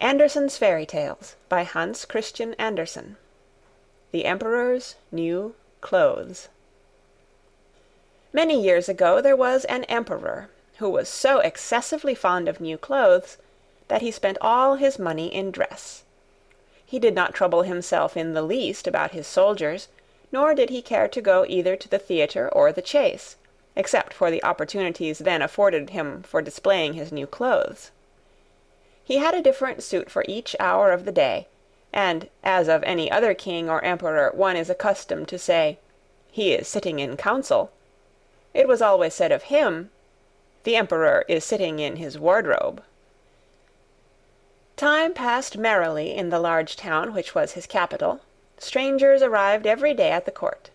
Andersen's Fairy Tales by Hans Christian Andersen. The Emperor's New Clothes. Many years ago there was an emperor who was so excessively fond of new clothes that he spent all his money in dress. He did not trouble himself in the least about his soldiers, nor did he care to go either to the theatre or the chase, except for the opportunities then afforded him for displaying his new clothes. He had a different suit for each hour of the day, and, as of any other king or emperor one is accustomed to say, "He is sitting in council," it was always said of him, "The emperor is sitting in his wardrobe." Time passed merrily in the large town which was his capital. Strangers arrived every day at the court.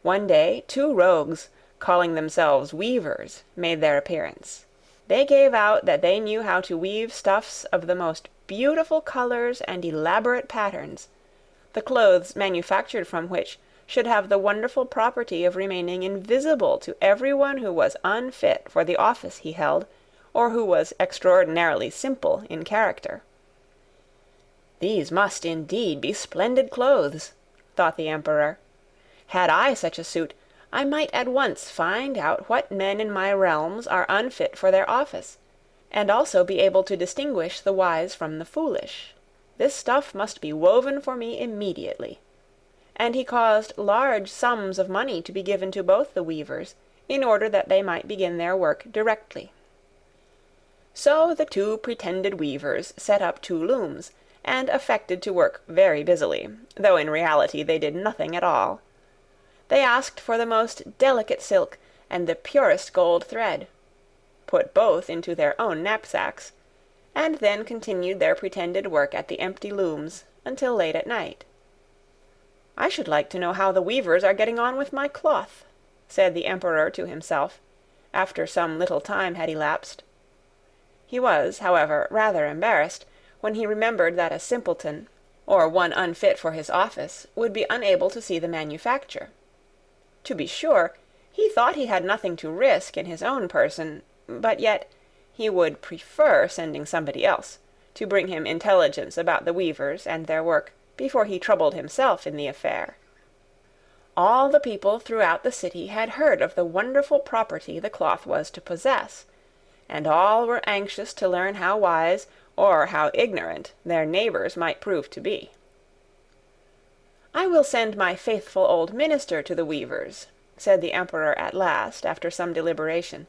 One day 2 rogues, calling themselves weavers, made their appearance. They gave out that they knew how to weave stuffs of the most beautiful colors and elaborate patterns, the clothes manufactured from which should have the wonderful property of remaining invisible to everyone who was unfit for the office he held, or who was extraordinarily simple in character. "These must indeed be splendid clothes," thought the emperor. "Had I such a suit, I might at once find out what men in my realms are unfit for their office, and also be able to distinguish the wise from the foolish. This stuff must be woven for me immediately." And he caused large sums of money to be given to both the weavers, in order that they might begin their work directly. So the 2 pretended weavers set up 2 looms, and affected to work very busily, though in reality they did nothing at all. They asked for the most delicate silk and the purest gold thread, put both into their own knapsacks, and then continued their pretended work at the empty looms until late at night. "I should like to know how the weavers are getting on with my cloth," said the emperor to himself, after some little time had elapsed. He was, however, rather embarrassed when he remembered that a simpleton, or one unfit for his office, would be unable to see the manufacture. To be sure, he thought he had nothing to risk in his own person, but yet he would prefer sending somebody else to bring him intelligence about the weavers and their work before he troubled himself in the affair. All the people throughout the city had heard of the wonderful property the cloth was to possess, and all were anxious to learn how wise or how ignorant their neighbors might prove to be. "I will send my faithful old minister to the weavers," said the emperor at last, after some deliberation.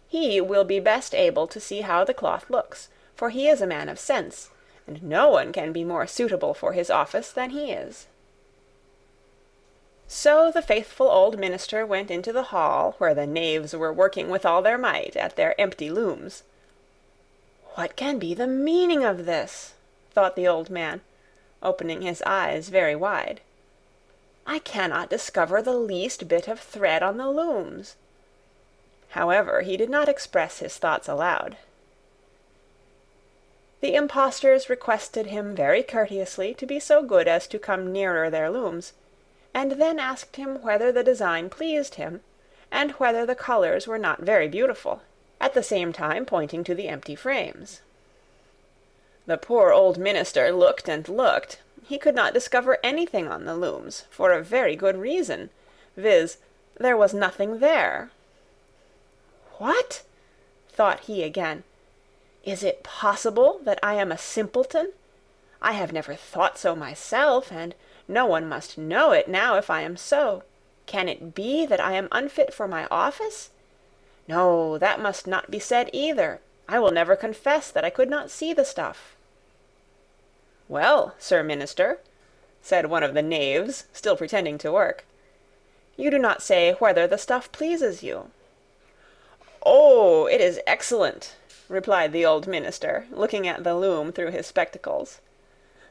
"He will be best able to see how the cloth looks, for he is a man of sense, and no one can be more suitable for his office than he is." So the faithful old minister went into the hall where the knaves were working with all their might at their empty looms. "What can be the meaning of this?" thought the old man, opening his eyes very wide. "I cannot discover the least bit of thread on the looms." However, he did not express his thoughts aloud. The impostors requested him very courteously to be so good as to come nearer their looms, and then asked him whether the design pleased him, and whether the colors were not very beautiful, at the same time pointing to the empty frames. The poor old minister looked and looked. He could not discover anything on the looms, for a very good reason, viz., there was nothing there. "What?" thought he again. "Is it possible that I am a simpleton? I have never thought so myself, and no one must know it now if I am so. Can it be that I am unfit for my office? No, that must not be said either. I will never confess that I could not see the stuff." "Well, Sir Minister," said one of the knaves, still pretending to work, "you do not say whether the stuff pleases you." "Oh, it is excellent," replied the old minister, looking at the loom through his spectacles.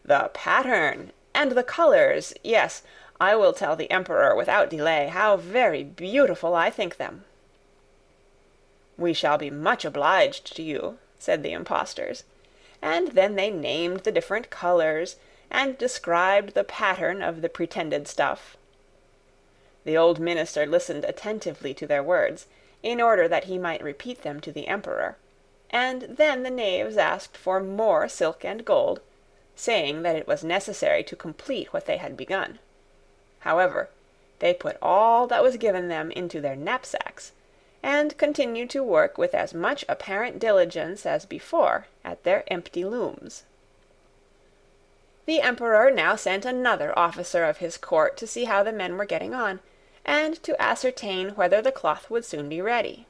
"The pattern and the colors, yes, I will tell the emperor without delay how very beautiful I think them." "We shall be much obliged to you," said the impostors, and then they named the different colors, and described the pattern of the pretended stuff. The old minister listened attentively to their words, in order that he might repeat them to the emperor, and then the knaves asked for more silk and gold, saying that it was necessary to complete what they had begun. However, they put all that was given them into their knapsacks, and continued to work with as much apparent diligence as before at their empty looms. The emperor now sent another officer of his court to see how the men were getting on, and to ascertain whether the cloth would soon be ready.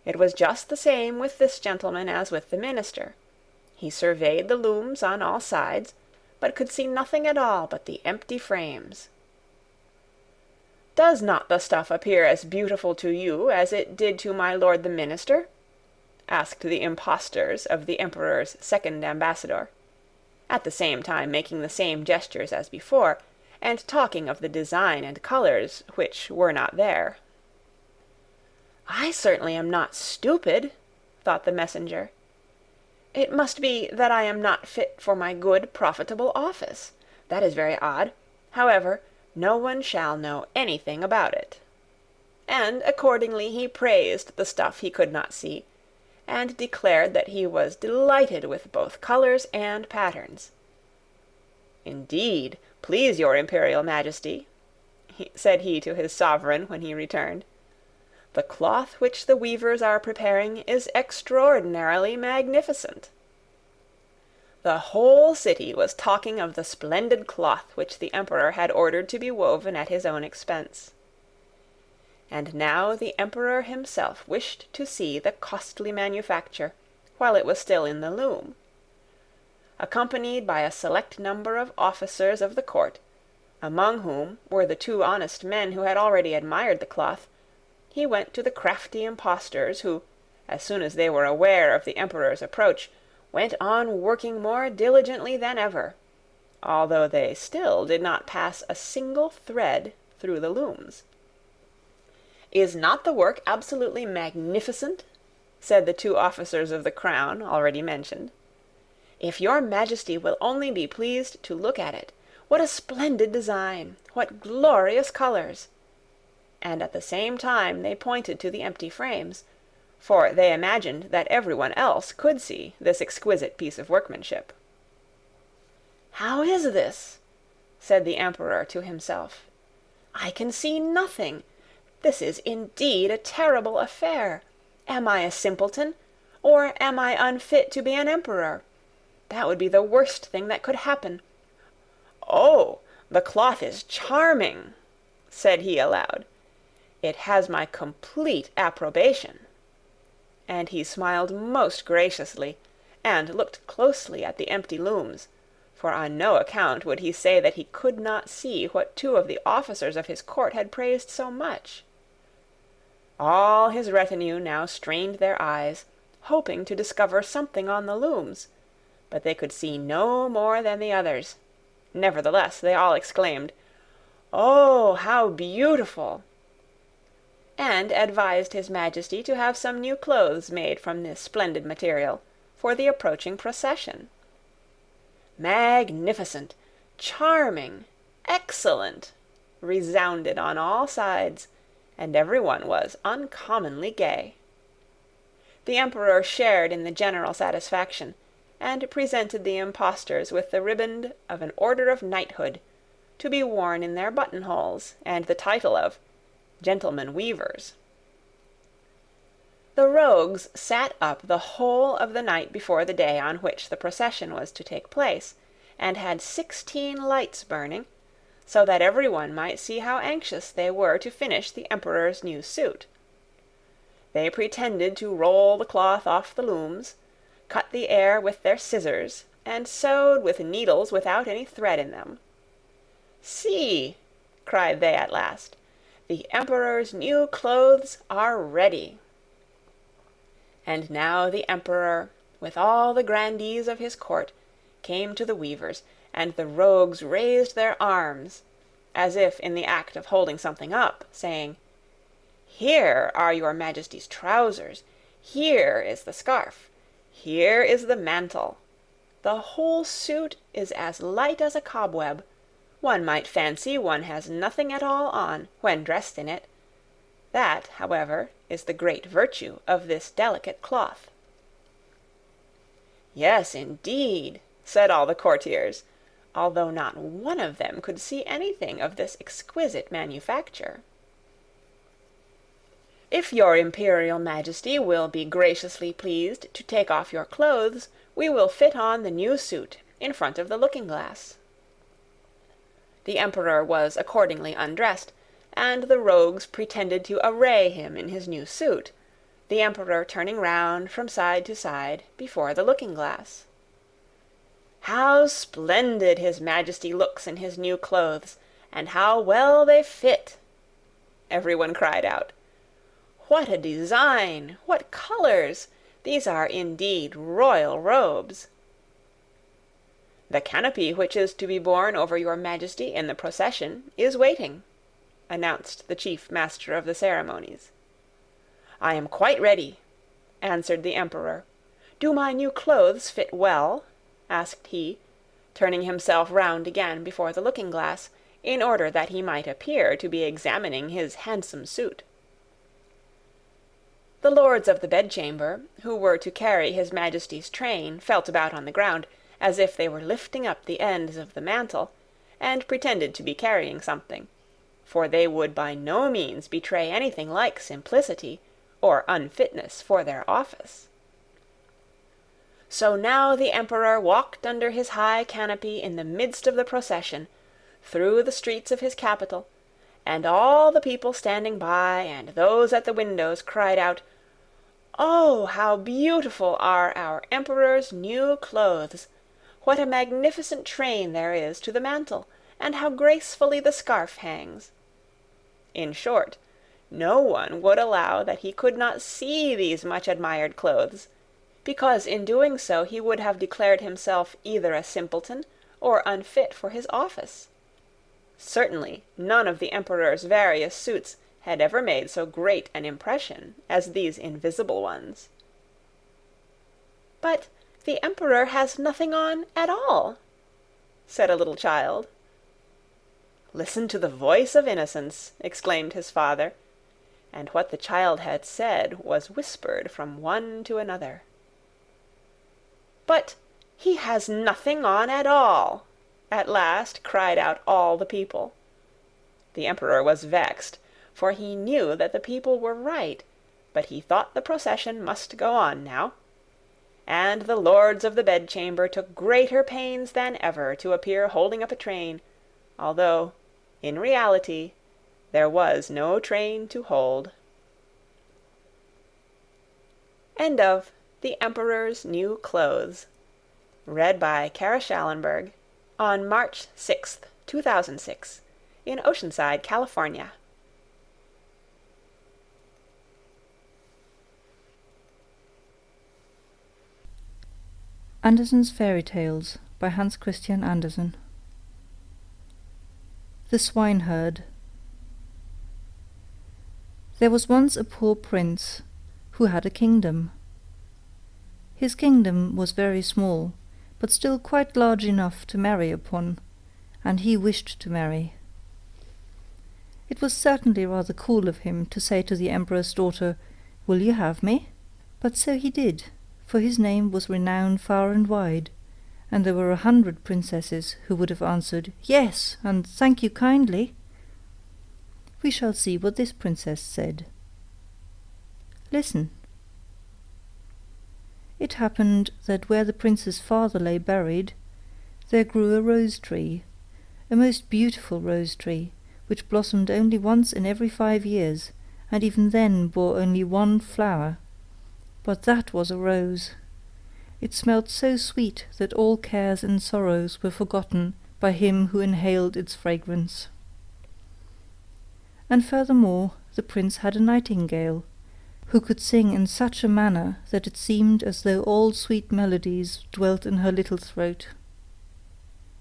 It was just the same with this gentleman as with the minister. He surveyed the looms on all sides, but could see nothing at all but the empty frames. "Does not the stuff appear as beautiful to you as it did to my lord the minister?" asked the impostors of the emperor's second ambassador, at the same time making the same gestures as before, and talking of the design and colours which were not there. "I certainly am not stupid," thought the messenger. "It must be that I am not fit for my good, profitable office. That is very odd. However, no one shall know anything about it." And accordingly he praised the stuff he could not see, and declared that he was delighted with both colours and patterns. "Indeed, please your imperial majesty," said he to his sovereign when he returned, "the cloth which the weavers are preparing is extraordinarily magnificent." The whole city was talking of the splendid cloth which the emperor had ordered to be woven at his own expense. And now the emperor himself wished to see the costly manufacture, while it was still in the loom. Accompanied by a select number of officers of the court, among whom were the two honest men who had already admired the cloth, he went to the crafty impostors who, as soon as they were aware of the emperor's approach, went on working more diligently than ever, although they still did not pass a single thread through the looms. "Is not the work absolutely magnificent?" said the two officers of the crown already mentioned. "If your majesty will only be pleased to look at it, what a splendid design, what glorious colours!" And at the same time they pointed to the empty frames, for they imagined that everyone else could see this exquisite piece of workmanship. "How is this?" said the emperor to himself. "I can see nothing. This is indeed a terrible affair. Am I a simpleton, or am I unfit to be an emperor? That would be the worst thing that could happen. Oh, the cloth is charming," said he aloud. "It has my complete approbation." And he smiled most graciously, and looked closely at the empty looms, for on no account would he say that he could not see what two of the officers of his court had praised so much. All his retinue now strained their eyes, hoping to discover something on the looms, but they could see no more than the others. Nevertheless, they all exclaimed, "Oh, how beautiful!" and advised his majesty to have some new clothes made from this splendid material, for the approaching procession. "Magnificent! Charming! Excellent!" resounded on all sides, and everyone was uncommonly gay. The emperor shared in the general satisfaction, and presented the impostors with the riband of an order of knighthood, to be worn in their buttonholes, and the title of gentlemen weavers. The rogues sat up the whole of the night before the day on which the procession was to take place, and had 16 lights burning, so that everyone might see how anxious they were to finish the emperor's new suit. They pretended to roll the cloth off the looms, cut the air with their scissors, and sewed with needles without any thread in them. "See," cried they at last, "the emperor's new clothes are ready." And now the emperor, with all the grandees of his court, came to the weavers, and the rogues raised their arms, as if in the act of holding something up, saying, "Here are your majesty's trousers, here is the scarf, here is the mantle. The whole suit is as light as a cobweb. One might fancy one has nothing at all on, when dressed in it. That, however, is the great virtue of this delicate cloth." "Yes, indeed," said all the courtiers, although not one of them could see anything of this exquisite manufacture. "If your Imperial Majesty will be graciously pleased to take off your clothes, we will fit on the new suit in front of the looking-glass." The Emperor was accordingly undressed, and the rogues pretended to array him in his new suit, the Emperor turning round from side to side before the looking-glass. "How splendid His Majesty looks in his new clothes, and how well they fit!" everyone cried out. "What a design! What colours! These are indeed royal robes." "The canopy which is to be borne over your Majesty in the procession is waiting," announced the chief master of the ceremonies. "I am quite ready," answered the Emperor. "Do my new clothes fit well?" asked he, turning himself round again before the looking-glass, in order that he might appear to be examining his handsome suit. The lords of the bedchamber, who were to carry His Majesty's train, felt about on the ground, as if they were lifting up the ends of the mantle, and pretended to be carrying something, for they would by no means betray anything like simplicity, or unfitness for their office. So now the Emperor walked under his high canopy in the midst of the procession, through the streets of his capital, and all the people standing by and those at the windows cried out, "Oh, how beautiful are our Emperor's new clothes! What a magnificent train there is to the mantle, and how gracefully the scarf hangs!" In short, no one would allow that he could not see these much-admired clothes, because in doing so he would have declared himself either a simpleton or unfit for his office. Certainly none of the Emperor's various suits had ever made so great an impression as these invisible ones. "But the Emperor has nothing on at all," said a little child. "Listen to the voice of innocence," exclaimed his father, and what the child had said was whispered from one to another. "But he has nothing on at all," at last cried out all the people. The Emperor was vexed, for he knew that the people were right, but he thought the procession must go on now, and the lords of the bedchamber took greater pains than ever to appear holding up a train, although, in reality, there was no train to hold. End of The Emperor's New Clothes, read by Kara Schallenberg, on March 6th, 2006, in Oceanside, California. Andersen's Fairy Tales by Hans Christian Andersen. The Swineherd. There was once a poor prince who had a kingdom. His kingdom was very small, but still quite large enough to marry upon, and he wished to marry. It was certainly rather cool of him to say to the emperor's daughter, "Will you have me?" But so he did, for his name was renowned far and wide, and there were 100 princesses who would have answered, "Yes, and thank you kindly." We shall see what this princess said. Listen. It happened that where the prince's father lay buried, there grew a rose-tree, a most beautiful rose-tree, which blossomed only once in every 5 years, and even then bore only one flower. But that was a rose. It smelt so sweet that all cares and sorrows were forgotten by him who inhaled its fragrance. And furthermore, the prince had a nightingale, who could sing in such a manner that it seemed as though all sweet melodies dwelt in her little throat.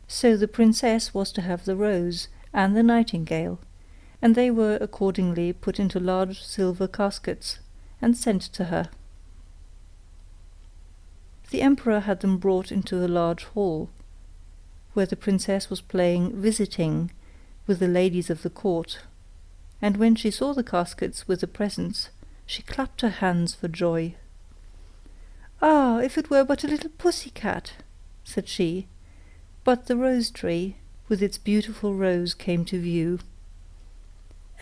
So the princess was to have the rose and the nightingale, and they were accordingly put into large silver caskets and sent to her. The emperor had them brought into a large hall, where the princess was playing visiting with the ladies of the court, and when she saw the caskets with the presents, she clapped her hands for joy. Ah, if it were but a little pussy-cat, said she. But the rose-tree with its beautiful rose came to view.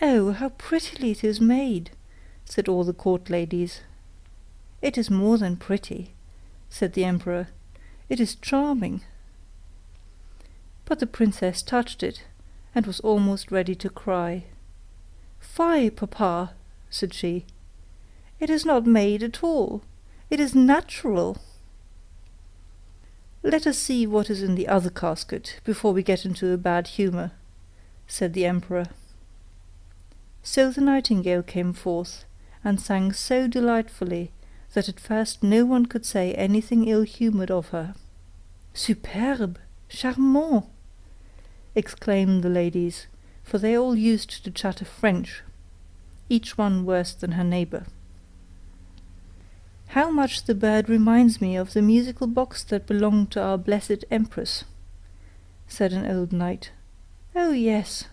Oh, how prettily it is made, said all the court ladies. It is more than pretty, said the emperor. It is charming. But the princess touched it, and was almost ready to cry. Fie, papa, said she. It is not made at all. It is natural. Let us see what is in the other casket before we get into a bad humour, said the emperor. So the nightingale came forth, and sang so delightfully that at first no one could say anything ill-humoured of her. Superbe! Charmant! Exclaimed the ladies, for they all used to chatter French, each one worse than her neighbour. How much the bird reminds me of the musical box that belonged to our blessed Empress, said an old knight. Oh, yes,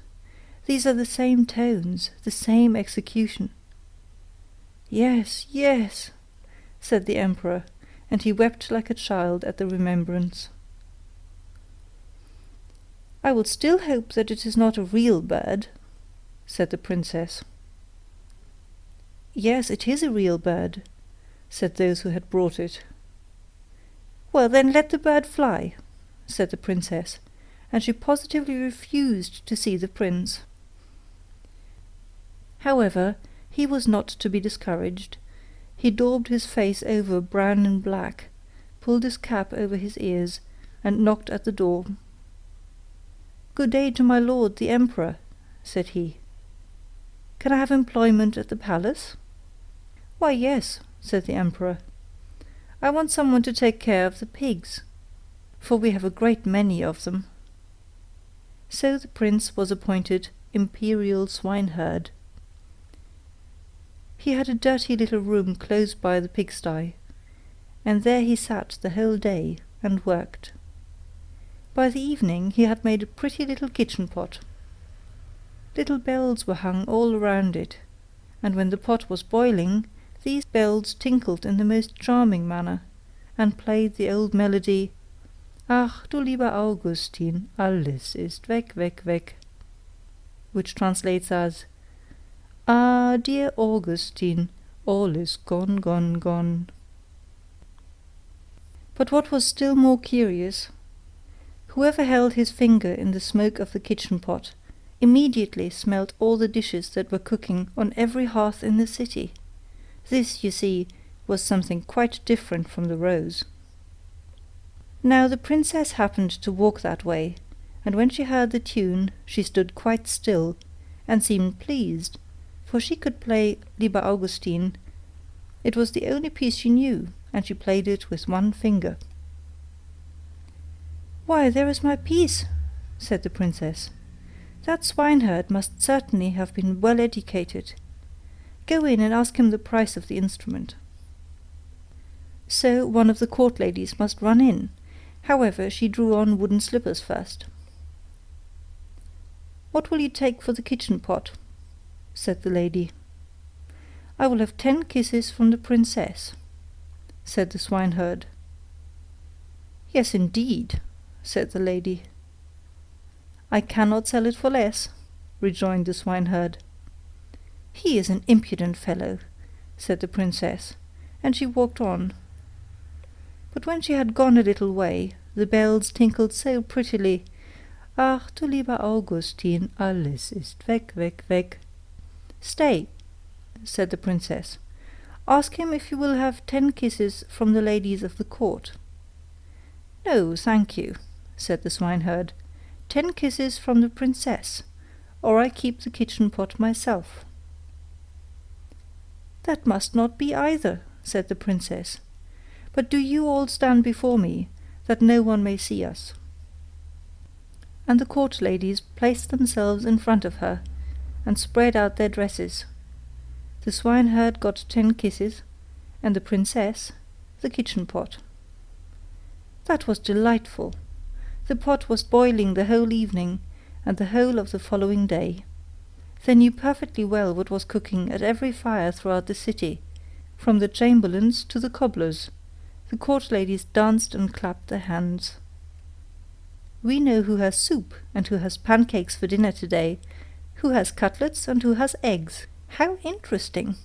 these are the same tones, the same execution. Yes, yes, said the emperor, and he wept like a child at the remembrance. I will still hope that it is not a real bird, said the princess. Yes, it is a real bird, said those who had brought it. Well, then let the bird fly, said the princess, and she positively refused to see the prince. However, he was not to be discouraged. He daubed his face over brown and black, pulled his cap over his ears, and knocked at the door. Good day to my lord the emperor, said he. Can I have employment at the palace? Why, yes, said the emperor. I want someone to take care of the pigs, for we have a great many of them. So the prince was appointed imperial swineherd. He had a dirty little room close by the pigsty, and there he sat the whole day and worked. By the evening he had made a pretty little kitchen pot. Little bells were hung all around it, and when the pot was boiling, these bells tinkled in the most charming manner, and played the old melody, Ach, du lieber Augustin, alles ist weg, weg, weg, which translates as, Ah, dear Augustine, all is gone, gone, gone. But what was still more curious, whoever held his finger in the smoke of the kitchen pot immediately smelt all the dishes that were cooking on every hearth in the city. This, you see, was something quite different from the rose. Now the princess happened to walk that way, and when she heard the tune she stood quite still, and seemed pleased, for she could play Lieber Augustin. It was the only piece she knew, and she played it with one finger. Why, there is my piece, said the princess. That swineherd must certainly have been well educated. Go in and ask him the price of the instrument. So one of the court ladies must run in. However, she drew on wooden slippers first. What will you take for the kitchen pot? Said the lady. I will have 10 kisses from the princess, said the swineherd. Yes, indeed, said the lady. I cannot sell it for less, rejoined the swineherd. He is an impudent fellow, said the princess, and she walked on. But when she had gone a little way, the bells tinkled so prettily, Ach, du lieber Augustin, alles ist weg, weg, weg. Stay, said the princess. Ask him if you will have 10 kisses from the ladies of the court. No, thank you, said the swineherd. 10 kisses from the princess, or I keep the kitchen pot myself. That must not be either, said the princess. But do you all stand before me, that no one may see us. And the court ladies placed themselves in front of her, and spread out their dresses. The swineherd got 10 kisses, and the princess the kitchen pot. That was delightful. The pot was boiling the whole evening, and the whole of the following day. They knew perfectly well what was cooking at every fire throughout the city, from the chamberlain's to the cobbler's, The court ladies danced and clapped their hands. "We know who has soup and who has pancakes for dinner today, who has cutlets and who has eggs. How interesting!"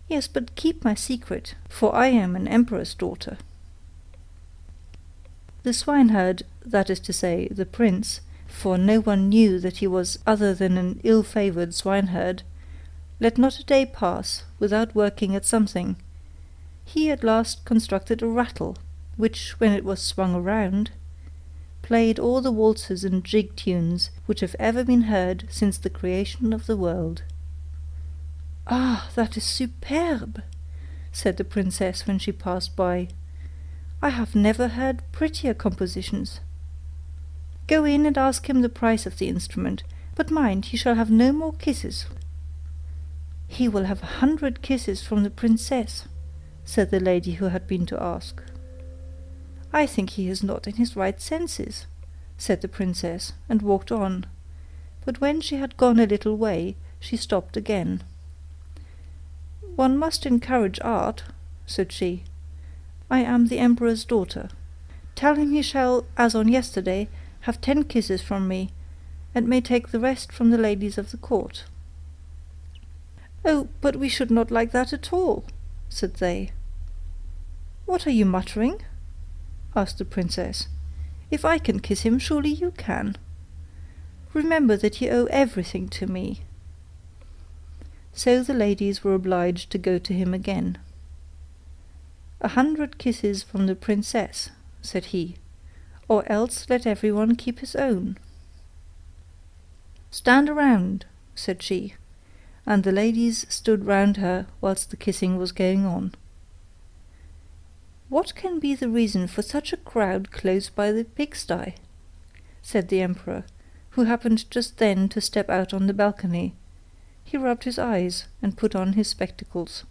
"Yes, but keep my secret, for I am an emperor's daughter." The swineherd, that is to say, the prince, for no one knew that he was other than an ill-favoured swineherd, let not a day pass without working at something. He at last constructed a rattle, which, when it was swung around, played all the waltzes and jig tunes which have ever been heard since the creation of the world. "Ah, that is superbe!" said the princess when she passed by. "I have never heard prettier compositions. Go in and ask him the price of the instrument, but mind, he shall have no more kisses." "He will have 100 kisses from the princess," said the lady who had been to ask. "I think he is not in his right senses," said the princess, and walked on, but when she had gone a little way she stopped again. "One must encourage art," said she. "I am the emperor's daughter. Tell him he shall, as on yesterday, have 10 kisses from me, and may take the rest from the ladies of the court." "Oh, but we should not like that at all," said they. "What are you muttering?" asked the princess. "If I can kiss him, surely you can. Remember that you owe everything to me." So the ladies were obliged to go to him again. 100 kisses from the princess," said he, "or else let everyone keep his own." "Stand around," said she, and the ladies stood round her whilst the kissing was going on. "What can be the reason for such a crowd close by the pigsty?" said the emperor, who happened just then to step out on the balcony. He rubbed his eyes and put on his spectacles.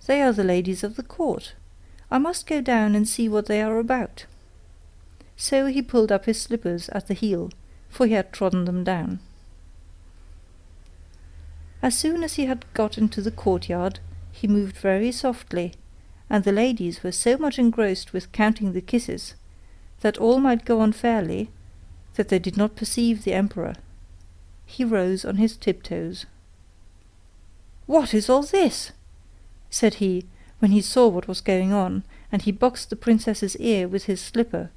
"They are the ladies of the court. I must go down and see what they are about." So he pulled up his slippers at the heel, for he had trodden them down. As soon as he had got into the courtyard, he moved very softly, and the ladies were so much engrossed with counting the kisses, that all might go on fairly, that they did not perceive the emperor. He rose on his tiptoes. "What is all this?" said he, when he saw what was going on, and he boxed the princess's ear with his slipper,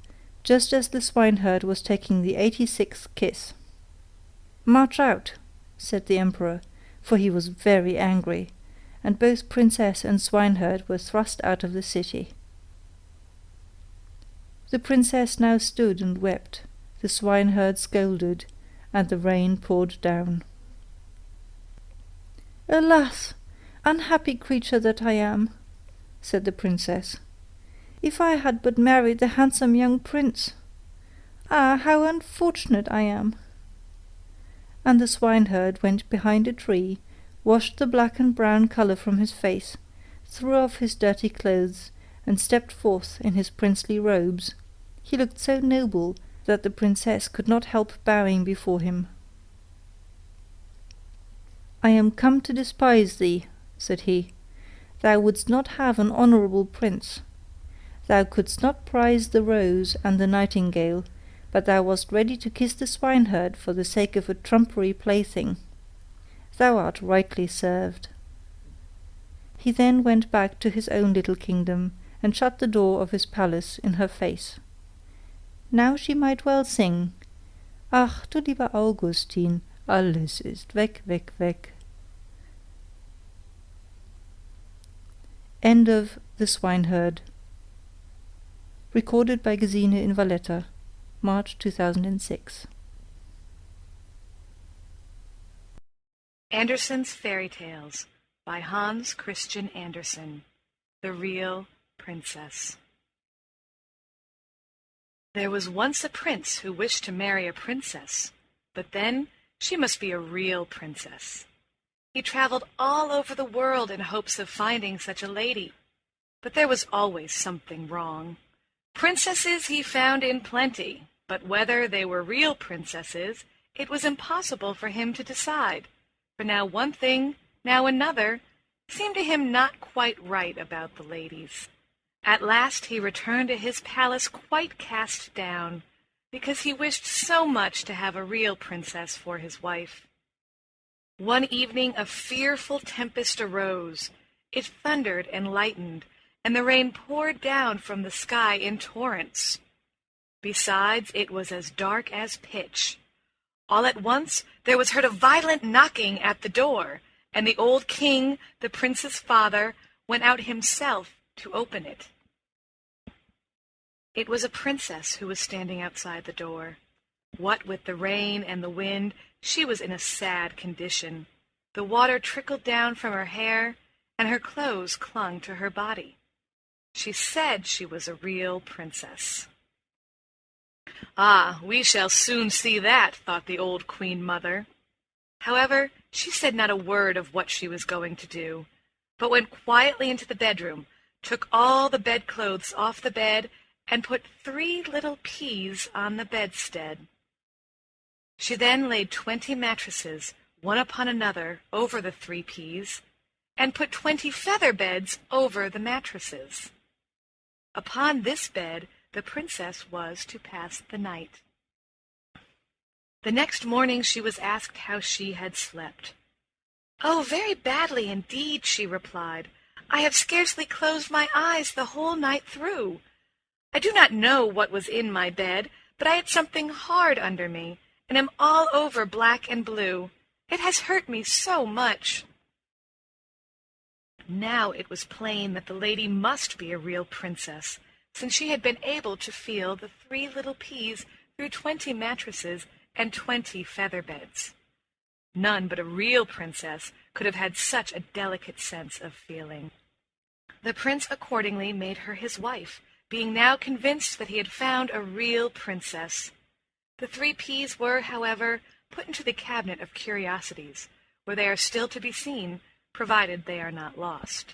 just as the swineherd was taking the 86th kiss. "March out," said the emperor, for he was very angry, and both princess and swineherd were thrust out of the city. The princess now stood and wept, the swineherd scolded, and the rain poured down. "Alas, unhappy creature that I am," said the princess. "If I had but married the handsome young prince! Ah, how unfortunate I am!" And the swineherd went behind a tree, washed the black and brown colour from his face, threw off his dirty clothes, and stepped forth in his princely robes. He looked so noble that the princess could not help bowing before him. "I am come to despise thee," said he. "Thou wouldst not have an honourable prince. Thou couldst not prize the rose and the nightingale, but thou wast ready to kiss the swineherd for the sake of a trumpery plaything. Thou art rightly served." He then went back to his own little kingdom, and shut the door of his palace in her face. Now she might well sing, "Ach, du lieber Augustin, alles ist weg, weg, weg." End of The Swineherd. Recorded by Gesine in Valletta, March 2006. Andersen's Fairy Tales by Hans Christian Andersen. The Real Princess. There was once a prince who wished to marry a princess, but then she must be a real princess. He traveled all over the world in hopes of finding such a lady, but there was always something wrong. Princesses he found in plenty, but whether they were real princesses, it was impossible for him to decide. For now one thing, now another, seemed to him not quite right about the ladies. At last he returned to his palace quite cast down, because he wished so much to have a real princess for his wife. One evening a fearful tempest arose. It thundered and lightened, and the rain poured down from the sky in torrents. Besides, it was as dark as pitch. All at once there was heard a violent knocking at the door, and the old king, the prince's father, went out himself to open it. It was a princess who was standing outside the door. What with the rain and the wind, she was in a sad condition. The water trickled down from her hair, and her clothes clung to her body. She said she was a real princess. "Ah, we shall soon see that," thought the old queen-mother. However, she said not a word of what she was going to do, but went quietly into the bedroom, took all the bedclothes off the bed, and put 3 little peas on the bedstead. She then laid 20 mattresses, one upon another, over the 3 peas, and put 20 feather beds over the mattresses. Upon this bed the princess was to pass the night. The next morning she was asked how she had slept. "Oh, very badly indeed," she replied. "I have scarcely closed my eyes the whole night through. I do not know what was in my bed, but I had something hard under me, and am all over black and blue. It has hurt me so much." Now it was plain that the lady must be a real princess, since she had been able to feel the 3 little peas through 20 mattresses and 20 feather beds. None but a real princess could have had such a delicate sense of feeling. The prince accordingly made her his wife, being now convinced that he had found a real princess. The 3 peas were, however, put into the cabinet of curiosities, where they are still to be seen, provided they are not lost.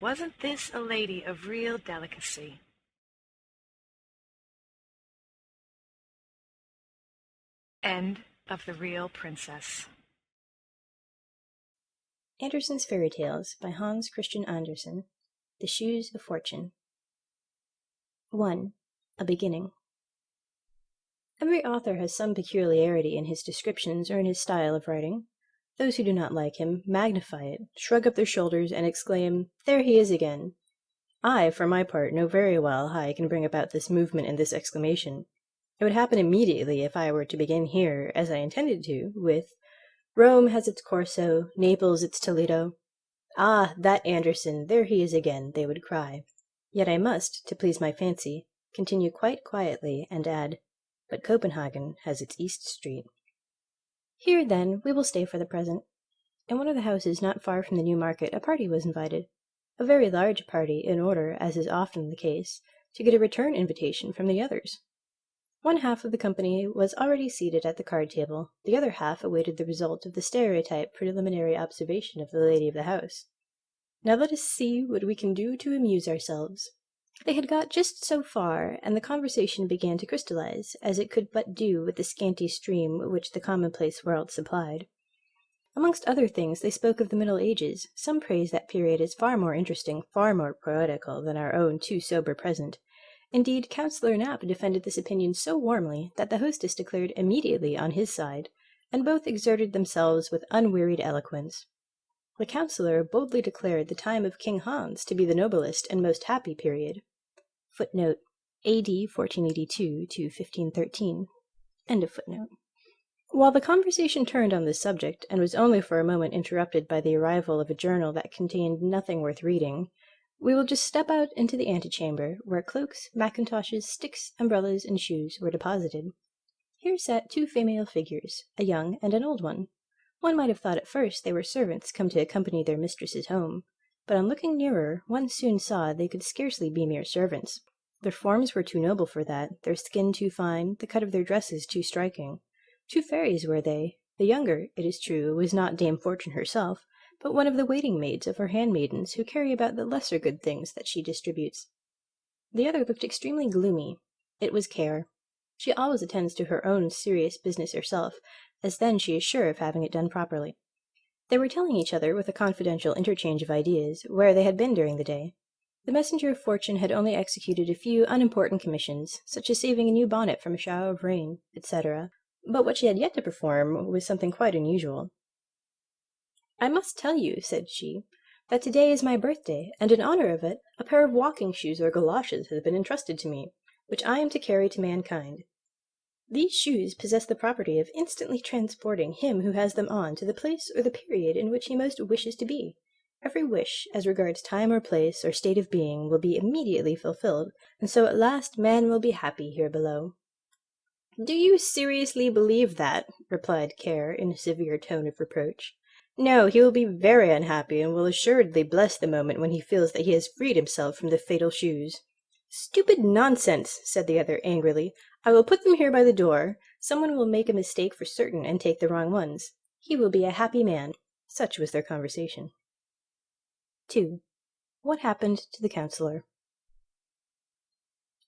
Wasn't this a lady of real delicacy? End of The Real Princess. Andersen's Fairy Tales by Hans Christian Andersen. The Shoes of Fortune. 1. A Beginning. Every author has some peculiarity in his descriptions or in his style of writing. Those who do not like him magnify it, shrug up their shoulders, and exclaim, "There he is again!" I, for my part, know very well how I can bring about this movement and this exclamation. It would happen immediately if I were to begin here, as I intended to, with "Rome has its Corso, Naples its Toledo." "Ah, that Andersen, there he is again," they would cry. Yet I must, to please my fancy, continue quite quietly and add, "But Copenhagen has its East Street." Here, then, we will stay for the present. In one of the houses not far from the New Market a party was invited. A very large party, in order, as is often the case, to get a return invitation from the others. One half of the company was already seated at the card table, the other half awaited the result of the stereotyped preliminary observation of the lady of the house. "Now let us see what we can do to amuse ourselves." They had got just so far, and the conversation began to crystallize, as it could but do with the scanty stream which the commonplace world supplied. Amongst other things they spoke of the Middle Ages. Some praised that period as far more interesting, far more poetical than our own too sober present. Indeed, Councillor Knapp defended this opinion so warmly that the hostess declared immediately on his side, and both exerted themselves with unwearied eloquence. The councillor boldly declared the time of King Hans to be the noblest and most happy period. (Footnote: A.D. 1482 to 1513.) End of footnote. While the conversation turned on this subject, and was only for a moment interrupted by the arrival of a journal that contained nothing worth reading, we will just step out into the antechamber, where cloaks, mackintoshes, sticks, umbrellas, and shoes were deposited. Here sat 2 female figures, a young and an old one. One might have thought at first they were servants come to accompany their mistresses home, but on looking nearer, one soon saw they could scarcely be mere servants. Their forms were too noble for that, their skin too fine, the cut of their dresses too striking. 2 fairies were they. The younger, it is true, was not Dame Fortune herself, but one of the waiting maids of her handmaidens who carry about the lesser good things that she distributes. The other looked extremely gloomy. It was Care. She always attends to her own serious business herself, as then she is sure of having it done properly. They were telling each other, with a confidential interchange of ideas, where they had been during the day. The messenger of fortune had only executed a few unimportant commissions, such as saving a new bonnet from a shower of rain, etc., but what she had yet to perform was something quite unusual. "I must tell you," said she, "that today is my birthday, and in honor of it, a pair of walking shoes or galoshes has been entrusted to me, which I am to carry to mankind. These shoes possess the property of instantly transporting him who has them on to the place or the period in which he most wishes to be. Every wish, as regards time or place or state of being, will be immediately fulfilled, and so at last man will be happy here below." "Do you seriously believe that?" replied Care, in a severe tone of reproach. "No, he will be very unhappy, and will assuredly bless the moment when he feels that he has freed himself from the fatal shoes." "Stupid nonsense!" said the other angrily. "I will put them here by the door. Someone will make a mistake for certain and take the wrong ones. He will be a happy man." Such was their conversation. 2. What happened to the councillor?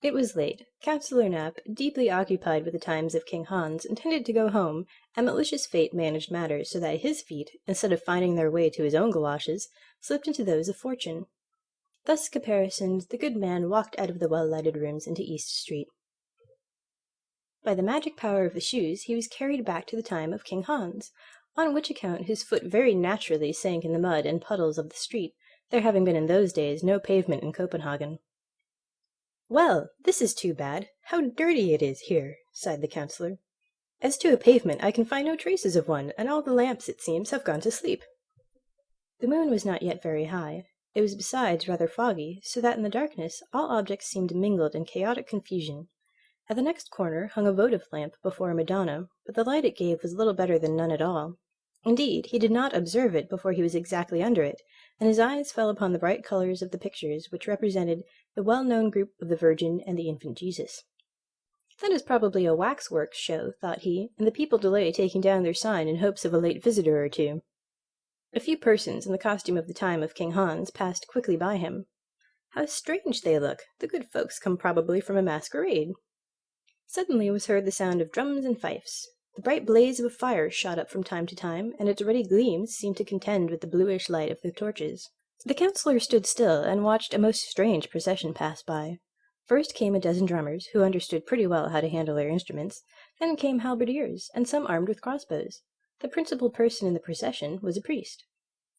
It was late. Councillor Knap, deeply occupied with the times of King Hans, intended to go home, and malicious fate managed matters so that his feet, instead of finding their way to his own galoshes, slipped into those of Fortune. Thus caparisoned, the good man walked out of the well-lighted rooms into East Street. By the magic power of the shoes, he was carried back to the time of King Hans, on which account his foot very naturally sank in the mud and puddles of the street, there having been in those days no pavement in Copenhagen. "Well, this is too bad. How dirty it is here," sighed the councillor. "As to a pavement, I can find no traces of one, and all the lamps, it seems, have gone to sleep." The moon was not yet very high. It was besides rather foggy, so that in the darkness all objects seemed mingled in chaotic confusion. At the next corner hung a votive lamp before a Madonna, but the light it gave was little better than none at all. Indeed, he did not observe it before he was exactly under it, and his eyes fell upon the bright colours of the pictures which represented the well-known group of the Virgin and the infant Jesus. "That is probably a waxworks show," thought he, and the people delay taking down their sign in hopes of a late visitor or two. A few persons in the costume of the time of King Hans passed quickly by him. "How strange they look! The good folks come probably from a masquerade." Suddenly was heard the sound of drums and fifes. The bright blaze of a fire shot up from time to time, and its ruddy gleams seemed to contend with the bluish light of the torches. The councillor stood still and watched a most strange procession pass by. First came a dozen drummers, who understood pretty well how to handle their instruments. Then came halberdiers, and some armed with crossbows. The principal person in the procession was a priest.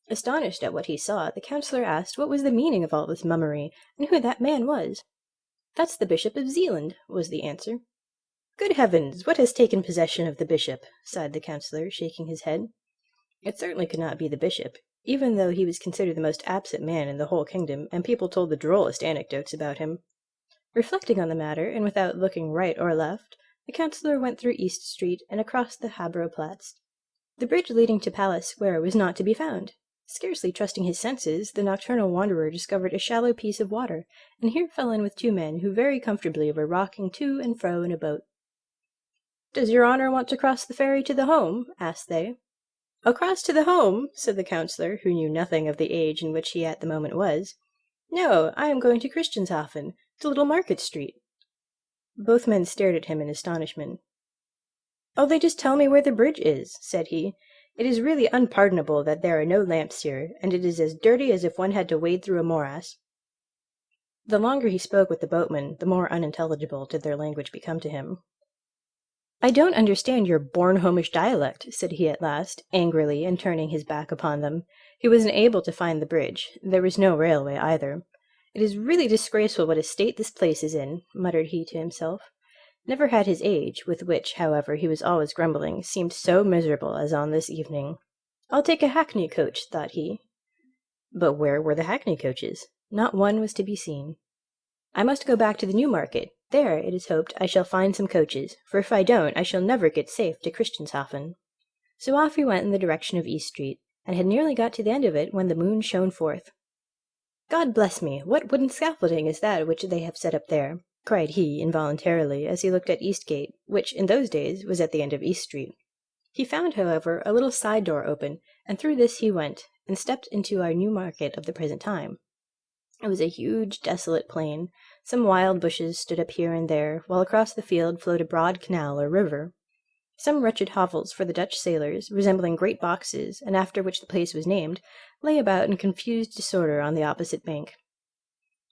Astonished at what he saw, the councillor asked what was the meaning of all this mummery, and who that man was. "That's the Bishop of Zealand," was the answer. "Good heavens! What has taken possession of the bishop?" sighed the councillor, shaking his head. It certainly could not be the bishop, even though he was considered the most absent man in the whole kingdom, and people told the drollest anecdotes about him. Reflecting on the matter, and without looking right or left, the councillor went through East Street and across the Habro-Platz. The bridge leading to Palace Square was not to be found. Scarcely trusting his senses, the nocturnal wanderer discovered a shallow piece of water, and here fell in with two men who very comfortably were rocking to and fro in a boat. "Does your honour want to cross the ferry to the home?" asked they. "Across to the home?" said the councillor, who knew nothing of the age in which he at the moment was. "No, I am going to Christianshafen, to Little Market Street." Both men stared at him in astonishment. "Oh, they just tell me where the bridge is," said he. "It is really unpardonable that there are no lamps here, and it is as dirty as if one had to wade through a morass." The longer he spoke with the boatmen, the more unintelligible did their language become to him. "I don't understand your Bornholmish dialect," said he at last, angrily, and turning his back upon them. He was unable to find the bridge. There was no railway either. "It is really disgraceful what a state this place is in," muttered he to himself. Never had his age, with which, however, he was always grumbling, seemed so miserable as on this evening. "I'll take a hackney coach," thought he. But where were the hackney coaches? Not one was to be seen. "I must go back to the Newmarket. There, it is hoped, I shall find some coaches, for if I don't, I shall never get safe to Christianshafen." So off he went in the direction of East Street, and had nearly got to the end of it when the moon shone forth. "God bless me! What wooden scaffolding is that which they have set up there?" cried he involuntarily, as he looked at Eastgate, which, in those days, was at the end of East Street. He found, however, a little side door open, and through this he went, and stepped into our Newmarket of the present time. It was a huge, desolate plain. Some wild bushes stood up here and there, while across the field flowed a broad canal or river. Some wretched hovels for the Dutch sailors, resembling great boxes, and after which the place was named, lay about in confused disorder on the opposite bank.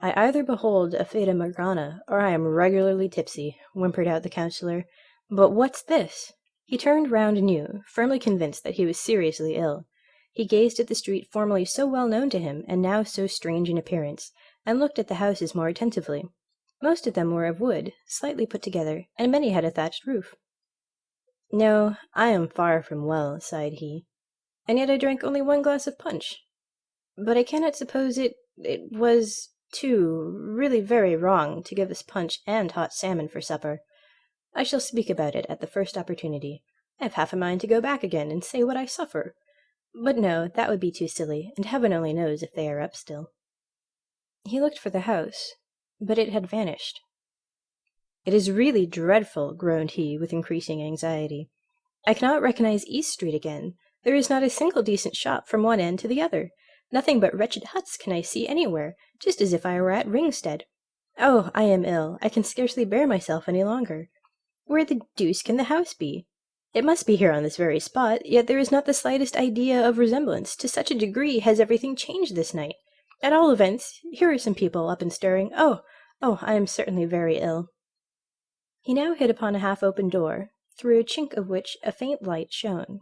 "I either behold a fata morgana, or I am regularly tipsy," whimpered out the counsellor. "But what's this?" He turned round anew, firmly convinced that he was seriously ill. He gazed at the street formerly so well known to him, and now so strange in appearance, and looked at the houses more attentively. Most of them were of wood, slightly put together, and many had a thatched roof. "No, I am far from well," sighed he, "and yet I drank only 1 glass of punch. But I cannot suppose it was, too, really very wrong to give us punch and hot salmon for supper. I shall speak about it at the first opportunity. I have half a mind to go back again and say what I suffer. But no, that would be too silly, and heaven only knows if they are up still." He looked for the house, but it had vanished. "It is really dreadful," groaned he, with increasing anxiety. "I cannot recognize East Street again. There is not a single decent shop from one end to the other. Nothing but wretched huts can I see anywhere, just as if I were at Ringstead. Oh, I am ill. I can scarcely bear myself any longer. Where the deuce can the house be? It must be here on this very spot, yet there is not the slightest idea of resemblance. To such a degree has everything changed this night. At all events, here are some people up and stirring. Oh, I am certainly very ill." He now hit upon a half-open door, through a chink of which a faint light shone.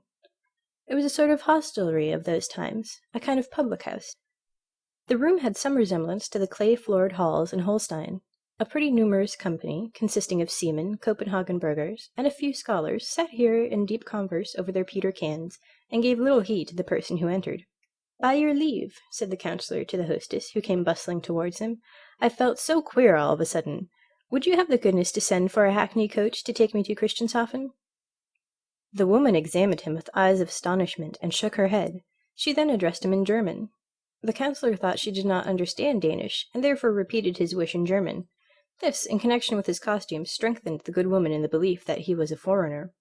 It was a sort of hostelry of those times, a kind of public-house. The room had some resemblance to the clay-floored halls in Holstein. A pretty numerous company, consisting of seamen, Copenhagen burghers, and a few scholars, sat here in deep converse over their pewter cans, and gave little heed to the person who entered. "By your leave," said the counsellor to the hostess, who came bustling towards him. "I felt so queer all of a sudden. Would you have the goodness to send for a hackney coach to take me to Christianshafen?" The woman examined him with eyes of astonishment, and shook her head. She then addressed him in German. The counsellor thought she did not understand Danish, and therefore repeated his wish in German. This, in connection with his costume, strengthened the good woman in the belief that he was a foreigner.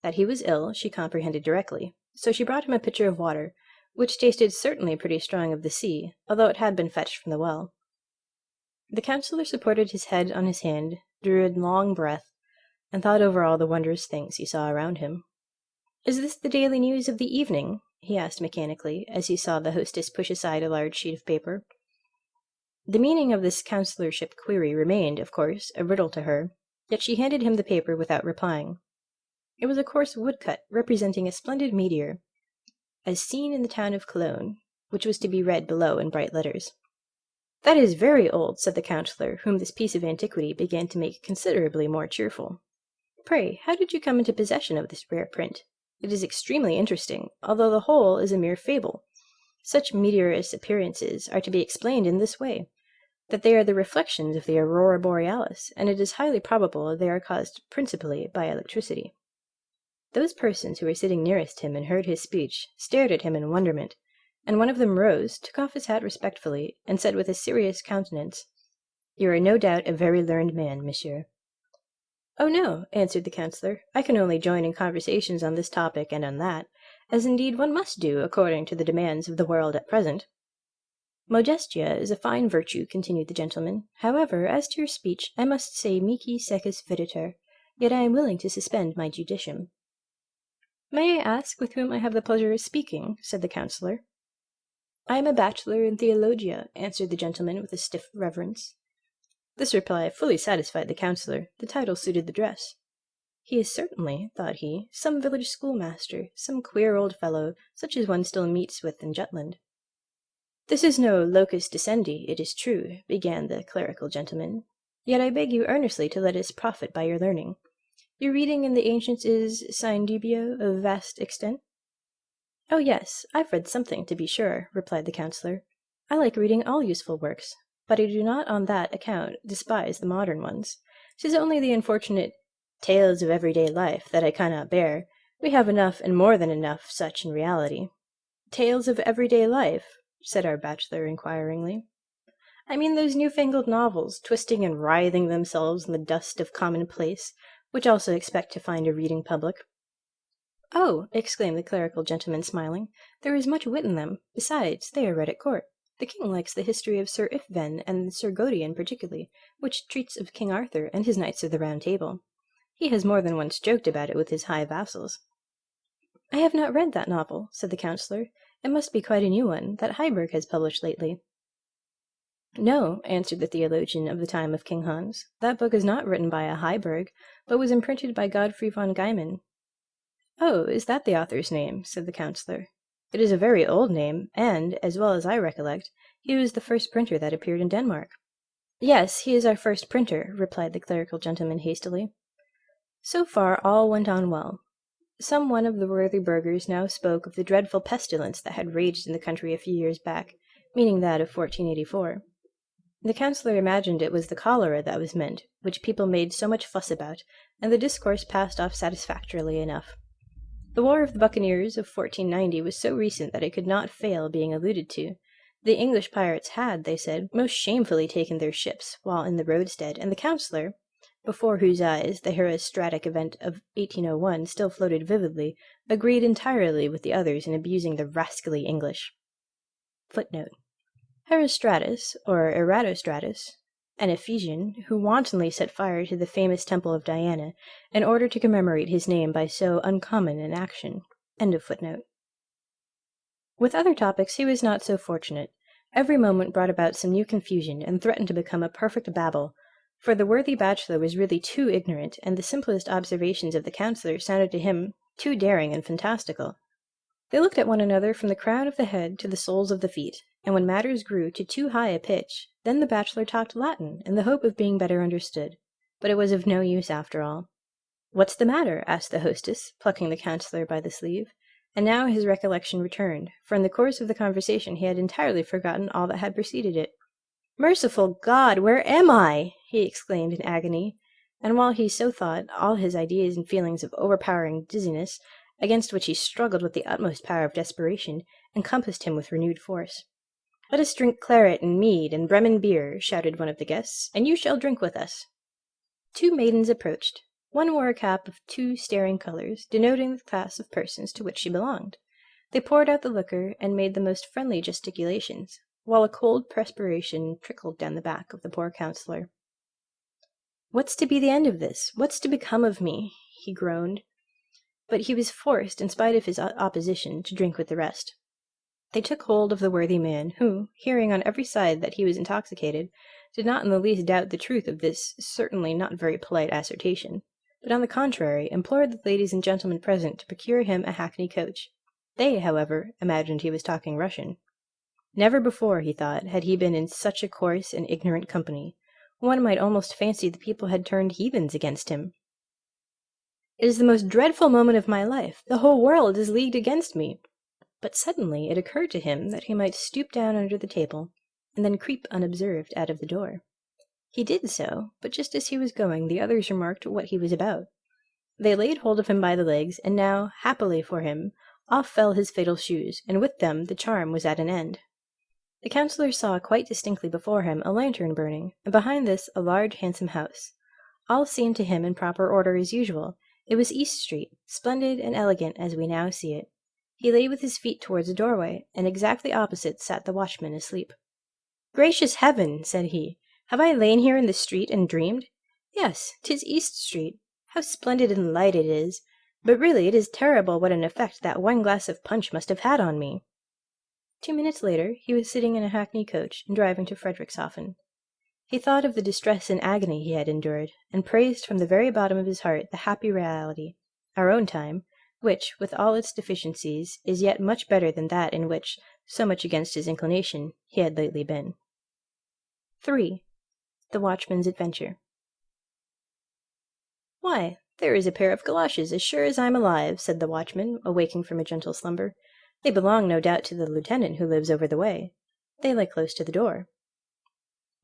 That he was ill, she comprehended directly, so she brought him a pitcher of water, which tasted certainly pretty strong of the sea, although it had been fetched from the well. The counsellor supported his head on his hand, drew a long breath, and thought over all the wondrous things he saw around him. "Is this the daily news of the evening?" he asked mechanically, as he saw the hostess push aside a large sheet of paper. The meaning of this counsellorship query remained, of course, a riddle to her, yet she handed him the paper without replying. It was a coarse woodcut representing a splendid meteor, as seen in the town of Cologne, which was to be read below in bright letters. "That is very old," said the counsellor, whom this piece of antiquity began to make considerably more cheerful. "Pray, how did you come into possession of this rare print? It is extremely interesting, although the whole is a mere fable. Such meteorous appearances are to be explained in this way, that they are the reflections of the aurora borealis, and it is highly probable they are caused principally by electricity." Those persons who were sitting nearest him and heard his speech stared at him in wonderment, and one of them rose, took off his hat respectfully, and said with a serious countenance, "You are no doubt a very learned man, monsieur." "Oh no," answered the counsellor, "I can only join in conversations on this topic and on that, as indeed one must do according to the demands of the world at present." "Modestia is a fine virtue," continued the gentleman. "However, as to your speech, I must say mihi secus viditer, yet I am willing to suspend my judicium." "May I ask with whom I have the pleasure of speaking?" said the counsellor. "I am a bachelor in theologia," answered the gentleman with a stiff reverence. This reply fully satisfied the counsellor. The title suited the dress. "He is certainly," thought he, "some village schoolmaster, some queer old fellow, such as one still meets with in Jutland." "This is no locus docendi, it is true," began the clerical gentleman, "yet I beg you earnestly to let us profit by your learning. Your reading in the ancients is, sine dubio, of vast extent?" "Oh yes, I've read something, to be sure," replied the counsellor. "I like reading all useful works, but I do not on that account despise the modern ones. 'Tis only the unfortunate tales of everyday life that I cannot bear. We have enough and more than enough such in reality." "Tales of everyday life?" said our bachelor inquiringly. "I mean those newfangled novels, twisting and writhing themselves in the dust of commonplace, which also expect to find a reading public." "Oh," exclaimed the clerical gentleman, smiling, "there is much wit in them. Besides, they are read at court. The king likes the history of Sir Iffven and Sir Gawain particularly, which treats of King Arthur and his Knights of the Round Table. He has more than once joked about it with his high vassals. I have not read that novel, said the counsellor. It must be quite a new one, that Heiberg has published lately. No, answered the theologian of the time of King Hans. That book is not written by a Heiberg, but was imprinted by Godfrey von Geiman. Oh, is that the author's name? Said the counsellor. It is a very old name, and, as well as I recollect, he was the first printer that appeared in Denmark. Yes, he is our first printer, replied the clerical gentleman hastily. So far all went on well. Some one of the worthy burghers now spoke of the dreadful pestilence that had raged in the country a few years back, meaning that of 1484. The counsellor imagined it was the cholera that was meant, which people made so much fuss about, and the discourse passed off satisfactorily enough. The War of the Buccaneers of 1490 was so recent that it could not fail being alluded to. The English pirates had, they said, most shamefully taken their ships while in the roadstead, and the counsellor, before whose eyes the herostratic event of 1801 still floated vividly, agreed entirely with the others in abusing the rascally English. Footnote. Herostratus, or Eratosstratus, an Ephesian, who wantonly set fire to the famous temple of Diana in order to commemorate his name by so uncommon an action. End of footnote. With other topics he was not so fortunate. Every moment brought about some new confusion, and threatened to become a perfect babel, for the worthy bachelor was really too ignorant, and the simplest observations of the counsellor sounded to him too daring and fantastical. They looked at one another from the crown of the head to the soles of the feet, and when matters grew to too high a pitch, then the bachelor talked Latin in the hope of being better understood, but it was of no use after all. "What's the matter?" asked the hostess, plucking the counsellor by the sleeve, and now his recollection returned, for in the course of the conversation he had entirely forgotten all that had preceded it. "Merciful God, where am I?" he exclaimed in agony, and while he so thought, all his ideas and feelings of overpowering dizziness, against which he struggled with the utmost power of desperation, encompassed him with renewed force. "Let us drink claret and mead and Bremen beer," shouted one of the guests, "and you shall drink with us." Two maidens approached. One wore a cap of two staring colours, denoting the class of persons to which she belonged. They poured out the liquor and made the most friendly gesticulations, while a cold perspiration trickled down the back of the poor counsellor. "What's to be the end of this? What's to become of me?" he groaned. But he was forced, in spite of his opposition, to drink with the rest. They took hold of the worthy man, who, hearing on every side that he was intoxicated, did not in the least doubt the truth of this certainly not very polite assertion, but on the contrary implored the ladies and gentlemen present to procure him a hackney coach. They, however, imagined he was talking Russian. Never before, he thought, had he been in such a coarse and ignorant company. One might almost fancy the people had turned heathens against him. "It is the most dreadful moment of my life. The whole world is leagued against me." But suddenly it occurred to him that he might stoop down under the table, and then creep unobserved out of the door. He did so, but just as he was going, the others remarked what he was about. They laid hold of him by the legs, and now, happily for him, off fell his fatal shoes, and with them the charm was at an end. The counsellor saw quite distinctly before him a lantern burning, and behind this a large handsome house. All seemed to him in proper order as usual. It was East Street, splendid and elegant as we now see it. He lay with his feet towards the doorway, and exactly opposite sat the watchman asleep. "Gracious heaven!" said he, "have I lain here in the street and dreamed? Yes, 'tis East Street. How splendid and light it is! But really it is terrible what an effect that one glass of punch must have had on me." 2 minutes later he was sitting in a hackney coach and driving to Frederikshavn. He thought of the distress and agony he had endured, and praised from the very bottom of his heart the happy reality, our own time, which, with all its deficiencies, is yet much better than that in which, so much against his inclination, he had lately been. 3. The Watchman's Adventure. "Why, there is a pair of galoshes, as sure as I'm alive," said the watchman, awaking from a gentle slumber. "They belong, no doubt, to the lieutenant who lives over the way. They lay close to the door."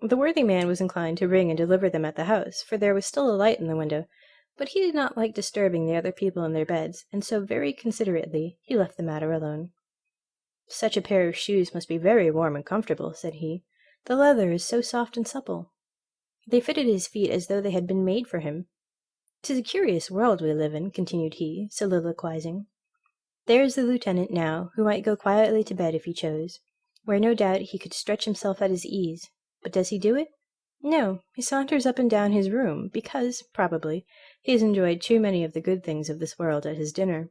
The worthy man was inclined to ring and deliver them at the house, for there was still a light in the window, but he did not like disturbing the other people in their beds, and so very considerately he left the matter alone. "Such a pair of shoes must be very warm and comfortable," said he. "The leather is so soft and supple. They fitted his feet as though they had been made for him. 'Tis a curious world we live in," continued he, soliloquizing. "There's the lieutenant now, who might go quietly to bed if he chose, where no doubt he could stretch himself at his ease. But does he do it? No, he saunters up and down his room, because, probably, he has enjoyed too many of the good things of this world at his dinner.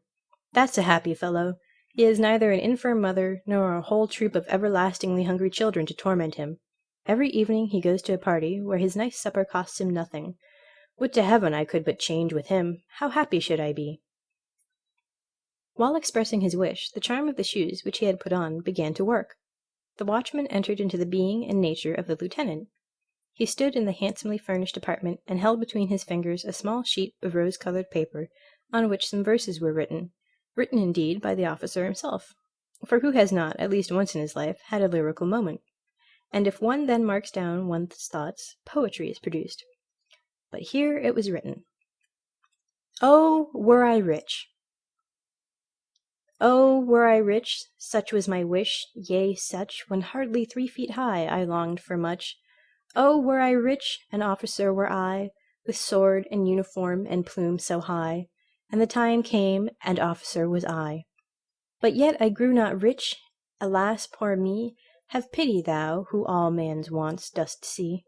That's a happy fellow. He has neither an infirm mother, nor a whole troop of everlastingly hungry children to torment him. Every evening he goes to a party, where his nice supper costs him nothing. Would to heaven I could but change with him! How happy should I be! While expressing his wish, the charm of the shoes which he had put on began to work. The watchman entered into the being and nature of the lieutenant. He stood in the handsomely furnished apartment, and held between his fingers a small sheet of rose-colored paper, on which some verses were written indeed by the officer himself, for who has not, at least once in his life, had a lyrical moment? And if one then marks down one's thoughts, poetry is produced. But here it was written: "Oh, were I rich! Oh, were I rich, such was my wish, yea, such, when hardly 3 feet high I longed for much. Oh, were I rich, an officer were I, with sword and uniform and plume so high, and the time came, and officer was I. But yet I grew not rich, alas, poor me, have pity thou, who all man's wants dost see."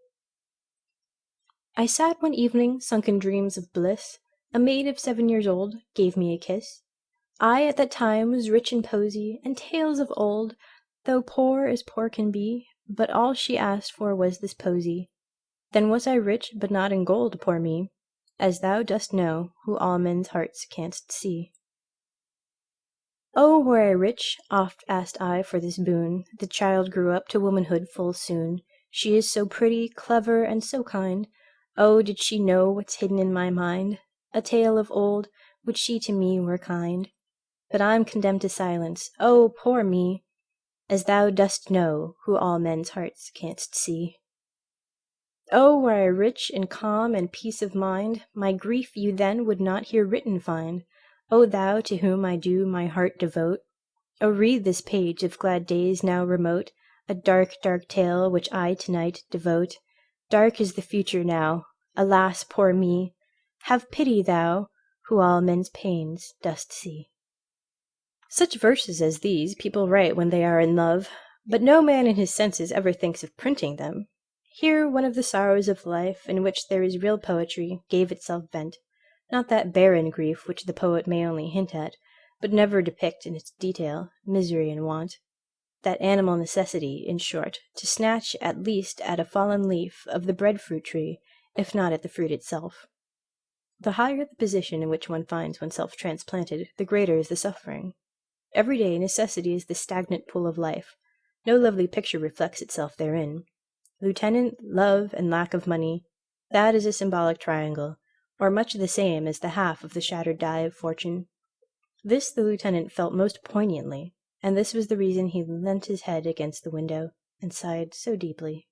I sat one evening sunk in dreams of bliss, a maid of 7 years old gave me a kiss. I at that time was rich in poesy and tales of old, though poor as poor can be, but all she asked for was this posy. Then was I rich, but not in gold, poor me, as thou dost know, who all men's hearts canst see. Oh, were I rich, oft asked I for this boon. The child grew up to womanhood full soon. She is so pretty, clever, and so kind. Oh, did she know what's hidden in my mind? A tale of old, would she to me were kind. But I'm condemned to silence, oh, poor me, as thou dost know, who all men's hearts canst see. Oh, were I rich in calm and peace of mind, my grief you then would not here written find. O thou to whom I do my heart devote, O read this page of glad days now remote, a dark, dark tale which I to-night devote. Dark is the future now, alas, poor me, have pity thou, who all men's pains dost see. Such verses as these people write when they are in love, but no man in his senses ever thinks of printing them. Here one of the sorrows of life, in which there is real poetry, gave itself vent, not that barren grief which the poet may only hint at, but never depict in its detail, misery and want. That animal necessity, in short, to snatch at least at a fallen leaf of the breadfruit tree, if not at the fruit itself. The higher the position in which one finds oneself transplanted, the greater is the suffering. Every day necessity is the stagnant pool of life. No lovely picture reflects itself therein. Lieutenant, love, and lack of money, that is a symbolic triangle, or much the same as the half of the shattered die of fortune. This the lieutenant felt most poignantly, and this was the reason he leant his head against the window and sighed so deeply.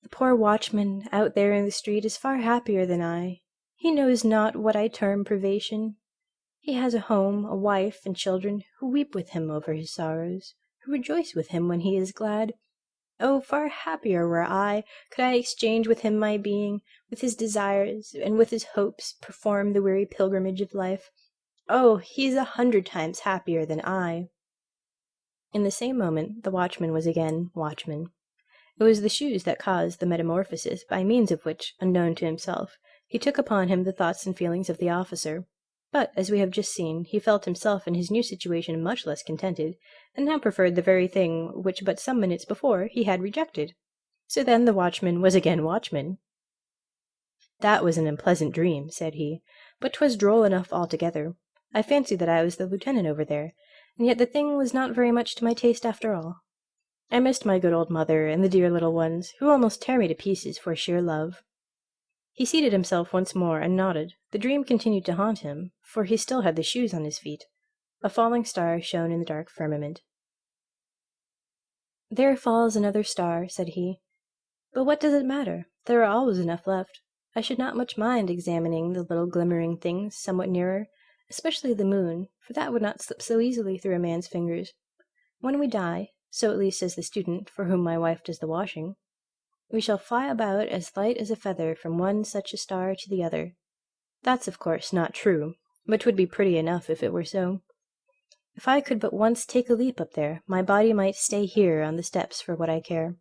The poor watchman out there in the street is far happier than I. He knows not what I term privation. He has a home, a wife, and children who weep with him over his sorrows, who rejoice with him when he is glad. Oh, far happier were I, could I exchange with him my being, with his desires, and with his hopes perform the weary pilgrimage of life. Oh, he is 100 times happier than I. In the same moment the watchman was again watchman. It was the shoes that caused the metamorphosis by means of which, unknown to himself, he took upon him the thoughts and feelings of the officer. But, as we have just seen, he felt himself in his new situation much less contented, and now preferred the very thing which but some minutes before he had rejected. So then the watchman was again watchman. "That was an unpleasant dream," said he, "but 'twas droll enough altogether. I fancied that I was the lieutenant over there, and yet the thing was not very much to my taste after all. I missed my good old mother and the dear little ones, who almost tear me to pieces for sheer love." He seated himself once more and nodded. The dream continued to haunt him, for he still had the shoes on his feet. A falling star shone in the dark firmament. "There falls another star," said he. "But what does it matter? There are always enough left. I should not much mind examining the little glimmering things somewhat nearer, especially the moon, for that would not slip so easily through a man's fingers. When we die, so at least says the student for whom my wife does the washing, we shall fly about as light as a feather from one such a star to the other. That's of course not true, but 'twould be pretty enough if it were so. If I could but once take a leap up there, my body might stay here on the steps for what I care."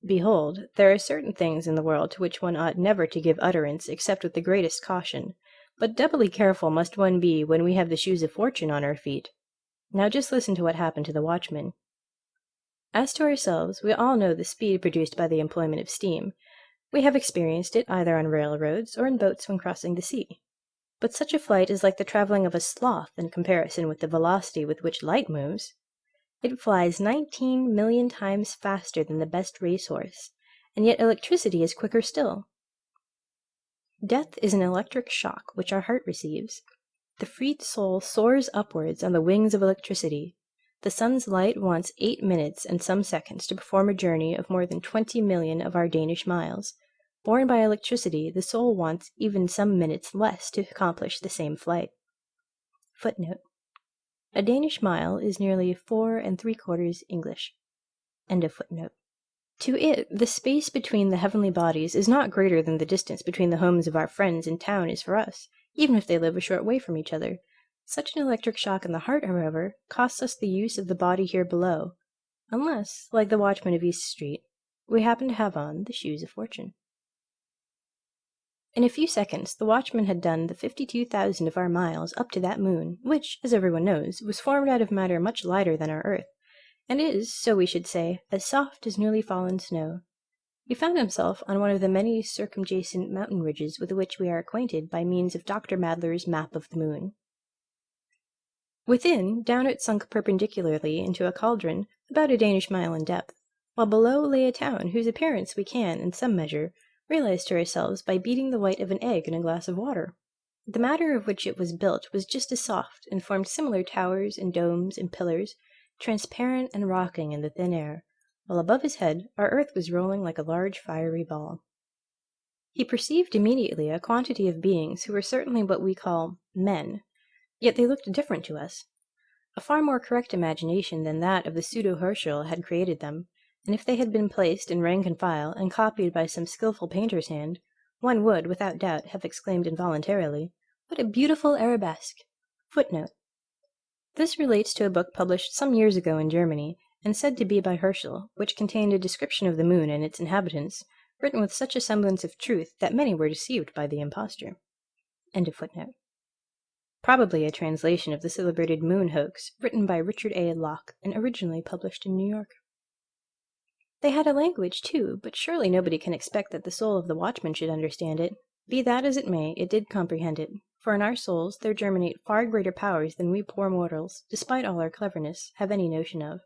Behold, there are certain things in the world to which one ought never to give utterance except with the greatest caution, but doubly careful must one be when we have the shoes of fortune on our feet. Now just listen to what happened to the watchman. As to ourselves, we all know the speed produced by the employment of steam. We have experienced it either on railroads or in boats when crossing the sea. But such a flight is like the traveling of a sloth in comparison with the velocity with which light moves. It flies 19 million times faster than the best racehorse, and yet electricity is quicker still. Death is an electric shock which our heart receives. The freed soul soars upwards on the wings of electricity. The sun's light wants 8 minutes and some seconds to perform a journey of more than 20 million of our Danish miles. Borne by electricity, the soul wants even some minutes less to accomplish the same flight. Footnote. A Danish mile is nearly 4 3/4 English. End of footnote. To it, the space between the heavenly bodies is not greater than the distance between the homes of our friends in town is for us, even if they live a short way from each other. Such an electric shock in the heart, however, costs us the use of the body here below, unless, like the watchman of East Street, we happen to have on the shoes of fortune. In a few seconds, the watchman had done the 52,000 of our miles up to that moon, which, as everyone knows, was formed out of matter much lighter than our earth, and is, so we should say, as soft as newly fallen snow. He found himself on one of the many circumjacent mountain ridges with which we are acquainted by means of Dr. Madler's map of the moon. Within, down it sunk perpendicularly into a cauldron about a Danish mile in depth, while below lay a town whose appearance we can, in some measure, realize to ourselves by beating the white of an egg in a glass of water. The matter of which it was built was just as soft, and formed similar towers and domes and pillars, transparent and rocking in the thin air, while above his head our earth was rolling like a large fiery ball. He perceived immediately a quantity of beings who were certainly what we call men, yet they looked different to us. A far more correct imagination than that of the pseudo-Herschel had created them, and if they had been placed in rank and file and copied by some skilful painter's hand, one would, without doubt, have exclaimed involuntarily, "What a beautiful arabesque!" Footnote. This relates to a book published some years ago in Germany, and said to be by Herschel, which contained a description of the moon and its inhabitants, written with such a semblance of truth that many were deceived by the imposture. End of footnote. Probably a translation of the celebrated Moon Hoax, written by Richard A. Locke, and originally published in New York. They had a language, too, but surely nobody can expect that the soul of the watchman should understand it. Be that as it may, it did comprehend it, for in our souls there germinate far greater powers than we poor mortals, despite all our cleverness, have any notion of.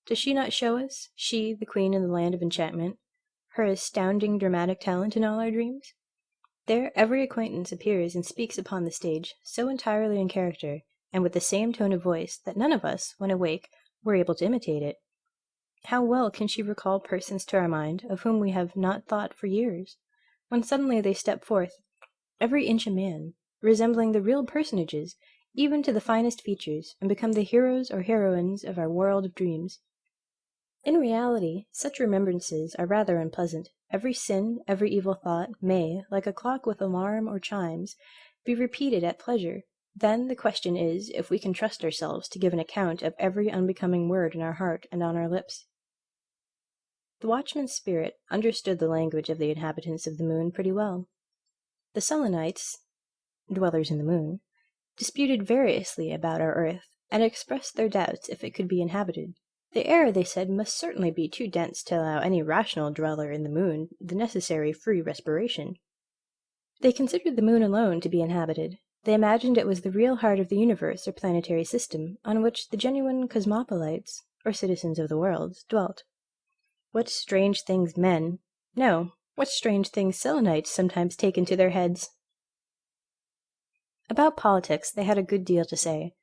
Does she not show us, she, the queen in the land of enchantment, her astounding dramatic talent in all our dreams? There every acquaintance appears and speaks upon the stage, so entirely in character, and with the same tone of voice, that none of us, when awake, were able to imitate it. How well can she recall persons to our mind of whom we have not thought for years, when suddenly they step forth, every inch a man, resembling the real personages, even to the finest features, and become the heroes or heroines of our world of dreams. In reality, such remembrances are rather unpleasant. Every sin, every evil thought, may, like a clock with alarm or chimes, be repeated at pleasure. Then the question is, if we can trust ourselves to give an account of every unbecoming word in our heart and on our lips. The watchman's spirit understood the language of the inhabitants of the moon pretty well. The Selenites, dwellers in the moon, disputed variously about our earth, and expressed their doubts if it could be inhabited. The air, they said, must certainly be too dense to allow any rational dweller in the moon the necessary free respiration. They considered the moon alone to be inhabited. They imagined it was the real heart of the universe or planetary system, on which the genuine cosmopolites, or citizens of the world, dwelt. What strange things what strange things Selenites sometimes take into their heads! About politics they had a good deal to say,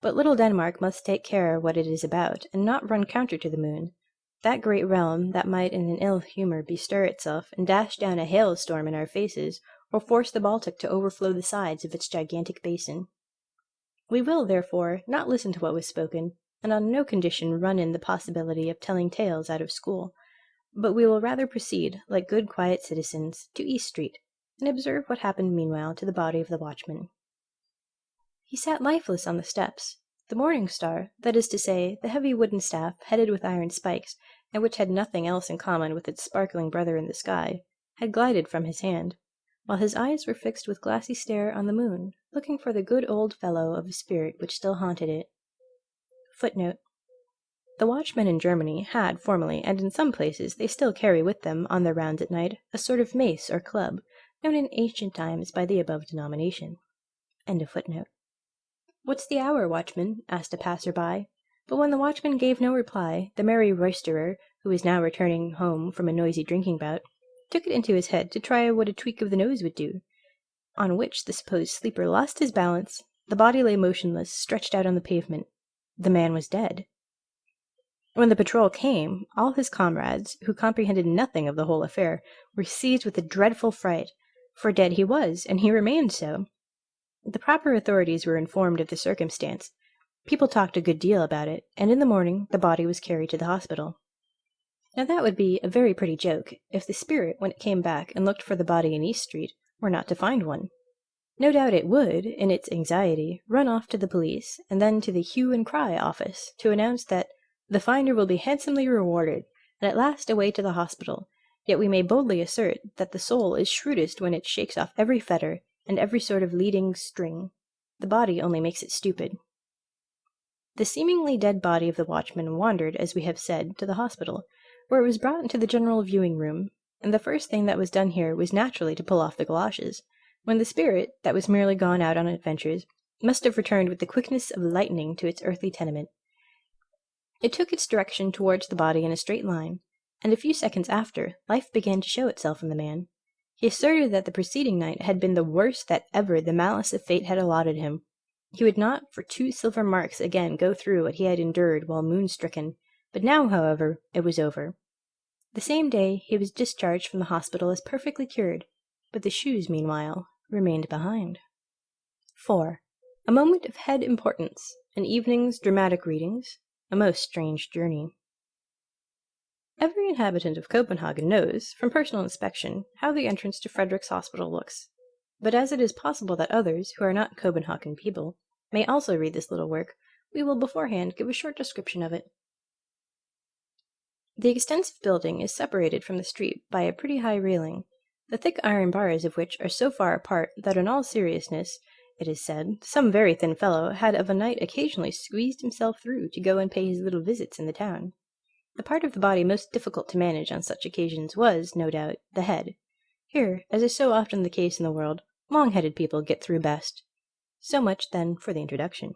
but little Denmark must take care what it is about, and not run counter to the moon, that great realm that might in an ill humour bestir itself and dash down a hailstorm in our faces, or force the Baltic to overflow the sides of its gigantic basin. We will, therefore, not listen to what was spoken, and on no condition run in the possibility of telling tales out of school, but we will rather proceed, like good quiet citizens, to East Street, and observe what happened meanwhile to the body of the watchman. He sat lifeless on the steps. The morning star, that is to say, the heavy wooden staff, headed with iron spikes, and which had nothing else in common with its sparkling brother in the sky, had glided from his hand, while his eyes were fixed with glassy stare on the moon, looking for the good old fellow of a spirit which still haunted it. Footnote: the watchmen in Germany had formerly, and in some places they still carry with them on their rounds at night, a sort of mace or club, known in ancient times by the above denomination. End of footnote. "What's the hour, watchman?" asked a passer-by, but when the watchman gave no reply, the merry roisterer, who was now returning home from a noisy drinking bout, took it into his head to try what a tweak of the nose would do, on which the supposed sleeper lost his balance, the body lay motionless, stretched out on the pavement. The man was dead. When the patrol came, all his comrades, who comprehended nothing of the whole affair, were seized with a dreadful fright, for dead he was, and he remained so. The proper authorities were informed of the circumstance. People talked a good deal about it, and in the morning the body was carried to the hospital. Now that would be a very pretty joke, if the spirit, when it came back and looked for the body in East Street, were not to find one. No doubt it would, in its anxiety, run off to the police, and then to the hue and cry office, to announce that the finder will be handsomely rewarded, and at last away to the hospital. Yet we may boldly assert that the soul is shrewdest when it shakes off every fetter and every sort of leading string. The body only makes it stupid. The seemingly dead body of the watchman wandered, as we have said, to the hospital, where it was brought into the general viewing room, and the first thing that was done here was naturally to pull off the galoshes, when the spirit, that was merely gone out on adventures, must have returned with the quickness of lightning to its earthly tenement. It took its direction towards the body in a straight line, and a few seconds after, life began to show itself in the man. He asserted that the preceding night had been the worst that ever the malice of fate had allotted him. He would not for 2 silver marks again go through what he had endured while moon-stricken, but now, however, it was over. The same day he was discharged from the hospital as perfectly cured, but the shoes, meanwhile, remained behind. 4. A moment of head importance, an evening's dramatic readings, a most strange journey. Every inhabitant of Copenhagen knows, from personal inspection, how the entrance to Frederick's Hospital looks, but as it is possible that others, who are not Copenhagen people, may also read this little work, we will beforehand give a short description of it. The extensive building is separated from the street by a pretty high railing, the thick iron bars of which are so far apart that in all seriousness, it is said, some very thin fellow had of a night occasionally squeezed himself through to go and pay his little visits in the town. The part of the body most difficult to manage on such occasions was, no doubt, the head. Here, as is so often the case in the world, long-headed people get through best. So much, then, for the introduction.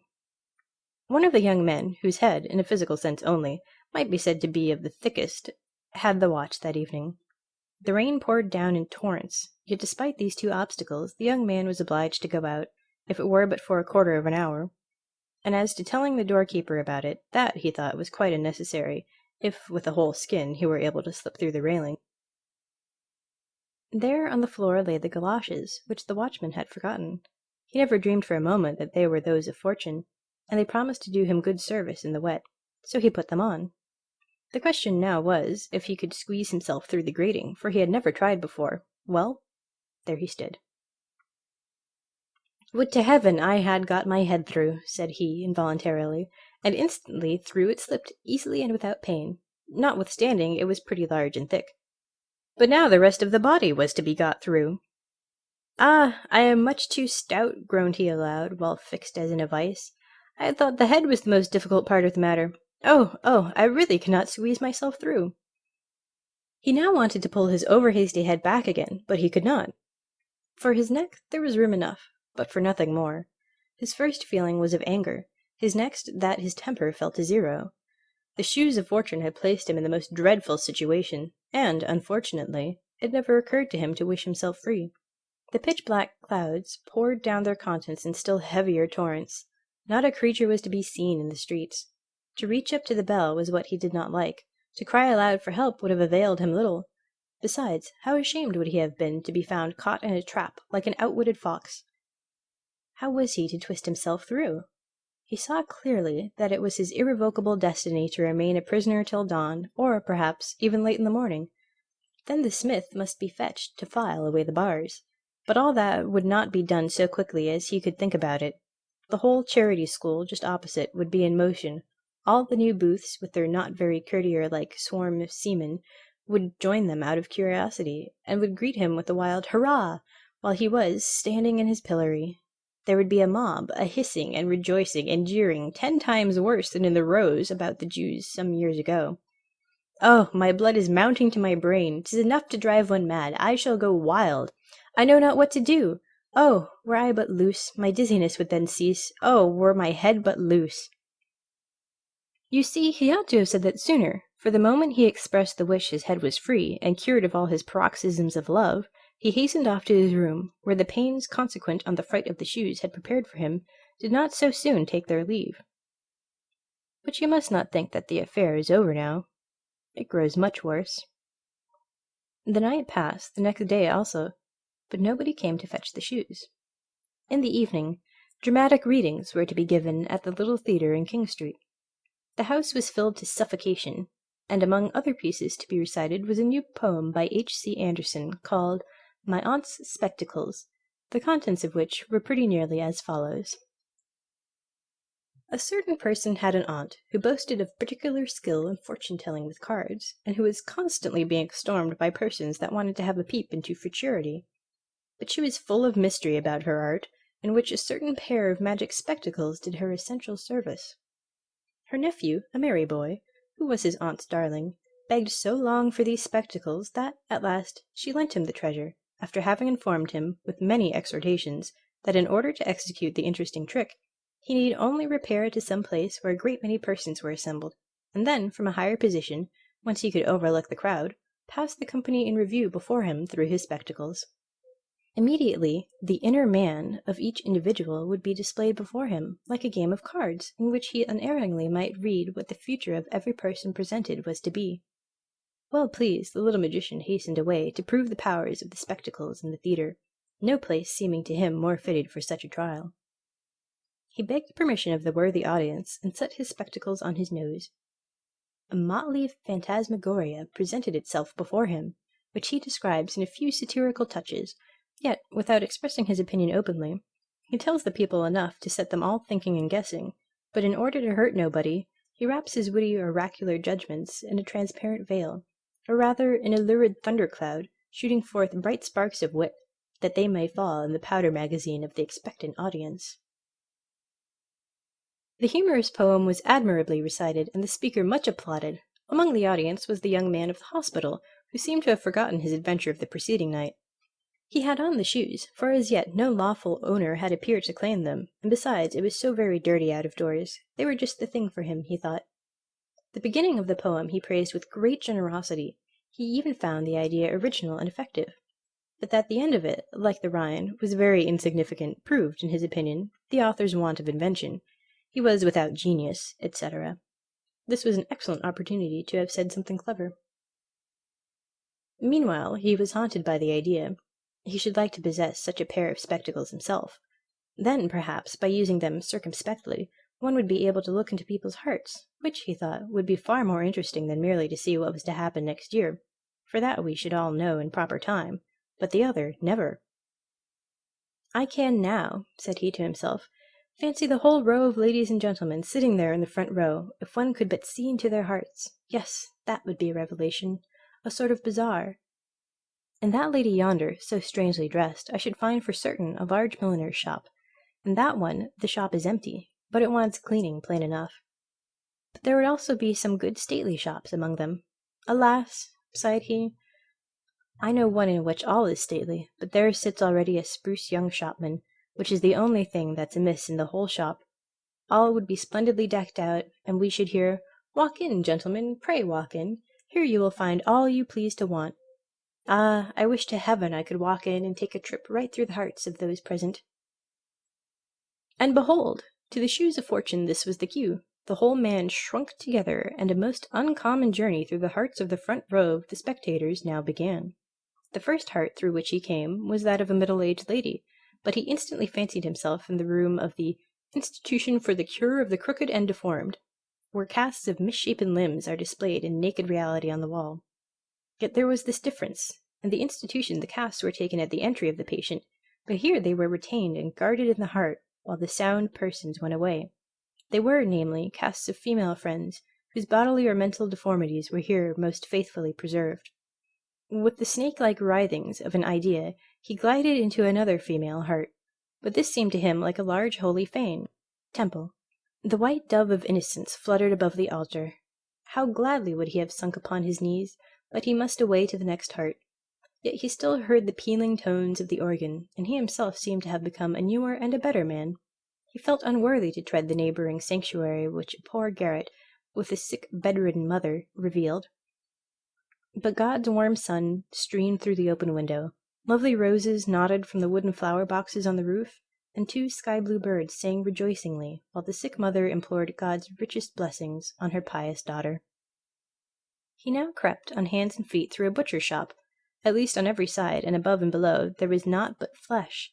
One of the young men, whose head, in a physical sense only, might be said to be of the thickest, had the watch that evening. The rain poured down in torrents, yet despite these 2 obstacles, the young man was obliged to go out, if it were but for a quarter of an hour. And as to telling the doorkeeper about it, that, he thought, was quite unnecessary, if, with a whole skin, he were able to slip through the railing. There on the floor lay the galoshes, which the watchman had forgotten. He never dreamed for a moment that they were those of Fortune, and they promised to do him good service in the wet, so he put them on. The question now was, if he could squeeze himself through the grating, for he had never tried before. Well, there he stood. "Would to heaven I had got my head through," said he, involuntarily, and instantly through it slipped easily and without pain, notwithstanding it was pretty large and thick. But now the rest of the body was to be got through. "Ah, I am much too stout," groaned he aloud, while fixed as in a vice. "I had thought the head was the most difficult part of the matter. Oh, I really cannot squeeze myself through." He now wanted to pull his over-hasty head back again, but he could not. For his neck there was room enough, but for nothing more. His first feeling was of anger, his next that his temper fell to 0. The shoes of fortune had placed him in the most dreadful situation, and, unfortunately, it never occurred to him to wish himself free. The pitch-black clouds poured down their contents in still heavier torrents. Not a creature was to be seen in the streets. To reach up to the bell was what he did not like. To cry aloud for help would have availed him little. Besides, how ashamed would he have been to be found caught in a trap like an outwitted fox. How was he to twist himself through? He saw clearly that it was his irrevocable destiny to remain a prisoner till dawn, or, perhaps, even late in the morning. Then the smith must be fetched to file away the bars. But all that would not be done so quickly as he could think about it. The whole charity school just opposite would be in motion, All the new booths, with their not very courtier-like swarm of seamen, would join them out of curiosity, and would greet him with a wild hurrah, while he was standing in his pillory. There would be a mob, a hissing and rejoicing and jeering 10 times worse than in the rows about the Jews some years ago. Oh, my blood is mounting to my brain. 'Tis enough to drive one mad. I shall go wild. I know not what to do. Oh, were I but loose, my dizziness would then cease. Oh, were my head but loose. You see, he ought to have said that sooner, for the moment he expressed the wish his head was free, and cured of all his paroxysms of love, he hastened off to his room, where the pains consequent on the fright of the shoes had prepared for him did not so soon take their leave. But you must not think that the affair is over now. It grows much worse. The night passed, the next day also, but nobody came to fetch the shoes. In the evening, dramatic readings were to be given at the little theatre in King Street. The house was filled to suffocation, and among other pieces to be recited was a new poem by H.C. Andersen called My Aunt's Spectacles, the contents of which were pretty nearly as follows. A certain person had an aunt who boasted of particular skill in fortune-telling with cards, and who was constantly being stormed by persons that wanted to have a peep into futurity. But she was full of mystery about her art, in which a certain pair of magic spectacles did her essential service. Her nephew, a merry boy, who was his aunt's darling, begged so long for these spectacles that, at last, she lent him the treasure, after having informed him, with many exhortations, that in order to execute the interesting trick, he need only repair to some place where a great many persons were assembled, and then, from a higher position, whence he could overlook the crowd, pass the company in review before him through his spectacles. Immediately, the inner man of each individual would be displayed before him, like a game of cards, in which he unerringly might read what the future of every person presented was to be. Well pleased, the little magician hastened away to prove the powers of the spectacles in the theatre, no place seeming to him more fitted for such a trial. He begged permission of the worthy audience, and set his spectacles on his nose. A motley phantasmagoria presented itself before him, which he describes in a few satirical touches, yet, without expressing his opinion openly, he tells the people enough to set them all thinking and guessing, but in order to hurt nobody, he wraps his witty oracular judgments in a transparent veil, or rather in a lurid thundercloud, shooting forth bright sparks of wit, that they may fall in the powder magazine of the expectant audience. The humorous poem was admirably recited, and the speaker much applauded. Among the audience was the young man of the hospital, who seemed to have forgotten his adventure of the preceding night. He had on the shoes, for as yet no lawful owner had appeared to claim them, and besides it was so very dirty out of doors, they were just the thing for him, he thought. The beginning of the poem he praised with great generosity. He even found the idea original and effective. But that the end of it, like the Rhine, was very insignificant, proved, in his opinion, the author's want of invention. He was without genius, etc. This was an excellent opportunity to have said something clever. Meanwhile, he was haunted by the idea. He should like to possess such a pair of spectacles himself. Then, perhaps, by using them circumspectly, one would be able to look into people's hearts, which, he thought, would be far more interesting than merely to see what was to happen next year, for that we should all know in proper time, but the other never. I can now, said he to himself, fancy the whole row of ladies and gentlemen sitting there in the front row, if one could but see into their hearts. Yes, that would be a revelation, a sort of bazaar. And that lady yonder, so strangely dressed, I should find for certain a large milliner's shop, and that one, the shop is empty, but it wants cleaning, plain enough. But there would also be some good stately shops among them. Alas, sighed he, I know one in which all is stately, but there sits already a spruce young shopman, which is the only thing that's amiss in the whole shop. All would be splendidly decked out, and we should hear, Walk in, gentlemen, pray walk in. Here you will find all you please to want. Ah, I wish to heaven I could walk in and take a trip right through the hearts of those present. And behold, to the shoes of fortune this was the cue. The whole man shrunk together, and a most uncommon journey through the hearts of the front row of the spectators now began. The first heart through which he came was that of a middle-aged lady, but he instantly fancied himself in the room of the Institution for the Cure of the Crooked and Deformed, where casts of misshapen limbs are displayed in naked reality on the wall. Yet there was this difference. In the institution the casts were taken at the entry of the patient, but here they were retained and guarded in the heart, while the sound persons went away. They were, namely, casts of female friends, whose bodily or mental deformities were here most faithfully preserved. With the snake-like writhings of an idea, he glided into another female heart, but this seemed to him like a large holy fane, temple. The white dove of innocence fluttered above the altar. How gladly would he have sunk upon his knees, but he must away to the next heart. Yet he still heard the pealing tones of the organ, and he himself seemed to have become a newer and a better man. He felt unworthy to tread the neighbouring sanctuary which a poor garret, with a sick bedridden mother, revealed. But God's warm sun streamed through the open window. Lovely roses nodded from the wooden flower boxes on the roof, and 2 sky-blue birds sang rejoicingly, while the sick mother implored God's richest blessings on her pious daughter. He now crept on hands and feet through a butcher's shop. At least on every side, and above and below, there was naught but flesh.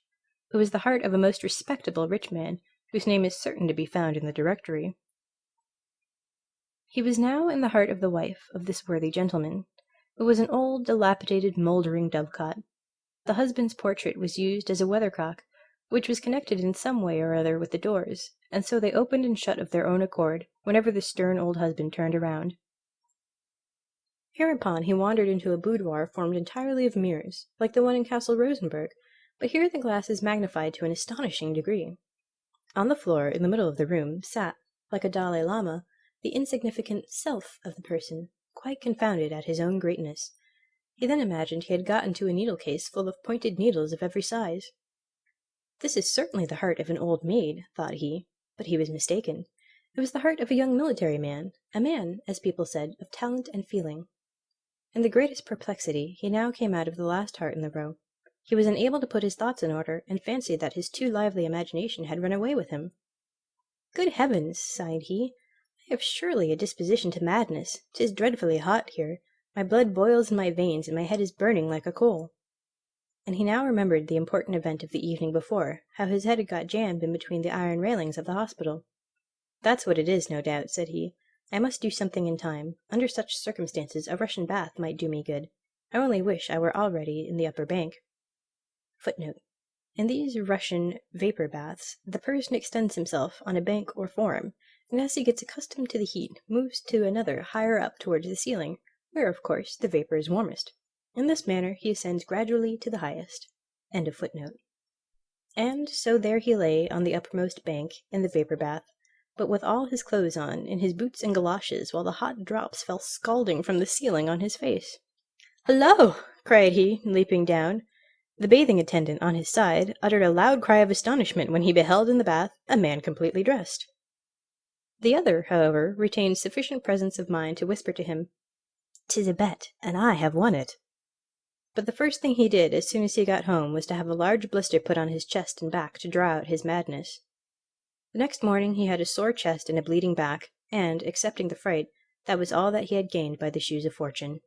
It was the heart of a most respectable rich man, whose name is certain to be found in the directory. He was now in the heart of the wife of this worthy gentleman. It was an old, dilapidated, mouldering dovecot. The husband's portrait was used as a weathercock, which was connected in some way or other with the doors, and so they opened and shut of their own accord whenever the stern old husband turned around. Hereupon he wandered into a boudoir formed entirely of mirrors, like the one in Castle Rosenberg, but here the glass is magnified to an astonishing degree. On the floor, in the middle of the room, sat, like a Dalai Lama, the insignificant self of the person, quite confounded at his own greatness. He then imagined he had got into a needle-case full of pointed needles of every size. This is certainly the heart of an old maid, thought he, but he was mistaken. It was the heart of a young military man, a man, as people said, of talent and feeling. In the greatest perplexity, he now came out of the last heart in the row. He was unable to put his thoughts in order, and fancied that his too lively imagination had run away with him. Good heavens, sighed he, I have surely a disposition to madness. 'Tis dreadfully hot here. My blood boils in my veins, and my head is burning like a coal. And he now remembered the important event of the evening before, how his head had got jammed in between the iron railings of the hospital. That's what it is, no doubt, said he. I must do something in time. Under such circumstances, a Russian bath might do me good. I only wish I were already in the upper bank. Footnote. In these Russian vapor baths, the person extends himself on a bank or form, and as he gets accustomed to the heat, moves to another higher up towards the ceiling, where, of course, the vapor is warmest. In this manner he ascends gradually to the highest. End of footnote. And so there he lay on the uppermost bank in the vapor bath, but with all his clothes on, in his boots and galoshes, while the hot drops fell scalding from the ceiling on his face. "Hullo!" cried he, leaping down. The bathing attendant on his side uttered a loud cry of astonishment when he beheld in the bath a man completely dressed. The other, however, retained sufficient presence of mind to whisper to him, "'Tis a bet, and I have won it." But the first thing he did as soon as he got home was to have a large blister put on his chest and back to draw out his madness. The next morning he had a sore chest and a bleeding back, and, excepting the fright, that was all that he had gained by the shoes of fortune.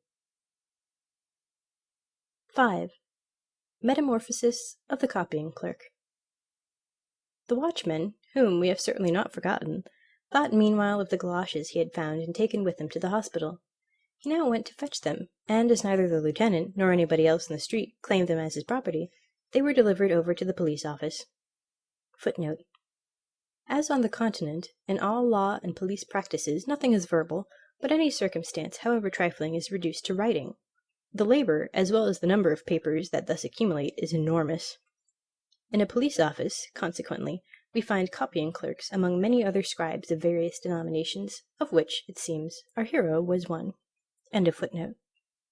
5. Metamorphosis of the copying clerk. The watchman, whom we have certainly not forgotten, thought meanwhile of the galoshes he had found and taken with him to the hospital. He now went to fetch them, and as neither the lieutenant nor anybody else in the street claimed them as his property, they were delivered over to the police office. Footnote. As on the Continent, in all law and police practices nothing is verbal, but any circumstance, however trifling, is reduced to writing. The labour, as well as the number of papers that thus accumulate, is enormous. In a police office, consequently, we find copying clerks among many other scribes of various denominations, of which, it seems, our hero was one. End of footnote.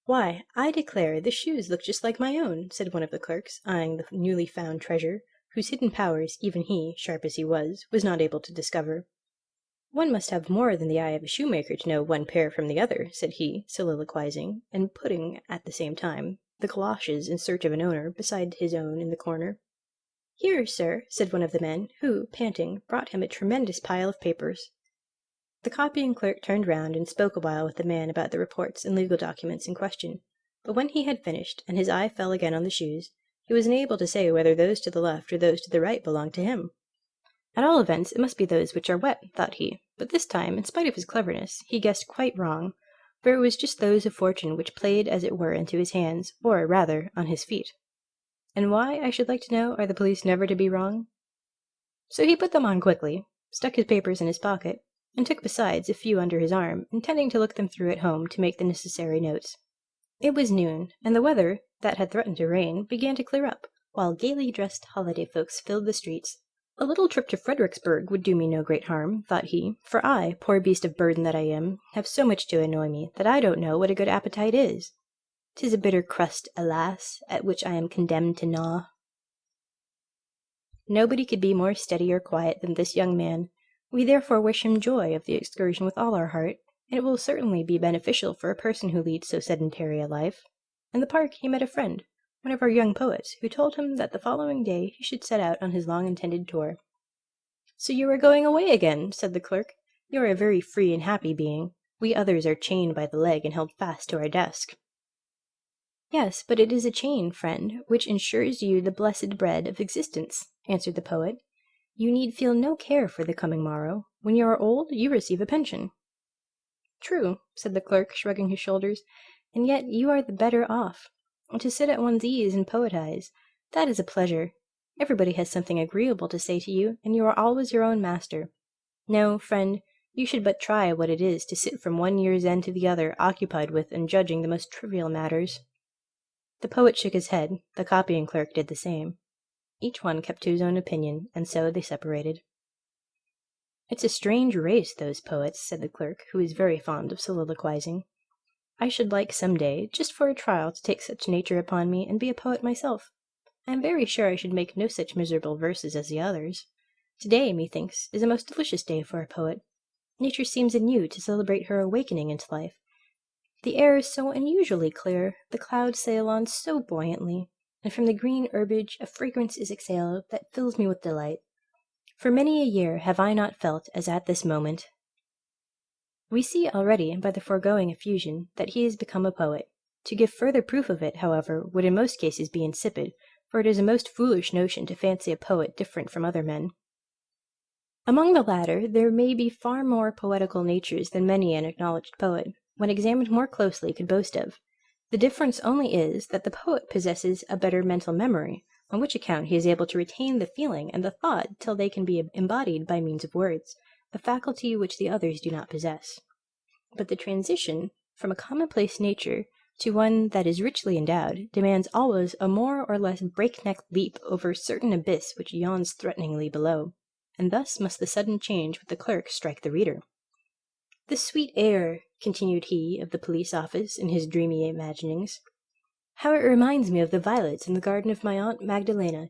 "Why, I declare, the shoes look just like my own," said one of the clerks, eyeing the newly found treasure, whose hidden powers even he, sharp as he was not able to discover. "One must have more than the eye of a shoemaker to know one pair from the other," said he, soliloquizing, and putting, at the same time, the galoshes in search of an owner beside his own in the corner. "Here, sir," said one of the men, who, panting, brought him a tremendous pile of papers. The copying clerk turned round and spoke a while with the man about the reports and legal documents in question, but when he had finished, and his eye fell again on the shoes, he was unable to say whether those to the left or those to the right belonged to him. At all events, it must be those which are wet, thought he, but this time, in spite of his cleverness, he guessed quite wrong, for it was just those of fortune which played as it were into his hands, or, rather, on his feet. And why, I should like to know, are the police never to be wrong? So he put them on quickly, stuck his papers in his pocket, and took besides a few under his arm, intending to look them through at home to make the necessary notes. It was noon, and the weather, that had threatened to rain, began to clear up, while gaily dressed holiday folks filled the streets. A little trip to Fredericksburg would do me no great harm, thought he, for I, poor beast of burden that I am, have so much to annoy me that I don't know what a good appetite is. 'Tis a bitter crust, alas, at which I am condemned to gnaw. Nobody could be more steady or quiet than this young man. We therefore wish him joy of the excursion with all our heart, and it will certainly be beneficial for a person who leads so sedentary a life. In the park he met a friend, one of our young poets, who told him that the following day he should set out on his long-intended tour. "So you are going away again," said the clerk. "You are a very free and happy being. We others are chained by the leg and held fast to our desk." "Yes, but it is a chain, friend, which ensures you the blessed bread of existence," answered the poet. "You need feel no care for the coming morrow. When you are old, you receive a pension." "True," said the clerk, shrugging his shoulders, "and yet you are the better off. To sit at one's ease and poetize, that is a pleasure. Everybody has something agreeable to say to you, and you are always your own master. No, friend, you should but try what it is to sit from one year's end to the other occupied with and judging the most trivial matters." The poet shook his head, the copying clerk did the same. Each one kept to his own opinion, and so they separated. "It's a strange race, those poets," said the clerk, who was very fond of soliloquizing. "I should like some day, just for a trial, to take such nature upon me and be a poet myself. I am very sure I should make no such miserable verses as the others. Today, methinks, is a most delicious day for a poet. Nature seems anew to celebrate her awakening into life. The air is so unusually clear, the clouds sail on so buoyantly, and from the green herbage a fragrance is exhaled that fills me with delight. For many a year have I not felt as at this moment." We see already, by the foregoing effusion, that he has become a poet. To give further proof of it, however, would in most cases be insipid, for it is a most foolish notion to fancy a poet different from other men. Among the latter there may be far more poetical natures than many an acknowledged poet, when examined more closely, could boast of. The difference only is that the poet possesses a better mental memory, on which account he is able to retain the feeling and the thought till they can be embodied by means of words, a faculty which the others do not possess. But the transition from a commonplace nature to one that is richly endowed demands always a more or less breakneck leap over a certain abyss which yawns threateningly below, and thus must the sudden change with the clerk strike the reader. "The sweet air," continued he of the police office in his dreamy imaginings, "how it reminds me of the violets in the garden of my Aunt Magdalena.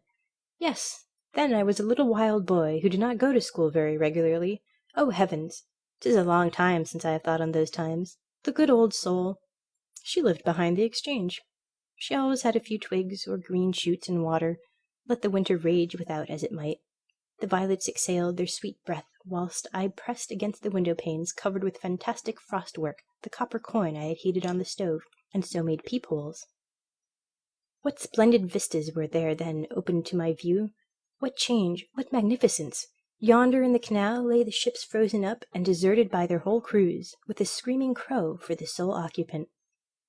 Yes, then I was a little wild boy who did not go to school very regularly. Oh, heavens! 'Tis a long time since I have thought on those times. The good old soul! She lived behind the exchange. She always had a few twigs or green shoots in water, let the winter rage without as it might. The violets exhaled their sweet breath, whilst I pressed against the window panes covered with fantastic frostwork the copper coin I had heated on the stove, and so made peepholes. What splendid vistas were there then opened to my view! What change, what magnificence! Yonder in the canal lay the ships frozen up and deserted by their whole crews, with the screaming crow for the sole occupant.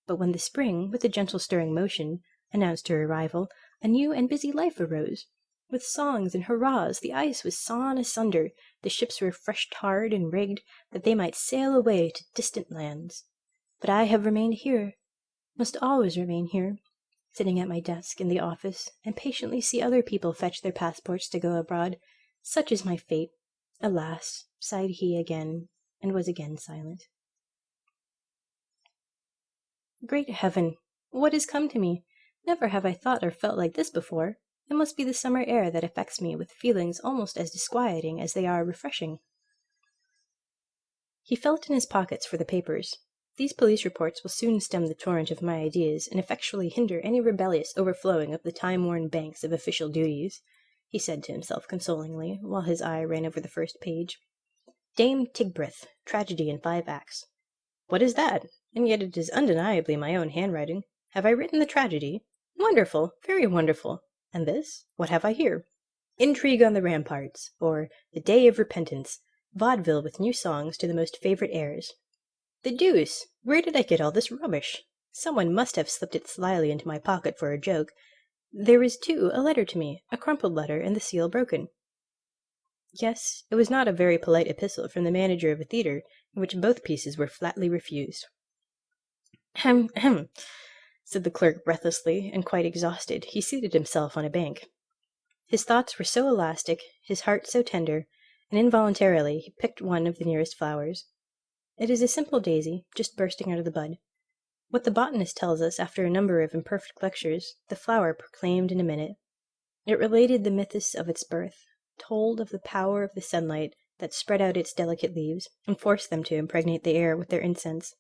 But when the spring, with a gentle stirring motion, announced her arrival, a new and busy life arose. With songs and hurrahs the ice was sawn asunder, the ships were fresh tarred and rigged, that they might sail away to distant lands. But I have remained here, must always remain here, sitting at my desk in the office, and patiently see other people fetch their passports to go abroad. Such is my fate. Alas, sighed he again, and was again silent. Great heaven! What has come to me? Never have I thought or felt like this before. It must be the summer air that affects me with feelings almost as disquieting as they are refreshing. He felt in his pockets for the papers. These police reports will soon stem the torrent of my ideas and effectually hinder any rebellious overflowing of the time-worn banks of official duties, he said to himself consolingly, while his eye ran over the first page. Dame Tigbrith, tragedy in 5 acts. What is that? And yet it is undeniably my own handwriting. Have I written the tragedy? Wonderful, very wonderful. And this? What have I here? Intrigue on the Ramparts, or The Day of Repentance, vaudeville with new songs to the most favourite airs. The deuce! Where did I get all this rubbish? Someone must have slipped it slyly into my pocket for a joke. There is, too, a letter to me, a crumpled letter and the seal broken. Yes, it was not a very polite epistle from the manager of a theatre, in which both pieces were flatly refused. "Hem, hem," said the clerk breathlessly, and quite exhausted, he seated himself on a bank. His thoughts were so elastic, his heart so tender, and involuntarily he picked one of the nearest flowers. It is a simple daisy, just bursting out of the bud. What the botanist tells us after a number of imperfect lectures, the flower proclaimed in a minute. It related the mythus of its birth, told of the power of the sunlight that spread out its delicate leaves, and forced them to impregnate the air with their incense.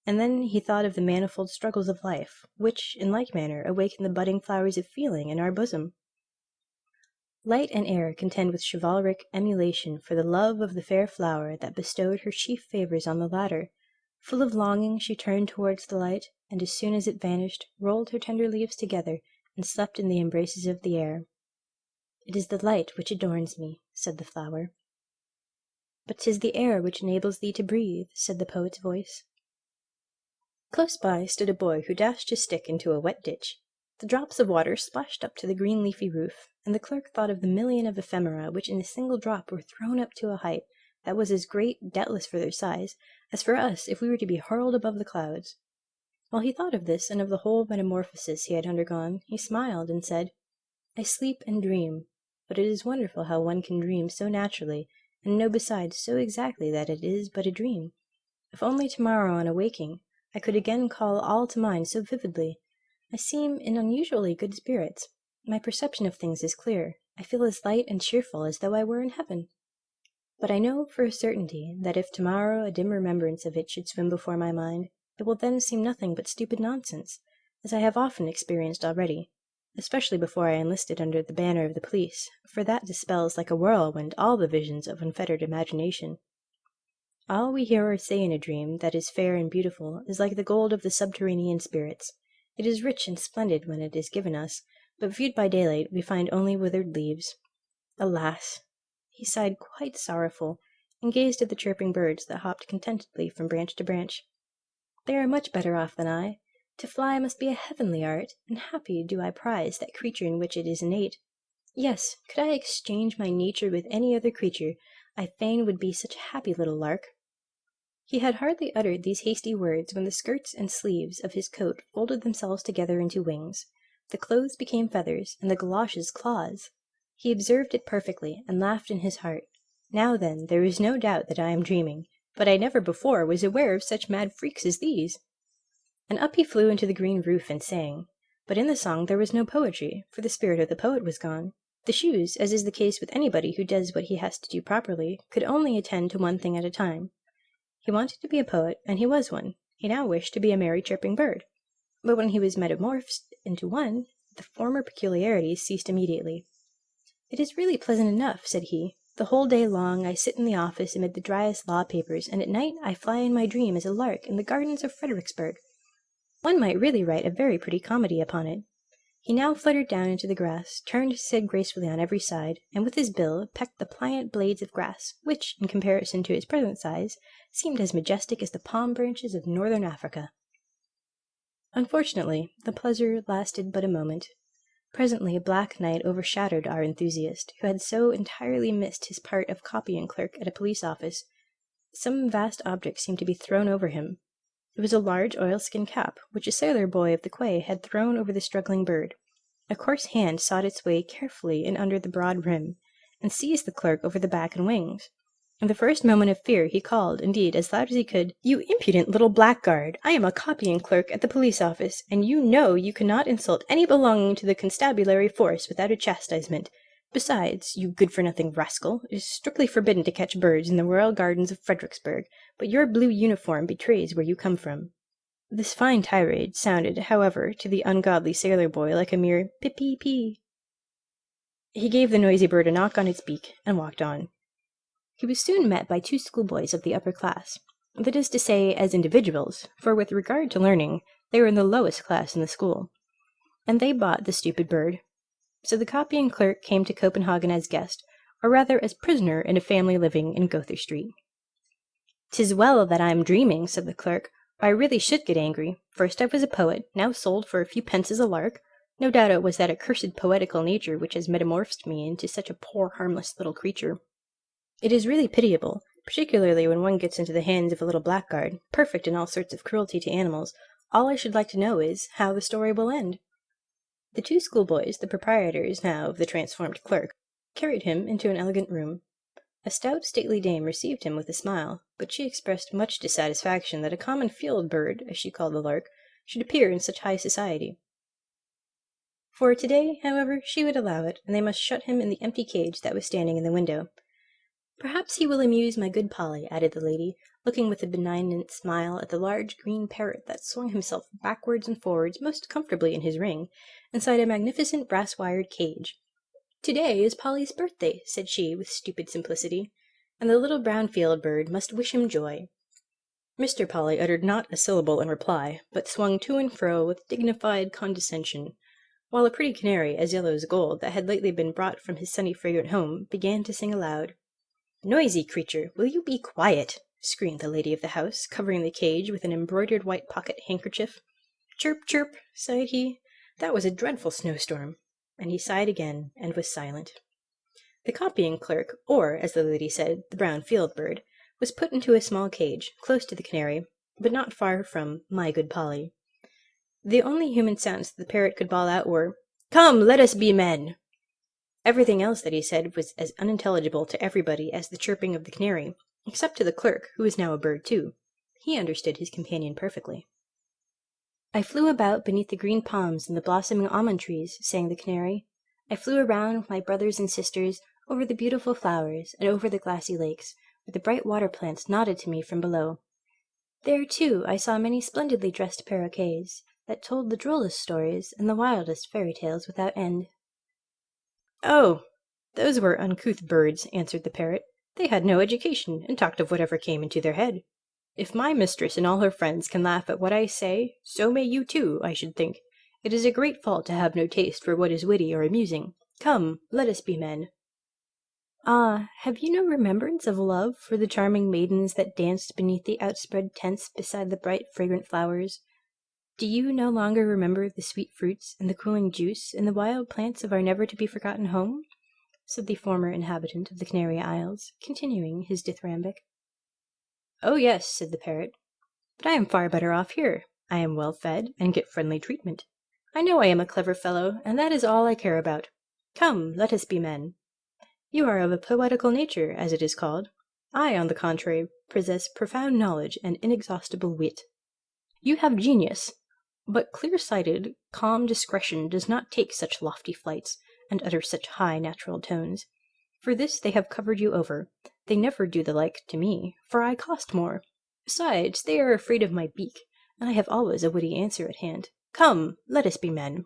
And then he thought of the manifold struggles of life, which, in like manner, awaken the budding flowers of feeling in our bosom. Light and air contend with chivalric emulation for the love of the fair flower that bestowed her chief favours on the latter. Full of longing, she turned towards the light, and as soon as it vanished, rolled her tender leaves together, and slept in the embraces of the air. "It is the light which adorns me," said the flower. "But 'tis the air which enables thee to breathe," said the poet's voice. Close by stood a boy who dashed his stick into a wet ditch. The drops of water splashed up to the green leafy roof, and the clerk thought of the million of ephemera which in a single drop were thrown up to a height that was as great, doubtless for their size, as for us if we were to be hurled above the clouds. While he thought of this and of the whole metamorphosis he had undergone, he smiled and said, "I sleep and dream, but it is wonderful how one can dream so naturally, and know besides so exactly that it is but a dream. If only tomorrow on awaking I could again call all to mind so vividly. I seem in unusually good spirits. My perception of things is clear. I feel as light and cheerful as though I were in heaven. But I know for a certainty that if tomorrow a dim remembrance of it should swim before my mind, it will then seem nothing but stupid nonsense, as I have often experienced already, especially before I enlisted under the banner of the police, for that dispels like a whirlwind all the visions of unfettered imagination. All we hear or say in a dream that is fair and beautiful is like the gold of the subterranean spirits. It is rich and splendid when it is given us, but viewed by daylight we find only withered leaves. Alas!" He sighed quite sorrowful, and gazed at the chirping birds that hopped contentedly from branch to branch. "They are much better off than I. To fly must be a heavenly art, and happy do I prize that creature in which it is innate. Yes, could I exchange my nature with any other creature, I fain would be such a happy little lark." He had hardly uttered these hasty words when the skirts and sleeves of his coat folded themselves together into wings. The clothes became feathers, and the galoshes claws. He observed it perfectly, and laughed in his heart. "Now then, there is no doubt that I am dreaming, but I never before was aware of such mad freaks as these." And up he flew into the green roof and sang. But in the song there was no poetry, for the spirit of the poet was gone. The shoes, as is the case with anybody who does what he has to do properly, could only attend to one thing at a time. He wanted to be a poet, and he was one. He now wished to be a merry chirping bird. But when he was metamorphosed into one, the former peculiarities ceased immediately. "It is really pleasant enough," said he. "The whole day long I sit in the office amid the driest law papers, and at night I fly in my dream as a lark in the gardens of Fredericksburg. One might really write a very pretty comedy upon it." He now fluttered down into the grass, turned his head gracefully on every side, and with his bill pecked the pliant blades of grass, which, in comparison to his present size, seemed as majestic as the palm branches of northern Africa. Unfortunately, the pleasure lasted but a moment. Presently a black night overshadowed our enthusiast, who had so entirely missed his part of copying clerk at a police office. Some vast object seemed to be thrown over him. It was a large oilskin cap, which a sailor boy of the quay had thrown over the struggling bird. A coarse hand sought its way carefully in under the broad rim, and seized the clerk over the back and wings. In the first moment of fear he called, indeed, as loud as he could, "You impudent little blackguard! I am a copying clerk at the police office, and you know you cannot insult any belonging to the constabulary force without a chastisement. Besides, you good-for-nothing rascal, it is strictly forbidden to catch birds in the royal gardens of Fredericksburg, but your blue uniform betrays where you come from." This fine tirade sounded, however, to the ungodly sailor boy like a mere pip-pee-pee. He gave the noisy bird a knock on its beak, and walked on. He was soon met by two schoolboys of the upper class, that is to say, as individuals, for with regard to learning, they were in the lowest class in the school, and they bought the stupid bird. So the copying clerk came to Copenhagen as guest, or rather as prisoner in a family living in Gother Street. "'Tis well that I am dreaming," said the clerk, "or I really should get angry. First I was a poet, now sold for a few pence as a lark. No doubt it was that accursed poetical nature which has metamorphosed me into such a poor harmless little creature. It is really pitiable, particularly when one gets into the hands of a little blackguard, perfect in all sorts of cruelty to animals. All I should like to know is, how the story will end. The two schoolboys, the proprietors now of the transformed clerk, carried him into an elegant room. A stout, stately dame received him with a smile, but she expressed much dissatisfaction that a common field bird, as she called the lark, should appear in such high society. For today, however, she would allow it, and they must shut him in the empty cage that was standing in the window. "Perhaps he will amuse my good Polly," added the lady, looking with a benignant smile at the large green parrot that swung himself backwards and forwards most comfortably in his ring, inside a magnificent brass-wired cage. "Today is Polly's birthday," said she with stupid simplicity, "and the little brown field bird must wish him joy." Mr. Polly uttered not a syllable in reply, but swung to and fro with dignified condescension, while a pretty canary, as yellow as gold, that had lately been brought from his sunny fragrant home, began to sing aloud. "Noisy creature, will you be quiet?" screamed the lady of the house, covering the cage with an embroidered white pocket handkerchief. "Chirp, chirp," sighed he, "that was a dreadful snowstorm." And he sighed again, and was silent. The copying clerk, or, as the lady said, the brown field bird, was put into a small cage, close to the canary, but not far from "my good Polly." The only human sounds that the parrot could bawl out were, "Come, let us be men!" Everything else that he said was as unintelligible to everybody as the chirping of the canary, except to the clerk, who was now a bird too. He understood his companion perfectly. "I flew about beneath the green palms and the blossoming almond trees," sang the canary. "I flew around with my brothers and sisters over the beautiful flowers and over the glassy lakes, where the bright water plants nodded to me from below. There, too, I saw many splendidly dressed paroquets that told the drollest stories and the wildest fairy tales without end." "Oh, those were uncouth birds," answered the parrot. "They had no education, and talked of whatever came into their head. If my mistress and all her friends can laugh at what I say, so may you too, I should think. It is a great fault to have no taste for what is witty or amusing. Come, let us be men." "Ah, have you no remembrance of love for the charming maidens that danced beneath the outspread tents beside the bright fragrant flowers? Do you no longer remember the sweet fruits and the cooling juice and the wild plants of our never-to-be-forgotten home?" said the former inhabitant of the Canary Isles, continuing his dithyrambic. "Oh yes," said the parrot, "but I am far better off here. I am well fed, and get friendly treatment. I know I am a clever fellow, and that is all I care about. Come, let us be men. You are of a poetical nature, as it is called. I, on the contrary, possess profound knowledge and inexhaustible wit. You have genius, but clear-sighted, calm discretion does not take such lofty flights, and utter such high natural tones. For this they have covered you over. They never do the like to me, for I cost more. Besides, they are afraid of my beak, and I have always a witty answer at hand. Come, let us be men."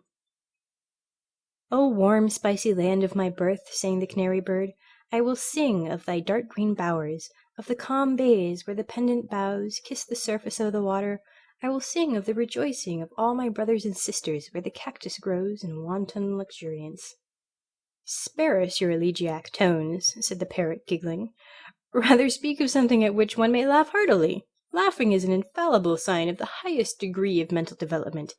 "O warm, spicy land of my birth," sang the canary bird, "I will sing of thy dark green bowers, of the calm bays where the pendant boughs kiss the surface of the water. I will sing of the rejoicing of all my brothers and sisters where the cactus grows in wanton luxuriance." "Spare us your elegiac tones," said the parrot, giggling. "Rather speak of something at which one may laugh heartily. Laughing is an infallible sign of the highest degree of mental development.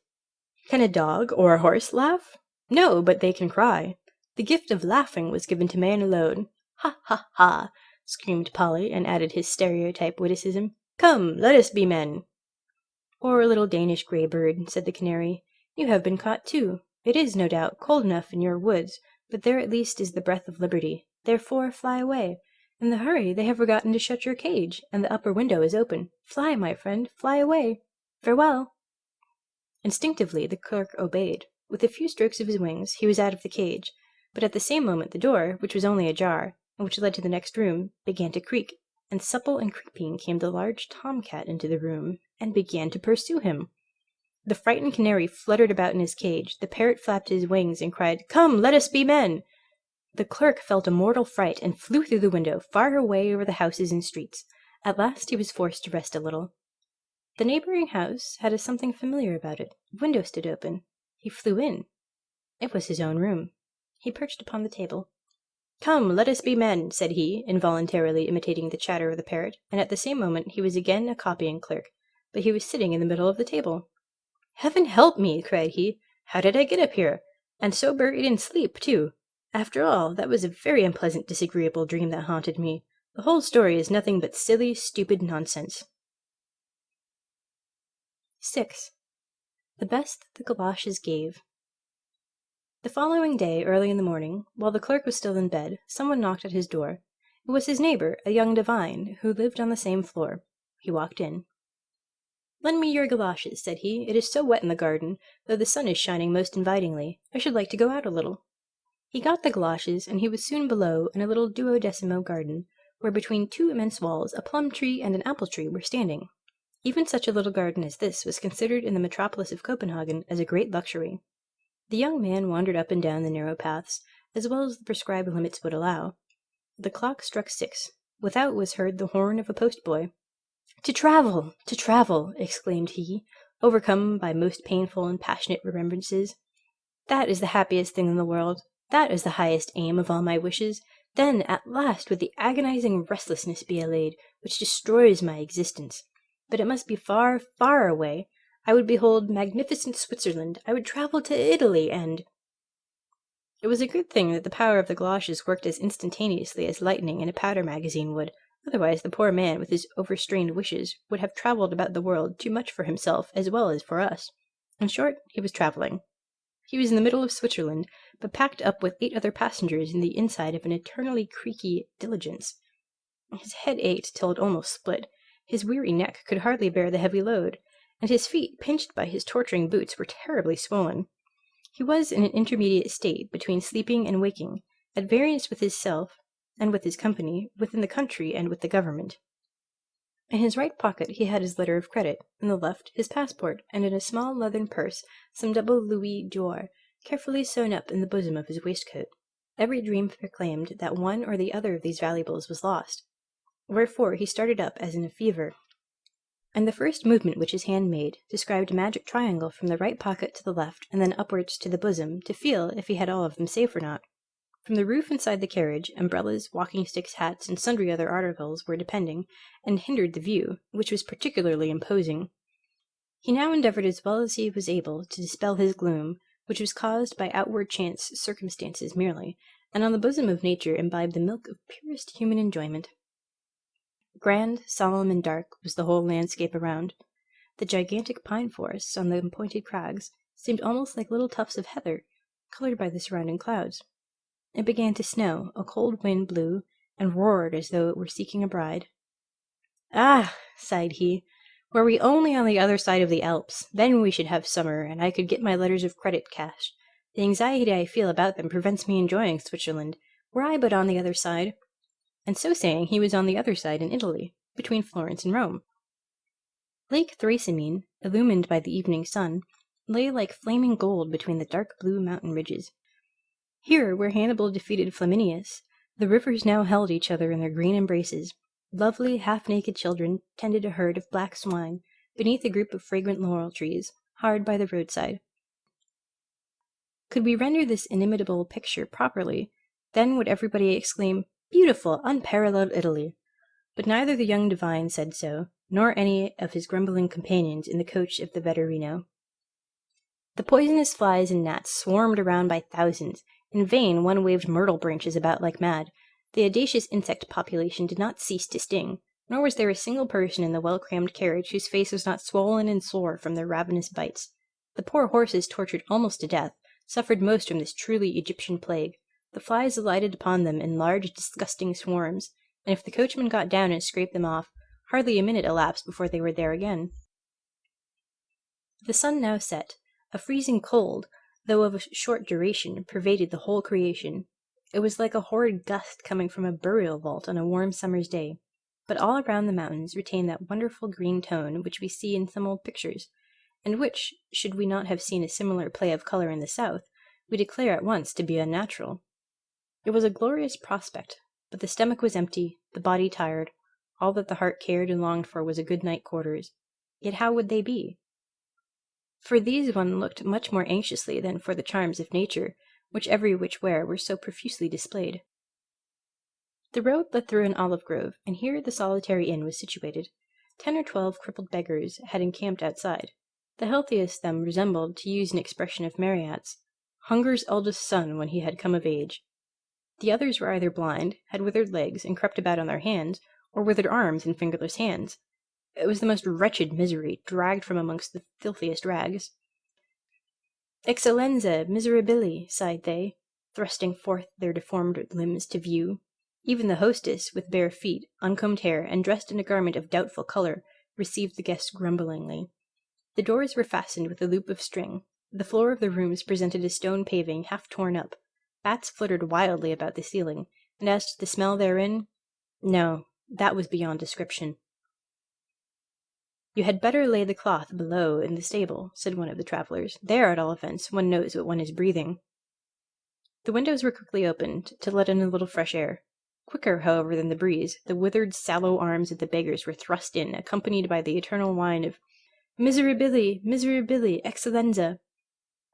Can a dog or a horse laugh? No, but they can cry. The gift of laughing was given to man alone. Ha, ha, ha!" screamed Polly, and added his stereotype witticism. "Come, let us be men." "Poor little Danish grey bird," said the canary. "You have been caught too. It is, no doubt, cold enough in your woods, but there at least is the breath of liberty. Therefore fly away. In the hurry they have forgotten to shut your cage, and the upper window is open. Fly, my friend, fly away. Farewell." Instinctively the clerk obeyed. With a few strokes of his wings he was out of the cage, but at the same moment the door, which was only ajar, and which led to the next room, began to creak, and supple and creeping came the large tomcat into the room, and began to pursue him. The frightened canary fluttered about in his cage, the parrot flapped his wings and cried, "Come, let us be men!" The clerk felt a mortal fright and flew through the window, far away over the houses and streets. At last he was forced to rest a little. The neighbouring house had a something familiar about it. The window stood open. He flew in. It was his own room. He perched upon the table. "Come, let us be men," said he, involuntarily imitating the chatter of the parrot, and at the same moment he was again a copying clerk, but he was sitting in the middle of the table. "Heaven help me!" cried he. "How did I get up here? And so buried in sleep, too! After all, that was a very unpleasant, disagreeable dream that haunted me. The whole story is nothing but silly, stupid nonsense. 6. The best the galoshes gave. The following day, early in the morning, while the clerk was still in bed, someone knocked at his door. It was his neighbor, a young divine, who lived on the same floor. He walked in. "Lend me your galoshes," said he. "It is so wet in the garden, though the sun is shining most invitingly. I should like to go out a little." He got the galoshes, and he was soon below in a little duodecimo garden, where between two immense walls a plum tree and an apple tree were standing. Even such a little garden as this was considered in the metropolis of Copenhagen as a great luxury. The young man wandered up and down the narrow paths, as well as the prescribed limits would allow. The clock struck 6. Without was heard the horn of a postboy. "To travel! To travel!" exclaimed he, overcome by most painful and passionate remembrances. "That is the happiest thing in the world. That is the highest aim of all my wishes. Then, at last, would the agonizing restlessness be allayed, which destroys my existence. But it must be far, far away. I would behold magnificent Switzerland. I would travel to Italy, and—" It was a good thing that the power of the galoshes worked as instantaneously as lightning in a powder magazine would. Otherwise the poor man, with his overstrained wishes, would have travelled about the world too much for himself as well as for us. In short, he was travelling. He was in the middle of Switzerland, but packed up with 8 other passengers in the inside of an eternally creaky diligence. His head ached till it almost split. His weary neck could hardly bear the heavy load, and his feet, pinched by his torturing boots, were terribly swollen. He was in an intermediate state between sleeping and waking, at variance with himself and with his company, within the country and with the government. In his right pocket he had his letter of credit, in the left his passport, and in a small leathern purse some double louis d'or, carefully sewn up in the bosom of his waistcoat. Every dream proclaimed that one or the other of these valuables was lost. Wherefore he started up as in a fever, and the first movement which his hand made described a magic triangle from the right pocket to the left, and then upwards to the bosom, to feel if he had all of them safe or not. From the roof inside the carriage, umbrellas, walking-sticks, hats, and sundry other articles were depending, and hindered the view, which was particularly imposing. He now endeavoured as well as he was able to dispel his gloom, which was caused by outward chance circumstances merely, and on the bosom of nature imbibed the milk of purest human enjoyment. Grand, solemn, and dark was the whole landscape around. The gigantic pine forests on the pointed crags seemed almost like little tufts of heather, coloured by the surrounding clouds. It began to snow, a cold wind blew, and roared as though it were seeking a bride. "Ah!" sighed he, "were we only on the other side of the Alps, then we should have summer, and I could get my letters of credit cashed. The anxiety I feel about them prevents me enjoying Switzerland. Were I but on the other side—" And so saying, he was on the other side in Italy, between Florence and Rome. Lake Thrasymene, illumined by the evening sun, lay like flaming gold between the dark blue mountain ridges. Here, where Hannibal defeated Flaminius, the rivers now held each other in their green embraces. Lovely, half-naked children tended a herd of black swine beneath a group of fragrant laurel trees, hard by the roadside. Could we render this inimitable picture properly, then would everybody exclaim, "Beautiful, unparalleled Italy!" But neither the young divine said so, nor any of his grumbling companions in the coach of the Vetturino. The poisonous flies and gnats swarmed around by thousands. In vain one waved myrtle branches about like mad. The audacious insect population did not cease to sting, nor was there a single person in the well-crammed carriage whose face was not swollen and sore from their ravenous bites. The poor horses, tortured almost to death, suffered most from this truly Egyptian plague. The flies alighted upon them in large, disgusting swarms, and if the coachman got down and scraped them off, hardly a minute elapsed before they were there again. The sun now set. A freezing cold, though of a short duration, pervaded the whole creation. It was like a horrid gust coming from a burial vault on a warm summer's day. But all around the mountains retained that wonderful green tone which we see in some old pictures, and which, should we not have seen a similar play of colour in the south, we declare at once to be unnatural. It was a glorious prospect, but the stomach was empty, the body tired. All that the heart cared and longed for was a good night quarters. Yet how would they be? For these one looked much more anxiously than for the charms of nature, which every which where were so profusely displayed. The road led through an olive grove, and here the solitary inn was situated. 10 or 12 crippled beggars had encamped outside. The healthiest of them resembled, to use an expression of Marryat's, hunger's eldest son when he had come of age. The others were either blind, had withered legs, and crept about on their hands, or withered arms and fingerless hands. It was the most wretched misery, dragged from amongst the filthiest rags. "Excellenza miserabili," sighed they, thrusting forth their deformed limbs to view. Even the hostess, with bare feet, uncombed hair, and dressed in a garment of doubtful colour, received the guests grumblingly. The doors were fastened with a loop of string. The floor of the rooms presented a stone paving half torn up. Bats fluttered wildly about the ceiling, and as to the smell therein, no, that was beyond description. "You had better lay the cloth below in the stable," said one of the travellers. "There, at all events, one knows what one is breathing." The windows were quickly opened, to let in a little fresh air. Quicker, however, than the breeze, the withered, sallow arms of the beggars were thrust in, accompanied by the eternal whine of "Miserabili, miserabili, excellenza."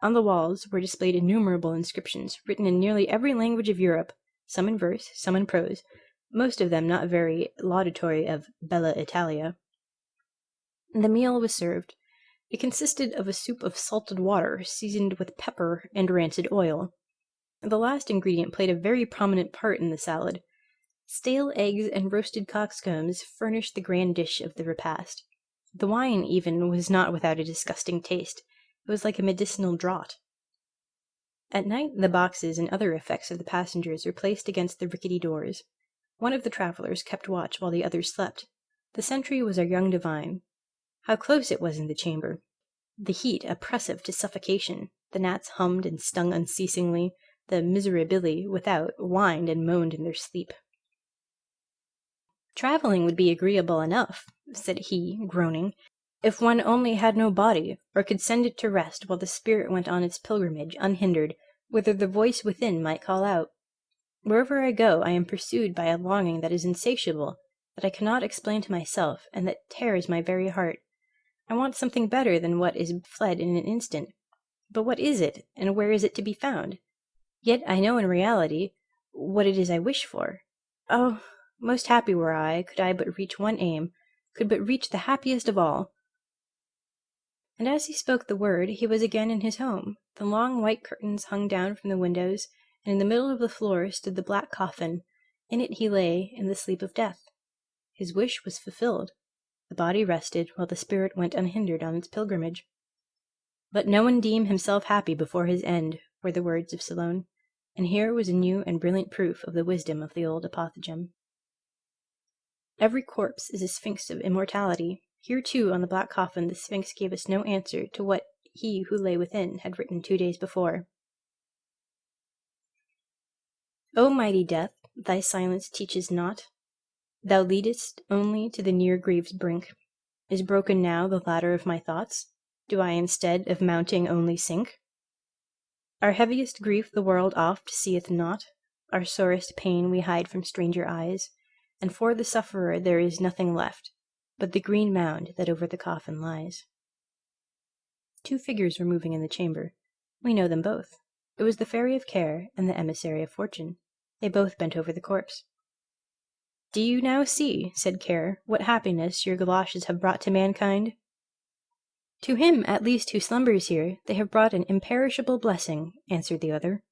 On the walls were displayed innumerable inscriptions, written in nearly every language of Europe, some in verse, some in prose, most of them not very laudatory of Bella Italia. The meal was served. It consisted of a soup of salted water, seasoned with pepper and rancid oil. The last ingredient played a very prominent part in the salad. Stale eggs and roasted coxcombs furnished the grand dish of the repast. The wine, even, was not without a disgusting taste. It was like a medicinal draught. At night the boxes and other effects of the passengers were placed against the rickety doors. One of the travellers kept watch while the others slept. The sentry was our young divine. How close it was in the chamber! The heat oppressive to suffocation. The gnats hummed and stung unceasingly. The miserabili without whined and moaned in their sleep. "Travelling would be agreeable enough," said he, groaning, "if one only had no body, or could send it to rest while the spirit went on its pilgrimage unhindered, whither the voice within might call out. Wherever I go, I am pursued by a longing that is insatiable, that I cannot explain to myself, and that tears my very heart. I want something better than what is fled in an instant. But what is it, and where is it to be found? Yet I know in reality what it is I wish for. Oh, most happy were I, could I but reach one aim, could but reach the happiest of all." And as he spoke the word, he was again in his home. The long white curtains hung down from the windows, and in the middle of the floor stood the black coffin. In it he lay in the sleep of death. His wish was fulfilled. The body rested, while the spirit went unhindered on its pilgrimage. "Let no one deem himself happy before his end," were the words of Solon, and here was a new and brilliant proof of the wisdom of the old apothegm. Every corpse is a sphinx of immortality. Here, too, on the black coffin, the sphinx gave us no answer to what he who lay within had written 2 days before. "O mighty death, thy silence teaches naught. Thou leadest only to the near grave's brink. Is broken now the ladder of my thoughts? Do I instead of mounting only sink? Our heaviest grief the world oft seeth not. Our sorest pain we hide from stranger eyes, and for the sufferer there is nothing left but the green mound that over the coffin lies." 2 figures were moving in the chamber. We know them both. It was the Fairy of Care and the Emissary of Fortune. They both bent over the corpse. "Do you now see," said Care, "what happiness your galoshes have brought to mankind? To him, at least, who slumbers here, they have brought an imperishable blessing," answered the other.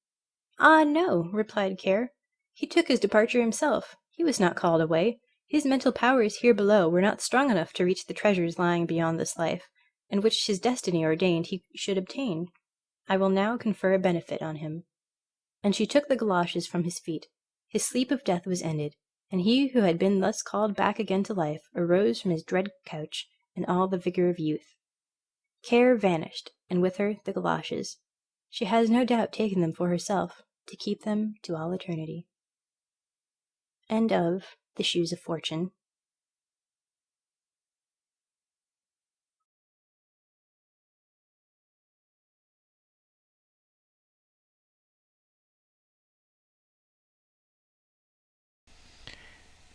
"Ah, no," replied Care. "He took his departure himself. He was not called away. His mental powers here below were not strong enough to reach the treasures lying beyond this life, and which his destiny ordained he should obtain. I will now confer a benefit on him." And she took the galoshes from his feet. His sleep of death was ended, and he who had been thus called back again to life arose from his dread couch in all the vigour of youth. Care vanished, and with her the galoshes. She has no doubt taken them for herself, to keep them to all eternity. End of The Shoes of Fortune.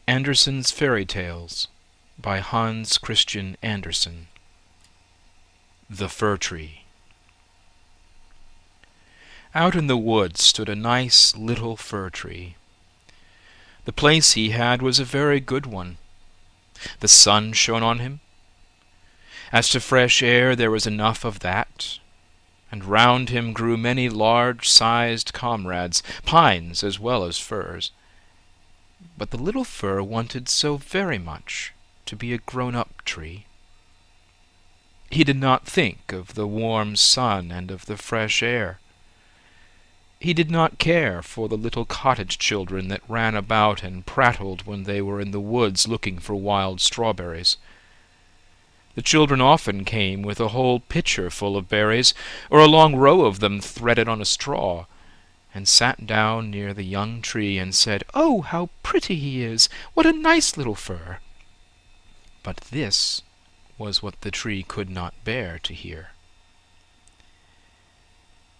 Andersen's Fairy Tales by Hans Christian Andersen. The Fir Tree. Out in the woods stood a nice little fir tree. The place he had was a very good one. The sun shone on him. As to fresh air, there was enough of that. and round him grew many large-sized comrades, pines as well as firs. But the little fir wanted so very much to be a grown-up tree. He did not think of the warm sun and of the fresh air. He did not care for the little cottage children that ran about and prattled when they were in the woods looking for wild strawberries. The children often came with a whole pitcher full of berries, or a long row of them threaded on a straw, and sat down near the young tree and said, "Oh, how pretty he is! What a nice little fir!" But this was what the tree could not bear to hear.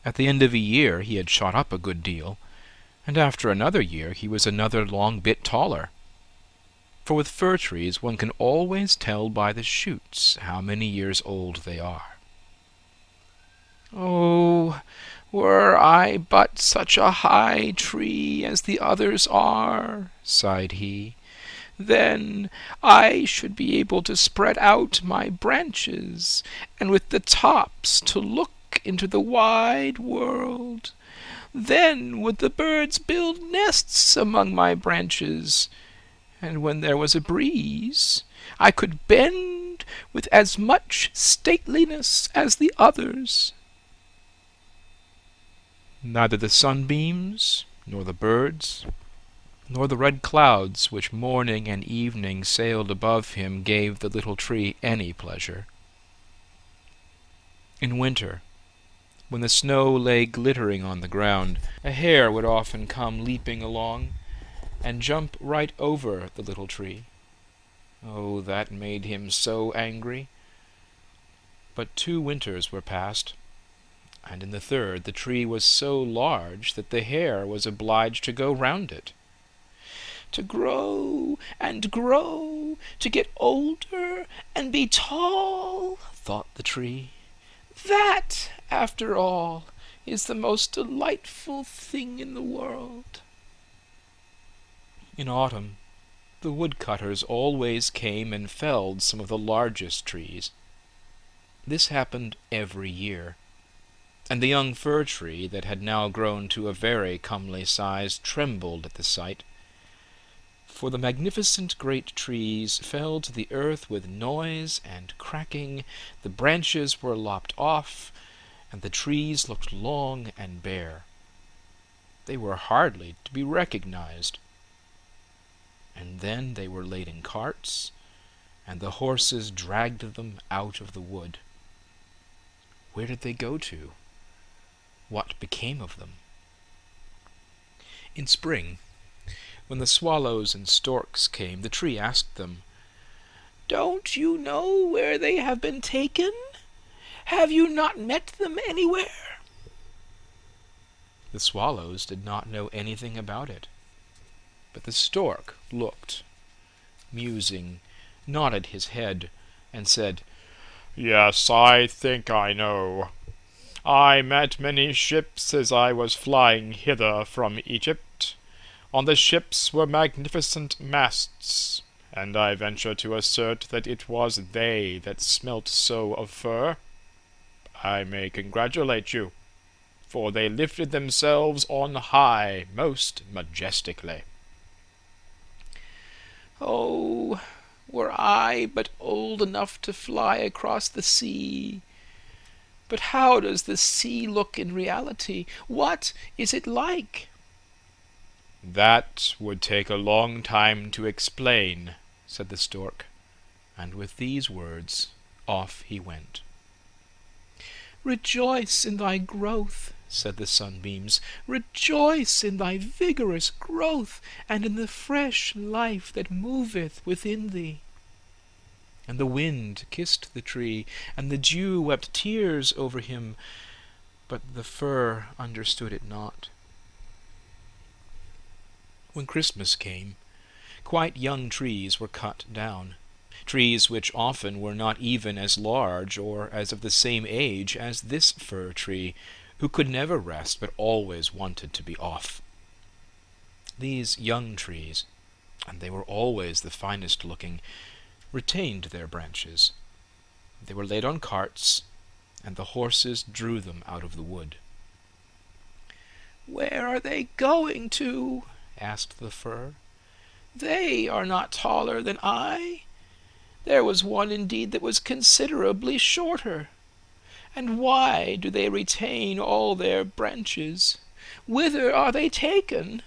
At the end of a year he had shot up a good deal, and after another year he was another long bit taller. For with fir trees one can always tell by the shoots how many years old they are. "Oh, were I but such a high tree as the others are," sighed he, "then I should be able to spread out my branches, and with the tops to look into the wide world. Then would the birds build nests among my branches, and when there was a breeze, I could bend with as much stateliness as the others." Neither the sunbeams, nor the birds, nor the red clouds which morning and evening sailed above him gave the little tree any pleasure. In winter, when the snow lay glittering on the ground, a hare would often come leaping along and jump right over the little tree. Oh, that made him so angry. But 2 winters were past, and in the third the tree was so large that the hare was obliged to go round it. "To grow and grow, to get older and be tall," thought the tree. "That, after all, is the most delightful thing in the world." In autumn, the woodcutters always came and felled some of the largest trees. This happened every year, and the young fir tree that had now grown to a very comely size trembled at the sight. For the magnificent great trees fell to the earth with noise and cracking, the branches were lopped off, and the trees looked long and bare. They were hardly to be recognized. And then they were laid in carts, and the horses dragged them out of the wood. Where did they go to? What became of them? In spring, when the swallows and storks came, the tree asked them, "Don't you know where they have been taken? Have you not met them anywhere?" The swallows did not know anything about it, but the stork looked, musing, nodded his head, and said, "Yes, I think I know. I met many ships as I was flying hither from Egypt. On the ships were magnificent masts, and I venture to assert that it was they that smelt so of fur. I may congratulate you, for they lifted themselves on high most majestically." "Oh, were I but old enough to fly across the sea! But how does the sea look in reality? What is it like?" "That would take a long time to explain," said the stork, and with these words off he went. "Rejoice in thy growth," said the sunbeams. "Rejoice in thy vigorous growth, and in the fresh life that moveth within thee." And the wind kissed the tree, and the dew wept tears over him, but the fir understood it not. When Christmas came, quite young trees were cut down, trees which often were not even as large or as of the same age as this fir tree, who could never rest but always wanted to be off. These young trees, and they were always the finest looking, retained their branches. They were laid on carts, and the horses drew them out of the wood. "Where are they going to?" asked the fir. "They are not taller than I. There was one indeed that was considerably shorter. And why do they retain all their branches? Whither are they taken?"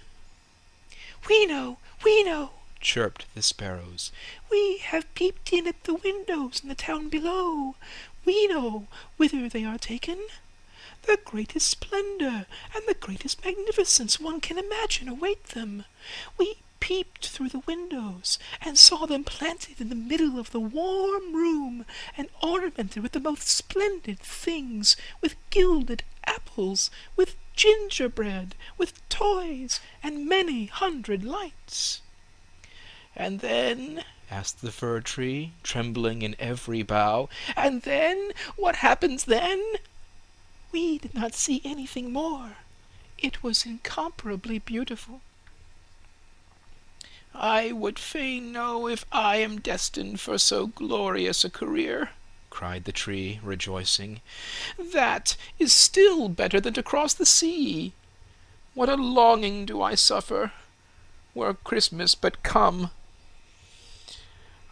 "We know, chirped the sparrows. "We have peeped in at the windows in the town below. We know whither they are taken. The greatest splendor and the greatest magnificence one can imagine await them. We peeped through the windows and saw them planted in the middle of the warm room and ornamented with the most splendid things, with gilded apples, with gingerbread, with toys, and many hundred lights." "And then?" asked the fir tree, trembling in every bough. "And then? What happens then?" "We did not see anything more. It was incomparably beautiful." "I would fain know if I am destined for so glorious a career," cried the tree, rejoicing. "That is still better than to cross the sea. What a longing do I suffer! Were Christmas but come!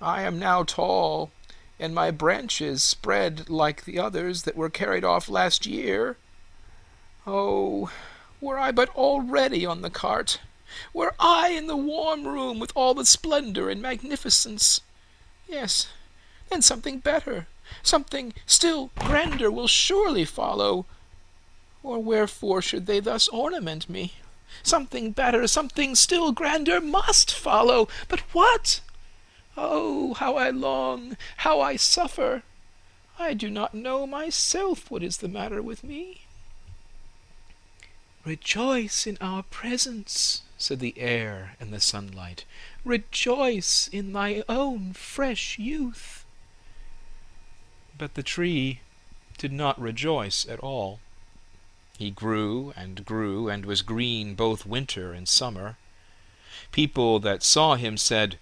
I am now tall, and my branches spread like the others that were carried off last year. Oh, were I but already on the cart! Were I in the warm room with all the splendor and magnificence! Yes, then something better, something still grander will surely follow. Or wherefore should they thus ornament me? Something better, something still grander must follow. But what? Oh, how I long, how I suffer! I do not know myself what is the matter with me." "Rejoice in our presence," said the air and the sunlight. "Rejoice in thy own fresh youth." But the tree did not rejoice at all. He grew and was green both winter and summer. People that saw him said,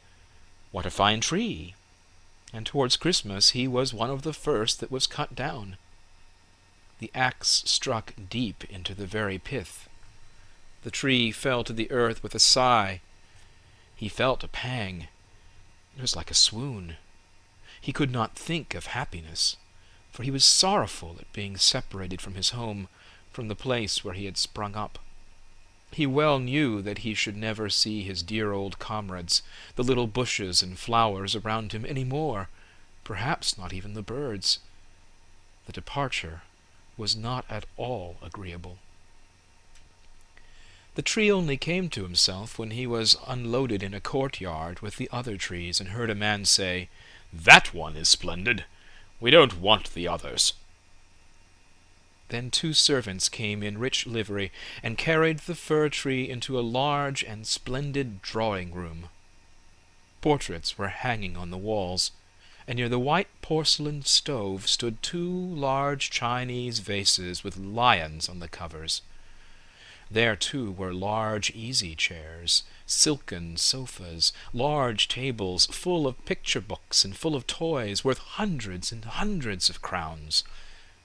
"What a fine tree!" And towards Christmas he was one of the first that was cut down. The axe struck deep into the very pith. The tree fell to the earth with a sigh. He felt a pang. It was like a swoon. He could not think of happiness, for he was sorrowful at being separated from his home, from the place where he had sprung up. He well knew that he should never see his dear old comrades, the little bushes and flowers around him any more, perhaps not even the birds. The departure was not at all agreeable. The tree only came to himself when he was unloaded in a courtyard with the other trees and heard a man say, "That one is splendid. We don't want the others." Then 2 servants came in rich livery and carried the fir tree into a large and splendid drawing-room. Portraits were hanging on the walls, and near the white porcelain stove stood 2 large Chinese vases with lions on the covers. There, too, were large easy-chairs, silken sofas, large tables full of picture books and full of toys worth hundreds and hundreds of crowns.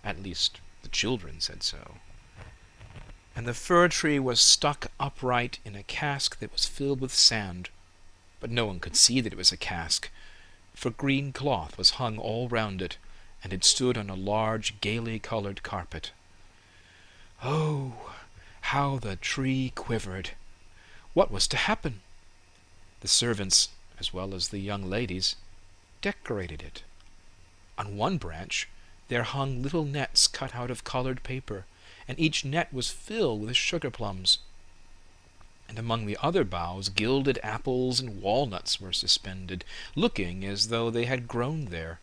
At least, the children said so. And the fir tree was stuck upright in a cask that was filled with sand, but no one could see that it was a cask, for green cloth was hung all round it, and it stood on a large gaily colored carpet. Oh, how the tree quivered! What was to happen? The servants, as well as the young ladies, decorated it. On one branch there hung little nets cut out of colored paper, and each net was filled with sugar plums. And among the other boughs gilded apples and walnuts were suspended, looking as though they had grown there,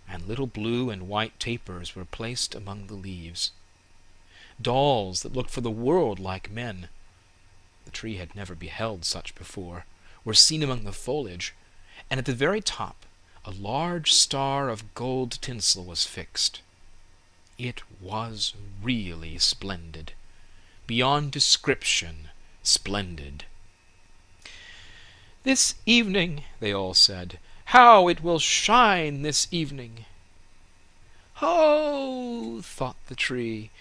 and little blue and white tapers were placed among the leaves. Dolls that looked for the world like men — the tree had never beheld such before — were seen among the foliage, and at the very top a large star of gold tinsel was fixed. It was really splendid, beyond description splendid. "This evening," they all said, "how it will shine this evening!" "Oh," thought the tree,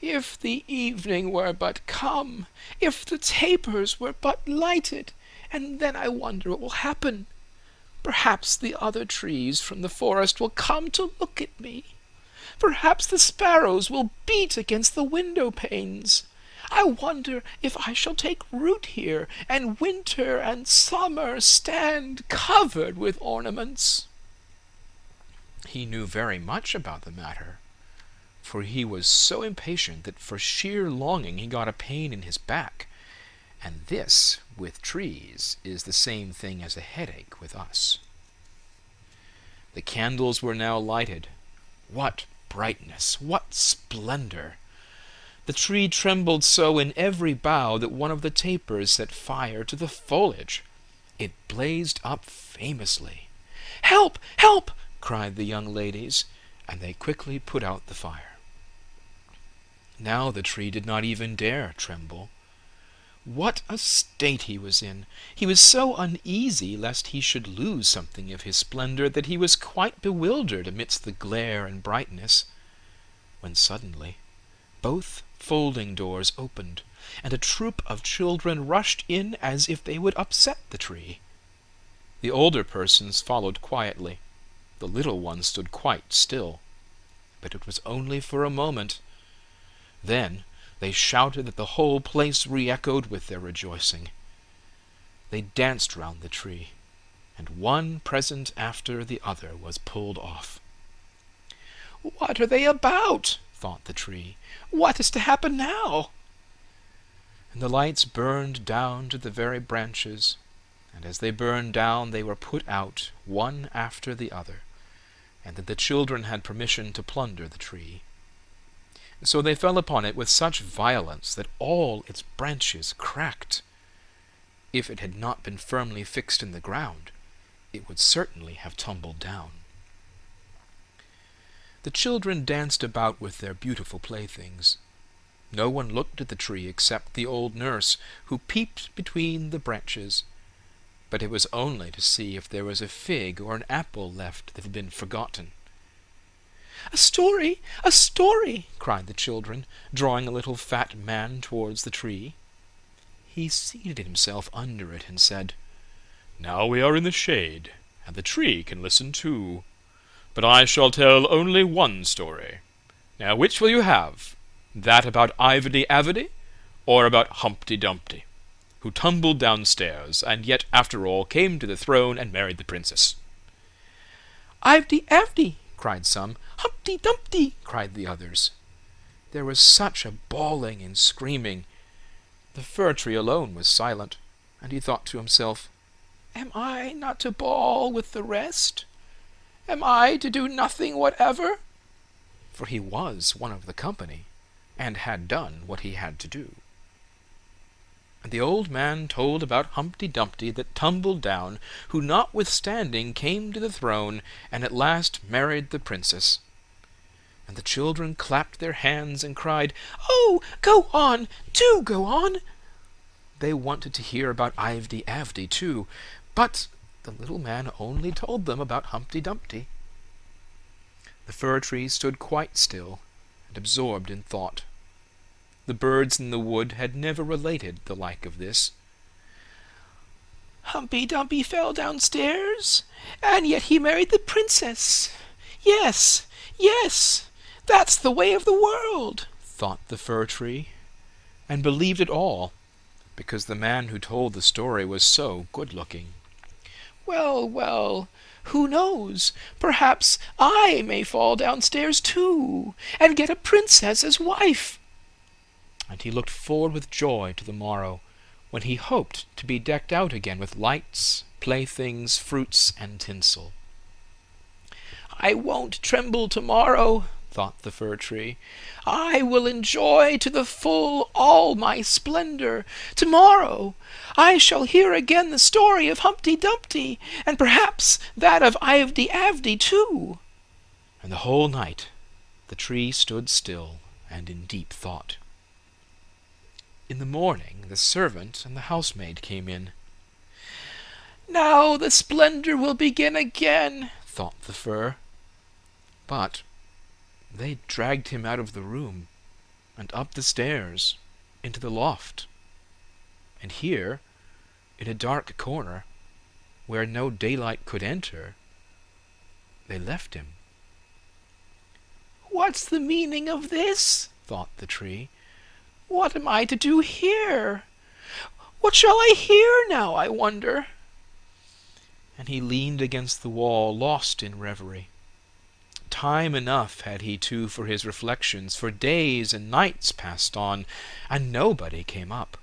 "if the evening were but come, if the tapers were but lighted, and then I wonder what will happen. Perhaps the other trees from the forest will come to look at me. Perhaps the sparrows will beat against the window panes. I wonder if I shall take root here, and winter and summer stand covered with ornaments." He knew very much about the matter, for he was so impatient that for sheer longing he got a pain in his back, and this, with trees, is the same thing as a headache with us. The candles were now lighted. What brightness! What splendor! The tree trembled so in every bough that one of the tapers set fire to the foliage. It blazed up famously. "Help! Help!" cried the young ladies, and they quickly put out the fire. Now the tree did not even dare tremble. What a state he was in! He was so uneasy lest he should lose something of his splendor that he was quite bewildered amidst the glare and brightness, when suddenly both folding doors opened, and a troop of children rushed in as if they would upset the tree. The older persons followed quietly. The little ones stood quite still, but it was only for a moment. Then they shouted that the whole place re-echoed with their rejoicing. They danced round the tree, and one present after the other was pulled off. "What are they about?" thought the tree. "What is to happen now?" And the lights burned down to the very branches, and as they burned down they were put out one after the other, and then the children had permission to plunder the tree. So they fell upon it with such violence that all its branches cracked. If it had not been firmly fixed in the ground, it would certainly have tumbled down. The children danced about with their beautiful playthings. No one looked at the tree except the old nurse, who peeped between the branches, but it was only to see if there was a fig or an apple left that had been forgotten. "A story! A story!" cried the children, drawing a little fat man towards the tree. He seated himself under it and said, "Now we are in the shade, and the tree can listen too. But I shall tell only one story. Now which will you have? That about Ivedy-Avedy, or about Humpty Dumpty, who tumbled downstairs, and yet after all came to the throne and married the princess?" "Ivedy-Avedy!" cried some. "Humpty Dumpty!" cried the others. There was such a bawling and screaming. The fir tree alone was silent, and he thought to himself, "Am I not to bawl with the rest? Am I to do nothing whatever?" For he was one of the company, and had done what he had to do. And the old man told about Humpty Dumpty that tumbled down, who notwithstanding came to the throne, and at last married the princess. And the children clapped their hands and cried, "Oh, go on! Do go on!" They wanted to hear about Ivedy-Avedy too, but the little man only told them about Humpty Dumpty. The fir tree stood quite still and absorbed in thought. The birds in the wood had never related the like of this. "Humpty Dumpty fell downstairs, and yet he married the princess. Yes, yes, that's the way of the world," thought the fir tree, and believed it all, because the man who told the story was so good-looking. "Well, well, who knows? Perhaps I may fall downstairs too, and get a princess as wife." And he looked forward with joy to the morrow, when he hoped to be decked out again with lights, playthings, fruits, and tinsel. "I won't tremble tomorrow," thought the fir tree. "I will enjoy to the full all my splendor. Tomorrow I shall hear again the story of Humpty Dumpty, and perhaps that of Ivedy-Avedy too." And the whole night the tree stood still and in deep thought. In the morning the servant and the housemaid came in. "Now the splendor will begin again," thought the fir. But They dragged him out of the room, and up the stairs, into the loft. And here, in a dark corner, where no daylight could enter, they left him. "What's the meaning of this?" thought the tree. "What am I to do here? What shall I hear now, I wonder?" And he leaned against the wall, lost in reverie. Time enough had he too for his reflections, for days and nights passed on, and nobody came up.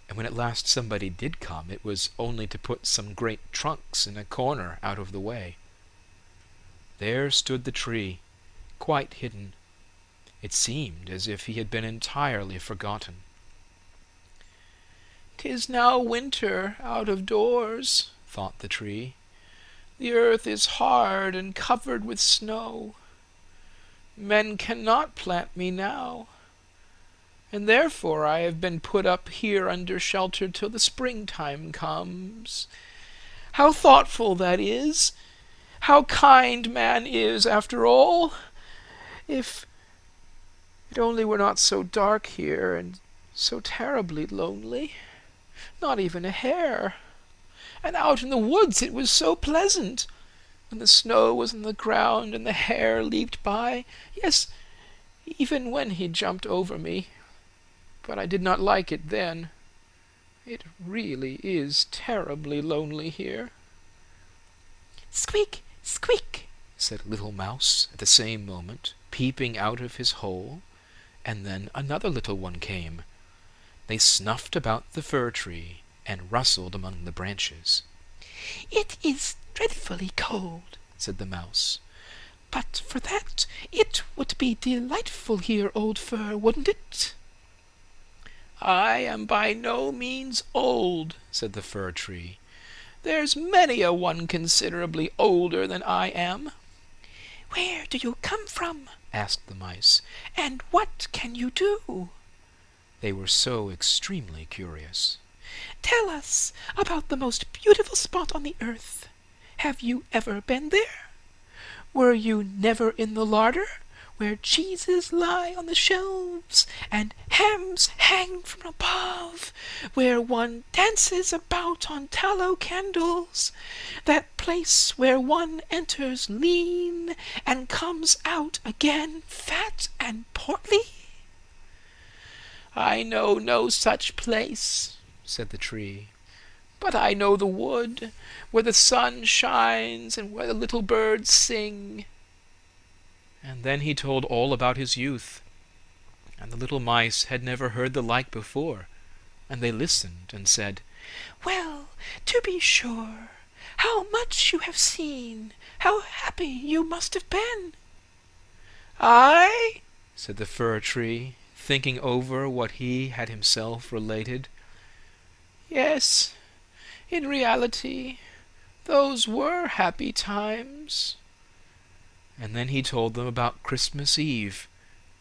And when at last somebody did come, it was only to put some great trunks in a corner out of the way. There stood the tree, quite hidden. It seemed as if he had been entirely forgotten. "'Tis now winter out of doors," thought the tree. "The earth is hard and covered with snow. Men cannot plant me now, and therefore I have been put up here under shelter till the springtime comes. How thoughtful that is! How kind man is, after all! If it only were not so dark here, and so terribly lonely. Not even a hare. And out in the woods it was so pleasant, when the snow was on the ground and the hare leaped by. Yes, even when he jumped over me. But I did not like it then. It really is terribly lonely here." "Squeak, squeak," said a little mouse at the same moment, peeping out of his hole, and then another little one came. They snuffed about the fir tree and rustled among the branches. "It is dreadfully cold," said the mouse. "But for that, it would be delightful here, old fir, wouldn't it?" "I am by no means old," said the fir tree. "There's many a one considerably older than I am." "Where do you come from?" asked the mice. "And what can you do?" They were so extremely curious. "Tell us about the most beautiful spot on the earth. Have you ever been there? Were you never in the larder, where cheeses lie on the shelves, and hams hang from above, where one dances about on tallow candles, that place where one enters lean and comes out again fat and portly?" "I know no such place," said the tree. "But I know the wood, where the sun shines and where the little birds sing." And then he told all about his youth, and the little mice had never heard the like before, and they listened and said, "Well, to be sure, how much you have seen! How happy you must have been!" "I?" said the fir tree, thinking over what he had himself related. "Yes, in reality, those were happy times." And then he told them about Christmas Eve,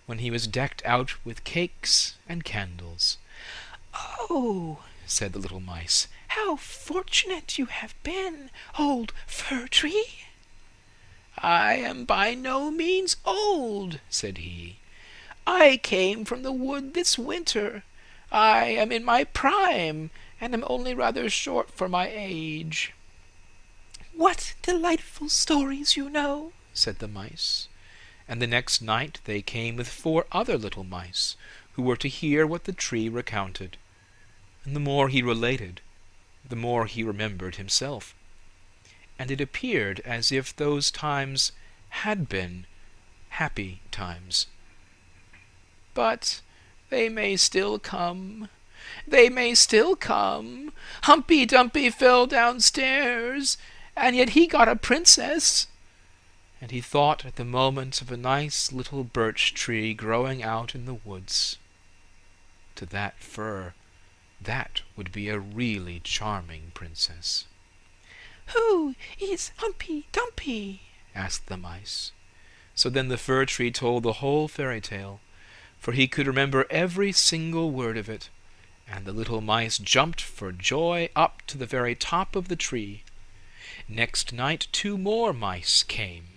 when he was decked out with cakes and candles. "Oh," said the little mice, "how fortunate you have been, old fir tree!" "I am by no means old," said he. "I came from the wood this winter. I am in my prime, and am only rather short for my age." "What delightful stories you know," said the mice. And the next night they came with 4 other little mice, who were to hear what the tree recounted. And the more he related, the more he remembered himself. And it appeared as if those times had been happy times. "But they may still come. They may still come. Humpy Dumpy fell downstairs, and yet he got a princess." And he thought at the moment of a nice little birch tree growing out in the woods. To that fir, that would be a really charming princess. "Who is Humpy Dumpy?" asked the mice. So then the fir tree told the whole fairy tale, for he could remember every single word of it, and the little mice jumped for joy up to the very top of the tree. Next night 2 more mice came.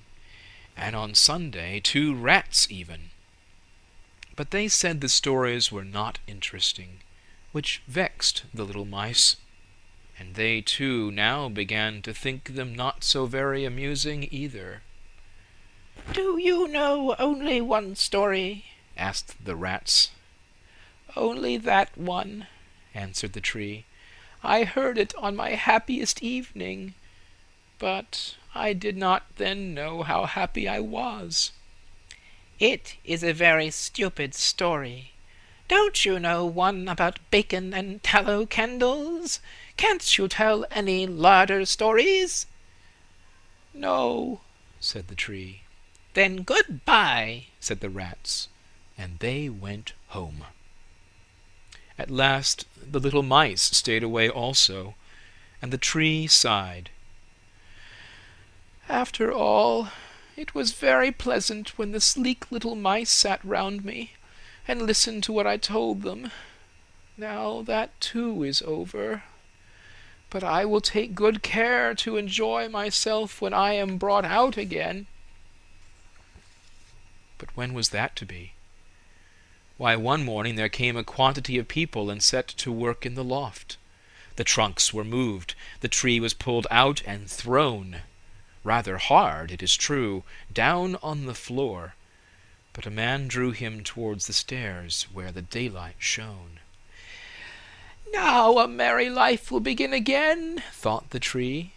and on Sunday 2 rats even. But they said the stories were not interesting, which vexed the little mice, and they too now began to think them not so very amusing either. "Do you know only one story?" asked the rats. "Only that one," answered the tree. "I heard it on my happiest evening, but I did not then know how happy I was." "It is a very stupid story. Don't you know one about bacon and tallow candles? Can't you tell any larder stories?" "No," said the tree. "Then good-bye," said the rats, and they went home. At last the little mice stayed away also, and the tree sighed. "After all, it was very pleasant when the sleek little mice sat round me and listened to what I told them. Now that too is over. But I will take good care to enjoy myself when I am brought out again." But when was that to be? Why, one morning there came a quantity of people and set to work in the loft. The trunks were moved, the tree was pulled out and thrown, rather hard, it is true, down on the floor, but a man drew him towards the stairs where the daylight shone. "Now a merry life will begin again," thought the tree.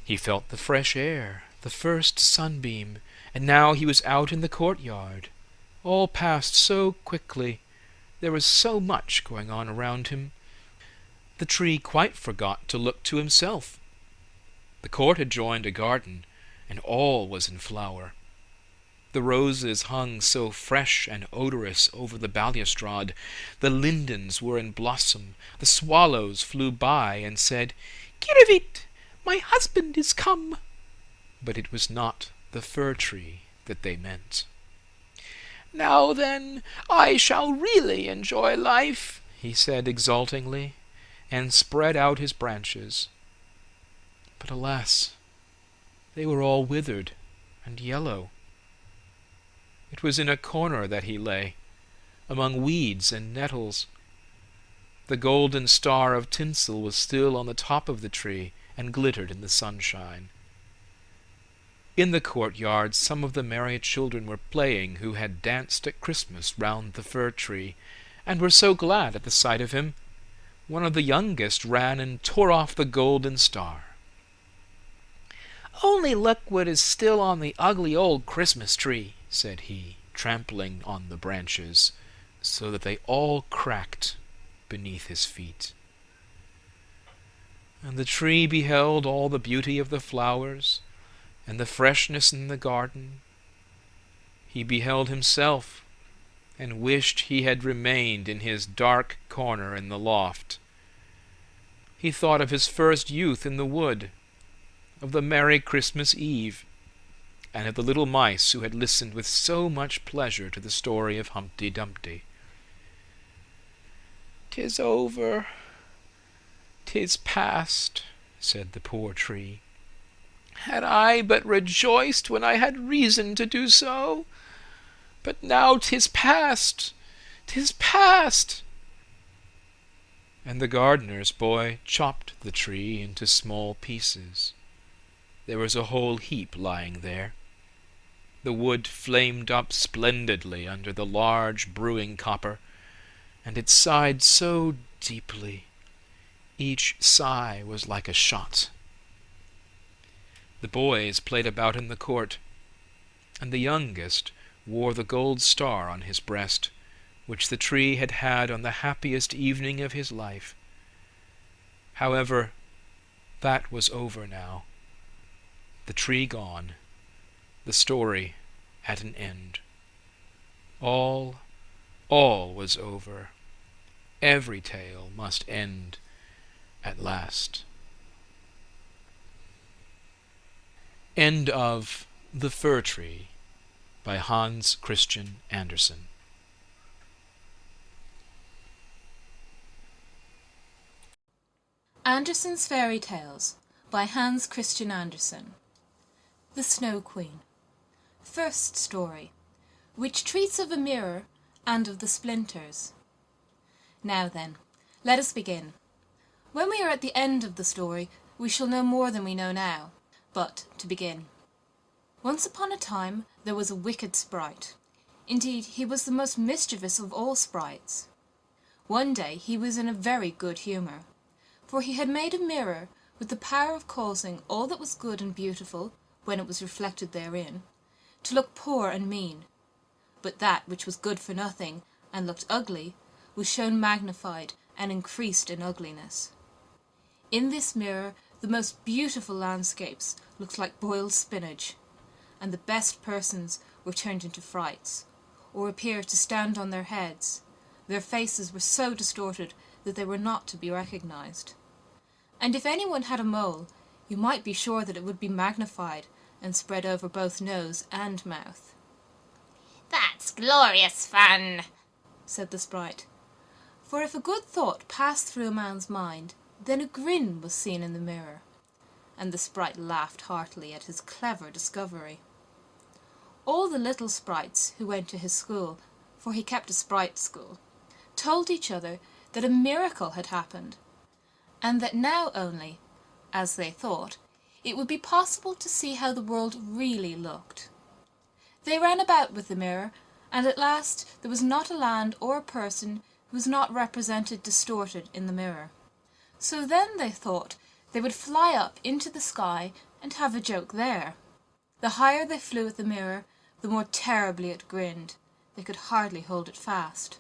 He felt the fresh air, the first sunbeam, and now he was out in the courtyard. All passed so quickly. There was so much going on around him. The tree quite forgot to look to himself. The court had joined a garden, and all was in flower. The roses hung so fresh and odorous over the balustrade, the lindens were in blossom, the swallows flew by and said, "Kirivit, my husband is come." But it was not the fir tree that they meant. "Now then, I shall really enjoy life," he said exultingly, and spread out his branches. But alas, they were all withered and yellow. It was in a corner that he lay, among weeds and nettles. The golden star of tinsel was still on the top of the tree and glittered in the sunshine. In the courtyard some of the merry children were playing who had danced at Christmas round the fir tree, and were so glad at the sight of him. One of the youngest ran and tore off the golden star. "Only look what is still on the ugly old Christmas tree," said he, trampling on the branches, so that they all cracked beneath his feet. And the tree beheld all the beauty of the flowers, and the freshness in the garden. He beheld himself, and wished he had remained in his dark corner in the loft. He thought of his first youth in the wood, of the merry Christmas Eve, and of the little mice who had listened with so much pleasure to the story of Humpty Dumpty. "'Tis over, 'tis past," said the poor tree. "Had I but rejoiced when I had reason to do so! But now 'tis past, 'tis past!" And the gardener's boy chopped the tree into small pieces. There was a whole heap lying there. The wood flamed up splendidly under the large brewing copper, and it sighed so deeply. Each sigh was like a shot. The boys played about in the court, and the youngest wore the gold star on his breast, which the tree had had on the happiest evening of his life. However, that was over now. The tree gone, the story at an end. All was over. Every tale must end at last. End of The Fir Tree by Hans Christian Andersen. Andersen's Fairy Tales by Hans Christian Andersen. The Snow Queen. First story, which treats of a mirror and of the splinters. Now then, let us begin. When we are at the end of the story, we shall know more than we know now. But, to begin. Once upon a time there was a wicked sprite. Indeed, he was the most mischievous of all sprites. One day he was in a very good humour, for he had made a mirror with the power of causing all that was good and beautiful, when it was reflected therein, to look poor and mean, but that which was good for nothing and looked ugly was shown magnified and increased in ugliness. In this mirror the most beautiful landscapes looked like boiled spinach, and the best persons were turned into frights, or appeared to stand on their heads. Their faces were so distorted that they were not to be recognized. And if anyone had a mole, you might be sure that it would be magnified and spread over both nose and mouth. "That's glorious fun," said the sprite. For if a good thought passed through a man's mind, then a grin was seen in the mirror, and the sprite laughed heartily at his clever discovery. All the little sprites who went to his school, for he kept a sprite school, told each other that a miracle had happened, and that now only, as they thought, it would be possible to see how the world really looked. They ran about with the mirror, and at last there was not a land or a person who was not represented distorted in the mirror. So then they thought they would fly up into the sky and have a joke there. The higher they flew at the mirror, the more terribly it grinned. They could hardly hold it fast.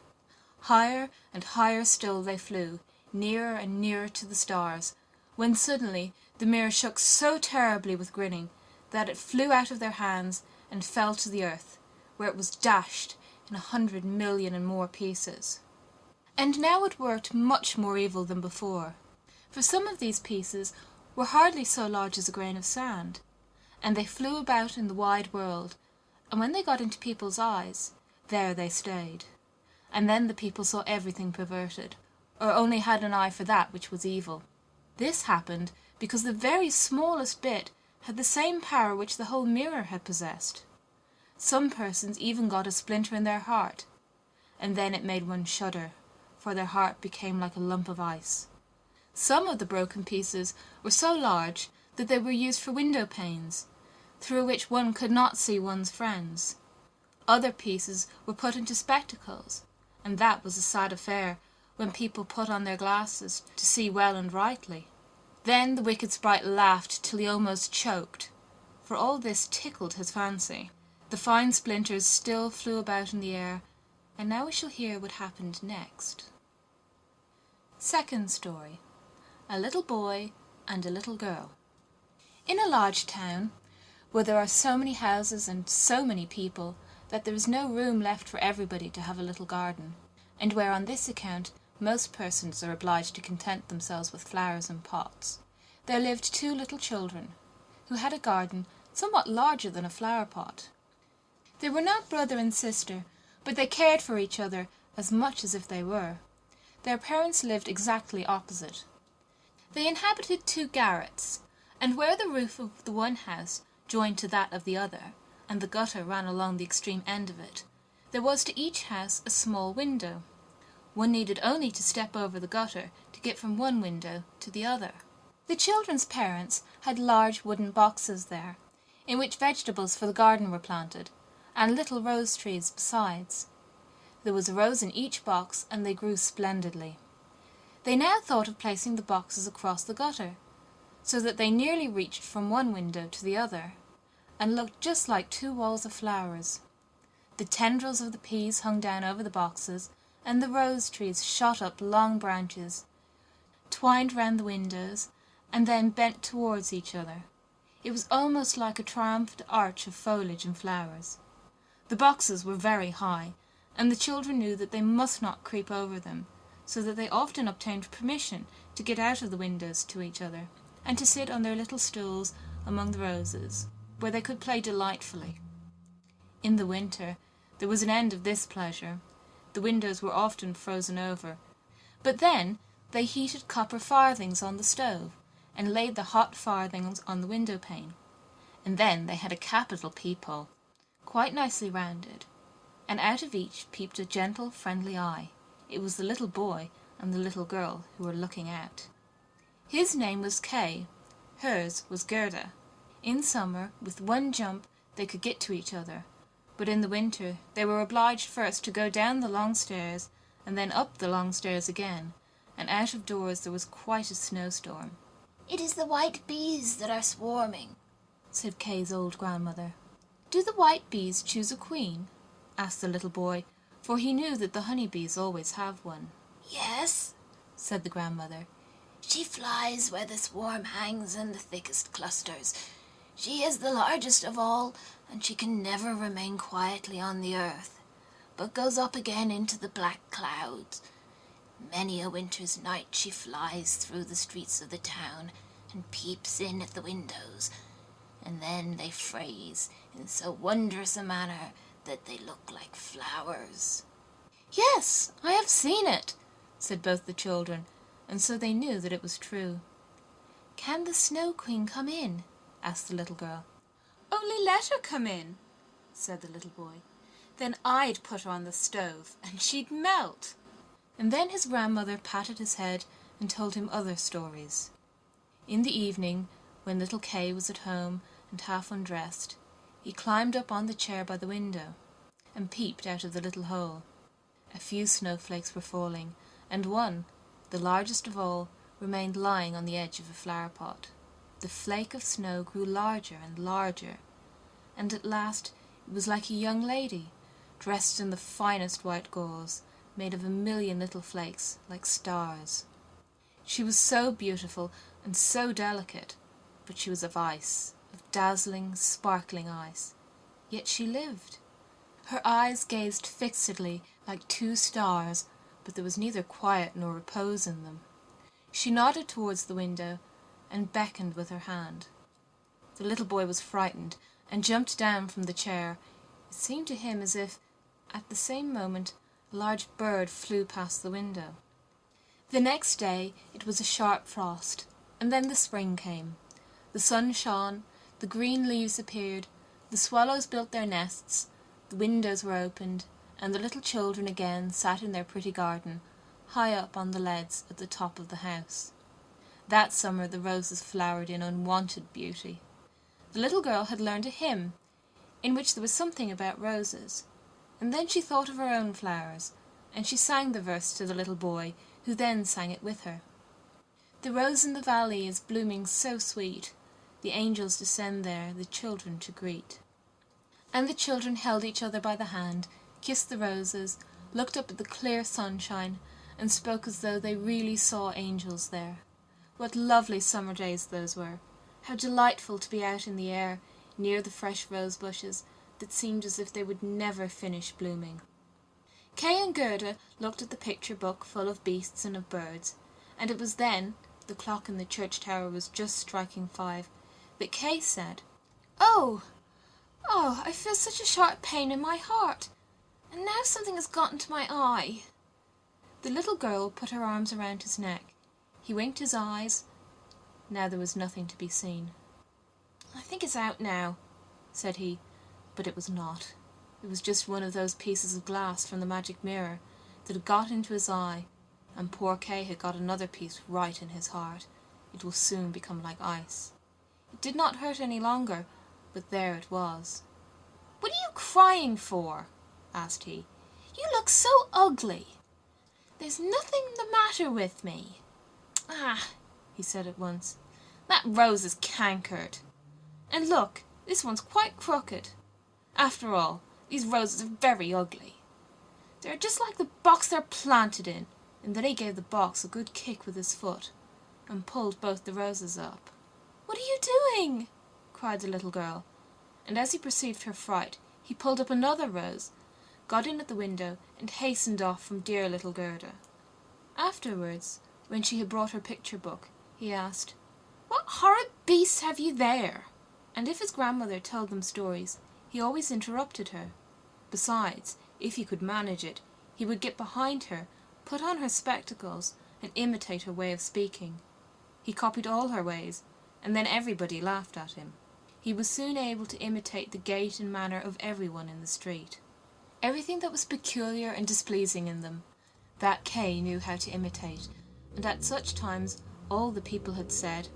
Higher and higher still they flew, nearer and nearer to the stars, when suddenly the mirror shook so terribly with grinning that it flew out of their hands and fell to the earth, where it was dashed in 100,000,000 and more pieces. And now it worked much more evil than before, for some of these pieces were hardly so large as a grain of sand, and they flew about in the wide world, and when they got into people's eyes, there they stayed. And then the people saw everything perverted, or only had an eye for that which was evil. This happened because the very smallest bit had the same power which the whole mirror had possessed. Some persons even got a splinter in their heart, and then it made one shudder, for their heart became like a lump of ice. Some of the broken pieces were so large that they were used for window panes, through which one could not see one's friends. Other pieces were put into spectacles, and that was a sad affair when people put on their glasses to see well and rightly. Then the wicked sprite laughed till he almost choked, for all this tickled his fancy. The fine splinters still flew about in the air, and now we shall hear what happened next. Second story, a little boy and a little girl. In a large town, where there are so many houses and so many people that there is no room left for everybody to have a little garden, and where on this account most persons are obliged to content themselves with flowers in pots, there lived two little children, who had a garden somewhat larger than a flower pot. They were not brother and sister, but they cared for each other as much as if they were. Their parents lived exactly opposite. They inhabited two garrets, and where the roof of the one house joined to that of the other, and the gutter ran along the extreme end of it, there was to each house a small window. One needed only to step over the gutter to get from one window to the other. The children's parents had large wooden boxes there, in which vegetables for the garden were planted, and little rose trees besides. There was a rose in each box, and they grew splendidly. They now thought of placing the boxes across the gutter, so that they nearly reached from one window to the other, and looked just like two walls of flowers. The tendrils of the peas hung down over the boxes, and the rose trees shot up long branches, twined round the windows, and then bent towards each other. It was almost like a triumphant arch of foliage and flowers. The boxes were very high, and the children knew that they must not creep over them, so that they often obtained permission to get out of the windows to each other, and to sit on their little stools among the roses, where they could play delightfully. In the winter there was an end of this pleasure. The windows were often frozen over, but then they heated copper farthings on the stove, and laid the hot farthings on the window pane, and then they had a capital peep-hole, quite nicely rounded, and out of each peeped a gentle, friendly eye. It was the little boy and the little girl who were looking out. His name was Kay, hers was Gerda. In summer, with one jump, they could get to each other, but in the winter they were obliged first to go down the long stairs and then up the long stairs again, and out of doors there was quite a snowstorm. It is the white bees that are swarming, said Kay's old grandmother. Do the white bees choose a queen? Asked the little boy, for he knew that the honey bees always have one. Yes, said the grandmother. She flies where the swarm hangs in the thickest clusters. She is the largest of all, and she can never remain quietly on the earth, but goes up again into the black clouds. Many a winter's night she flies through the streets of the town and peeps in at the windows, and then they freeze in so wondrous a manner that they look like flowers. Yes, I have seen it, said both the children, and so they knew that it was true. Can the Snow Queen come in? Asked the little girl. Only let her come in, said the little boy. Then I'd put her on the stove, and she'd melt. And then his grandmother patted his head and told him other stories. In the evening, when little Kay was at home and half undressed, he climbed up on the chair by the window and peeped out of the little hole. A few snowflakes were falling, and one, the largest of all, remained lying on the edge of a flower pot. The flake of snow grew larger and larger, and at last it was like a young lady, dressed in the finest white gauze, made of 1,000,000 little flakes, like stars. She was so beautiful and so delicate, but she was of ice, of dazzling, sparkling ice. Yet she lived. Her eyes gazed fixedly like 2 stars, but there was neither quiet nor repose in them. She nodded towards the window and beckoned with her hand. The little boy was frightened and jumped down from the chair. It seemed to him as if, at the same moment, a large bird flew past the window. The next day it was a sharp frost, and then the spring came. The sun shone, the green leaves appeared, the swallows built their nests, the windows were opened, and the little children again sat in their pretty garden, high up on the leads at the top of the house. That summer the roses flowered in unwonted beauty. The little girl had learned a hymn, in which there was something about roses, and then she thought of her own flowers, and she sang the verse to the little boy, who then sang it with her. The rose in the valley is blooming so sweet, the angels descend there the children to greet. And the children held each other by the hand, kissed the roses, looked up at the clear sunshine, and spoke as though they really saw angels there. What lovely summer days those were! How delightful to be out in the air, near the fresh rose bushes, that seemed as if they would never finish blooming. Kay and Gerda looked at the picture book full of beasts and of birds, and it was then, the clock in the church tower was just striking 5, that Kay said, Oh, I feel such a sharp pain in my heart, and now something has got into my eye. The little girl put her arms around his neck. He winked his eyes. Now there was nothing to be seen. I think it's out now, said he, but it was not. It was just one of those pieces of glass from the magic mirror that had got into his eye, and poor Kay had got another piece right in his heart. It will soon become like ice. It did not hurt any longer, but there it was. What are you crying for? Asked he. You look so ugly. There's nothing the matter with me. Ah, he said at once, that rose is cankered. And look, this one's quite crooked. After all, these roses are very ugly. They're just like the box they're planted in. And then he gave the box a good kick with his foot, and pulled both the roses up. What are you doing? Cried the little girl, and as he perceived her fright, he pulled up another rose, got in at the window, and hastened off from dear little Gerda. Afterwards, when she had brought her picture book, he asked, What horrid beast have you there? And if his grandmother told them stories, he always interrupted her. Besides, if he could manage it, he would get behind her, put on her spectacles, and imitate her way of speaking. He copied all her ways, and then everybody laughed at him. he was soon able to imitate the gait and manner of everyone in the street. Everything that was peculiar and displeasing in them, that Kay knew how to imitate, and at such times all the people had said,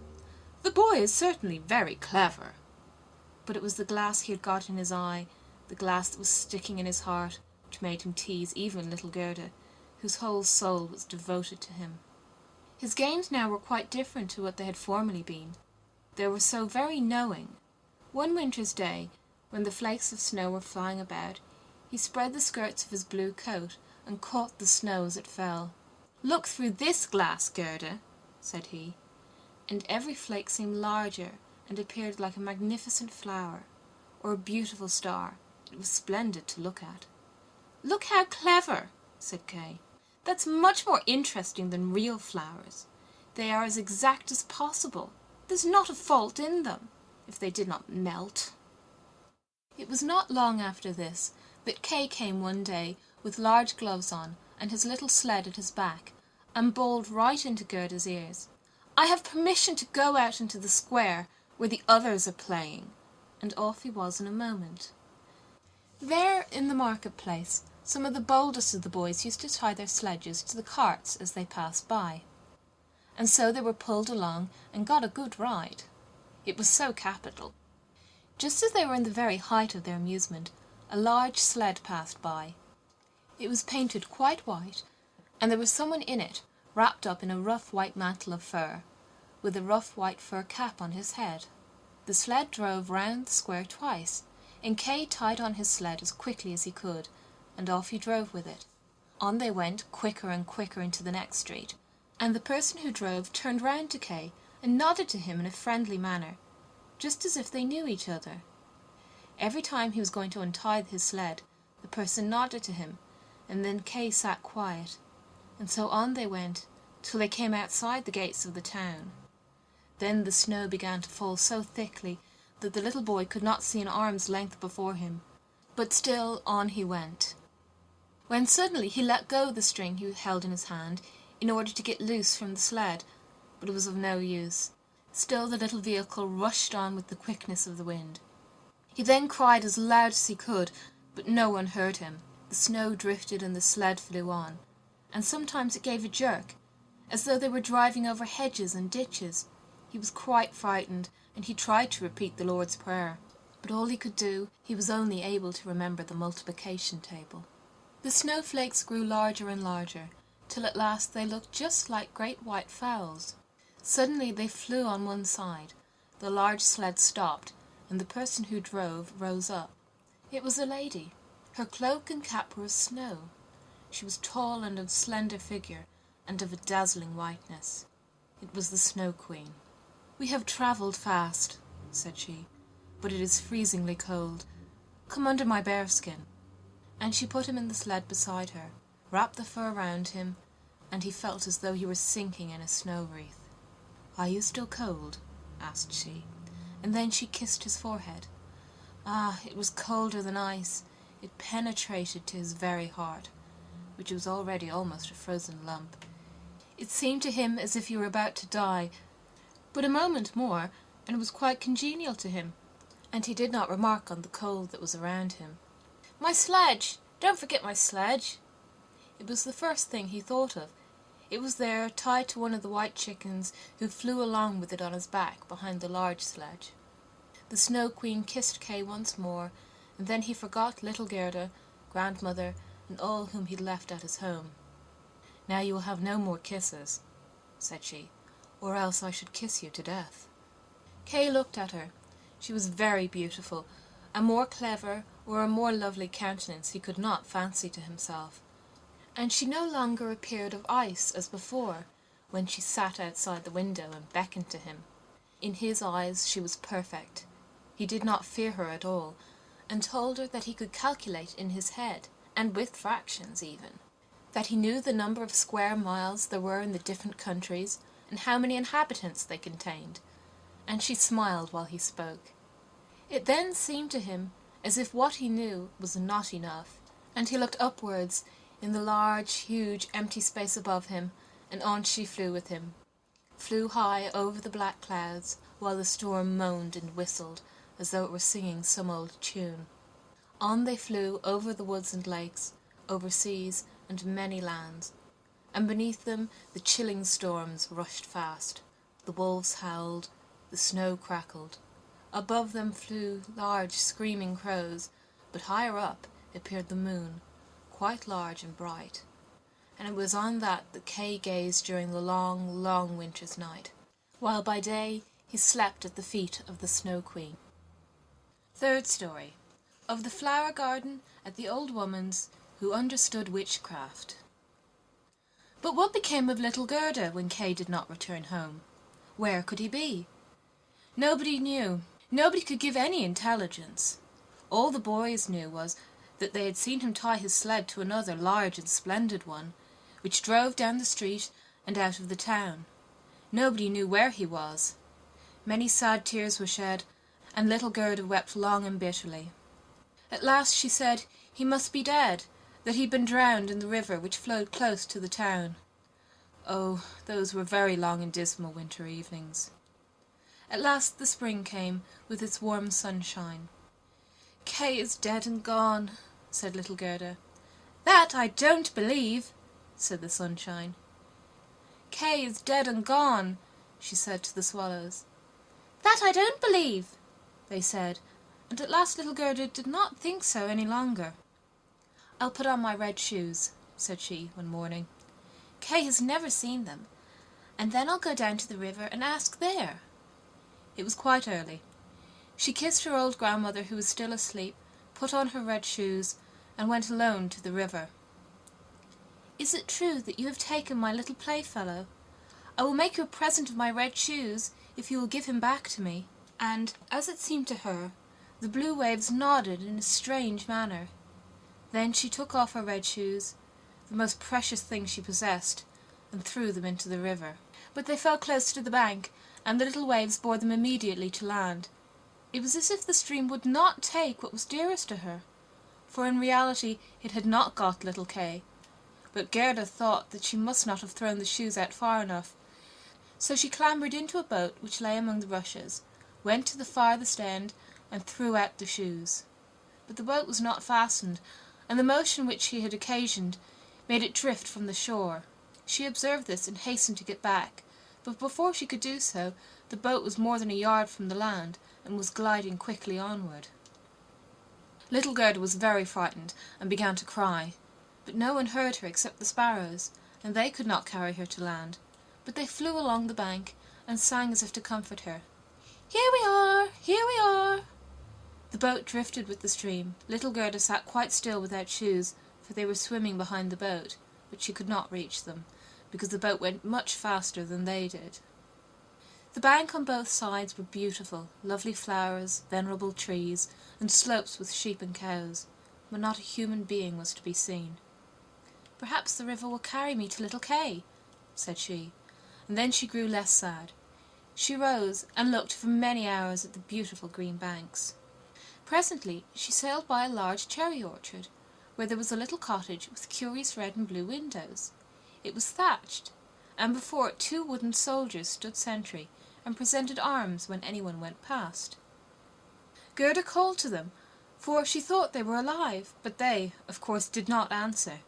"The boy is certainly very clever." But it was the glass he had got in his eye, the glass that was sticking in his heart, which made him tease even little Gerda, whose whole soul was devoted to him. His games now were quite different to what they had formerly been. They were so very knowing. One winter's day, when the flakes of snow were flying about, he spread the skirts of his blue coat and caught the snow as it fell. "Look through this glass, Gerda," said he, and every flake seemed larger and appeared like a magnificent flower, or a beautiful star. It was splendid to look at. "Look how clever," said Kay. "That's much more interesting than real flowers. They are as exact as possible. There's not a fault in them, if they did not melt." It was not long after this that Kay came one day with large gloves on and his little sled at his back, and bawled right into Gerda's ears, "I have permission to go out into the square where the others are playing," and off he was in a moment. There in the marketplace some of the boldest of the boys used to tie their sledges to the carts as they passed by, and so they were pulled along and got a good ride. It was so capital. Just as they were in the very height of their amusement, a large sled passed by. It was painted quite white, and there was someone in it, wrapped up in a rough white mantle of fur, with a rough white fur cap on his head. The sled drove round the square twice, and Kay tied on his sled as quickly as he could, and off he drove with it. On they went, quicker and quicker, into the next street, and the person who drove turned round to Kay and nodded to him in a friendly manner, just as if they knew each other. Every time he was going to untie his sled, the person nodded to him, and then Kay sat quiet, and so on they went, till they came outside the gates of the town. Then the snow began to fall so thickly that the little boy could not see an arm's length before him, but still on he went, when suddenly he let go the string he held in his hand in order to get loose from the sled, but it was of no use. Still the little vehicle rushed on with the quickness of the wind. He then cried as loud as he could, but no one heard him. The snow drifted and the sled flew on, and sometimes it gave a jerk, as though they were driving over hedges and ditches. He was quite frightened, and he tried to repeat the Lord's Prayer, but all he could do, he was only able to remember the multiplication table. The snowflakes grew larger and larger, till at last they looked just like great white fowls. Suddenly they flew on one side. The large sled stopped, and the person who drove rose up. It was a lady. Her cloak and cap were of snow. She was tall and of slender figure, and of a dazzling whiteness. It was the Snow Queen. "We have travelled fast," said she, "but it is freezingly cold. Come under my bearskin." And she put him in the sled beside her, wrapped the fur round him, and he felt as though he were sinking in a snow wreath. "Are you still cold?" asked she, and then she kissed his forehead. Ah, it was colder than ice. It penetrated to his very heart, which was already almost a frozen lump. It seemed to him as if he were about to die, but a moment more, and it was quite congenial to him, and he did not remark on the cold that was around him. "My sledge! Don't forget my sledge!" It was the first thing he thought of. It was there, tied to one of the white chickens, who flew along with it on his back behind the large sledge. The Snow Queen kissed Kay once more, and then he forgot little Gerda, grandmother, and all whom he'd left at his home. "Now you will have no more kisses," said she, "or else I should kiss you to death." Kay looked at her. She was very beautiful. A more clever or a more lovely countenance he could not fancy to himself. And she no longer appeared of ice as before, when she sat outside the window and beckoned to him. In his eyes she was perfect. He did not fear her at all, and told her that he could calculate in his head, and with fractions even, that he knew the number of square miles there were in the different countries, and how many inhabitants they contained, and she smiled while he spoke. It then seemed to him as if what he knew was not enough, and he looked upwards in the large, huge, empty space above him, and on she flew with him, flew high over the black clouds, while the storm moaned and whistled, as though it were singing some old tune. On they flew over the woods and lakes, over seas and many lands, and beneath them the chilling storms rushed fast. The wolves howled, the snow crackled. Above them flew large screaming crows, but higher up appeared the moon, quite large and bright, and it was on that Kay gazed during the long, long winter's night, while by day he slept at the feet of the Snow Queen. Third story, of the flower garden at the old woman's who understood witchcraft. But what became of little Gerda when Kay did not return home? Where could he be? Nobody knew. Nobody could give any intelligence. All the boys knew was that they had seen him tie his sled to another large and splendid one, which drove down the street and out of the town. Nobody knew where he was. Many sad tears were shed, and little Gerda wept long and bitterly. At last she said he must be dead, that he'd been drowned in the river which flowed close to the town. Oh, those were very long and dismal winter evenings. At last the spring came, with its warm sunshine. "Kay is dead and gone," said little Gerda. "That I don't believe," said the sunshine. "Kay is dead and gone," she said to the swallows. "That I don't believe," they said, and at last little Gerda did not think so any longer. "I'll put on my red shoes," said she one morning. "Kay has never seen them, and then I'll go down to the river and ask there." It was quite early. She kissed her old grandmother, who was still asleep, put on her red shoes, and went alone to the river. "Is it true that you have taken my little playfellow? I will make you a present of my red shoes if you will give him back to me." And, as it seemed to her, the blue waves nodded in a strange manner. Then she took off her red shoes, the most precious thing she possessed, and threw them into the river. But they fell close to the bank, and the little waves bore them immediately to land. It was as if the stream would not take what was dearest to her, for in reality it had not got little Kay. But Gerda thought that she must not have thrown the shoes out far enough, so she clambered into a boat which lay among the rushes, went to the farthest end, and threw out the shoes. But the boat was not fastened, and the motion which she had occasioned made it drift from the shore. She observed this and hastened to get back, but before she could do so, the boat was more than a yard from the land, and was gliding quickly onward. Little Gerda was very frightened, and began to cry, but no one heard her except the sparrows, and they could not carry her to land, but they flew along the bank, and sang as if to comfort her. "Here we are! Here we are!" The boat drifted with the stream. Little Gerda sat quite still without shoes, for they were swimming behind the boat, but she could not reach them, because the boat went much faster than they did. The bank on both sides were beautiful, lovely flowers, venerable trees, and slopes with sheep and cows, but not a human being was to be seen. "Perhaps the river will carry me to little Kay," said she, and then she grew less sad. She rose and looked for many hours at the beautiful green banks. Presently she sailed by a large cherry orchard, where there was a little cottage with curious red and blue windows. It was thatched, and before it 2 wooden soldiers stood sentry, and presented arms when anyone went past. Gerda called to them, for she thought they were alive, but they, of course, did not answer.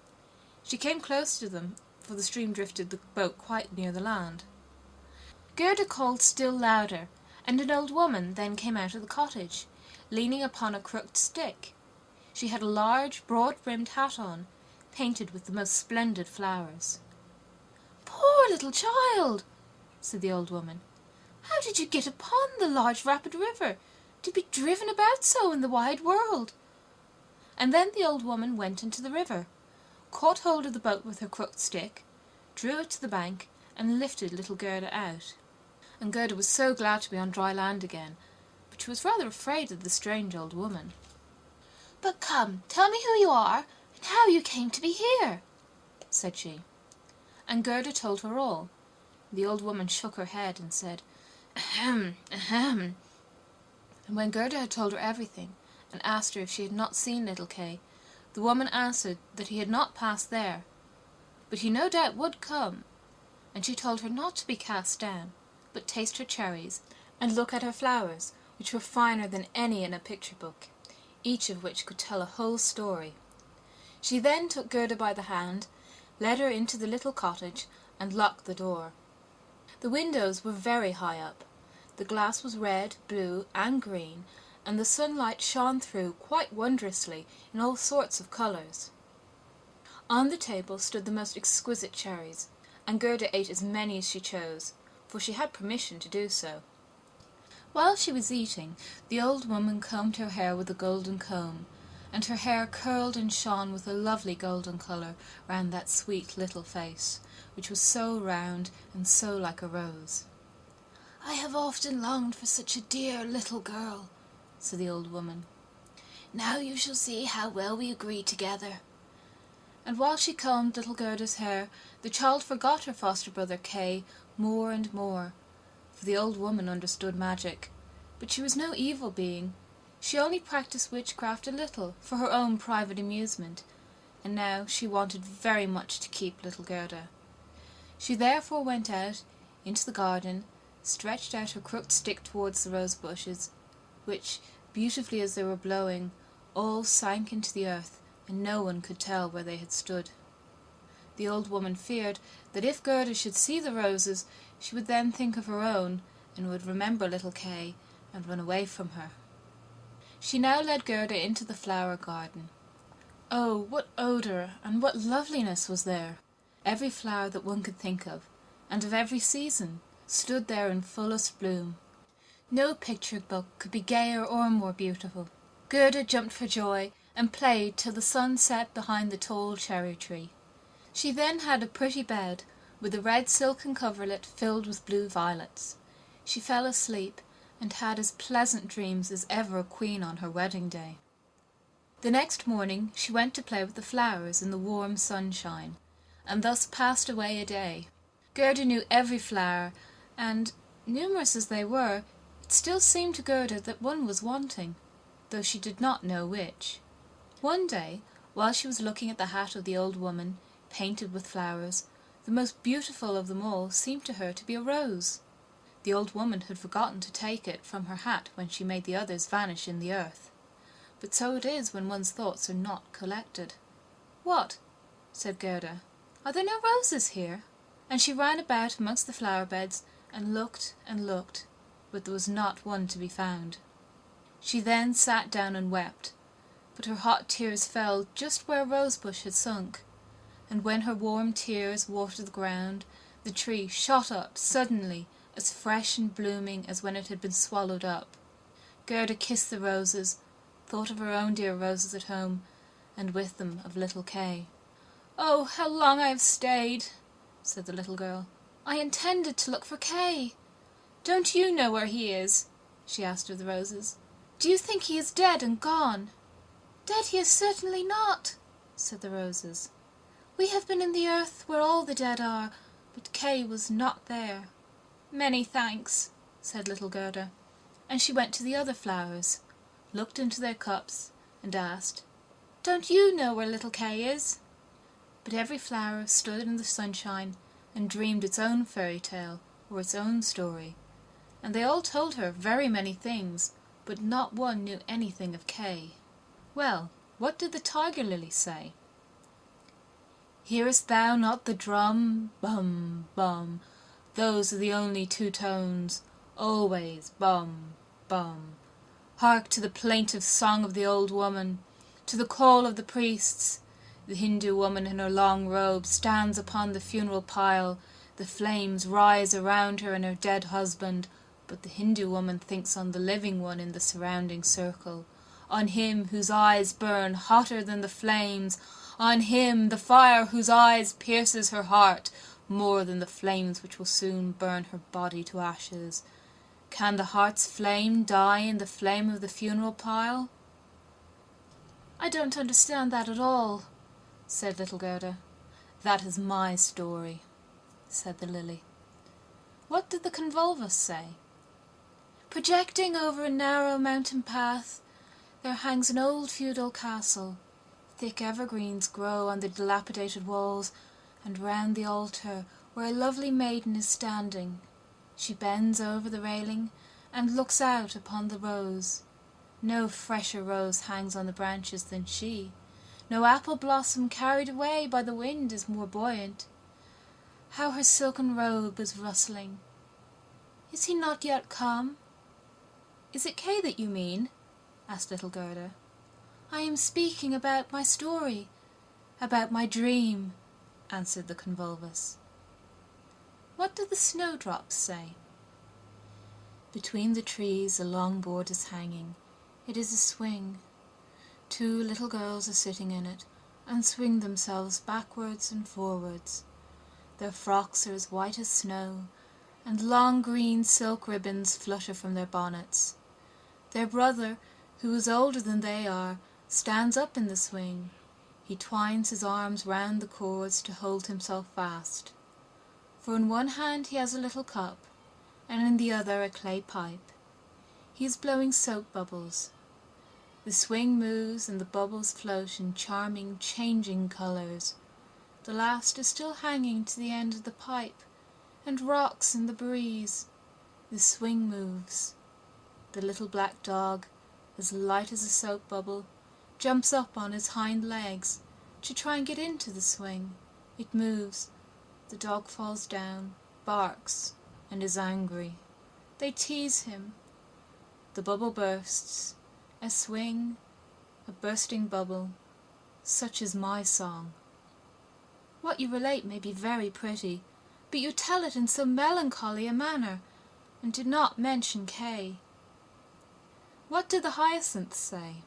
She came close to them, for the stream drifted the boat quite near the land. Gerda called still louder, and an old woman then came out of the cottage, leaning upon a crooked stick. She had a large, broad-brimmed hat on, painted with the most splendid flowers. "Poor little child," said the old woman. "How did you get upon the large rapid river, to be driven about so in the wide world?" And then the old woman went into the river, caught hold of the boat with her crooked stick, drew it to the bank, and lifted little Gerda out. And Gerda was so glad to be on dry land again, but she was rather afraid of the strange old woman. "But come, tell me who you are, and how you came to be here," said she. And Gerda told her all. The old woman shook her head and said, "Ahem, ahem." And when Gerda had told her everything, and asked her if she had not seen little Kay, the woman answered that he had not passed there, but he no doubt would come, and she told her not to be cast down, but taste her cherries, and look at her flowers, which were finer than any in a picture book, each of which could tell a whole story. She then took Gerda by the hand, led her into the little cottage, and locked the door. The windows were very high up. The glass was red, blue, and green, and the sunlight shone through quite wondrously in all sorts of colours. On the table stood the most exquisite cherries, and Gerda ate as many as she chose, for she had permission to do so. While she was eating, the old woman combed her hair with a golden comb, and her hair curled and shone with a lovely golden colour round that sweet little face, which was so round and so like a rose. "I have often longed for such a dear little girl," said the old woman. "Now you shall see how well we agree together." And while she combed little Gerda's hair, the child forgot her foster brother Kay more and more, for the old woman understood magic. But she was no evil being. She only practised witchcraft a little for her own private amusement, and now she wanted very much to keep little Gerda. She therefore went out into the garden, stretched out her crooked stick towards the rose bushes, which, beautifully as they were blowing, all sank into the earth, and no one could tell where they had stood. The old woman feared that if Gerda should see the roses, she would then think of her own, and would remember little Kay, and run away from her. She now led Gerda into the flower garden. Oh, what odour and what loveliness was there! Every flower that one could think of, and of every season, stood there in fullest bloom. No picture book could be gayer or more beautiful. Gerda jumped for joy, and played till the sun set behind the tall cherry tree. She then had a pretty bed, with a red silken coverlet filled with blue violets. She fell asleep, and had as pleasant dreams as ever a queen on her wedding day. The next morning she went to play with the flowers in the warm sunshine, and thus passed away a day. Gerda knew every flower, and, numerous as they were, it still seemed to Gerda that one was wanting, though she did not know which. One day, while she was looking at the hat of the old woman, painted with flowers, the most beautiful of them all seemed to her to be a rose. The old woman had forgotten to take it from her hat when she made the others vanish in the earth. But so it is when one's thoughts are not collected. "What?" said Gerda. "Are there no roses here?" And she ran about amongst the flower beds, and looked, but there was not one to be found. She then sat down and wept, but her hot tears fell just where a rosebush had sunk, and when her warm tears watered the ground, the tree shot up suddenly, as fresh and blooming as when it had been swallowed up. Gerda kissed the roses, thought of her own dear roses at home, and with them of little Kay. "Oh, how long I have stayed," said the little girl. "I intended to look for Kay. Don't you know where he is?" she asked of the roses. "Do you think he is dead and gone?" "Dead he is certainly not," said the roses. "We have been in the earth where all the dead are, but Kay was not there." "Many thanks," said little Gerda, and she went to the other flowers, looked into their cups, and asked, "Don't you know where little Kay is?" But every flower stood in the sunshine and dreamed its own fairy tale or its own story, and they all told her very many things, but not one knew anything of Kay. Well, what did the tiger lily say? "Hearest thou not the drum? Bum, bum. Those are the only two tones, always bum, bum. Hark to the plaintive song of the old woman, to the call of the priests. The Hindu woman in her long robe stands upon the funeral pile. The flames rise around her and her dead husband, but the Hindu woman thinks on the living one in the surrounding circle, on him whose eyes burn hotter than the flames, on him, the fire whose eyes pierces her heart more than the flames which will soon burn her body to ashes. Can the heart's flame die in the flame of the funeral pile?" "I don't understand that at all," said little Gerda. "That is my story," said the lily. "What did the convolvulus say?" "Projecting over a narrow mountain path, there hangs an old feudal castle. Thick evergreens grow on the dilapidated walls, and round the altar, where a lovely maiden is standing. She bends over the railing, and looks out upon the rose. No fresher rose hangs on the branches than she. No apple blossom carried away by the wind is more buoyant. How her silken robe is rustling! Is he not yet come? Is it Kay that you mean? Asked little Gerda. I am speaking about my story, about my dream, answered the convolvulus. What do the snowdrops say? Between the trees a long board is hanging. It is a swing. 2 little girls are sitting in it, and swing themselves backwards and forwards. Their frocks are as white as snow, and long green silk ribbons flutter from their bonnets. Their brother, who is older than they are, stands up in the swing. He twines his arms round the cords to hold himself fast. For in one hand he has a little cup, and in the other a clay pipe. He is blowing soap bubbles. The swing moves, and the bubbles float in charming, changing colours. The last is still hanging to the end of the pipe, and rocks in the breeze. The swing moves. The little black dog, as light as a soap bubble, jumps up on his hind legs to try and get into the swing. It moves. The dog falls down, barks, and is angry. They tease him. The bubble bursts. A swing, a bursting bubble. Such is my song. What you relate may be very pretty, but you tell it in so melancholy a manner, and do not mention Kay. What do the hyacinths say?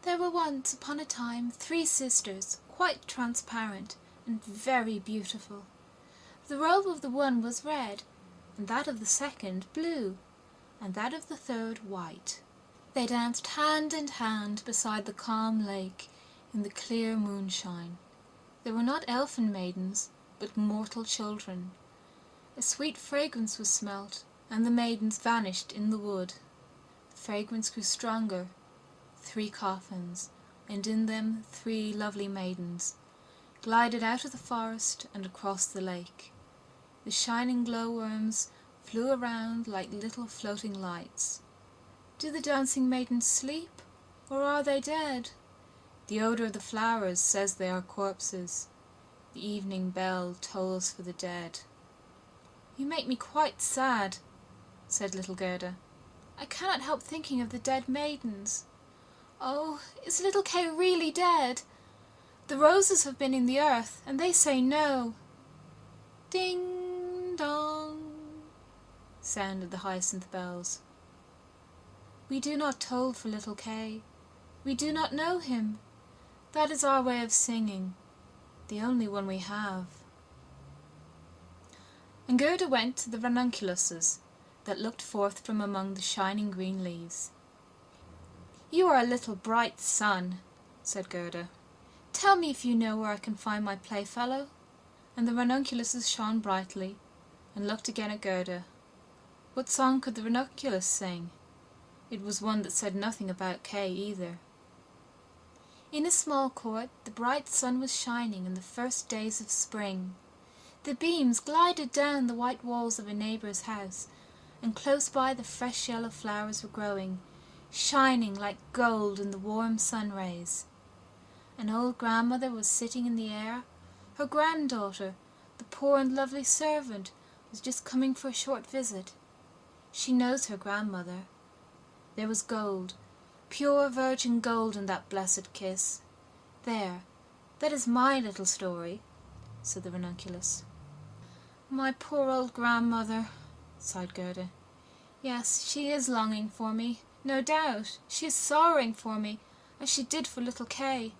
There were once upon a time 3 sisters, quite transparent and very beautiful. The robe of the one was red, and that of the second blue, and that of the third white. They danced hand in hand beside the calm lake in the clear moonshine. They were not elfin maidens, but mortal children. A sweet fragrance was smelt, and the maidens vanished in the wood. The fragrance grew stronger. 3 coffins, and in them 3 lovely maidens, glided out of the forest and across the lake. The shining glowworms flew around like little floating lights. Do the dancing maidens sleep, or are they dead? The odour of the flowers says they are corpses. The evening bell tolls for the dead. You make me quite sad, said little Gerda. I cannot help thinking of the dead maidens. Oh, is little Kay really dead? The roses have been in the earth, and they say no. Ding dong, sounded the hyacinth bells. We do not toll for little Kay. We do not know him. That is our way of singing, the only one we have. And Gerda went to the ranunculuses that looked forth from among the shining green leaves. You are a little bright sun, said Gerda. Tell me if you know where I can find my playfellow. And the ranunculuses shone brightly, and looked again at Gerda. What song could the ranunculus sing? It was one that said nothing about Kay either. In a small court the bright sun was shining in the first days of spring. The beams glided down the white walls of a neighbour's house, and close by the fresh yellow flowers were growing, shining like gold in the warm sun rays. An old grandmother was sitting in the air. Her granddaughter, the poor and lovely servant, was just coming for a short visit. She knows her grandmother. There was gold, pure virgin gold in that blessed kiss. There, that is my little story, said the ranunculus. My poor old grandmother, sighed Gerda. Yes, she is longing for me, no doubt. She is sorrowing for me, as she did for little Kay.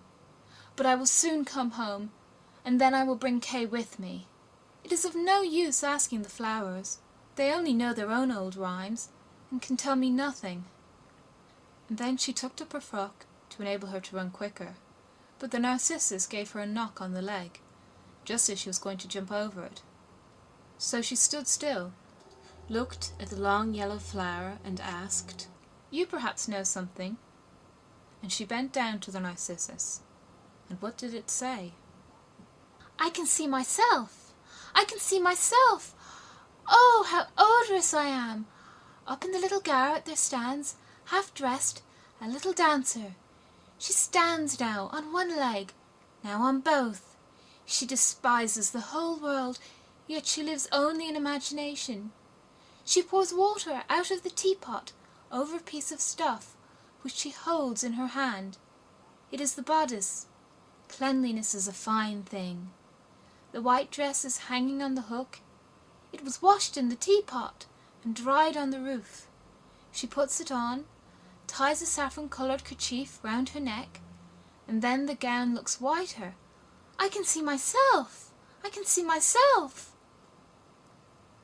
But I will soon come home, and then I will bring Kay with me. It is of no use asking the flowers. They only know their own old rhymes, and can tell me nothing. And then she tucked up her frock to enable her to run quicker, but the narcissus gave her a knock on the leg, just as she was going to jump over it. So she stood still, looked at the long yellow flower, and asked, You perhaps know something? And she bent down to the narcissus. And what did it say? I can see myself! I can see myself! Oh, how odorous I am! Up in the little garret there stands, half dressed, a little dancer. She stands now on one leg, now on both. She despises the whole world, yet she lives only in imagination. She pours water out of the teapot over a piece of stuff, which she holds in her hand. It is the bodice. Cleanliness is a fine thing. The white dress is hanging on the hook. It was washed in the teapot and dried on the roof. She puts it on, ties a saffron-coloured kerchief round her neck, and then the gown looks whiter. I can see myself! I can see myself!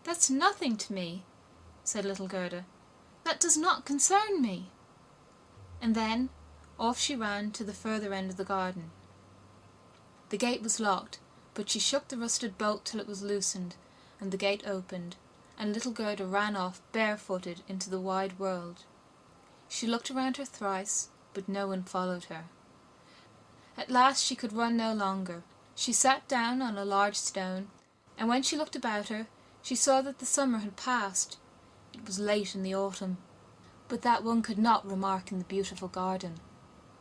That's nothing to me, said little Gerda. That does not concern me. And then off she ran to the further end of the garden. The gate was locked, but she shook the rusted bolt till it was loosened, and the gate opened, and little Gerda ran off barefooted into the wide world. She looked around her thrice, but no one followed her. At last she could run no longer. She sat down on a large stone, and when she looked about her, she saw that the summer had passed. It was late in the autumn, but that one could not remark in the beautiful garden,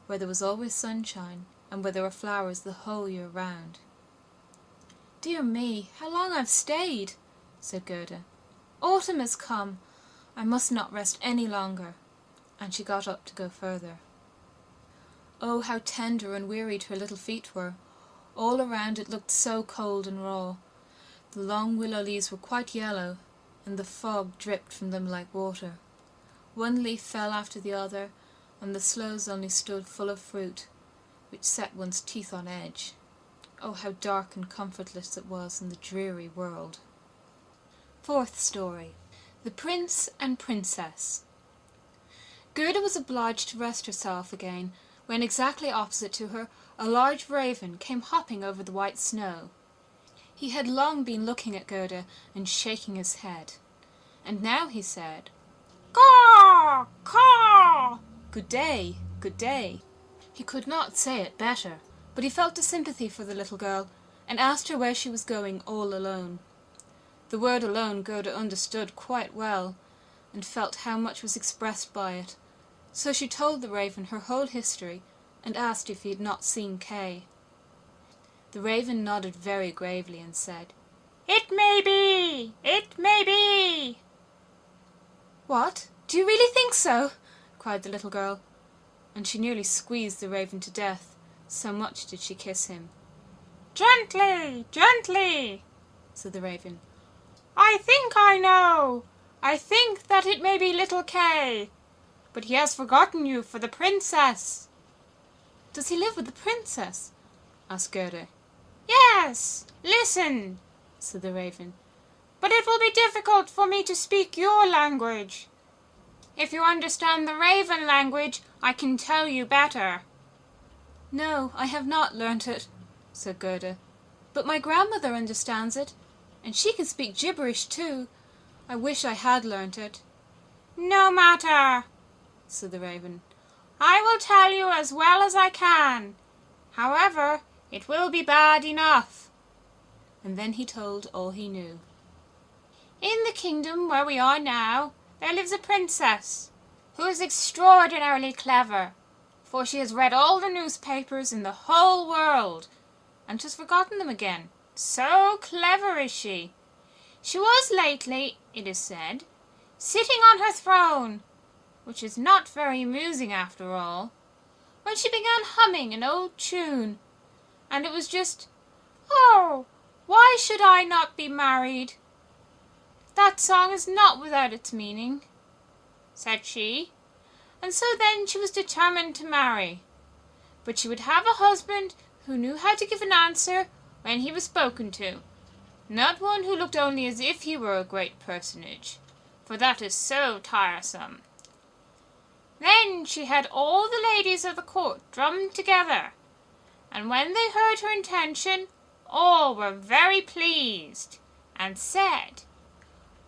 where there was always sunshine, and where there were flowers the whole year round. "Dear me, how long I've stayed," said Gerda. "Autumn has come. I must not rest any longer." And she got up to go further. Oh, how tender and wearied her little feet were! All around it looked so cold and raw. The long willow leaves were quite yellow, and the fog dripped from them like water. One leaf fell after the other, and the sloes only stood full of fruit, which set one's teeth on edge. Oh, how dark and comfortless it was in the dreary world. Fourth story. The Prince and Princess. Gerda was obliged to rest herself again, when exactly opposite to her a large raven came hopping over the white snow. He had long been looking at Gerda and shaking his head, and now he said, "Caw! Caw! Good day, good day." He could not say it better, but he felt a sympathy for the little girl, and asked her where she was going all alone. The word alone Gerda understood quite well, and felt how much was expressed by it, so she told the raven her whole history, and asked if he had not seen Kay. The raven nodded very gravely and said, "It may be! It may be!" "What? Do you really think so?" cried the little girl, and she nearly squeezed the raven to death, so much did she kiss him. "Gently, gently," said the raven. "I think I know. I think that it may be little Kay, but he has forgotten you for the princess." "Does he live with the princess?" asked Gerda. "Yes, listen," said the raven, "but it will be difficult for me to speak your language. If you understand the raven language, I can tell you better." "No, I have not learnt it," said Gerda, "but my grandmother understands it, and she can speak gibberish too. I wish I had learnt it." "No matter," said the raven. "I will tell you as well as I can. However, it will be bad enough." And then he told all he knew. "In the kingdom where we are now, there lives a princess, who is extraordinarily clever, for she has read all the newspapers in the whole world, and has forgotten them again. So clever is she. She was lately, it is said, sitting on her throne, which is not very amusing after all, when she began humming an old tune, and it was just, 'Oh, why should I not be married?' That song is not without its meaning," said she, and so then she was determined to marry, but she would have a husband who knew how to give an answer when he was spoken to, not one who looked only as if he were a great personage, for that is so tiresome. Then she had all the ladies of the court drummed together, and when they heard her intention, all were very pleased, and said,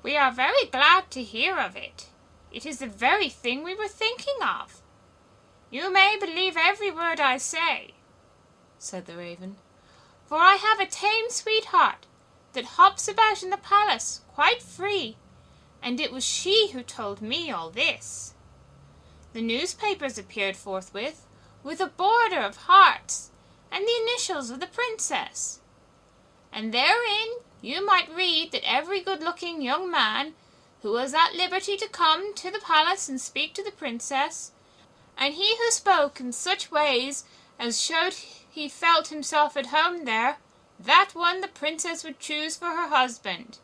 'We are very glad to hear of it. It is the very thing we were thinking of.' You may believe every word I say," said the raven, "for I have a tame sweetheart that hops about in the palace quite free, and it was she who told me all this. The newspapers appeared forthwith, with a border of hearts and the initials of the princess, and therein you might read that every good-looking young man who was at liberty to come to the palace and speak to the princess, and he who spoke in such ways as showed he felt himself at home there, that one the princess would choose for her husband.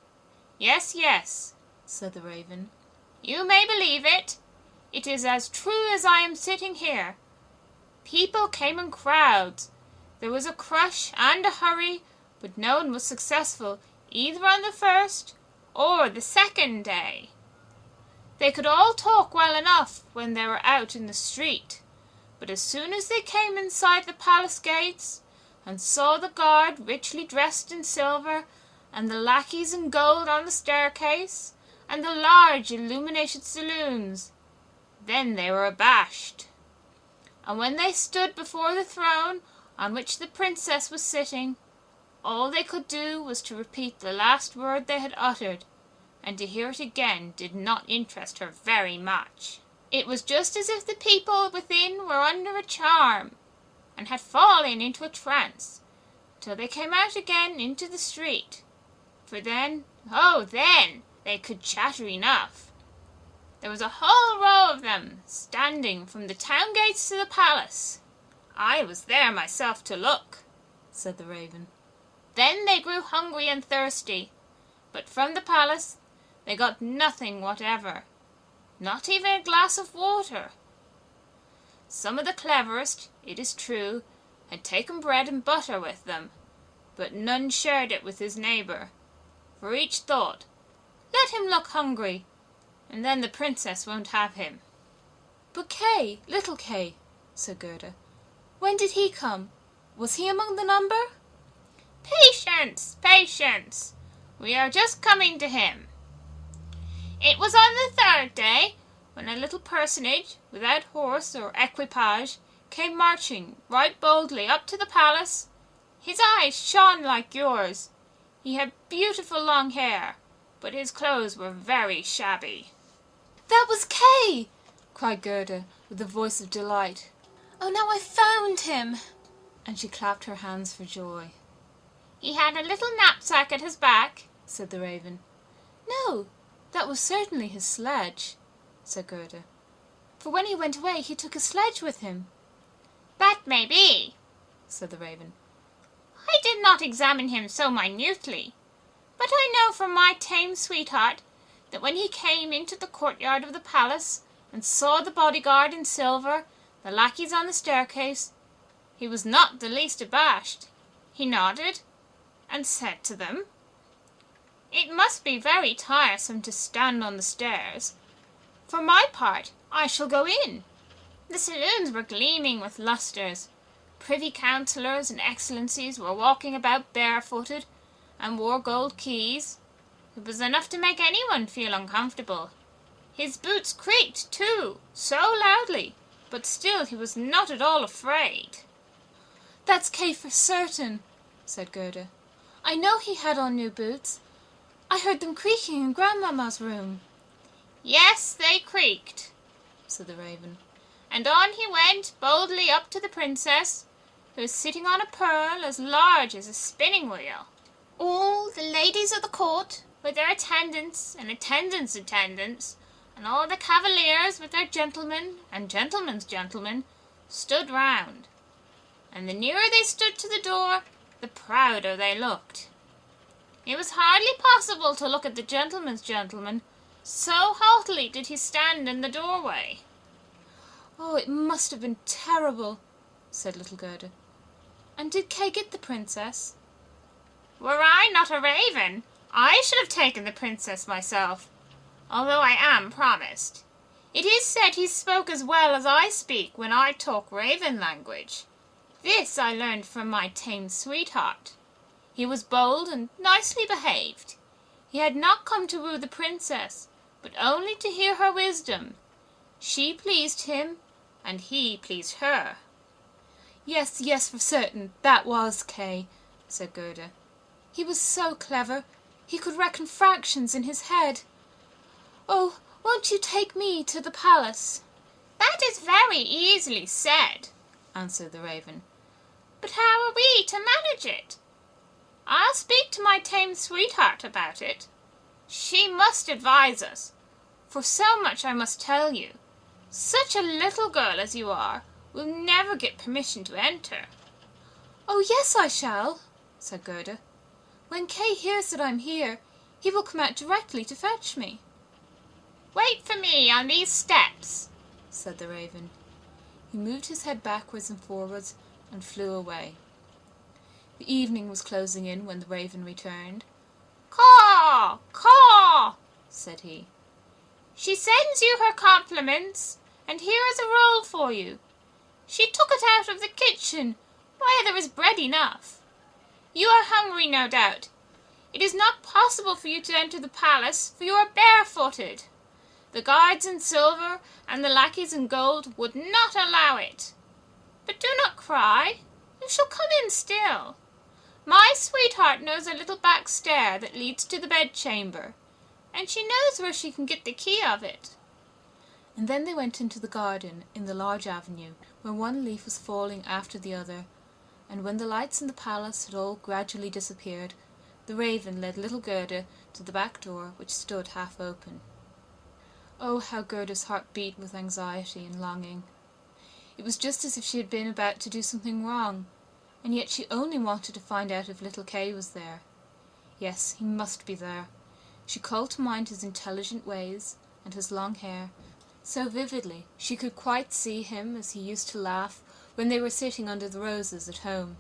Yes, yes, said the raven, you may believe it. It is as true as I am sitting here. People came in crowds. There was a crush and a hurry, but no one was successful either on the first or the second day. They could all talk well enough when they were out in the street, but as soon as they came inside the palace gates and saw the guard richly dressed in silver, and the lackeys in gold on the staircase, and the large illuminated saloons, then they were abashed. And when they stood before the throne on which the princess was sitting, all they could do was to repeat the last word they had uttered, and to hear it again did not interest her very much. It was just as if the people within were under a charm, and had fallen into a trance, till they came out again into the street. For then, oh then, they could chatter enough. There was a whole row of them, standing from the town gates to the palace. I was there myself to look, said the raven. Then they grew hungry and thirsty, but from the palace they got nothing whatever, not even a glass of water. Some of the cleverest, it is true, had taken bread and butter with them, but none shared it with his neighbour, for each thought, let him look hungry, and then the princess won't have him. But Kay, little Kay, said Gerda, when did he come? Was he among the number? Patience, patience, we are just coming to him. It was on the third day, when a little personage, without horse or equipage, came marching right boldly up to the palace. His eyes shone like yours. He had beautiful long hair, but his clothes were very shabby. That was Kay, cried Gerda, with a voice of delight. Oh, now I've found him! And she clapped her hands for joy. He had a little knapsack at his back, said the raven. No, that was certainly his sledge, said Gerda. For when he went away he took a sledge with him. That may be, said the raven. I did not examine him so minutely, but I know from my tame sweetheart that when he came into the courtyard of the palace and saw the bodyguard in silver, the lackeys on the staircase, he was not the least abashed. He nodded and said to them, "It must be very tiresome to stand on the stairs. For my part, I shall go in." The saloons were gleaming with lustres. Privy councillors and excellencies were walking about barefooted and wore gold keys. It was enough to make anyone feel uncomfortable. His boots creaked, too, so loudly, but still he was not at all afraid. "That's Kay for certain," said Gerda. "I know he had on new boots. I heard them creaking in Grandmamma's room." "Yes, they creaked," said the raven, "and on he went boldly up to the princess, who was sitting on a pearl as large as a spinning-wheel. All the ladies of the court, with their attendants and attendants, and all the cavaliers with their gentlemen and gentlemen's gentlemen, stood round, and the nearer they stood to the door, the prouder they looked. It was hardly possible to look at the gentleman's gentleman, so haughtily did he stand in the doorway." "Oh, it must have been terrible," said little Gerda. "And did Kay get the princess?" "Were I not a raven, I should have taken the princess myself, although I am promised. It is said he spoke as well as I speak when I talk raven language. This I learned from my tame sweetheart. He was bold and nicely behaved. He had not come to woo the princess, but only to hear her wisdom. She pleased him, and he pleased her." Yes, for certain, that was Kay," said Gerda. "He was so clever, he could reckon fractions in his head. "Oh, won't you take me to the palace?" "That is very easily said," answered the raven. "But how are we to manage it? I'll speak to my tame sweetheart about it. She must advise us, for so much I must tell you. Such a little girl as you are will never get permission to enter." "Oh, yes, I shall," said Gerda. "When Kay hears that I'm here, he will come out directly to fetch me." "Wait for me on these steps," said the raven. He moved his head backwards and forwards and flew away. The evening was closing in when the raven returned. "Caw, caw," said he. "She sends you her compliments, and here is a roll for you. She took it out of the kitchen. Why, there is bread enough. You are hungry, no doubt. It is not possible for you to enter the palace, for you are barefooted. The guards in silver and the lackeys in gold would not allow it. But do not cry. You shall come in still. My sweetheart knows a little back stair that leads to the bedchamber, and she knows where she can get the key of it." And then they went into the garden in the large avenue, where one leaf was falling after the other, and when the lights in the palace had all gradually disappeared, the raven led little Gerda to the back door, which stood half open. Oh, how Gerda's heart beat with anxiety and longing! It was just as if she had been about to do something wrong, and yet she only wanted to find out if little Kay was there. Yes, he must be there. She called to mind his intelligent ways and his long hair, so vividly she could quite see him as he used to laugh when they were sitting under the roses at home.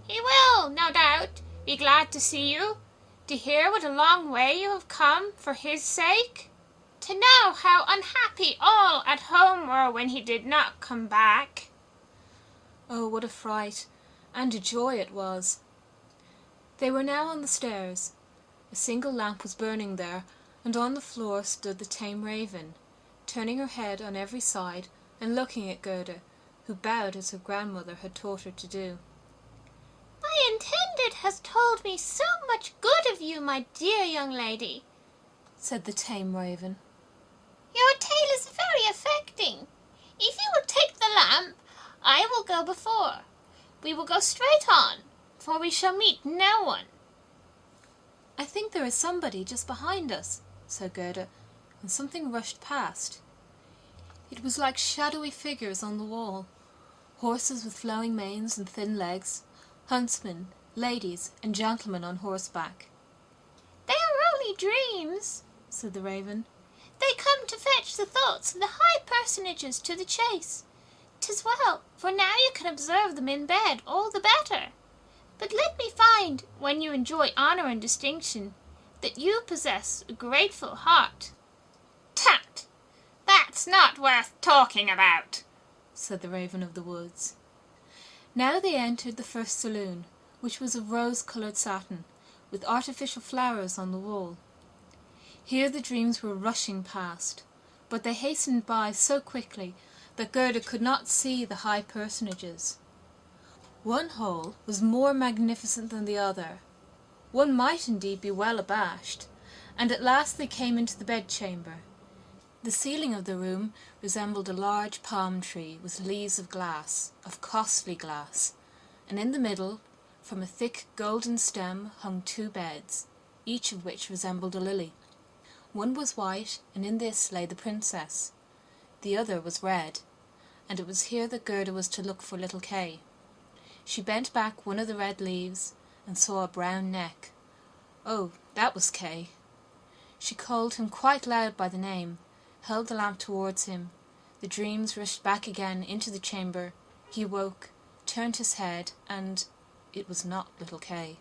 "He will, no doubt, be glad to see you, to hear what a long way you have come for his sake, to know how unhappy all at home were when he did not come back." Oh, what a fright and a joy it was! They were now on the stairs. A single lamp was burning there, and on the floor stood the tame raven, turning her head on every side and looking at Gerda, who bowed as her grandmother had taught her to do. "My intended has told me so much good of you, my dear young lady," said the tame raven. "Your tale is very affecting. If you will take the lamp, I will go before. We will go straight on, for we shall meet no one." "I think there is somebody just behind us," said Gerda, and something rushed past. It was like shadowy figures on the wall, horses with flowing manes and thin legs, huntsmen, ladies, and gentlemen on horseback. "They are only dreams," said the raven. "They come to fetch the thoughts of the high personages to the chase. 'Tis well, for now you can observe them in bed all the better. But let me find, when you enjoy honour and distinction, that you possess a grateful heart." "Tut! That's not worth talking about," said the raven of the woods. Now they entered the first saloon, which was of rose-coloured satin, with artificial flowers on the wall. Here the dreams were rushing past, but they hastened by so quickly that Gerda could not see the high personages. One hall was more magnificent than the other. One might indeed be well abashed, and at last they came into the bedchamber. The ceiling of the room resembled a large palm tree with leaves of glass, of costly glass, and in the middle, from a thick golden stem, hung 2 beds, each of which resembled a lily. One was white, and in this lay the princess. The other was red, and it was here that Gerda was to look for little Kay. She bent back one of the red leaves and saw a brown neck. Oh, that was Kay. She called him quite loud by the name, held the lamp towards him. The dreams rushed back again into the chamber. He awoke, turned his head, and it was not little Kay.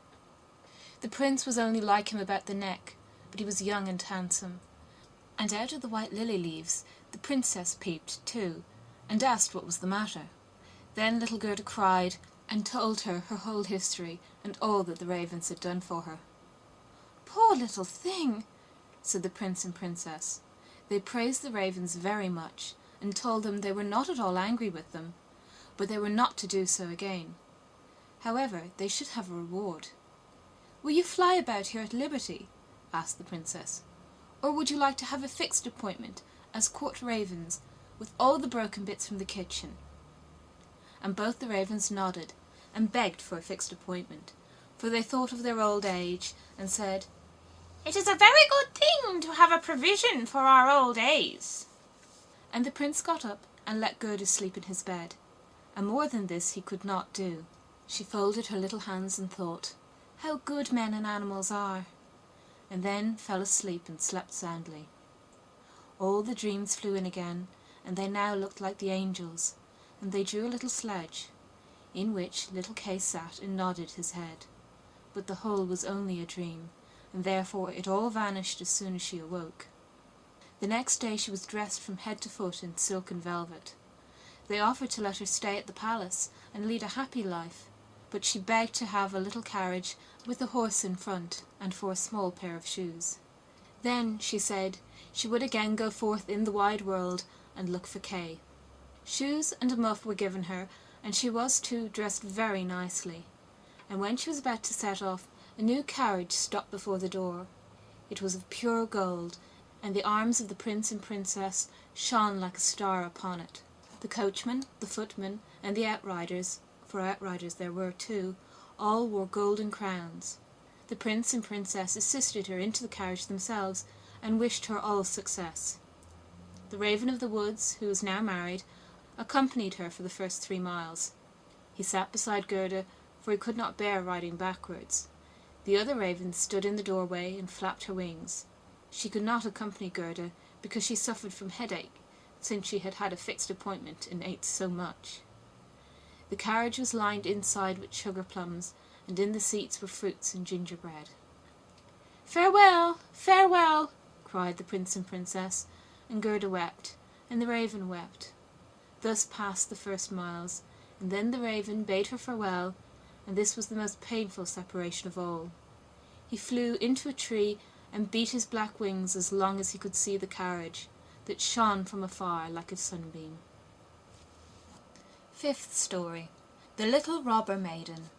The prince was only like him about the neck, but he was young and handsome. And out of the white lily leaves the princess peeped too, and asked what was the matter. Then little Gerda cried, and told her whole history, and all that the ravens had done for her. "Poor little thing," said the prince and princess. They praised the ravens very much, and told them they were not at all angry with them, but they were not to do so again. However, they should have a reward. "Will you fly about here at liberty?" asked the princess. or would you like to have a fixed appointment as court ravens with all the broken bits from the kitchen?" And both the ravens nodded and begged for a fixed appointment, for they thought of their old age and said, "It is a very good thing to have a provision for our old age." And the prince got up and let Gerda sleep in his bed, and more than this he could not do. She folded her little hands and thought, "How good men and animals are," and then fell asleep and slept soundly. All the dreams flew in again, and they now looked like the angels, and they drew a little sledge, in which little Kay sat and nodded his head. But the whole was only a dream, and therefore it all vanished as soon as she awoke. The next day she was dressed from head to foot in silk and velvet. They offered to let her stay at the palace and lead a happy life, but she begged to have a little carriage with a horse in front, and for a small pair of shoes. Then, she said, she would again go forth in the wide world and look for Kay. Shoes and a muff were given her, and she was too dressed very nicely. And when she was about to set off, a new carriage stopped before the door. It was of pure gold, and the arms of the prince and princess shone like a star upon it. The coachman, the footman, and the outriders, for outriders there were too, all wore golden crowns. The prince and princess assisted her into the carriage themselves, and wished her all success. The Raven of the Woods, who was now married, accompanied her for the first 3 miles. He sat beside Gerda, for he could not bear riding backwards. The other ravens stood in the doorway and flapped her wings. She could not accompany Gerda, because she suffered from headache, since she had had a fixed appointment and ate so much. The carriage was lined inside with sugar plums, and in the seats were fruits and gingerbread. "Farewell, farewell!" cried the prince and princess, and Gerda wept, and the raven wept. Thus passed the first miles, and then the raven bade her farewell, and this was the most painful separation of all. He flew into a tree and beat his black wings as long as he could see the carriage, that shone from afar like a sunbeam. Fifth story. The Little Robber Maiden.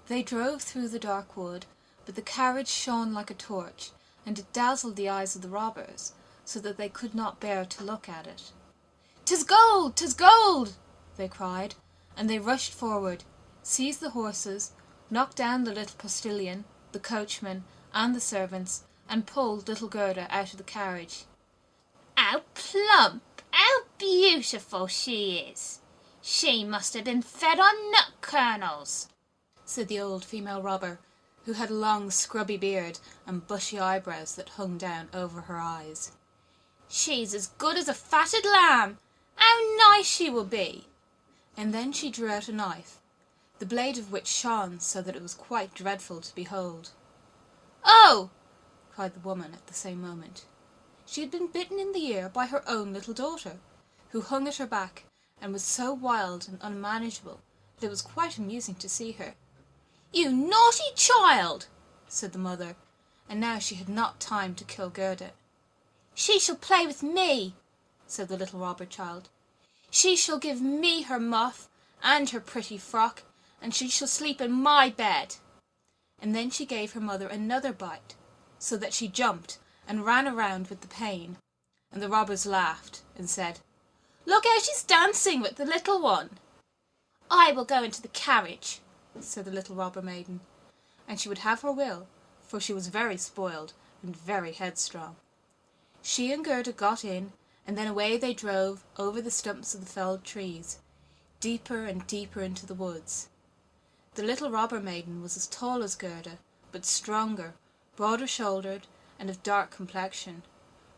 They drove through the dark wood, but the carriage shone like a torch, and it dazzled the eyes of the robbers, so that they could not bear to look at it. "'Tis gold! 'Tis gold!" they cried, and they rushed forward, seized the horses, knocked down the little postilion, the coachman, and the servants, and pulled little Gerda out of the carriage. "How plump, how beautiful she is! She must have been fed on nut kernels," said the old female robber, who had a long scrubby beard and bushy eyebrows that hung down over her eyes. "She's as good as a fatted lamb. How nice she will be!" And then she drew out a knife, the blade of which shone so that it was quite dreadful to behold. "Oh!" cried the woman at the same moment. She had been bitten in the ear by her own little daughter, who hung at her back and was so wild and unmanageable that it was quite amusing to see her. "You naughty child!" said the mother, and now she had not time to kill Gerda. "She shall play with me," said the little robber child. "She shall give me her muff and her pretty frock, and she shall sleep in my bed." And then she gave her mother another bite, so that she jumped and ran around with the pain, and the robbers laughed and said, "Look how she's dancing with the little one." "I will go into the carriage," said the little robber maiden, and she would have her will, for she was very spoiled and very headstrong. She and Gerda got in, and then away they drove over the stumps of the felled trees, deeper and deeper into the woods. The little robber maiden was as tall as Gerda, but stronger, broader shouldered, and of dark complexion.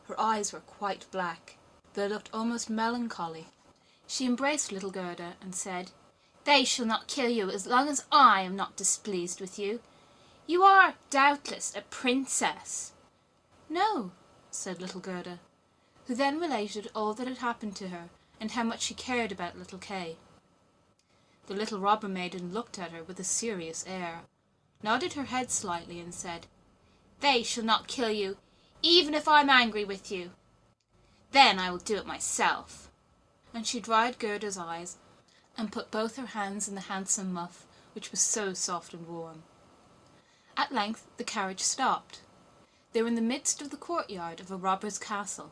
Her eyes were quite black. They looked almost melancholy. She embraced little Gerda and said, "They shall not kill you as long as I am not displeased with you. You are, doubtless, a princess." "No," said little Gerda, who then related all that had happened to her, and how much she cared about little Kay. The little robber maiden looked at her with a serious air, nodded her head slightly, and said, "They shall not kill you, even if I'm angry with you. Then I will do it myself." And she dried Gerda's eyes, and put both her hands in the handsome muff, which was so soft and warm. At length the carriage stopped. They were in the midst of the courtyard of a robber's castle.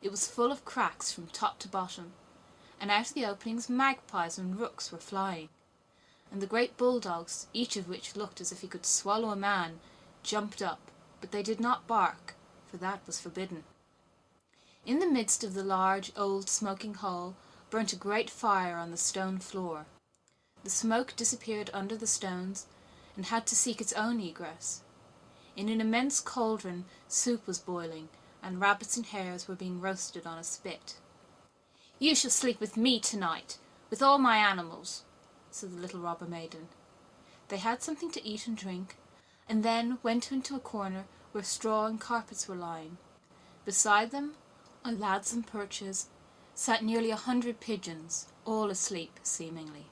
It was full of cracks from top to bottom, and out of the openings magpies and rooks were flying, and the great bulldogs, each of which looked as if he could swallow a man, jumped up, but they did not bark, for that was forbidden. In the midst of the large, old, smoking hall burnt a great fire on the stone floor. The smoke disappeared under the stones, and had to seek its own egress. In an immense cauldron soup was boiling, and rabbits and hares were being roasted on a spit. "You shall sleep with me tonight, with all my animals," said the little robber maiden. They had something to eat and drink, and then went into a corner where straw and carpets were lying. Beside them, on laths and perches, sat nearly 100 pigeons, all asleep, seemingly.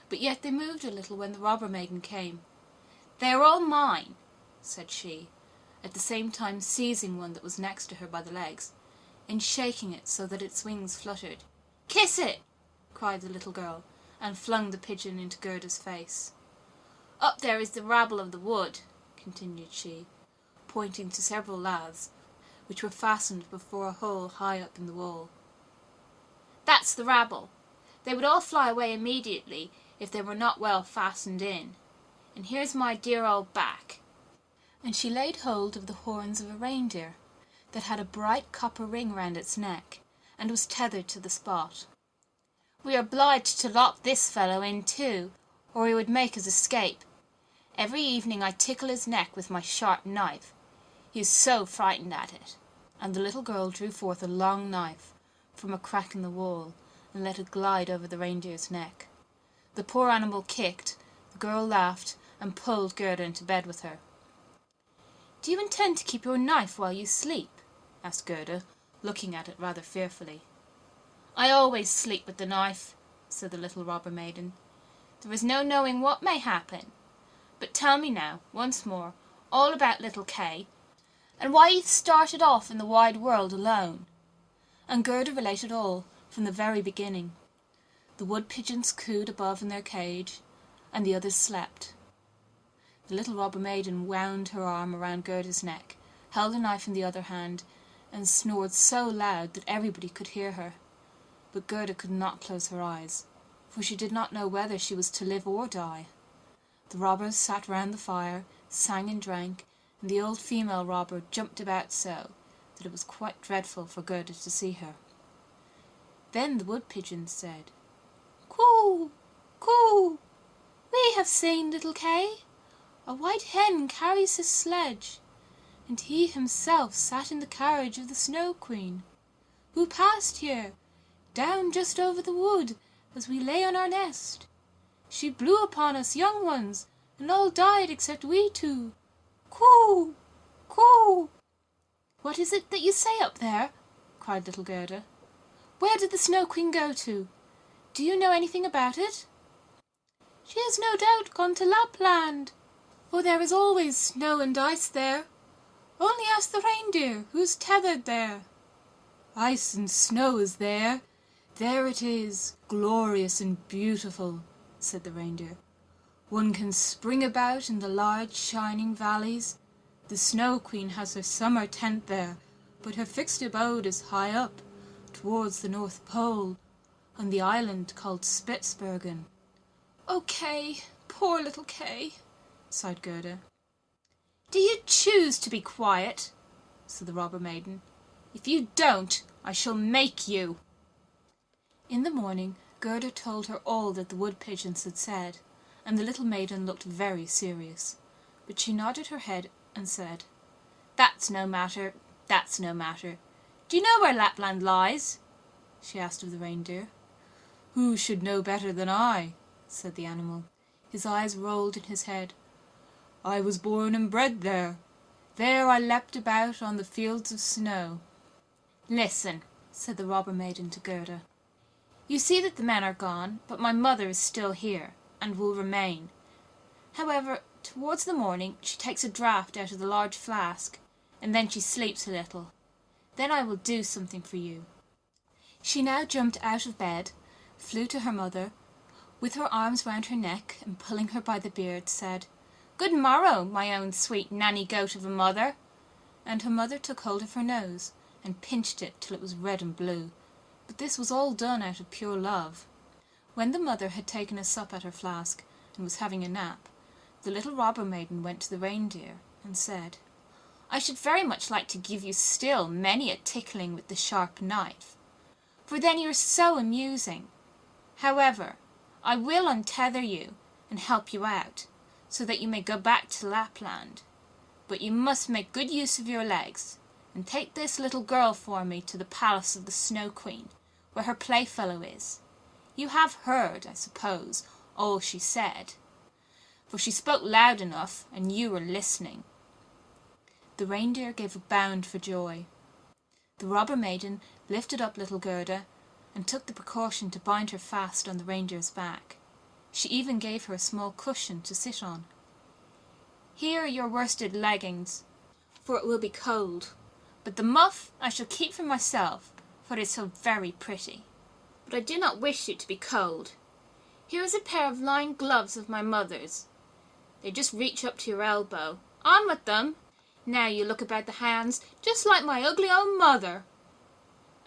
But yet they moved a little when the robber maiden came. "They are all mine," said she, at the same time seizing one that was next to her by the legs, and shaking it so that its wings fluttered. "Kiss it!" cried the little girl, and flung the pigeon into Gerda's face. "Up there is the rabble of the wood," continued she, pointing to several laths, which were fastened before a hole high up in the wall. "That's the rabble. They would all fly away immediately if they were not well fastened in. And here's my dear old back." And she laid hold of the horns of a reindeer that had a bright copper ring round its neck, and was tethered to the spot. "We are obliged to lock this fellow in too, or he would make his escape. Every evening I tickle his neck with my sharp knife. He is so frightened at it." And the little girl drew forth a long knife from a crack in the wall, and let it glide over the reindeer's neck. The poor animal kicked, the girl laughed, and pulled Gerda into bed with her. "Do you intend to keep your knife while you sleep?" asked Gerda, looking at it rather fearfully. "I always sleep with the knife," said the little robber maiden. "There is no knowing what may happen. But tell me now, once more, all about little Kay, and why you've started off in the wide world alone." And Gerda related all, from the very beginning. The wood pigeons cooed above in their cage, and the others slept. The little robber maiden wound her arm around Gerda's neck, held a knife in the other hand, and snored so loud that everybody could hear her. But Gerda could not close her eyes, for she did not know whether she was to live or die. The robbers sat round the fire, sang and drank, and the old female robber jumped about so that it was quite dreadful for Gerda to see her. Then the wood pigeons said, "Coo! Coo! We have seen little Kay. A white hen carries his sledge, and he himself sat in the carriage of the Snow Queen, who passed here, down just over the wood, as we lay on our nest. She blew upon us young ones, and all died except we two. Coo! Coo!" "What is it that you say up there?" cried little Gerda. "Where did the Snow Queen go to? Do you know anything about it?" "She has no doubt gone to Lapland, for there is always snow and ice there. Only ask the reindeer, who's tethered there." "Ice and snow is there. There it is, glorious and beautiful," said the reindeer. "One can spring about in the large shining valleys. The Snow Queen has her summer tent there, but her fixed abode is high up, towards the North Pole, on the island called Spitzbergen." "Oh, Kay, poor little Kay," sighed Gerda. "Do you choose to be quiet?" said the robber maiden. "If you don't, I shall make you." In the morning Gerda told her all that the wood pigeons had said, and the little maiden looked very serious, but she nodded her head and said, "That's no matter, that's no matter. Do you know where Lapland lies?" she asked of the reindeer. "Who should know better than I?" said the animal. His eyes rolled in his head. "I was born and bred there. There I leapt about on the fields of snow." "Listen," said the robber maiden to Gerda. "You see that the men are gone, but my mother is still here, and will remain. However, towards the morning she takes a draught out of the large flask, and then she sleeps a little. Then I will do something for you." She now jumped out of bed, flew to her mother, with her arms round her neck, and pulling her by the beard, said, "Good morrow, my own sweet nanny goat of a mother. and her mother took hold of her nose and pinched it till it was red and blue, but this was all done out of pure love. When the mother had taken a sup at her flask and was having a nap, the little robber maiden went to the reindeer and said, "I should very much like to give you still many a tickling with the sharp knife, for then you are so amusing. However, I will untether you and help you out, so that you may go back to Lapland. But you must make good use of your legs, and take this little girl for me to the palace of the Snow Queen, where her playfellow is. You have heard, I suppose, all she said, for she spoke loud enough, and you were listening." The reindeer gave a bound for joy. The robber maiden lifted up little Gerda, and took the precaution to bind her fast on the reindeer's back. She even gave her a small cushion to sit on. "Here are your worsted leggings, for it will be cold, but the muff I shall keep for myself, for it is so very pretty. But I do not wish you to be cold. Here is a pair of lined gloves of my mother's. They just reach up to your elbow. On with them! Now you look about the hands just like my ugly old mother."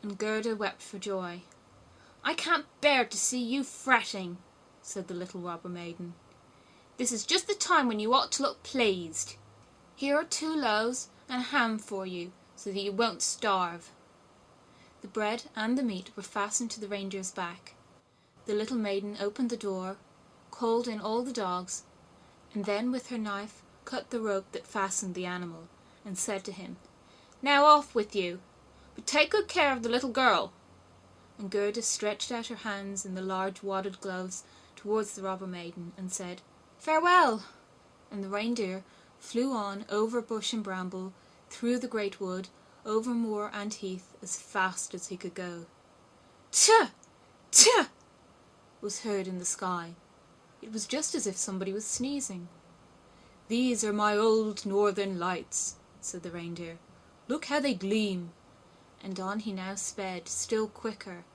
And Gerda wept for joy. "I can't bear to see you fretting," said the little robber maiden. "This is just the time when you ought to look pleased. Here are 2 loaves and a ham for you, so that you won't starve." The bread and the meat were fastened to the reindeer's back. The little maiden opened the door, called in all the dogs, and then with her knife cut the rope that fastened the animal, and said to him, "Now off with you, but take good care of the little girl." And Gerda stretched out her hands in the large wadded gloves towards the robber maiden, and said, "Farewell!" And the reindeer flew on over bush and bramble, through the great wood, over moor and heath, as fast as he could go. "Tch! Tch!" was heard in the sky. It was just as if somebody was sneezing. "These are my old northern lights," said the reindeer. "Look how they gleam." And on he now sped, still quicker.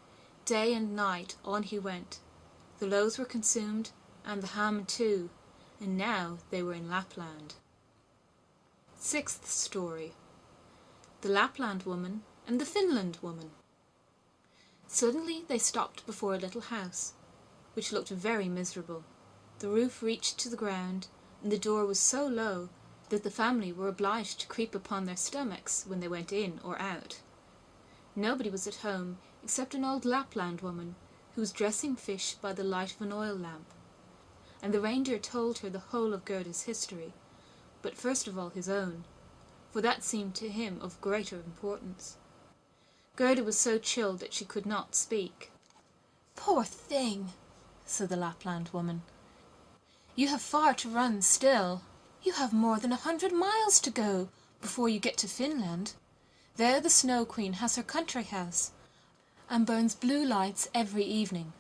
Day and night on he went. The loaves were consumed, and the ham too, and now they were in Lapland. 6th story. The Lapland Woman and the Finland Woman. Suddenly they stopped before a little house, which looked very miserable. The roof reached to the ground, and the door was so low that the family were obliged to creep upon their stomachs when they went in or out. Nobody was at home except an old Lapland woman, who was dressing fish by the light of an oil lamp. And the reindeer told her the whole of Gerda's history, but first of all his own, for that seemed to him of greater importance. Gerda was so chilled that she could not speak. "Poor thing," said the Lapland woman. "You have far to run still. You have more than 100 miles to go before you get to Finland. There the Snow Queen has her country house, and burns blue lights every evening.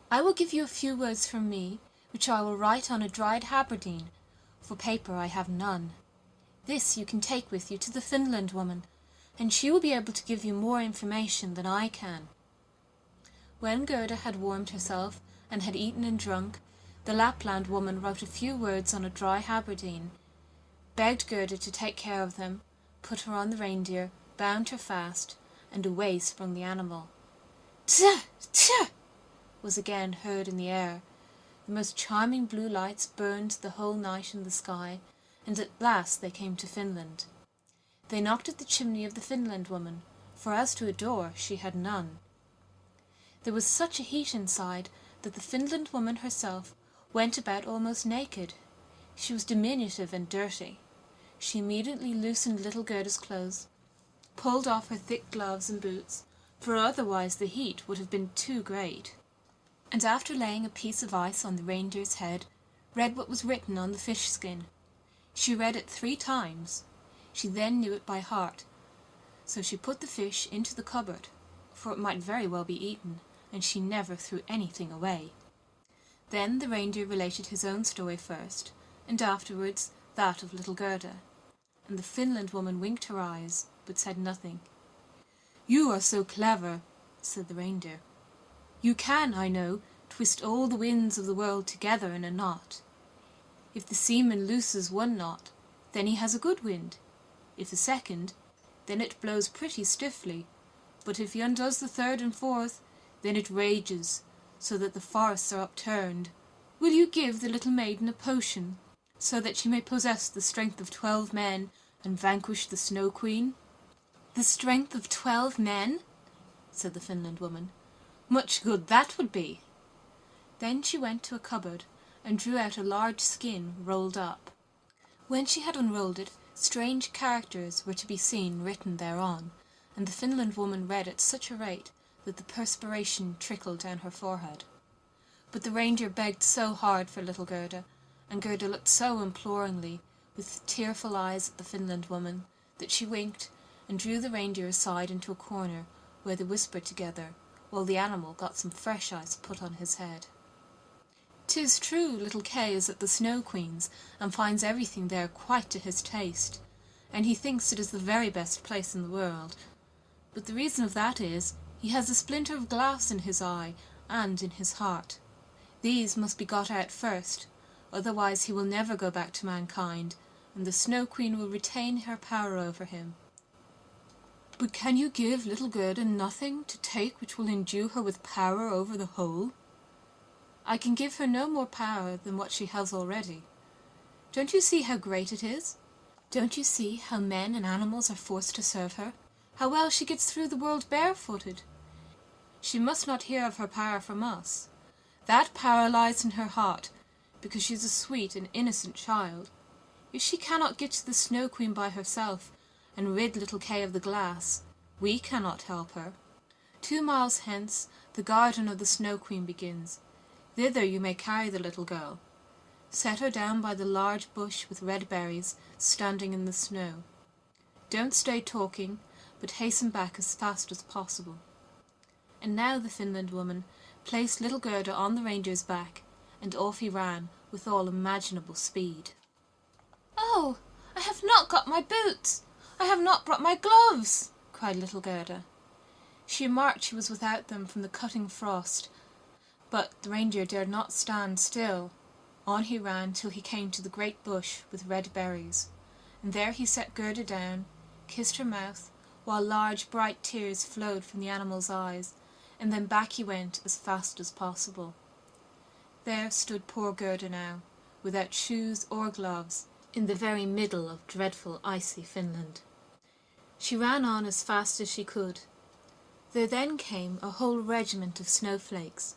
I will give you a few words from me, which I will write on a dried haberdine, for paper I have none. This you can take with you to the Finland woman, and she will be able to give you more information than I can." When Gerda had warmed herself and had eaten and drunk, the Lapland woman wrote a few words on a dry haberdine, begged Gerda to take care of them, put her on the reindeer, bound her fast, and away sprung the animal. "Tch! Tch!" was again heard in the air. The most charming blue lights burned the whole night in the sky, and at last they came to Finland. They knocked at the chimney of the Finland woman, for as to a door she had none. There was such a heat inside that the Finland woman herself went about almost naked. She was diminutive and dirty. She immediately loosened little Gerda's clothes, pulled off her thick gloves and boots, for otherwise the heat would have been too great, and after laying a piece of ice on the reindeer's head, read what was written on the fish skin. She read it 3 times. She then knew it by heart, so she put the fish into the cupboard, for it might very well be eaten, and she never threw anything away. Then the reindeer related his own story first, and afterwards that of little Gerda, and the Finland woman winked her eyes, but said nothing. "You are so clever," said the reindeer. "You can, I know, twist all the winds of the world together in a knot. If the seaman looses one knot, then he has a good wind. If a second, then it blows pretty stiffly, but if he undoes the third and fourth, then it rages, so that the forests are upturned. Will you give the little maiden a potion, so that she may possess the strength of 12 men and vanquish the Snow Queen?" "The strength of 12 men?" said the Finland woman. "Much good that would be!" Then she went to a cupboard and drew out a large skin rolled up. When she had unrolled it, strange characters were to be seen written thereon, and the Finland woman read at such a rate that the perspiration trickled down her forehead. But the reindeer begged so hard for little Gerda, and Gerda looked so imploringly, with tearful eyes at the Finland woman, that she winked and drew the reindeer aside into a corner, where they whispered together, while the animal got some fresh ice put on his head. "'Tis true, little Kay is at the Snow Queen's, and finds everything there quite to his taste, and he thinks it is the very best place in the world. But the reason of that is, he has a splinter of glass in his eye and in his heart. These must be got out first, otherwise he will never go back to mankind, and the Snow Queen will retain her power over him." "But can you give little Gerda nothing to take which will endue her with power over the whole?" "I can give her no more power than what she has already. Don't you see how great it is? Don't you see how men and animals are forced to serve her? How well she gets through the world barefooted? She must not hear of her power from us. That power lies in her heart, because she is a sweet and innocent child. If she cannot get to the Snow Queen by herself, and rid little Kay of the glass, we cannot help her. 2 miles hence, the garden of the Snow Queen begins. Thither you may carry the little girl. Set her down by the large bush with red berries, standing in the snow. Don't stay talking, but hasten back as fast as possible." And now the Finland woman placed little Gerda on the reindeer's back, and off he ran with all imaginable speed. "Oh, I have not got my boots! I have not brought my gloves!" cried little Gerda. She remarked she was without them from the cutting frost, but the reindeer dared not stand still. On he ran till he came to the great bush with red berries, and there he set Gerda down, kissed her mouth, while large bright tears flowed from the animal's eyes, and then back he went as fast as possible. There stood poor Gerda now, without shoes or gloves, in the very middle of dreadful icy Finland. She ran on as fast as she could. There then came a whole regiment of snowflakes,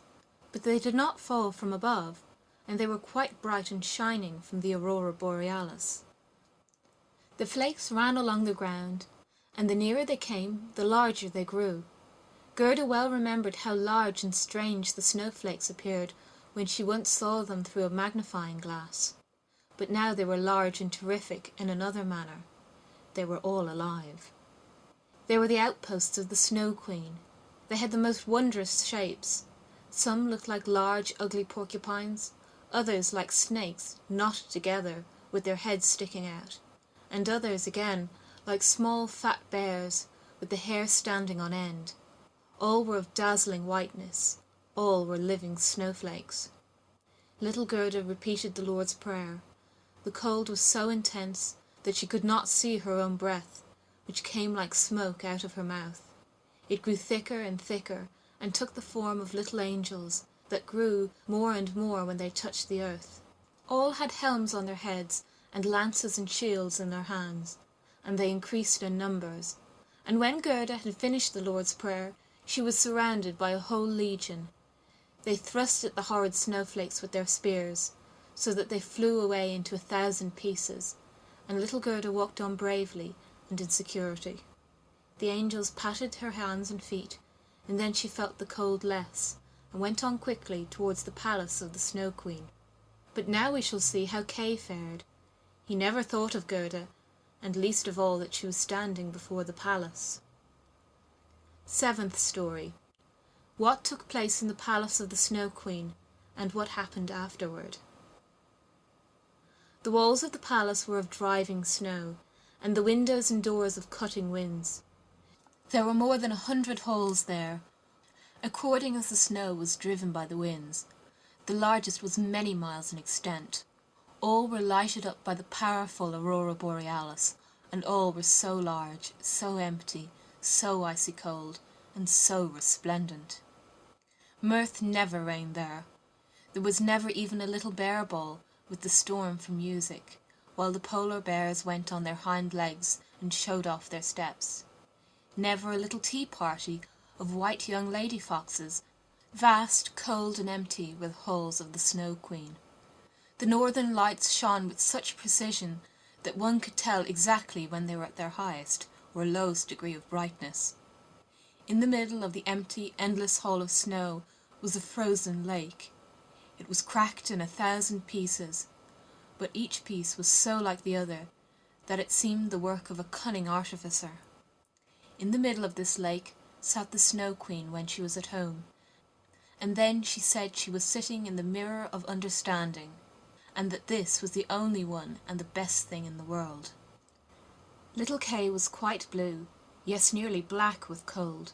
but they did not fall from above, and they were quite bright and shining from the aurora borealis. The flakes ran along the ground, and the nearer they came, the larger they grew. Gerda well remembered how large and strange the snowflakes appeared when she once saw them through a magnifying glass, but now they were large and terrific in another manner. They were all alive. They were the outposts of the Snow Queen. They had the most wondrous shapes. Some looked like large, ugly porcupines, others like snakes knotted together with their heads sticking out, and others again like small fat bears with the hair standing on end. All were of dazzling whiteness. All were living snowflakes. Little Gerda repeated the Lord's Prayer. The cold was so intense that she could not see her own breath, which came like smoke out of her mouth. It grew thicker and thicker, and took the form of little angels, that grew more and more when they touched the earth. All had helms on their heads, and lances and shields in their hands, and they increased in numbers. And when Gerda had finished the Lord's Prayer, she was surrounded by a whole legion. They thrust at the horrid snowflakes with their spears, so that they flew away into 1,000 pieces, and little Gerda walked on bravely and in security. The angels patted her hands and feet, and then she felt the cold less, and went on quickly towards the palace of the Snow Queen. But now we shall see how Kay fared. He never thought of Gerda, and least of all that she was standing before the palace. 7th story. What took place in the palace of the Snow Queen, and what happened afterward. The walls of the palace were of driving snow, and the windows and doors of cutting winds. There were more than 100 holes there, according as the snow was driven by the winds. The largest was many miles in extent. All were lighted up by the powerful aurora borealis, and all were so large, so empty, so icy cold, and so resplendent. Mirth never reigned there. There was never even a little bear ball with the storm for music, while the polar bears went on their hind legs and showed off their steps. Never a little tea party of white young lady foxes, vast, cold and empty were the halls of the Snow Queen. The northern lights shone with such precision that one could tell exactly when they were at their highest or lowest degree of brightness. In the middle of the empty, endless hall of snow was a frozen lake. It was cracked in 1,000 pieces, but each piece was so like the other that it seemed the work of a cunning artificer. In the middle of this lake sat the Snow Queen when she was at home, and then she said she was sitting in the mirror of understanding, and that this was the only one and the best thing in the world. Little Kay was quite blue, yes, nearly black with cold,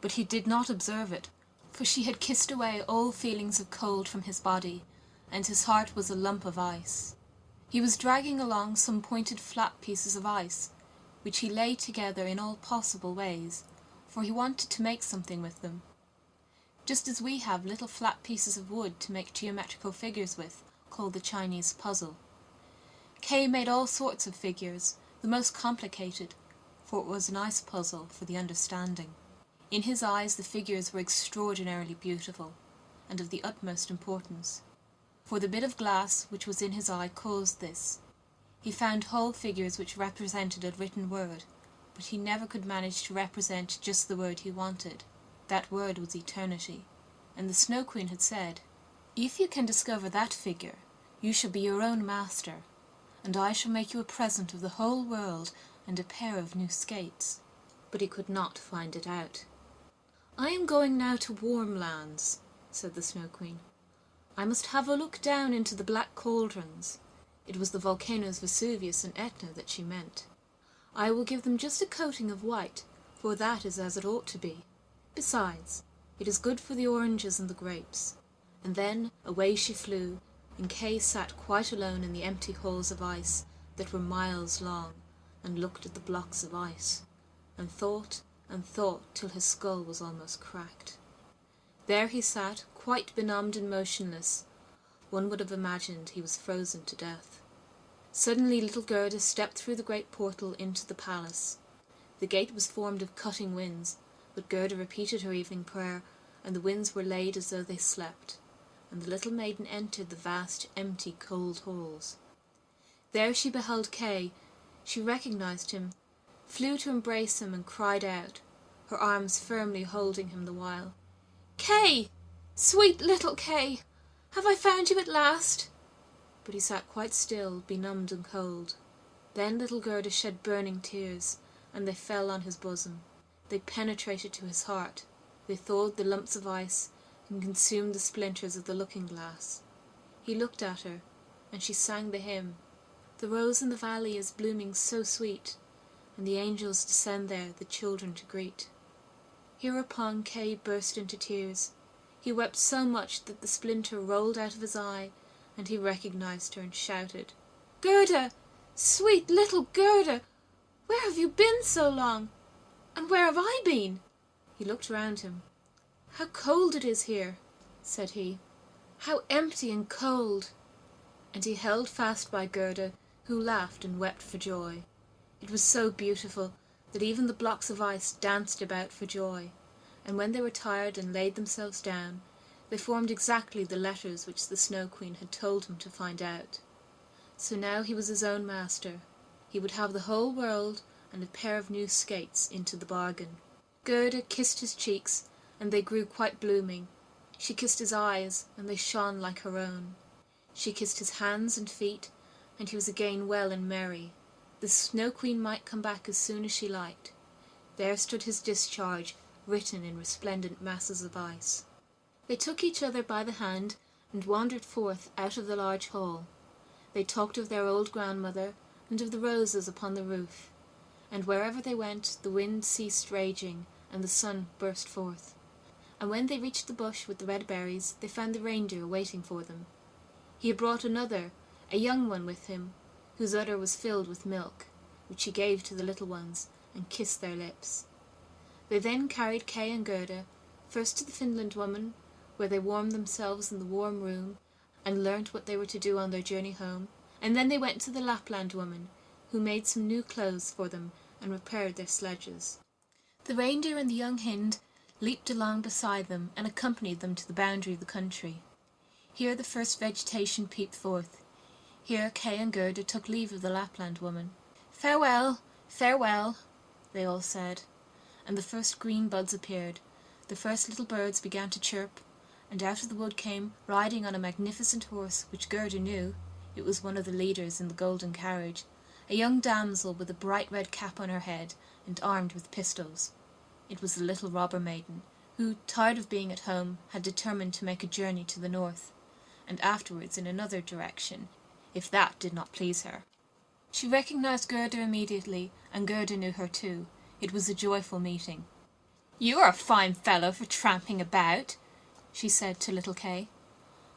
but he did not observe it, for she had kissed away all feelings of cold from his body, and his heart was a lump of ice. He was dragging along some pointed flat pieces of ice, which he laid together in all possible ways, for he wanted to make something with them, just as we have little flat pieces of wood to make geometrical figures with, called the Chinese puzzle. Kay made all sorts of figures, the most complicated, for it was an ice puzzle for the understanding. In his eyes the figures were extraordinarily beautiful, and of the utmost importance, for the bit of glass which was in his eye caused this. He found whole figures which represented a written word, but he never could manage to represent just the word he wanted. That word was eternity, and the Snow Queen had said, "If you can discover that figure, you shall be your own master, and I shall make you a present of the whole world and a pair of new skates." But he could not find it out. "I am going now to warm lands," said the Snow Queen. "I must have a look down into the black cauldrons." It was the volcanoes Vesuvius and Etna that she meant. "I will give them just a coating of white, for that is as it ought to be. Besides, it is good for the oranges and the grapes." And then away she flew, and Kay sat quite alone in the empty halls of ice that were miles long, and looked at the blocks of ice, and thought till his skull was almost cracked. There he sat, quite benumbed and motionless. One would have imagined he was frozen to death. Suddenly little Gerda stepped through the great portal into the palace. The gate was formed of cutting winds, but Gerda repeated her evening prayer, and the winds were laid as though they slept, and the little maiden entered the vast, empty, cold halls. There she beheld Kay. She recognized him, flew to embrace him, and cried out, her arms firmly holding him the while, "Kay! Sweet little Kay! Have I found you at last?" But he sat quite still, benumbed and cold. Then little Gerda shed burning tears, and they fell on his bosom. They penetrated to his heart. They thawed the lumps of ice and consumed the splinters of the looking-glass. He looked at her, and she sang the hymn, "The rose in the valley is blooming so sweet, and the angels descend there the children to greet." Hereupon Kay burst into tears. He wept so much that the splinter rolled out of his eye, and he recognized her and shouted, "Gerda! Sweet little Gerda! Where have you been so long? And where have I been?" He looked round him. "How cold it is here," said he. "How empty and cold!" And he held fast by Gerda, who laughed and wept for joy. It was so beautiful that even the blocks of ice danced about for joy, and when they were tired and laid themselves down, they formed exactly the letters which the Snow Queen had told him to find out. So now he was his own master. He would have the whole world and a pair of new skates into the bargain. Gerda kissed his cheeks, and they grew quite blooming. She kissed his eyes, and they shone like her own. She kissed his hands and feet, and he was again well and merry. The Snow Queen might come back as soon as she liked. There stood his discharge, written in resplendent masses of ice. They took each other by the hand and wandered forth out of the large hall. They talked of their old grandmother and of the roses upon the roof, and wherever they went the wind ceased raging and the sun burst forth. And when they reached the bush with the red berries, they found the reindeer waiting for them. He had brought another, a young one, with him, whose udder was filled with milk, which she gave to the little ones, and kissed their lips. They then carried Kay and Gerda first to the Finland woman, where they warmed themselves in the warm room, and learnt what they were to do on their journey home, and then they went to the Lapland woman, who made some new clothes for them and repaired their sledges. The reindeer and the young hind leaped along beside them and accompanied them to the boundary of the country. Here the first vegetation peeped forth. Here Kay and Gerda took leave of the Lapland woman. "Farewell, farewell," they all said, and the first green buds appeared. The first little birds began to chirp, and out of the wood came, riding on a magnificent horse which Gerda knew, it was one of the leaders in the golden carriage, a young damsel with a bright red cap on her head and armed with pistols. It was the little robber maiden, who, tired of being at home, had determined to make a journey to the north, and afterwards in another direction, if that did not please her. She recognized Gerda immediately, and Gerda knew her too. It was a joyful meeting. "You are a fine fellow for tramping about," she said to little Kay.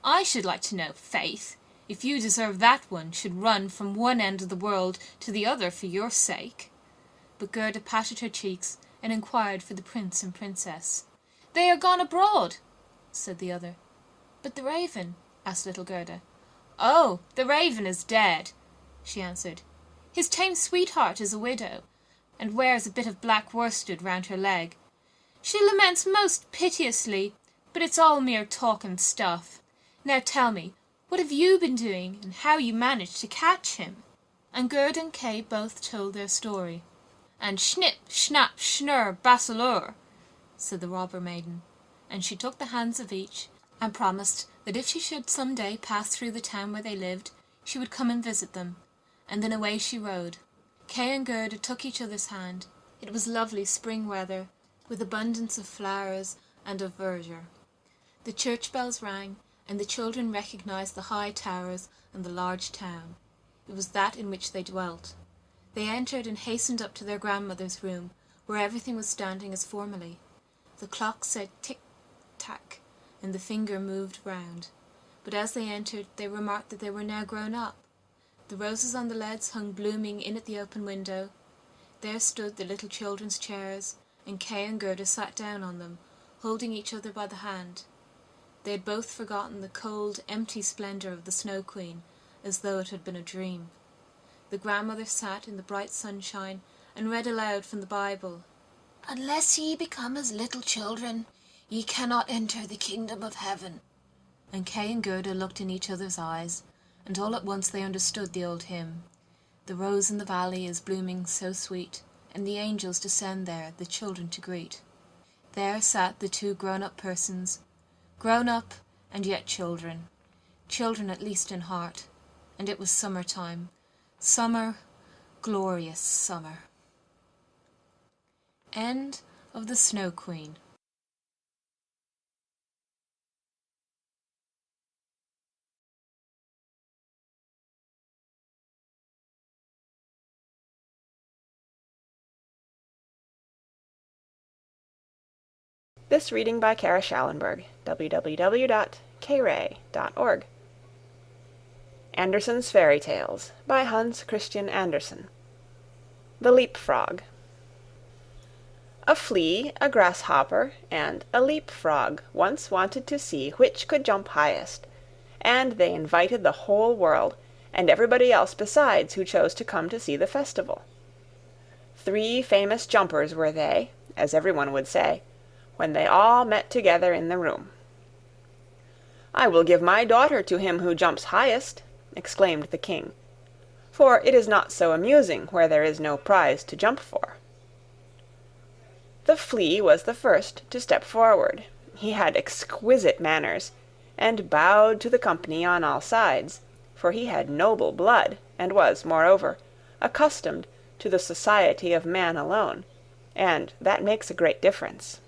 "I should like to know, faith, if you deserve that one should run from one end of the world to the other for your sake." But Gerda patted her cheeks and inquired for the prince and princess. "They are gone abroad," said the other. "But the raven?" asked little Gerda. "Oh, the raven is dead," she answered. "His tame sweetheart is a widow, and wears a bit of black worsted round her leg. She laments most piteously, but it's all mere talk and stuff. Now tell me, what have you been doing, and how you managed to catch him?" And Gerda and Kay both told their story. "And schnip, schnapp, schnurr, basselur," said the robber maiden, and she took the hands of each, and promised that if she should some day pass through the town where they lived, she would come and visit them, and then away she rode. Kay and Gerda took each other's hand. It was lovely spring weather, with abundance of flowers and of verdure. The church bells rang, and the children recognized the high towers and the large town. It was that in which they dwelt. They entered and hastened up to their grandmother's room, where everything was standing as formerly. The clock said tick-tack, and the finger moved round. But as they entered, they remarked that they were now grown up. The roses on the leads hung blooming in at the open window. There stood the little children's chairs, and Kay and Gerda sat down on them, holding each other by the hand. They had both forgotten the cold, empty splendour of the Snow Queen, as though it had been a dream. The grandmother sat in the bright sunshine and read aloud from the Bible. "Unless ye become as little children, ye cannot enter the kingdom of heaven." And Kay and Gerda looked in each other's eyes, and all at once they understood the old hymn. The rose in the valley is blooming so sweet, and the angels descend there the children to greet. There sat the two grown-up persons, grown up and yet children, children at least in heart, and it was summer time. Summer, glorious summer. End of The Snow Queen. This reading by Kara Schallenberg, www.kray.org. Andersen's Fairy Tales by Hans Christian Andersen. The Leapfrog. A flea, a grasshopper, and a leapfrog once wanted to see which could jump highest, and they invited the whole world, and everybody else besides who chose to come to see the festival. 3 famous jumpers were they, as everyone would say, when they all met together in the room. "I will give my daughter to him who jumps highest," exclaimed the king, "for it is not so amusing where there is no prize to jump for." The flea was the first to step forward. He had exquisite manners, and bowed to the company on all sides, for he had noble blood, and was, moreover, accustomed to the society of man alone, and that makes a great difference.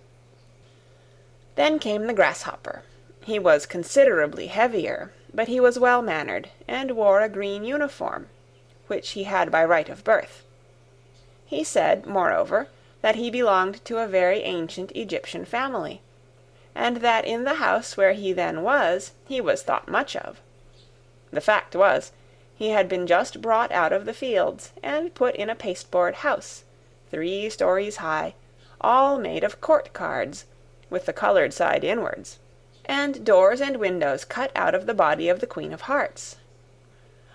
Then came the grasshopper. He was considerably heavier, but he was well-mannered, and wore a green uniform, which he had by right of birth. He said, moreover, that he belonged to a very ancient Egyptian family, and that in the house where he then was, he was thought much of. The fact was, he had been just brought out of the fields and put in a pasteboard house, 3 stories high, all made of court cards, with the coloured side inwards, and doors and windows cut out of the body of the Queen of Hearts.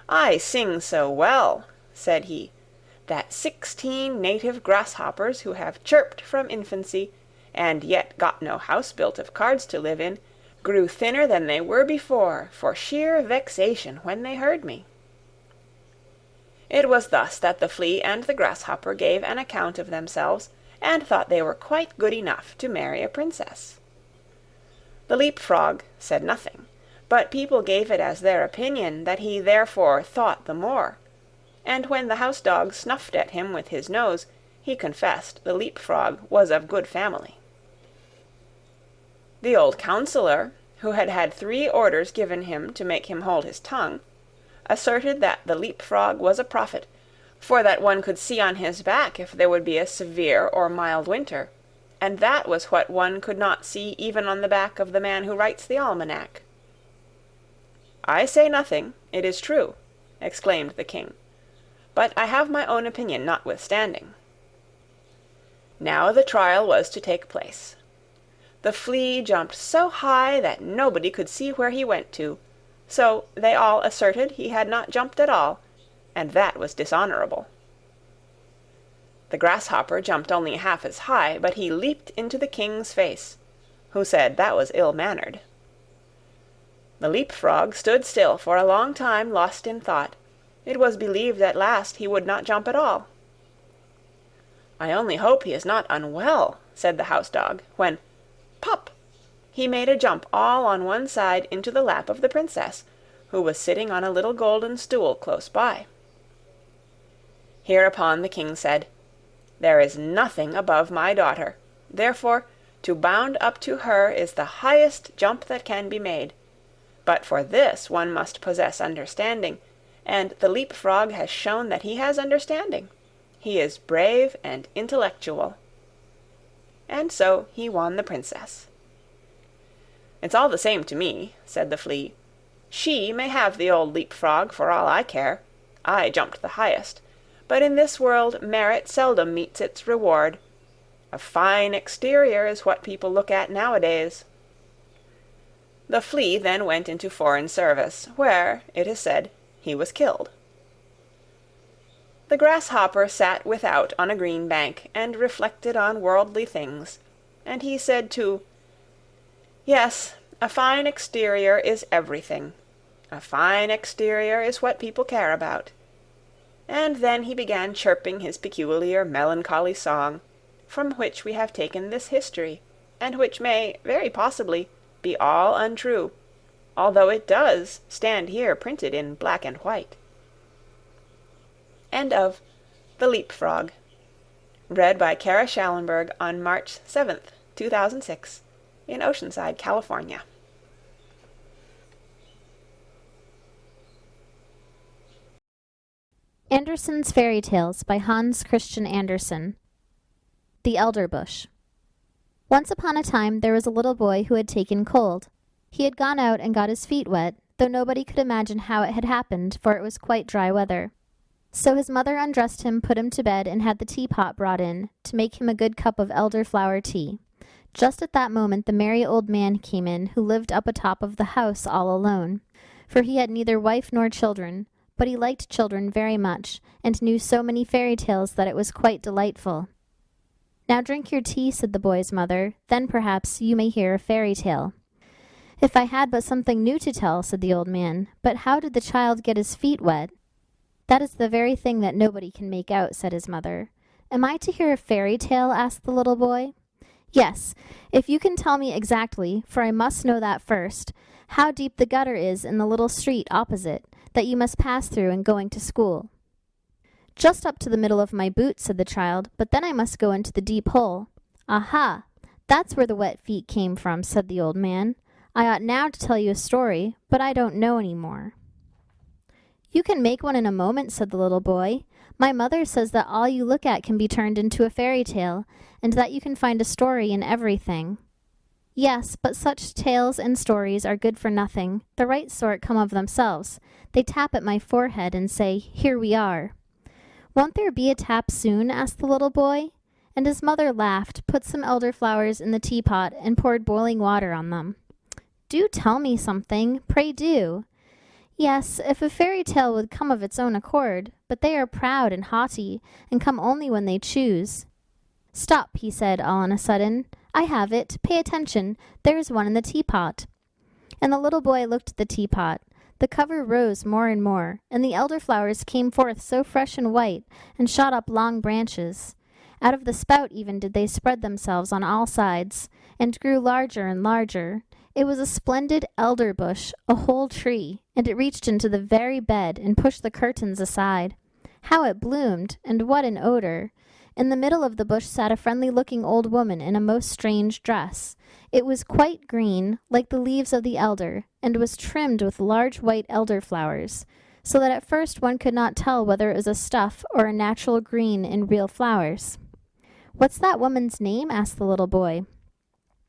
"I sing so well," said he, "that 16 native grasshoppers who have chirped from infancy, and yet got no house built of cards to live in, grew thinner than they were before, for sheer vexation when they heard me." It was thus that the flea and the grasshopper gave an account of themselves, and thought they were quite good enough to marry a princess. The leap-frog said nothing, but people gave it as their opinion that he therefore thought the more, and when the house-dog snuffed at him with his nose, he confessed the leap-frog was of good family. The old counsellor, who had had 3 orders given him to make him hold his tongue, asserted that the leap-frog was a prophet, for that one could see on his back if there would be a severe or mild winter, and that was what one could not see even on the back of the man who writes the almanac. "I say nothing, it is true," exclaimed the king, "but I have my own opinion notwithstanding." Now the trial was to take place. The flea jumped so high that nobody could see where he went to, so they all asserted he had not jumped at all, and that was dishonourable. The grasshopper jumped only half as high, but he leaped into the king's face, who said that was ill-mannered. The leap-frog stood still for a long time, lost in thought. It was believed at last he would not jump at all. "I only hope he is not unwell," said the house-dog, when, pop, he made a jump all on one side into the lap of the princess, who was sitting on a little golden stool close by. Hereupon the king said, "There is nothing above my daughter, therefore to bound up to her is the highest jump that can be made. But for this one must possess understanding, and the leap-frog has shown that he has understanding. He is brave and intellectual." And so he won the princess. "It's all the same to me," said the flea. "She may have the old leap-frog for all I care. I jumped the highest, but in this world merit seldom meets its reward. A fine exterior is what people look at nowadays." The flea then went into foreign service, where, it is said, he was killed. The grasshopper sat without on a green bank, and reflected on worldly things, and he said too, "Yes, a fine exterior is everything. A fine exterior is what people care about." And then he began chirping his peculiar melancholy song, from which we have taken this history, and which may, very possibly, be all untrue, although it does stand here printed in black and white. End of The Leap-frog, read by Kara Schallenberg on March 7th, 2006, in Oceanside, California. Andersen's Fairy Tales by Hans Christian Andersen. The Elderbush. Once upon a time there was a little boy who had taken cold. He had gone out and got his feet wet, though nobody could imagine how it had happened, for it was quite dry weather. So his mother undressed him, put him to bed, and had the teapot brought in, to make him a good cup of elderflower tea. Just at that moment the merry old man came in, who lived up atop of the house all alone, for he had neither wife nor children, but he liked children very much, and knew so many fairy tales that it was quite delightful. "Now drink your tea," said the boy's mother, "then perhaps you may hear a fairy tale." "If I had but something new to tell," said the old man, "but how did the child get his feet wet?" "That is the very thing that nobody can make out," said his mother. "Am I to hear a fairy tale?" asked the little boy. "Yes, if you can tell me exactly, for I must know that first, how deep the gutter is in the little street opposite, that you must pass through in going to school." "Just up to the middle of my boot," said the child, "but then I must go into the deep hole." "Aha! That's where the wet feet came from," said the old man. "I ought now to tell you a story, but I don't know any more." "You can make one in a moment," said the little boy. "My mother says that all you look at can be turned into a fairy tale, and that you can find a story in everything." Yes, but such tales and stories are good for nothing. The right sort come of themselves. They tap at my forehead and say, 'Here we are.'" "Won't there be a tap soon?" asked the little boy. And his mother laughed, put some elderflowers in the teapot, and poured boiling water on them. "Do tell me something, pray do." "Yes, if a fairy tale would come of its own accord, but they are proud and haughty, and come only when they choose." "Stop," he said all on a sudden. "I have it. Pay attention. There is one in the teapot." And the little boy looked at the teapot. The cover rose more and more, and the elderflowers came forth so fresh and white, and shot up long branches. Out of the spout even did they spread themselves on all sides, and grew larger and larger. It was a splendid elderbush, a whole tree, and it reached into the very bed and pushed the curtains aside. How it bloomed, and what an odor! In the middle of the bush sat a friendly-looking old woman in a most strange dress. It was quite green, like the leaves of the elder, and was trimmed with large white elder flowers, so that at first one could not tell whether it was a stuff or a natural green in real flowers. "What's that woman's name?" asked the little boy.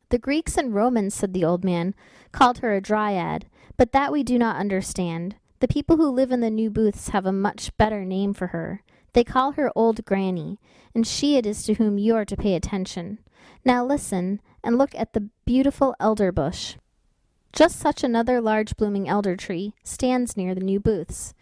"The Greeks and Romans," said the old man, "called her a dryad, but that we do not understand. The people who live in the new booths have a much better name for her. They call her Old Granny, and she it is to whom you are to pay attention. Now listen, and look at the beautiful elderbush. Just such another large blooming elder tree stands near the new booths.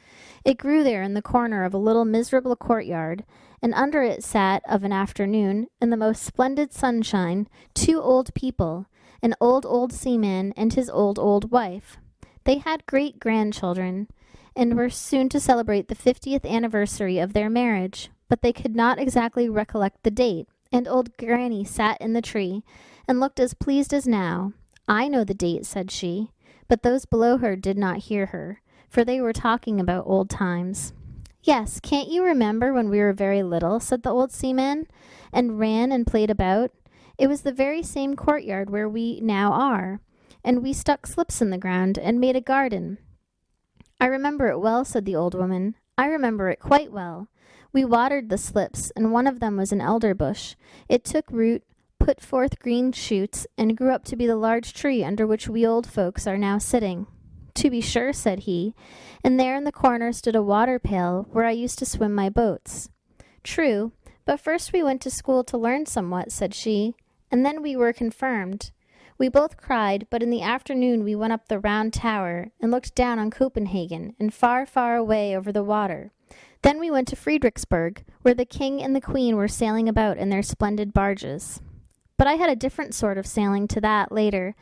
It grew there in the corner of a little miserable courtyard, and under it sat of an afternoon, in the most splendid sunshine, 2 old people, an old seaman and his old wife. They had great-grandchildren, and were soon to celebrate the 50th anniversary of their marriage, but they could not exactly recollect the date, and old Granny sat in the tree, and looked as pleased as now. "I know the date," said she, but those below her did not hear her, for they were talking about old times. "Yes, can't you remember when we were very little," said the old seaman, "and ran and played about? It was the very same courtyard where we now are, and we stuck slips in the ground and made a garden." "I remember it well," said the old woman. "I remember it quite well. We watered the slips, and one of them was an elderbush. It took root, put forth green shoots, and grew up to be the large tree under which we old folks are now sitting." "To be sure," said he, "and there in the corner stood a water pail where I used to swim my boats." "True, but first we went to school to learn somewhat," said she, "and then we were confirmed. We both cried, but in the afternoon we went up the round tower and looked down on Copenhagen and far, far away over the water. Then we went to Fredericksburg, where the king and the queen were sailing about in their splendid barges. But I had a different sort of sailing to that later,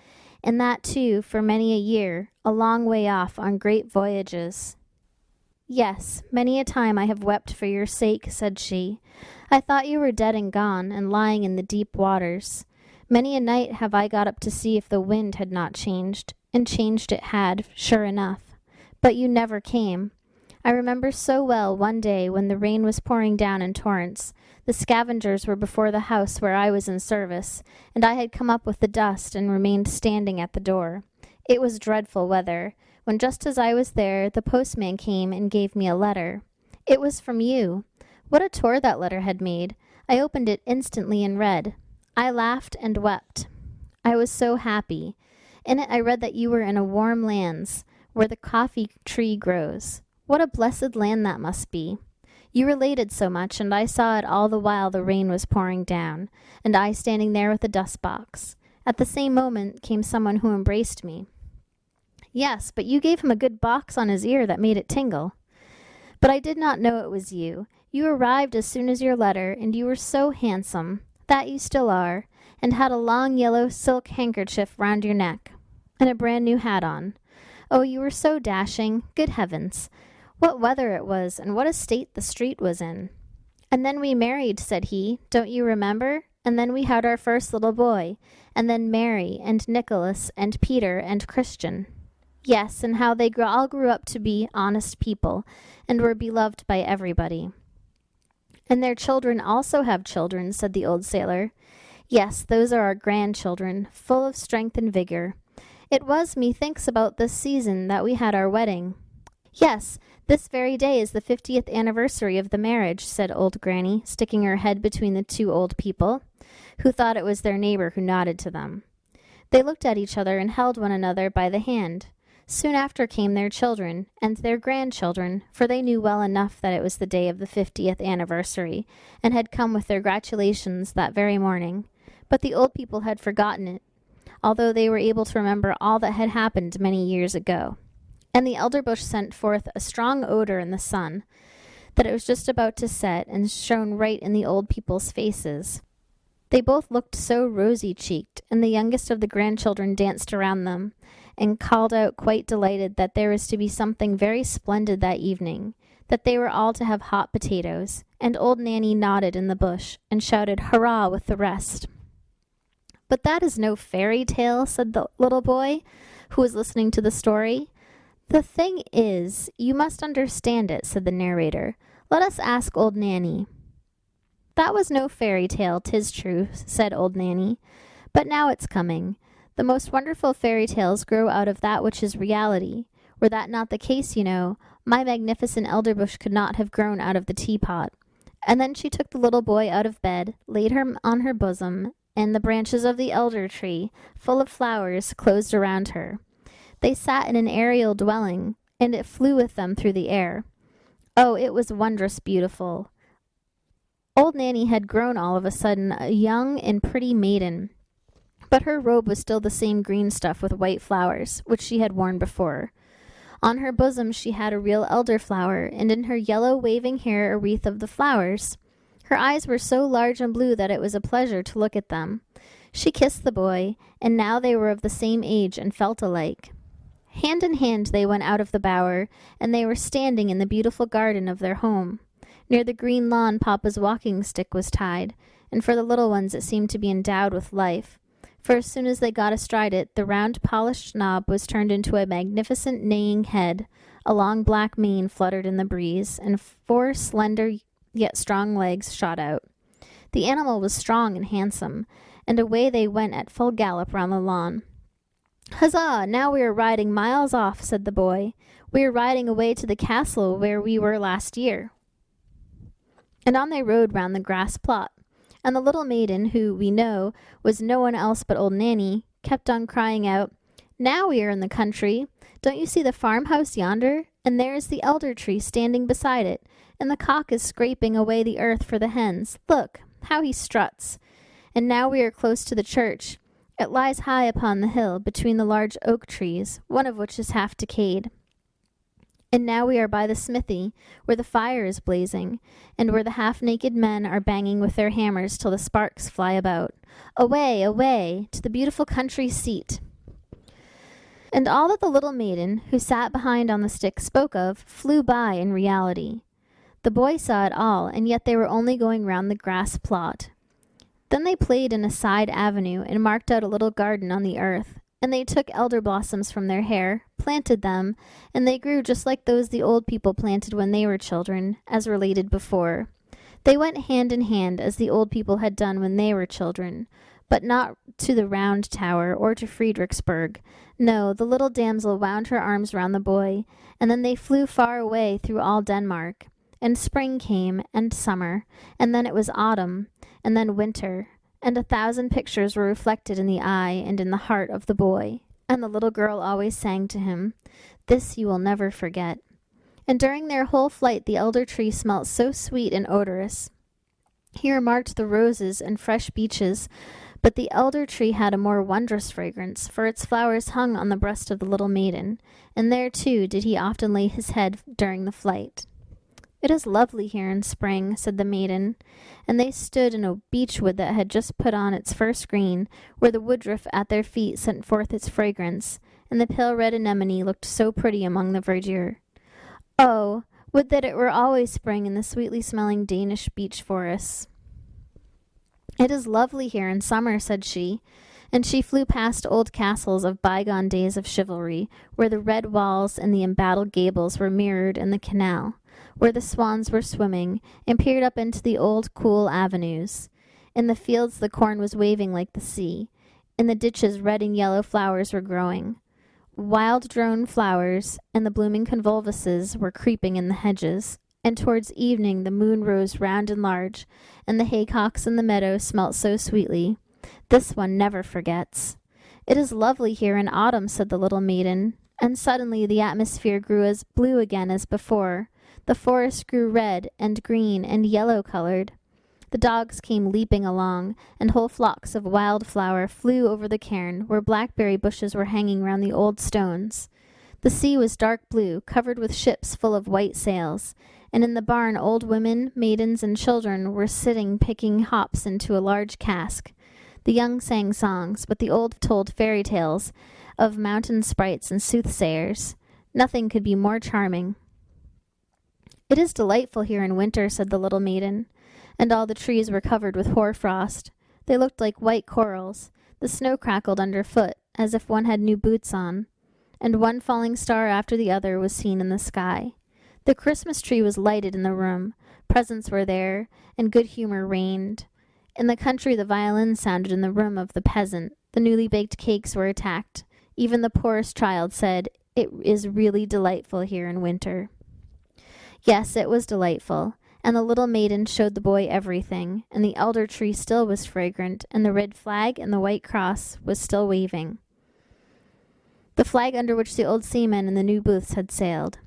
and that too for many a year, a long way off on great voyages." "Yes, many a time I have wept for your sake," said she. "I thought you were dead and gone, and lying in the deep waters. Many a night have I got up to see if the wind had not changed, and changed it had, sure enough. But you never came. I remember so well one day when the rain was pouring down in torrents. The scavengers were before the house where I was in service, and I had come up with the dust and remained standing at the door. It was dreadful weather, when just as I was there the postman came and gave me a letter. It was from you. What a tour that letter had made! I opened it instantly and read. I laughed and wept. I was so happy. In it I read that you were in a warm lands, where the coffee tree grows. What a blessed land that must be! You related so much, and I saw it all the while the rain was pouring down, and I standing there with the dust-box. At the same moment came someone who embraced me. Yes, but you gave him a good box on his ear that made it tingle. But I did not know it was you. You arrived as soon as your letter, and you were so handsome, that you still are, and had a long yellow silk handkerchief round your neck, and a brand new hat on. Oh, you were so dashing. Good heavens! What weather it was, and what a state the street was in. And then we married, said he, don't you remember? And then we had our first little boy, and then Mary, and Nicholas, and Peter, and Christian. Yes, and how they all grew up to be honest people, and were beloved by everybody. And their children also have children, said the old sailor. Yes, those are our grandchildren, full of strength and vigor. It was, methinks, about this season that we had our wedding. Yes, this very day is the 50th anniversary of the marriage, said old Granny, sticking her head between the two old people, who thought it was their neighbor who nodded to them. They looked at each other and held one another by the hand. Soon after came their children, and their grandchildren, for they knew well enough that it was the day of the 50th anniversary, and had come with their gratulations that very morning. But the old people had forgotten it, although they were able to remember all that had happened many years ago. And the elderbush sent forth a strong odor in the sun, that it was just about to set, and shone right in the old people's faces. They both looked so rosy-cheeked, and the youngest of the grandchildren danced around them, and called out quite delighted that there was to be something very splendid that evening, that they were all to have hot potatoes, and old Nanny nodded in the bush, and shouted hurrah with the rest. "But that is no fairy tale," said the little boy, who was listening to the story. "The thing is, you must understand it," said the narrator. "Let us ask old Nanny." "That was no fairy tale, 'tis true," said old Nanny, "but now it's coming. The most wonderful fairy tales grow out of that which is reality. Were that not the case, you know, my magnificent elderbush could not have grown out of the teapot." And then she took the little boy out of bed, laid him on her bosom, and the branches of the elder tree, full of flowers, closed around her. They sat in an aerial dwelling, and it flew with them through the air. Oh, it was wondrous beautiful. Old Nanny had grown all of a sudden a young and pretty maiden, but her robe was still the same green stuff with white flowers, which she had worn before. On her bosom she had a real elderflower, and in her yellow waving hair a wreath of the flowers. Her eyes were so large and blue that it was a pleasure to look at them. She kissed the boy, and now they were of the same age and felt alike. Hand in hand they went out of the bower, and they were standing in the beautiful garden of their home. Near the green lawn Papa's walking stick was tied, and for the little ones it seemed to be endowed with life. For as soon as they got astride it, the round polished knob was turned into a magnificent neighing head, a long black mane fluttered in the breeze, and 4 slender yet strong legs shot out. The animal was strong and handsome, and away they went at full gallop round the lawn. "Huzzah! Now we are riding miles off," said the boy. "We are riding away to the castle where we were last year." And on they rode round the grass plot. And the little maiden, who, we know, was no one else but old Nanny, kept on crying out, "Now we are in the country. Don't you see the farmhouse yonder? And there is the elder tree standing beside it, and the cock is scraping away the earth for the hens. Look, how he struts. And now we are close to the church. It lies high upon the hill, between the large oak trees, one of which is half decayed. And now we are by the smithy, where the fire is blazing, and where the half-naked men are banging with their hammers till the sparks fly about. Away, away, to the beautiful country seat." And all that the little maiden, who sat behind on the stick, spoke of, flew by in reality. The boy saw it all, and yet they were only going round the grass plot. Then they played in a side avenue, and marked out a little garden on the earth. And they took elder blossoms from their hair, planted them, and they grew just like those the old people planted when they were children, as related before. They went hand in hand, as the old people had done when they were children, but not to the Round Tower or to Friedrichsburg. No, the little damsel wound her arms round the boy, and then they flew far away through all Denmark. And spring came, and summer, and then it was autumn, and then winter. And 1,000 pictures were reflected in the eye and in the heart of the boy. And the little girl always sang to him, "This you will never forget." And during their whole flight the elder tree smelt so sweet and odorous. He remarked the roses and fresh beeches, but the elder tree had a more wondrous fragrance, for its flowers hung on the breast of the little maiden, and there too did he often lay his head during the flight. "It is lovely here in spring," said the maiden, and they stood in a beechwood that had just put on its first green, where the woodruff at their feet sent forth its fragrance, and the pale red anemone looked so pretty among the verdure. Oh, would that it were always spring in the sweetly smelling Danish beech forests. "It is lovely here in summer," said she, and she flew past old castles of bygone days of chivalry, where the red walls and the embattled gables were mirrored in the canal, where the swans were swimming, and peered up into the old cool avenues. In the fields the corn was waving like the sea. In the ditches red and yellow flowers were growing. Wild drone flowers and the blooming convolvuluses were creeping in the hedges, and towards evening the moon rose round and large, and the haycocks in the meadow smelt so sweetly. This one never forgets. "It is lovely here in autumn," said the little maiden, and suddenly the atmosphere grew as blue again as before. The forest grew red and green and yellow-colored. The dogs came leaping along, and whole flocks of wildflower flew over the cairn where blackberry bushes were hanging round the old stones. The sea was dark blue, covered with ships full of white sails, and in the barn old women, maidens, and children were sitting picking hops into a large cask. The young sang songs, but the old told fairy tales of mountain sprites and soothsayers. Nothing could be more charming. "It is delightful here in winter," said the little maiden, and all the trees were covered with hoar-frost. They looked like white corals. The snow crackled underfoot, as if one had new boots on, and one falling star after the other was seen in the sky. The Christmas tree was lighted in the room. Presents were there, and good humor reigned. In the country the violin sounded in the room of the peasant. The newly baked cakes were attacked. Even the poorest child said, "It is really delightful here in winter." Yes, it was delightful, and the little maiden showed the boy everything, and the elder tree still was fragrant, and the red flag and the white cross was still waving, the flag under which the old seamen and the new booths had sailed.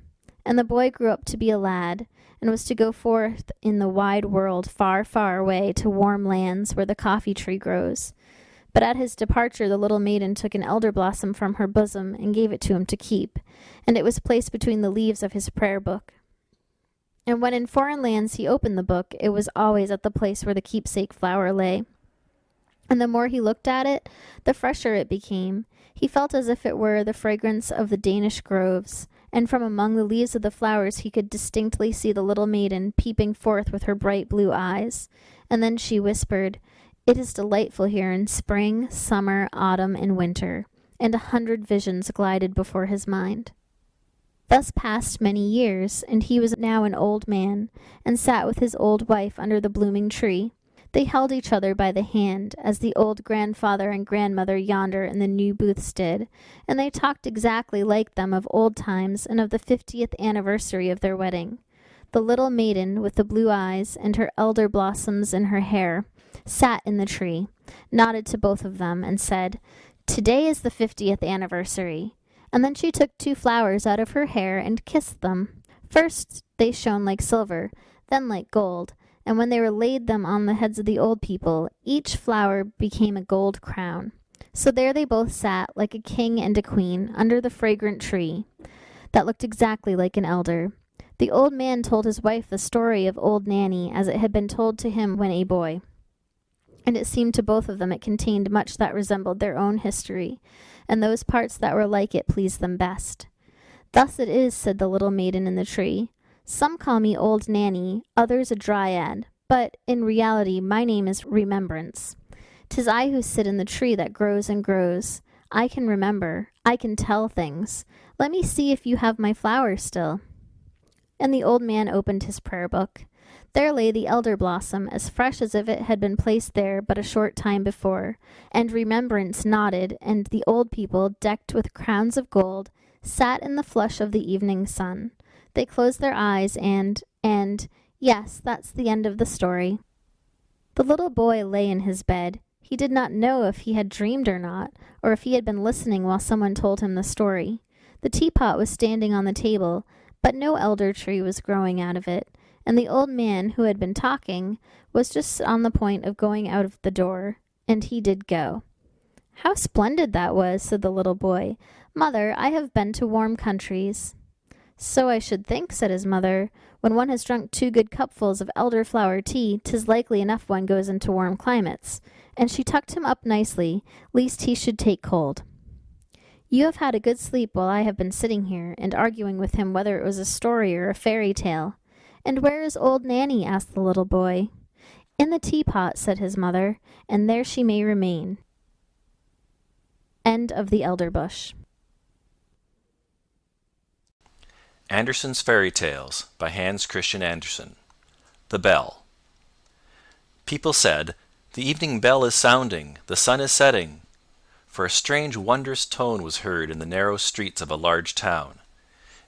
And the boy grew up to be a lad, and was to go forth in the wide world far, far away to warm lands where the coffee tree grows. But at his departure the little maiden took an elder blossom from her bosom and gave it to him to keep, and it was placed between the leaves of his prayer book. And when in foreign lands he opened the book, it was always at the place where the keepsake flower lay. And the more he looked at it, the fresher it became. He felt as if it were the fragrance of the Danish groves, and from among the leaves of the flowers he could distinctly see the little maiden peeping forth with her bright blue eyes. And then she whispered, "It is delightful here in spring, summer, autumn, and winter," and 100 visions glided before his mind. Thus passed many years, and he was now an old man, and sat with his old wife under the blooming tree. They held each other by the hand, as the old grandfather and grandmother yonder in the new booths did, and they talked exactly like them of old times and of the 50th anniversary of their wedding. The little maiden, with the blue eyes and her elder blossoms in her hair, sat in the tree, nodded to both of them, and said, "Today is the 50th anniversary." And then she took 2 flowers out of her hair and kissed them. First they shone like silver, then like gold, and when they were laid them on the heads of the old people, each flower became a gold crown. So there they both sat, like a king and a queen, under the fragrant tree, that looked exactly like an elder. The old man told his wife the story of old Nanny, as it had been told to him when a boy, and it seemed to both of them it contained much that resembled their own history, and those parts that were like it pleased them best. "Thus it is," said the little maiden in the tree. "Some call me Old Nanny, others a Dryad, but in reality my name is Remembrance. 'Tis I who sit in the tree that grows and grows. I can remember, I can tell things. Let me see if you have my flowers still." And the old man opened his prayer book. There lay the elder blossom, as fresh as if it had been placed there but a short time before, and Remembrance nodded, and the old people, decked with crowns of gold, sat in the flush of the evening sun. They closed their eyes and, yes, that's the end of the story. The little boy lay in his bed. He did not know if he had dreamed or not, or if he had been listening while someone told him the story. The teapot was standing on the table, but no elder tree was growing out of it, and the old man, who had been talking, was just on the point of going out of the door, and he did go. "How splendid that was," said the little boy. "Mother, I have been to warm countries." "So I should think," said his mother. "When one has drunk 2 good cupfuls of elderflower tea, 'tis likely enough one goes into warm climates." And she tucked him up nicely, lest he should take cold. "You have had a good sleep while I have been sitting here, and arguing with him whether it was a story or a fairy tale." "And where is old Nanny?" asked the little boy. "In the teapot," said his mother, "and there she may remain." End of the Elderbush. Andersen's Fairy Tales by Hans Christian Andersen. The Bell. People said, "The evening bell is sounding, the sun is setting," for a strange wondrous tone was heard in the narrow streets of a large town.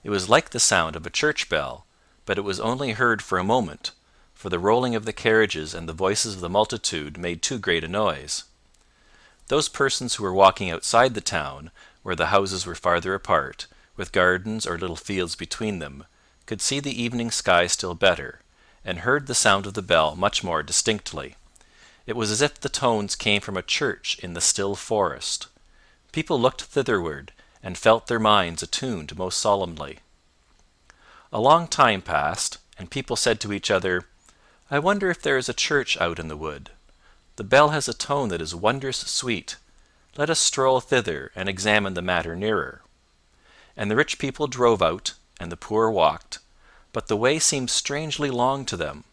It was like the sound of a church bell, but it was only heard for a moment, for the rolling of the carriages and the voices of the multitude made too great a noise. Those persons who were walking outside the town, where the houses were farther apart, with gardens or little fields between them, could see the evening sky still better, and heard the sound of the bell much more distinctly. It was as if the tones came from a church in the still forest. People looked thitherward, and felt their minds attuned most solemnly. A long time passed, and people said to each other, "I wonder if there is a church out in the wood. The bell has a tone that is wondrous sweet. Let us stroll thither and examine the matter nearer." And the rich people drove out, and the poor walked, but the way seemed strangely long to them,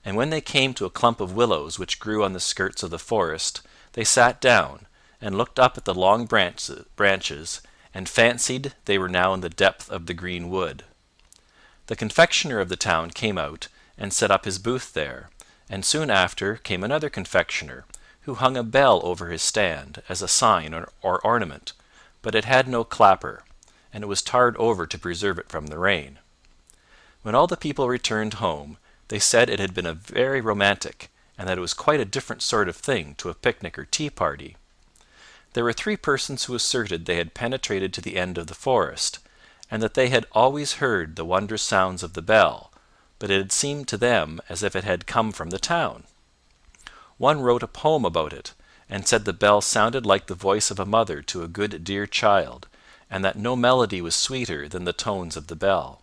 and when they came to a clump of willows which grew on the skirts of the forest, they sat down, and looked up at the long branches, and fancied they were now in the depth of the green wood. The confectioner of the town came out, and set up his booth there, and soon after came another confectioner, who hung a bell over his stand, as a sign or ornament, but it had no clapper, and it was tarred over to preserve it from the rain. When all the people returned home, they said it had been a very romantic, and that it was quite a different sort of thing to a picnic or tea party. There were 3 persons who asserted they had penetrated to the end of the forest, and that they had always heard the wondrous sounds of the bell, but it had seemed to them as if it had come from the town. One wrote a poem about it, and said the bell sounded like the voice of a mother to a good dear child, and that no melody was sweeter than the tones of the bell.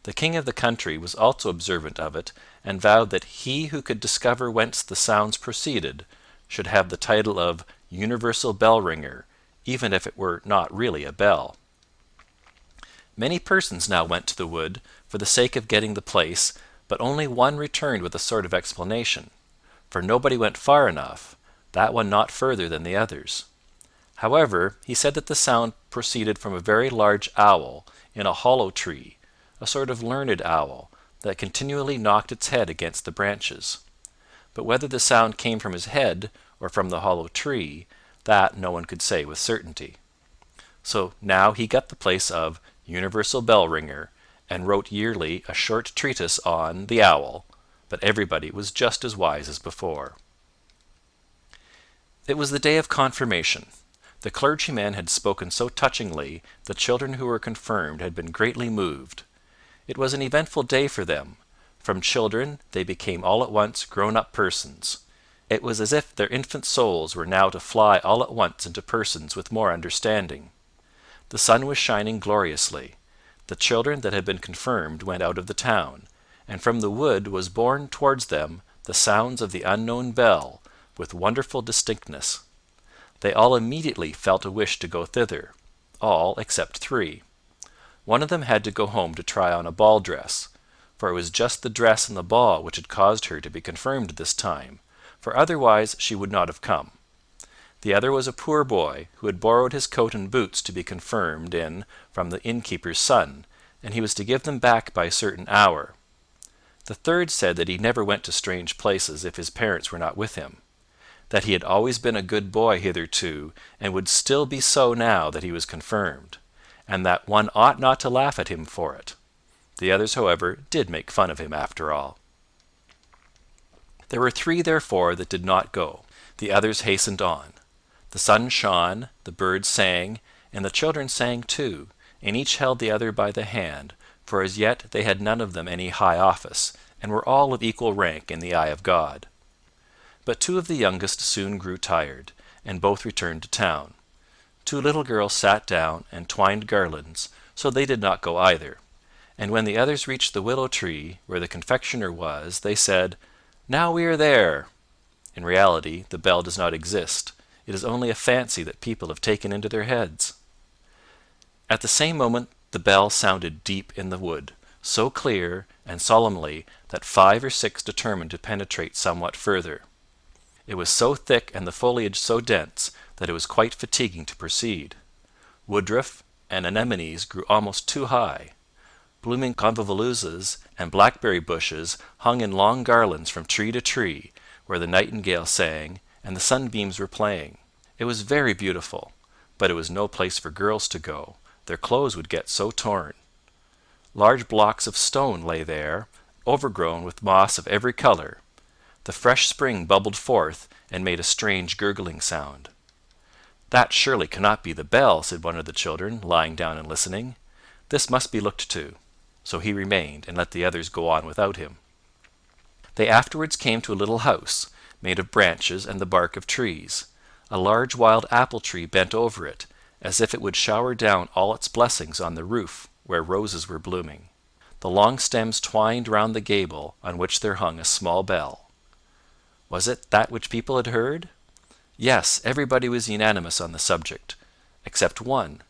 The king of the country was also observant of it, and vowed that he who could discover whence the sounds proceeded should have the title of universal bell ringer, even if it were not really a bell. Many persons now went to the wood for the sake of getting the place, but only one returned with a sort of explanation, for nobody went far enough, that one not further than the others. However, he said that the sound proceeded from a very large owl in a hollow tree, a sort of learned owl, that continually knocked its head against the branches. But whether the sound came from his head or from the hollow tree, that no one could say with certainty. So now he got the place of universal bell ringer, and wrote yearly a short treatise on the owl, but everybody was just as wise as before. It was the day of confirmation. The clergyman had spoken so touchingly, the children who were confirmed had been greatly moved. It was an eventful day for them. From children they became all at once grown-up persons. It was as if their infant souls were now to fly all at once into persons with more understanding. The sun was shining gloriously. The children that had been confirmed went out of the town, and from the wood was borne towards them the sounds of the unknown bell with wonderful distinctness. They all immediately felt a wish to go thither, all except 3. One of them had to go home to try on a ball dress, for it was just the dress and the ball which had caused her to be confirmed this time, for otherwise she would not have come. The other was a poor boy who had borrowed his coat and boots to be confirmed in from the innkeeper's son, and he was to give them back by a certain hour. The third said that he never went to strange places if his parents were not with him, that he had always been a good boy hitherto, and would still be so now that he was confirmed, and that one ought not to laugh at him for it. The others, however, did make fun of him after all. There were 3, therefore, that did not go. The others hastened on. The sun shone, the birds sang, and the children sang too, and each held the other by the hand, for as yet they had none of them any high office, and were all of equal rank in the eye of God. But 2 of the youngest soon grew tired, and both returned to town. 2 little girls sat down and twined garlands, so they did not go either. And when the others reached the willow tree, where the confectioner was, they said, "Now we are there." In reality, the bell does not exist. It is only a fancy that people have taken into their heads. At the same moment the bell sounded deep in the wood, so clear and solemnly that 5 or 6 determined to penetrate somewhat further. It was so thick and the foliage so dense that it was quite fatiguing to proceed. Woodruff and anemones grew almost too high. Blooming convolvuluses and blackberry bushes hung in long garlands from tree to tree, where the nightingale sang and the sunbeams were playing. It was very beautiful, but it was no place for girls to go. Their clothes would get so torn. Large blocks of stone lay there, overgrown with moss of every color. The fresh spring bubbled forth and made a strange gurgling sound. "That surely cannot be the bell," said one of the children, lying down and listening. "This must be looked to." So he remained, and let the others go on without him. They afterwards came to a little house, made of branches and the bark of trees. A large wild apple tree bent over it, as if it would shower down all its blessings on the roof where roses were blooming. The long stems twined round the gable, on which there hung a small bell. Was it that which people had heard? Yes, everybody was unanimous on the subject, except one,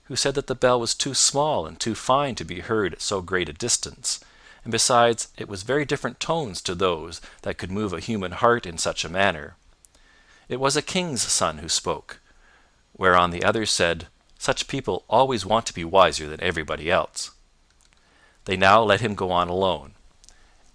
who said that the bell was too small and too fine to be heard at so great a distance, and besides it was very different tones to those that could move a human heart in such a manner. It was a king's son who spoke, whereon the others said, "Such people always want to be wiser than everybody else." They now let him go on alone,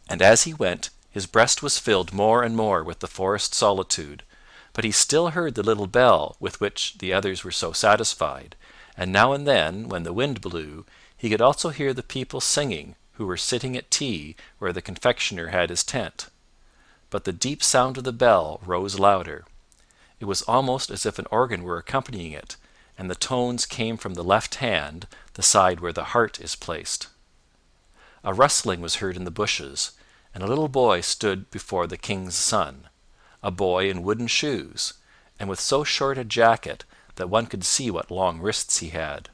and as he went his breast was filled more and more with the forest solitude, but he still heard the little bell with which the others were so satisfied, and now and then, when the wind blew, he could also hear the people singing who were sitting at tea where the confectioner had his tent. But the deep sound of the bell rose louder. It was almost as if an organ were accompanying it, and the tones came from the left hand, the side where the heart is placed. A rustling was heard in the bushes, and a little boy stood before the king's son, a boy in wooden shoes, and with so short a jacket that one could see what long wrists he had.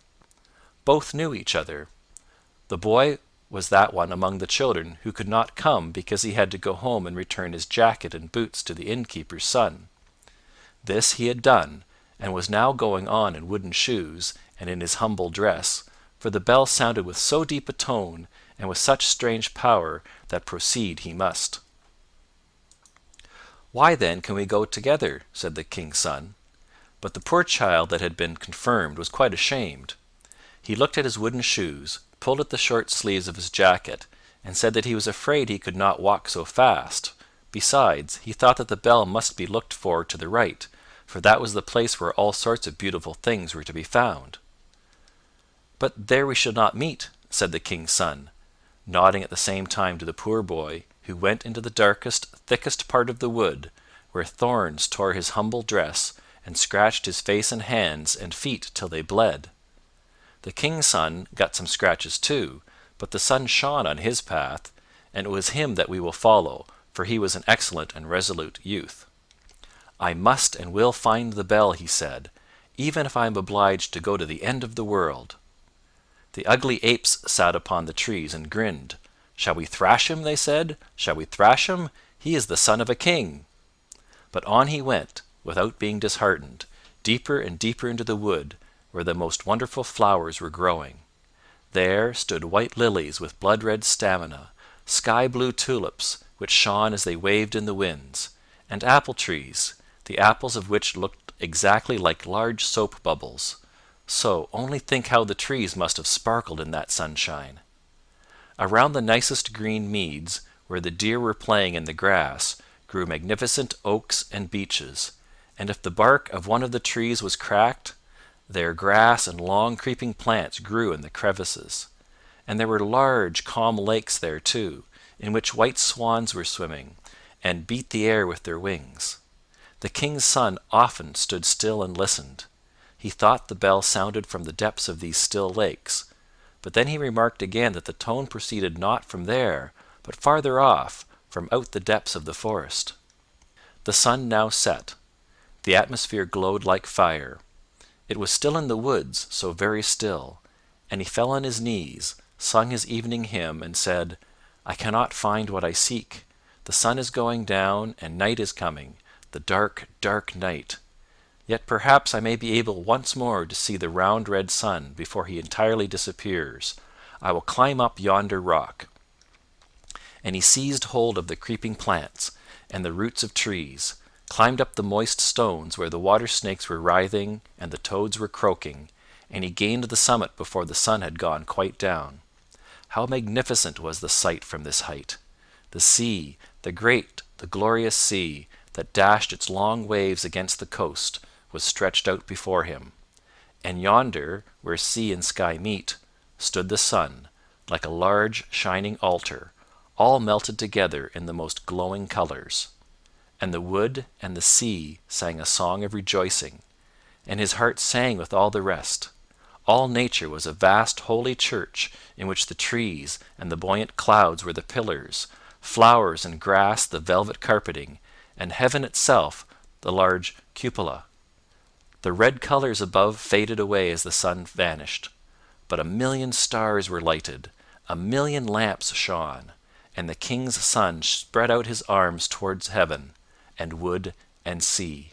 Both knew each other. The boy was that one among the children who could not come because he had to go home and return his jacket and boots to the innkeeper's son. This he had done, and was now going on in wooden shoes and in his humble dress, for the bell sounded with so deep a tone and with such strange power that proceed he must. "Why, then, can we go together?" said the king's son. But the poor child that had been confirmed was quite ashamed. He looked at his wooden shoes, pulled at the short sleeves of his jacket, and said that he was afraid he could not walk so fast. Besides, he thought that the bell must be looked for to the right, for that was the place where all sorts of beautiful things were to be found. "But there we shall not meet," said the king's son, nodding at the same time to the poor boy, who went into the darkest, thickest part of the wood, where thorns tore his humble dress and scratched his face and hands and feet till they bled. The king's son got some scratches too, but the sun shone on his path, and it was him that we will follow, for he was an excellent and resolute youth. "I must and will find the bell," he said, "even if I am obliged to go to the end of the world." The ugly apes sat upon the trees and grinned. "Shall we thrash him?" they said. "Shall we thrash him? He is the son of a king." But on he went, without being disheartened, deeper and deeper into the wood, where the most wonderful flowers were growing. There stood white lilies with blood-red stamina, sky-blue tulips, which shone as they waved in the winds, and apple trees, the apples of which looked exactly like large soap bubbles. So only think how the trees must have sparkled in that sunshine. Around the nicest green meads, where the deer were playing in the grass, grew magnificent oaks and beeches, and if the bark of one of the trees was cracked, there grass and long creeping plants grew in the crevices. And there were large calm lakes there too, in which white swans were swimming, and beat the air with their wings. The king's son often stood still and listened. He thought the bell sounded from the depths of these still lakes, but then he remarked again that the tone proceeded not from there, but farther off, from out the depths of the forest. The sun now set. The atmosphere glowed like fire. It was still in the woods, so very still, and he fell on his knees, sung his evening hymn, and said, "I cannot find what I seek. The sun is going down, and night is coming, the dark, dark night. Yet perhaps I may be able once more to see the round red sun before he entirely disappears. I will climb up yonder rock." And he seized hold of the creeping plants and the roots of trees, climbed up the moist stones where the water snakes were writhing and the toads were croaking, and he gained the summit before the sun had gone quite down. How magnificent was the sight from this height! The sea, the great, the glorious sea, that dashed its long waves against the coast, was stretched out before him, and yonder, where sea and sky meet, stood the sun, like a large shining altar, all melted together in the most glowing colors. And the wood and the sea sang a song of rejoicing, and his heart sang with all the rest. All nature was a vast holy church in which the trees and the buoyant clouds were the pillars, flowers and grass the velvet carpeting, and heaven itself the large cupola. The red colors above faded away as the sun vanished, but 1,000,000 stars were lighted, 1,000,000 lamps shone, and the king's son spread out his arms towards heaven, and wood and sea.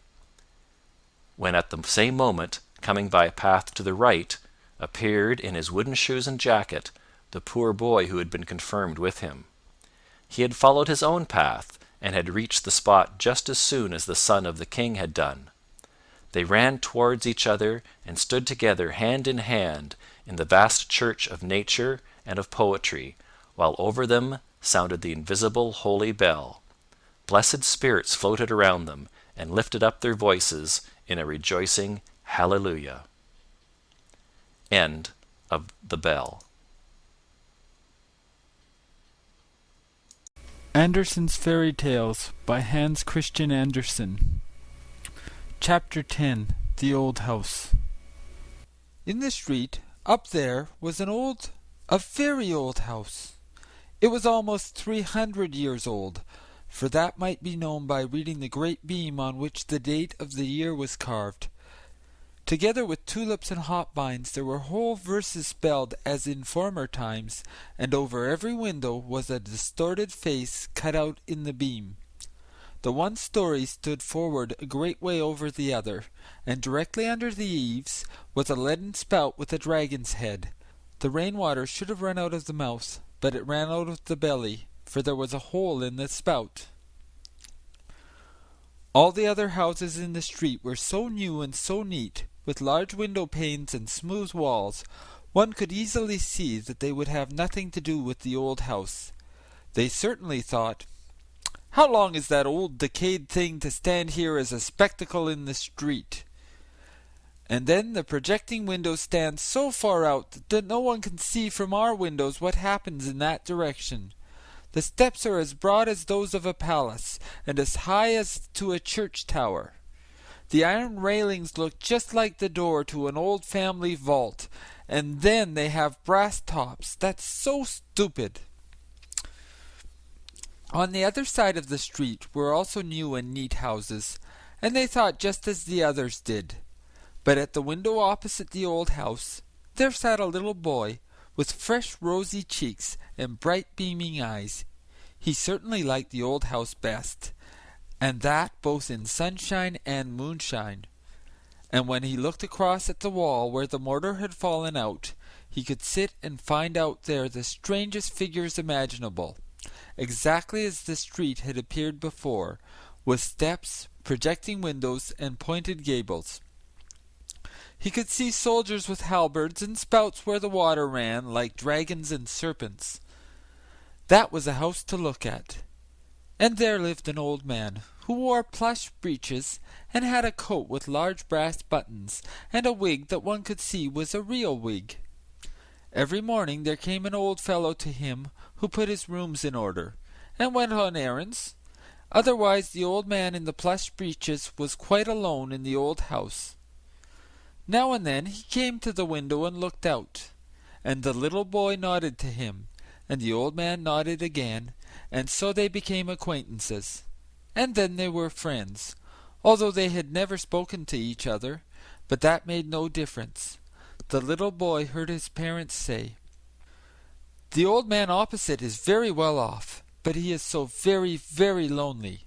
When at the same moment, coming by a path to the right, appeared, in his wooden shoes and jacket, the poor boy who had been confirmed with him. He had followed his own path, and had reached the spot just as soon as the son of the king had done. They ran towards each other and stood together hand in hand in the vast church of nature and of poetry, while over them sounded the invisible holy bell. Blessed spirits floated around them and lifted up their voices in a rejoicing hallelujah. End of The Bell. Andersen's Fairy Tales by Hans Christian Andersen. Chapter 10. The Old House. In the street, up there, was a very old house. It was almost 300 years old, for that might be known by reading the great beam on which the date of the year was carved. Together with tulips and hop-vines there were whole verses spelled as in former times, and over every window was a distorted face cut out in the beam. The one story stood forward a great way over the other, and directly under the eaves was a leaden spout with a dragon's head. The rain-water should have run out of the mouth, but it ran out of the belly, for there was a hole in the spout. All the other houses in the street were so new and so neat, with large window panes and smooth walls, one could easily see that they would have nothing to do with the old house. They certainly thought, "How long is that old decayed thing to stand here as a spectacle in the street?" And then the projecting windows stand so far out that no one can see from our windows what happens in that direction. The steps are as broad as those of a palace, and as high as to a church tower. The iron railings look just like the door to an old family vault, and then they have brass tops. That's so stupid. On the other side of the street were also new and neat houses, and they thought just as the others did. But at the window opposite the old house, there sat a little boy, with fresh rosy cheeks and bright beaming eyes. He certainly liked the old house best, and that both in sunshine and moonshine. And when he looked across at the wall where the mortar had fallen out, he could sit and find out there the strangest figures imaginable, exactly as the street had appeared before, with steps, projecting windows, and pointed gables. He could see soldiers with halberds and spouts where the water ran, like dragons and serpents. That was a house to look at. And there lived an old man, who wore plush breeches, and had a coat with large brass buttons, and a wig that one could see was a real wig. Every morning there came an old fellow to him, who put his rooms in order, and went on errands. Otherwise the old man in the plush breeches was quite alone in the old house. Now and then he came to the window and looked out, and the little boy nodded to him, and the old man nodded again, and so they became acquaintances. And then they were friends, although they had never spoken to each other, but that made no difference. The little boy heard his parents say, "The old man opposite is very well off, but he is so very, very lonely."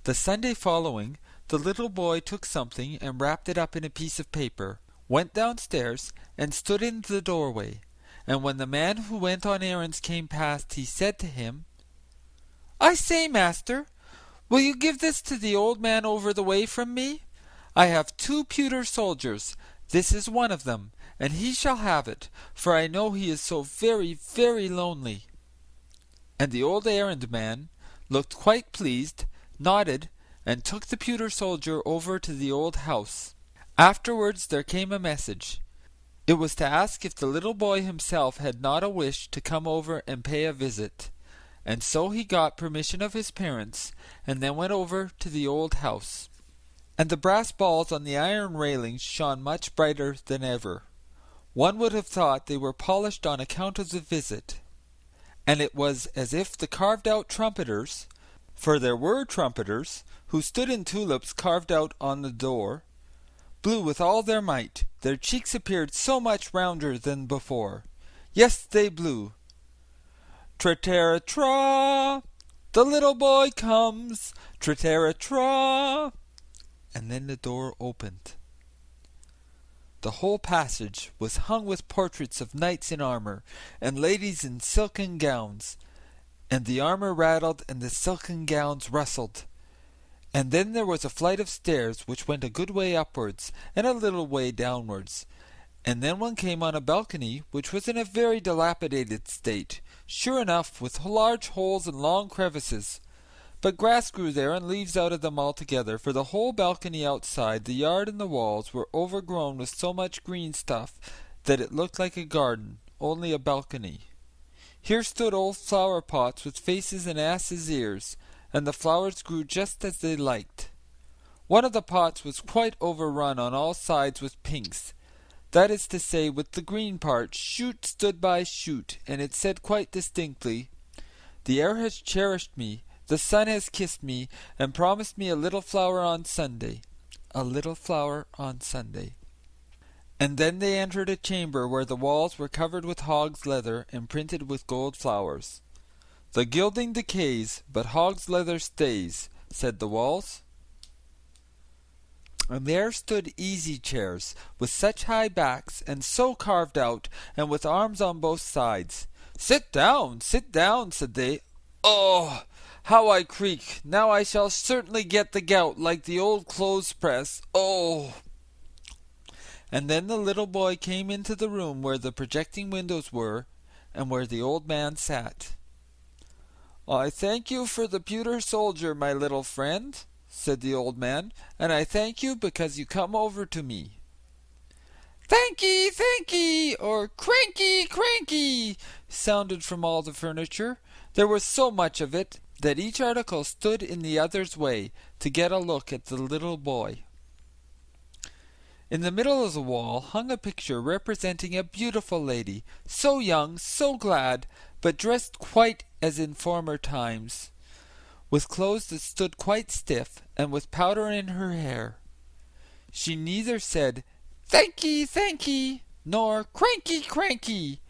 The Sunday following, the little boy took something and wrapped it up in a piece of paper, went downstairs, and stood in the doorway. And when the man who went on errands came past, he said to him, "I say, master, will you give this to the old man over the way from me? I have 2 pewter soldiers. This is one of them, and he shall have it, for I know he is so very, very lonely." And the old errand man looked quite pleased, nodded, and took the pewter soldier over to the old house. Afterwards there came a message. It was to ask if the little boy himself had not a wish to come over and pay a visit, and so he got permission of his parents, and then went over to the old house. And the brass balls on the iron railings shone much brighter than ever. One would have thought they were polished on account of the visit. And it was as if the carved-out trumpeters, for there were trumpeters, who stood in tulips carved out on the door, blew with all their might. Their cheeks appeared so much rounder than before. Yes, they blew. Tra-tara-tra, the little boy comes, tra-tara-tra. And then the door opened. The whole passage was hung with portraits of knights in armour, and ladies in silken gowns, and the armour rattled and the silken gowns rustled. And then there was a flight of stairs which went a good way upwards and a little way downwards, and then one came on a balcony which was in a very dilapidated state, sure enough, with large holes and long crevices. But grass grew there and leaves out of them altogether, for the whole balcony outside, the yard and the walls, were overgrown with so much green stuff that it looked like a garden, only a balcony. Here stood old flower pots with faces and asses' ears, and the flowers grew just as they liked. One of the pots was quite overrun on all sides with pinks, that is to say, with the green part, shoot stood by shoot, and it said quite distinctly, "The air has cherished me, the sun has kissed me, and promised me a little flower on Sunday. A little flower on Sunday." And then they entered a chamber where the walls were covered with hog's leather and printed with gold flowers. "The gilding decays, but hog's leather stays," said the walls. And there stood easy chairs, with such high backs, and so carved out, and with arms on both sides. Sit down, said they. "Oh, how I creak! Now I shall certainly get the gout, like the old clothes-press. Oh!" And then the little boy came into the room where the projecting windows were, and where the old man sat. "I thank you for the pewter soldier, my little friend," said the old man, "and I thank you because you come over to me." "Thankee," or cranky," sounded from all the furniture. There was so much of it that each article stood in the other's way to get a look at the little boy. In the middle of the wall hung a picture representing a beautiful lady, so young, so glad, but dressed quite as in former times, with clothes that stood quite stiff, and with powder in her hair. She neither said thankee, nor cranky,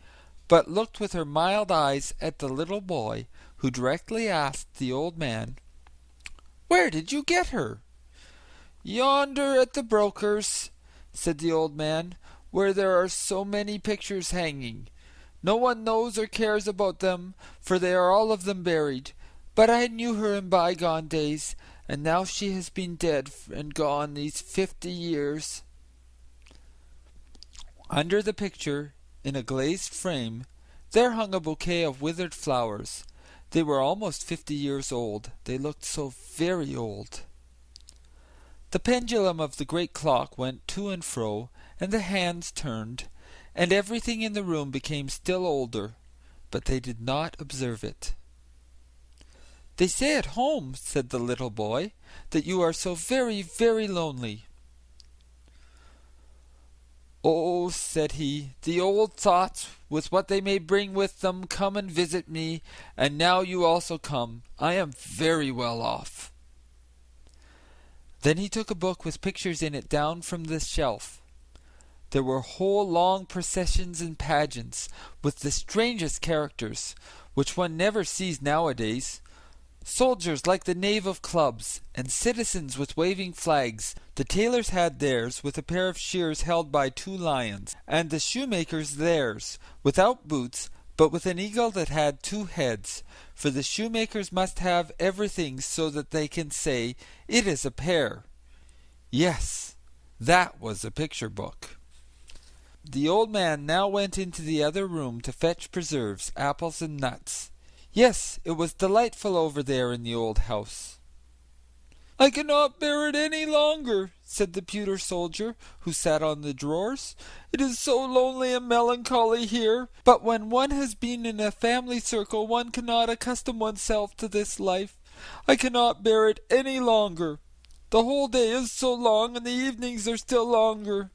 but looked with her mild eyes at the little boy, who directly asked the old man, "Where did you get her?" "Yonder at the broker's," said the old man, "where there are so many pictures hanging. No one knows or cares about them, for they are all of them buried. But I knew her in bygone days, and now she has been dead and gone these 50 years. Under the picture, in a glazed frame, there hung a bouquet of withered flowers. They were almost 50 years old. They looked so very old. The pendulum of the great clock went to and fro, and the hands turned, and everything in the room became still older, but they did not observe it. "They say at home," said the little boy, "that you are so very, very lonely." "Oh," said he, "the old thoughts, with what they may bring with them, come and visit me, and now you also come. I am very well off." Then he took a book with pictures in it down from the shelf. There were whole long processions and pageants, with the strangest characters, which one never sees nowadays. Soldiers like the knave of clubs, and citizens with waving flags. The tailors had theirs, with a pair of shears held by 2 lions, and the shoemakers theirs, without boots, but with an eagle that had 2 heads, for the shoemakers must have everything so that they can say, "It is a pair." Yes, that was a picture book. The old man now went into the other room to fetch preserves, apples and nuts. Yes, it was delightful over there in the old house. "I cannot bear it any longer," said the pewter soldier, who sat on the drawers. "It is so lonely and melancholy here, but when one has been in a family circle one cannot accustom oneself to this life. I cannot bear it any longer. The whole day is so long, and the evenings are still longer.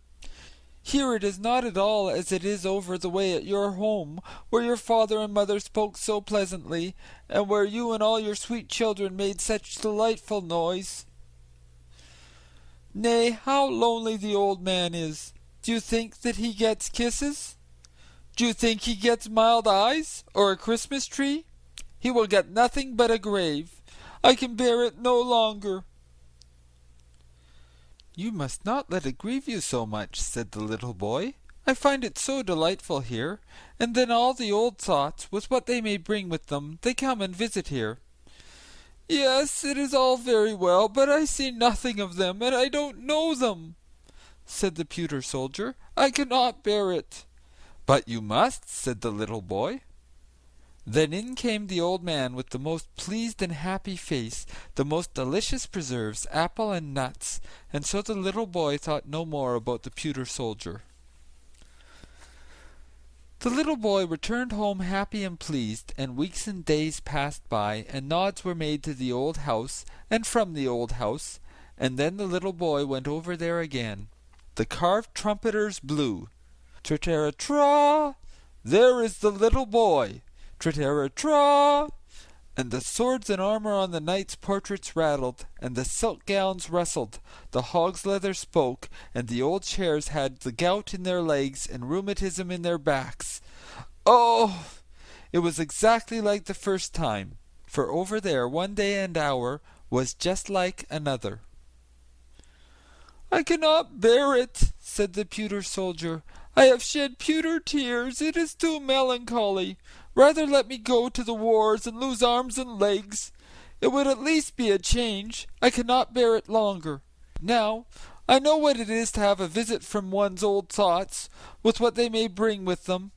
Here it is not at all as it is over the way at your home, where your father and mother spoke so pleasantly, and where you and all your sweet children made such delightful noise. Nay, how lonely the old man is! Do you think that he gets kisses? Do you think he gets mild eyes, or a Christmas tree? He will get nothing but a grave. I can bear it no longer." "You must not let it grieve you so much," said the little boy. "I find it so delightful here, and then all the old thoughts, with what they may bring with them, they come and visit here." "Yes, it is all very well, but I see nothing of them, and I don't know them," said the pewter soldier. "I cannot bear it." "But you must," said the little boy. Then in came the old man with the most pleased and happy face, the most delicious preserves, apple and nuts, and so the little boy thought no more about the pewter soldier. The little boy returned home happy and pleased, and weeks and days passed by, and nods were made to the old house, and from the old house, and then the little boy went over there again. The carved trumpeters blew. Tra-tara-tra! There is the little boy! Tra-tara-tra! And the swords and armour on the knights' portraits rattled, and the silk gowns rustled, the hog's leather spoke, and the old chairs had the gout in their legs and rheumatism in their backs. Oh! It was exactly like the first time, for over there one day and hour was just like another. "I cannot bear it," said the pewter soldier. "I have shed pewter tears. It is too melancholy. Rather let me go to the wars and lose arms and legs. It would at least be a change. I cannot bear it longer. Now, I know what it is to have a visit from one's old thoughts, with what they may bring with them.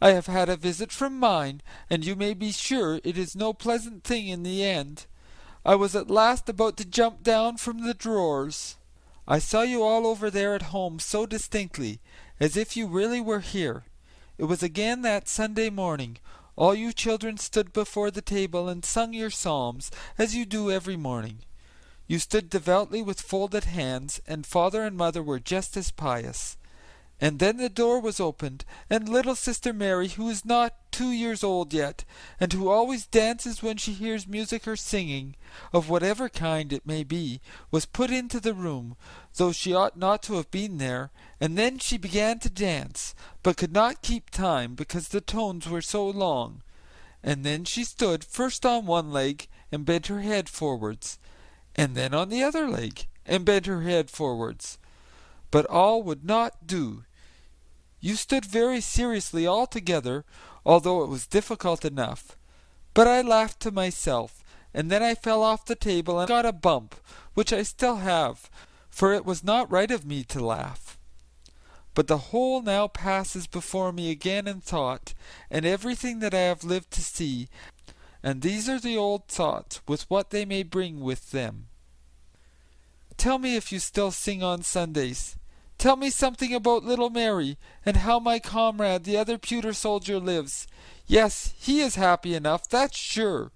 I have had a visit from mine, and you may be sure it is no pleasant thing in the end. I was at last about to jump down from the drawers. I saw you all over there at home so distinctly, as if you really were here. It was again that Sunday morning. All you children stood before the table and sung your psalms, as you do every morning. You stood devoutly with folded hands, and father and mother were just as pious. And then the door was opened, and little sister Mary, who is not 2 years old yet, and who always dances when she hears music or singing, of whatever kind it may be, was put into the room, though she ought not to have been there, and then she began to dance, but could not keep time, because the tones were so long. And then she stood first on one leg, and bent her head forwards, and then on the other leg, and bent her head forwards. But all would not do. You stood very seriously all together, although it was difficult enough. But I laughed to myself, and then I fell off the table and got a bump, which I still have, for it was not right of me to laugh. But the whole now passes before me again in thought, and everything that I have lived to see, and these are the old thoughts, with what they may bring with them. Tell me if you still sing on Sundays. Tell me something about little Mary, and how my comrade, the other pewter soldier, lives. Yes, he is happy enough, that's sure.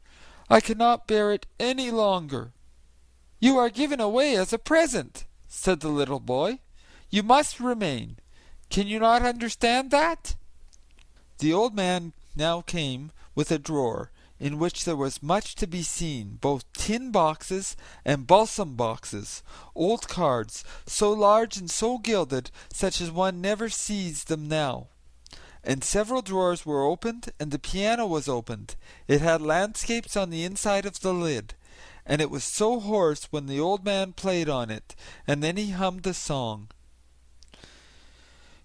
I cannot bear it any longer. You are given away as a present, said the little boy. You must remain. Can you not understand that? The old man now came with a drawer, in which there was much to be seen, both tin boxes and balsam boxes, old cards, so large and so gilded, such as one never sees them now. And several drawers were opened, and the piano was opened. It had landscapes on the inside of the lid, and it was so hoarse when the old man played on it, and then he hummed a song.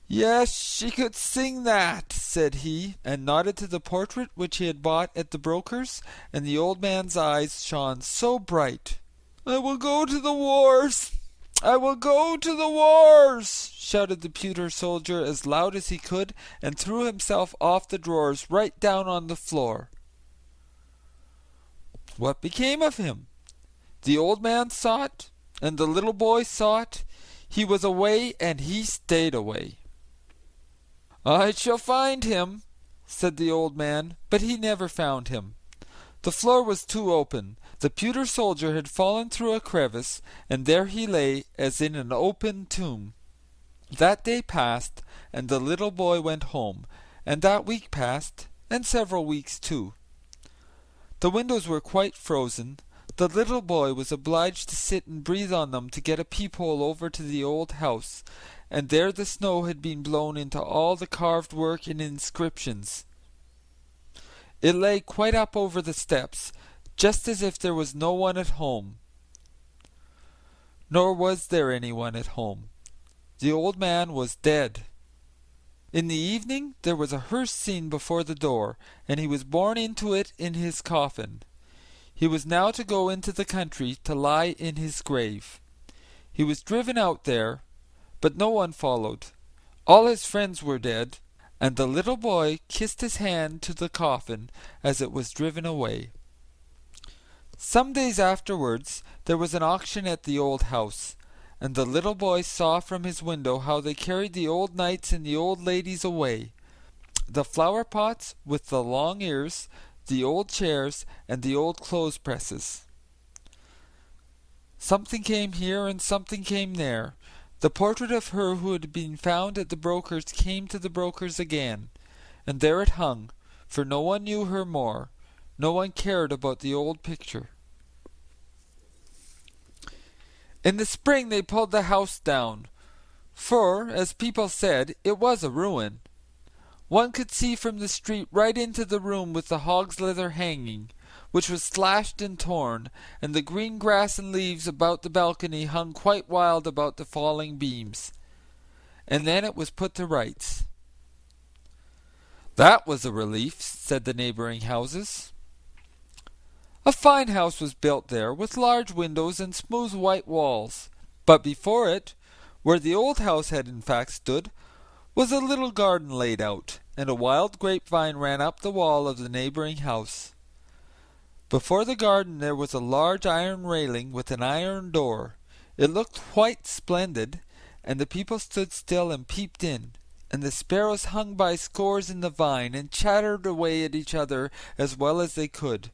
Yes, she could sing that, said he, and nodded to the portrait which he had bought at the broker's, and the old man's eyes shone so bright. I will go to the wars! I will go to the wars! Shouted the pewter soldier as loud as he could, and threw himself off the drawers right down on the floor. What became of him? The old man saw it, and the little boy saw it. he was away, and he stayed away. "I shall find him," said the old man, but he never found him. The floor was too open. The pewter soldier had fallen through a crevice, and there he lay as in an open tomb. That day passed, and the little boy went home, and that week passed, and several weeks too. The windows were quite frozen. The little boy was obliged to sit and breathe on them to get a peephole over to the old house, and there the snow had been blown into all the carved work and inscriptions. It lay quite up over the steps, just as if there was no one at home. Nor was there anyone at home. The old man was dead. In the evening there was a hearse scene before the door, and he was borne into it in his coffin. He was now to go into the country to lie in his grave. He was driven out there, but no one followed. All his friends were dead, and the little boy kissed his hand to the coffin as it was driven away. Some days afterwards there was an auction at the old house, and the little boy saw from his window how they carried the old knights and the old ladies away, the flower pots with the long ears, the old chairs, and the old clothes presses. Something came here and something came there. The portrait of her who had been found at the broker's came to the broker's again, and there it hung, for no one knew her more. No one cared about the old picture. In the spring they pulled the house down, for, as people said, it was a ruin. One could see from the street right into the room with the hog's leather hanging, which was slashed and torn, and the green grass and leaves about the balcony hung quite wild about the falling beams. And then it was put to rights. "That was a relief," said the neighbouring houses. A fine house was built there, with large windows and smooth white walls. But before it, where the old house had in fact stood, was a little garden laid out, and a wild grapevine ran up the wall of the neighbouring house. Before the garden there was a large iron railing with an iron door. It looked quite splendid, and the people stood still and peeped in, and the sparrows hung by scores in the vine and chattered away at each other as well as they could.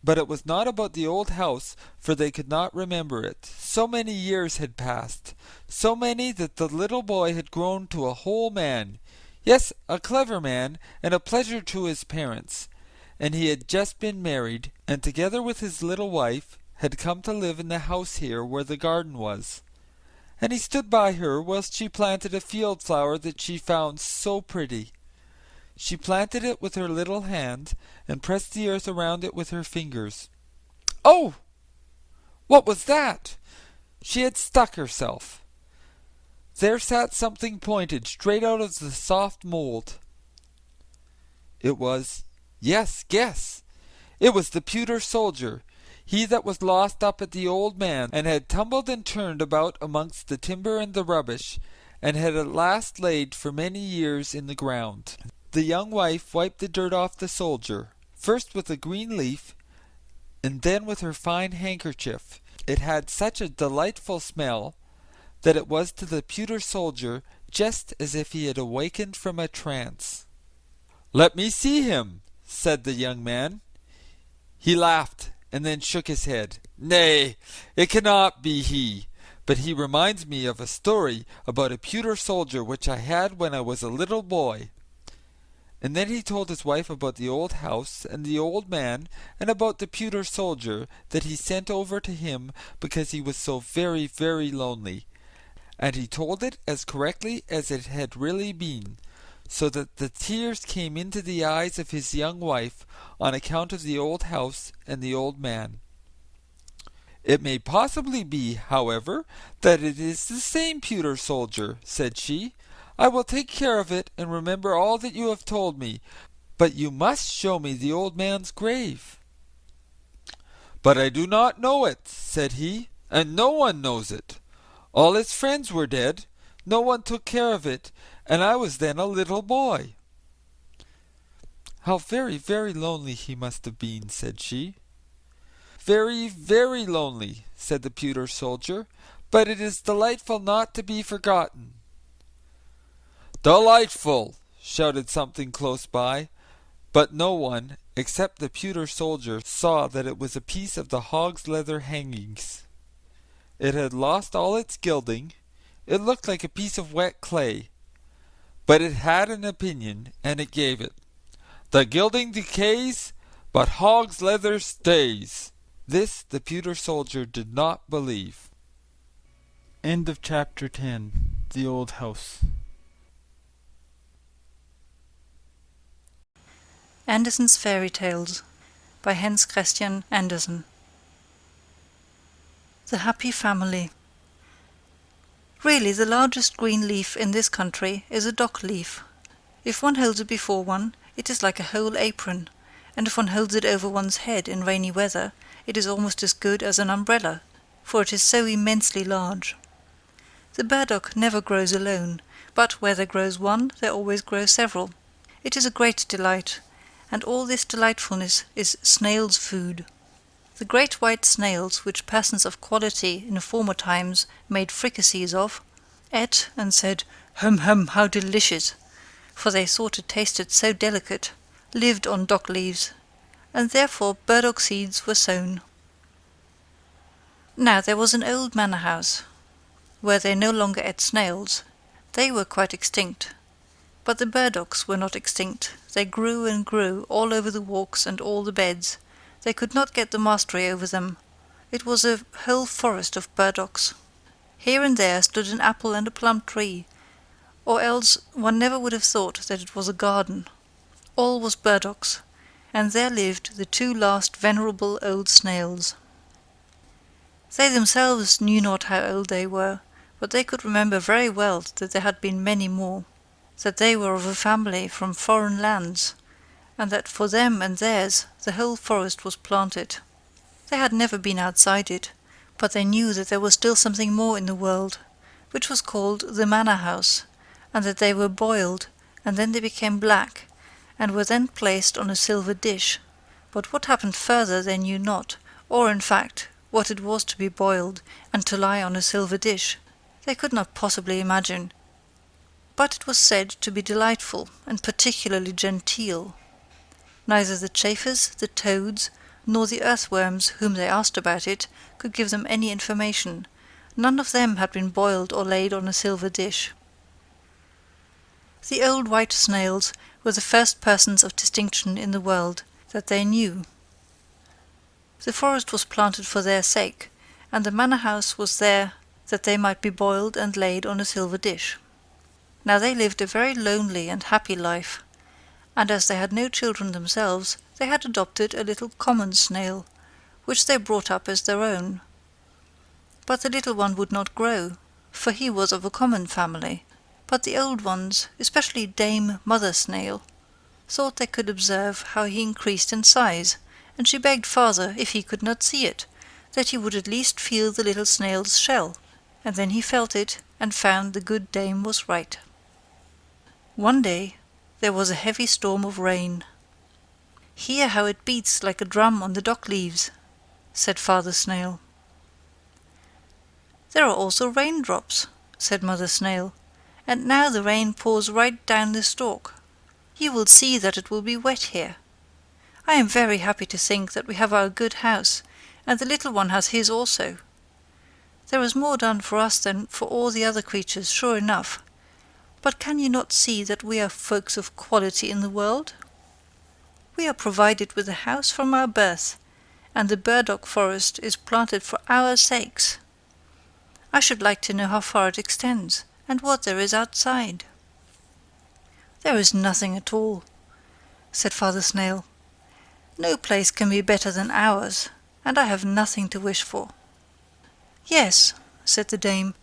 But it was not about the old house, for they could not remember it. So many years had passed, so many that the little boy had grown to a whole man, yes, a clever man, and a pleasure to his parents. And he had just been married, and together with his little wife had come to live in the house here where the garden was. And he stood by her whilst she planted a field flower that she found so pretty. She planted it with her little hand, and pressed the earth around it with her fingers. Oh! What was that? She had stuck herself. There sat something pointed straight out of the soft mould. It was, yes, guess! It was the pewter soldier, he that was lost up at the old man, and had tumbled and turned about amongst the timber and the rubbish, and had at last laid for many years in the ground. The young wife wiped the dirt off the soldier, first with a green leaf, and then with her fine handkerchief. It had such a delightful smell that it was to the pewter soldier just as if he had awakened from a trance. "Let me see him," said the young man. He laughed, and then shook his head. "Nay, it cannot be he, but he reminds me of a story about a pewter soldier which I had when I was a little boy." And then he told his wife about the old house and the old man, and about the pewter soldier that he sent over to him because he was so very, very lonely. And he told it as correctly as it had really been, so that the tears came into the eyes of his young wife on account of the old house and the old man. "It may possibly be, however, that it is the same pewter soldier," said she. "I will take care of it and remember all that you have told me, but you must show me the old man's grave." "But I do not know it," said he, "and no one knows it. All his friends were dead, no one took care of it, and I was then a little boy." "How very, very lonely he must have been," said she. "Very, very lonely," said the pewter soldier, but it is delightful not to be forgotten." "Delightful!" shouted something close by, but no one, except the pewter soldier, saw that it was a piece of the hog's leather hangings. It had lost all its gilding, it looked like a piece of wet clay, but it had an opinion, and it gave it. "The gilding decays, but hog's leather stays." This the pewter soldier did not believe. End of chapter 10. The Old House. Andersen's Fairy Tales by Hans Christian Andersen. The Happy Family. Really, the largest green leaf in this country is a dock leaf. If one holds it before one, it is like a whole apron, and if one holds it over one's head in rainy weather, it is almost as good as an umbrella, for it is so immensely large. The burdock never grows alone, but where there grows one, there always grow several. It is a great delight, and all this delightfulness is snails' food. The great white snails, which persons of quality in former times made fricassees of, ate and said, "Hum, hum, how delicious!" for they thought it tasted so delicate, lived on dock leaves, and therefore burdock seeds were sown. Now there was an old manor house, where they no longer ate snails. They were quite extinct. But the burdocks were not extinct. They grew and grew all over the walks and all the beds. They could not get the mastery over them. It was a whole forest of burdocks. Here and there stood an apple and a plum tree, or else one never would have thought that it was a garden. All was burdocks, and there lived the two last venerable old snails. They themselves knew not how old they were, but they could remember very well that there had been many more, that they were of a family from foreign lands, and that for them and theirs the whole forest was planted. They had never been outside it, but they knew that there was still something more in the world, which was called the manor house, and that they were boiled, and then they became black, and were then placed on a silver dish, but what happened further they knew not, or in fact what it was to be boiled and to lie on a silver dish they could not possibly imagine. But it was said to be delightful and particularly genteel. Neither the chafers, the toads, nor the earthworms whom they asked about it could give them any information. None of them had been boiled or laid on a silver dish. The old white snails were the first persons of distinction in the world that they knew. The forest was planted for their sake, and the manor house was there that they might be boiled and laid on a silver dish. Now they lived a very lonely and happy life, and as they had no children themselves, they had adopted a little common snail, which they brought up as their own. But the little one would not grow, for he was of a common family, but the old ones, especially Dame Mother Snail, thought they could observe how he increased in size, and she begged father, if he could not see it, that he would at least feel the little snail's shell, and then he felt it, and found the good dame was right. One day there was a heavy storm of rain. "Hear how it beats like a drum on the dock leaves," said Father Snail. "There are also raindrops," said Mother Snail, "and now the rain pours right down the stalk. You will see that it will be wet here. I am very happy to think that we have our good house, and the little one has his also. There is more done for us than for all the other creatures, sure enough. But can you not see that we are folks of quality in the world? We are provided with a house from our birth, and the burdock forest is planted for our sakes. I should like to know how far it extends, and what there is outside." "There is nothing at all," said Father Snail. "No place can be better than ours, and I have nothing to wish for." "Yes," said the dame,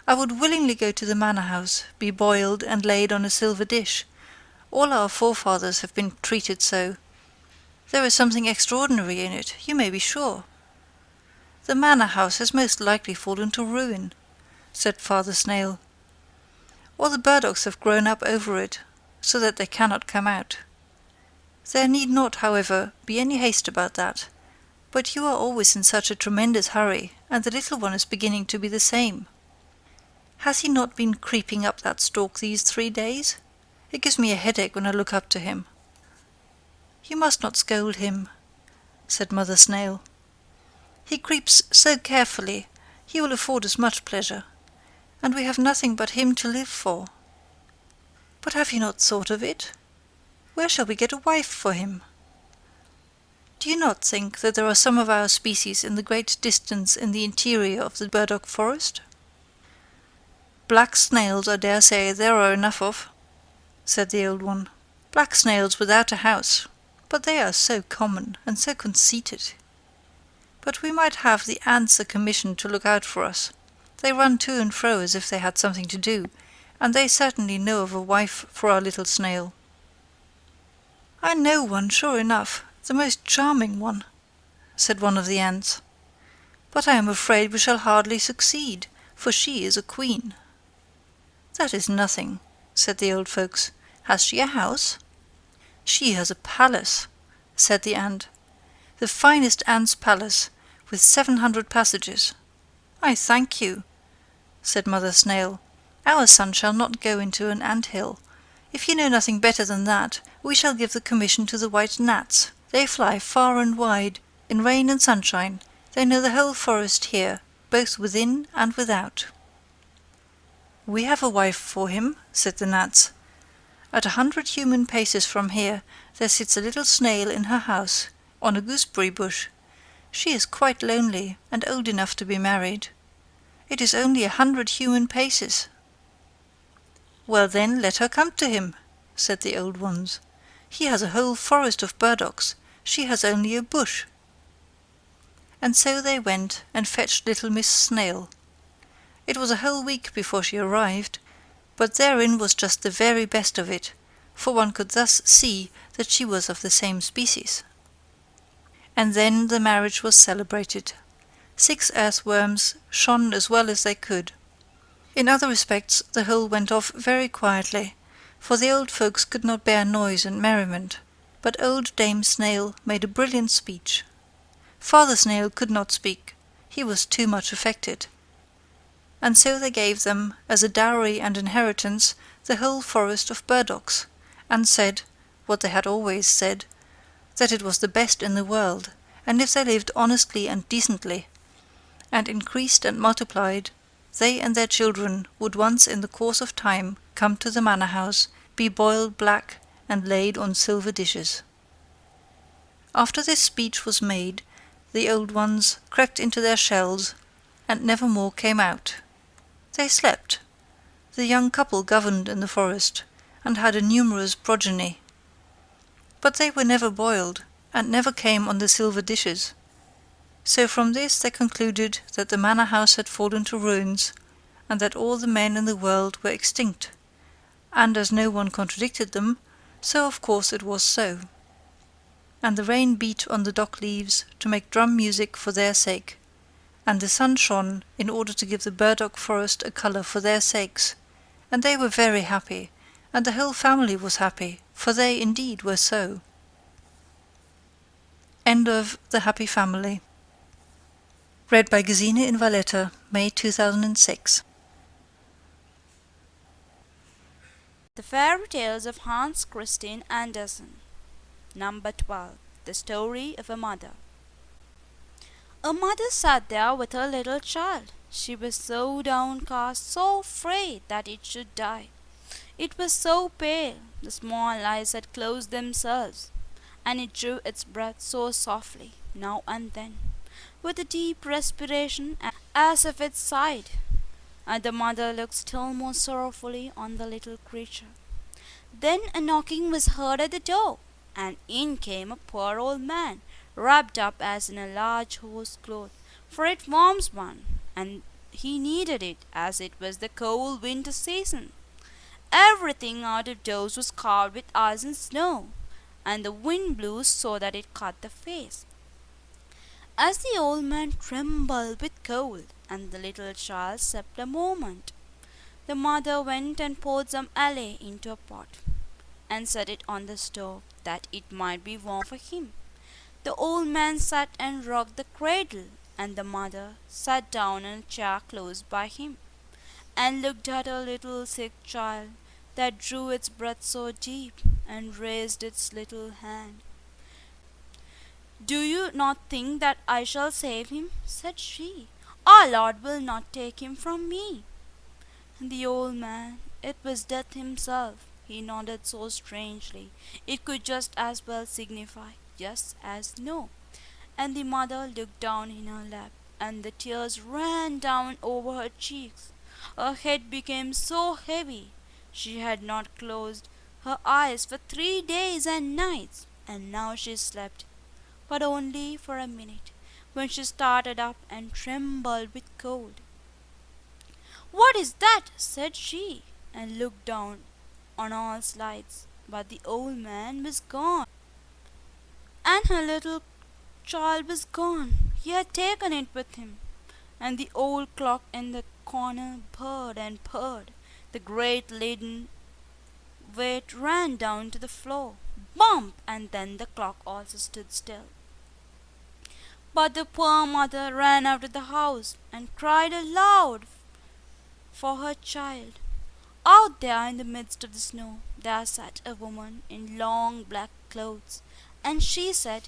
"I would willingly go to the manor house, be boiled and laid on a silver dish. All our forefathers have been treated so. There is something extraordinary in it, you may be sure." "The manor house has most likely fallen to ruin," said Father Snail. "All the burdocks have grown up over it, so that they cannot come out. There need not, however, be any haste about that. But you are always in such a tremendous hurry, and the little one is beginning to be the same. Has he not been creeping up that stalk these 3 days? It gives me a headache when I look up to him." "You must not scold him," said Mother Snail. "He creeps so carefully, he will afford us much pleasure, and we have nothing but him to live for. But have you not thought of it? Where shall we get a wife for him? Do you not think that there are some of our species in the great distance in the interior of the burdock forest?" "Black snails, I dare say there are enough of," said the old one. "Black snails without a house, but they are so common and so conceited. But we might have the ants a commission to look out for us. They run to and fro as if they had something to do, and they certainly know of a wife for our little snail." "I know one, sure enough, the most charming one," said one of the ants. "But I am afraid we shall hardly succeed, for she is a queen." "That is nothing," said the old folks. "Has she a house?" "She has a palace," said the ant. "The finest ant's palace, with 700 passages." "I thank you," said Mother Snail. "Our son shall not go into an ant-hill. If you know nothing better than that, we shall give the commission to the white gnats. They fly far and wide, in rain and sunshine. They know the whole forest here, both within and without." "We have a wife for him," said the gnats. "At 100 human paces from here there sits a little snail in her house, on a gooseberry bush. She is quite lonely, and old enough to be married. It is only 100 human paces." "Well then, let her come to him," said the old ones. "He has a whole forest of burdocks, she has only a bush." And so they went and fetched little Miss Snail. It was a whole week before she arrived, but therein was just the very best of it, for one could thus see that she was of the same species. And then the marriage was celebrated. 6 earthworms shone as well as they could. In other respects the whole went off very quietly, for the old folks could not bear noise and merriment, but old Dame Snail made a brilliant speech. Father Snail could not speak, he was too much affected. And so they gave them, as a dowry and inheritance, the whole forest of burdocks, and said, what they had always said, that it was the best in the world, and if they lived honestly and decently, and increased and multiplied, they and their children would once in the course of time come to the manor house, be boiled black, and laid on silver dishes. After this speech was made, the old ones crept into their shells, and never more came out. They slept. The young couple governed in the forest, and had a numerous progeny. But they were never boiled, and never came on the silver dishes. So from this they concluded that the manor house had fallen to ruins, and that all the men in the world were extinct, and as no one contradicted them, so of course it was so. And the rain beat on the dock leaves to make drum music for their sake, and the sun shone in order to give the burdock forest a colour for their sakes, and they were very happy, and the whole family was happy, for they indeed were so. End of The Happy Family. Read by Gesine in Valletta, May 2006. The Fairy Tales of Hans Christian Andersen. Number 12. The Story of a Mother. A mother sat there with her little child. She was so downcast, so afraid that it should die. It was so pale, the small eyes had closed themselves, and it drew its breath so softly, now and then, with a deep respiration, as if it sighed. And the mother looked still more sorrowfully on the little creature. Then a knocking was heard at the door, and in came a poor old man, wrapped up as in a large horse cloth, for it warms one, and he needed it, as it was the cold winter season. Everything out of doors was covered with ice and snow, and the wind blew so that it cut the face. As the old man trembled with cold, and the little child slept a moment, the mother went and poured some ale into a pot, and set it on the stove, that it might be warm for him. The old man sat and rocked the cradle, and the mother sat down in a chair close by him, and looked at her little sick child, that drew its breath so deep, and raised its little hand. "Do you not think that I shall save him?" said she. "Our Lord will not take him from me." And the old man, it was Death himself. He nodded so strangely, it could just as well signify yes as no. And the mother looked down in her lap, and the tears ran down over her cheeks. Her head became so heavy, she had not closed her eyes for 3 days and nights, and now she slept, but only for a minute, when she started up and trembled with cold. "What is that?" said she, and looked down on all sides, but the old man was gone, and her little child was gone. He had taken it with him. And the old clock in the corner purred and purred. The great leaden weight ran down to the floor. Bump! And then the clock also stood still. But the poor mother ran out of the house and cried aloud for her child. Out there in the midst of the snow there sat a woman in long black clothes, and she said,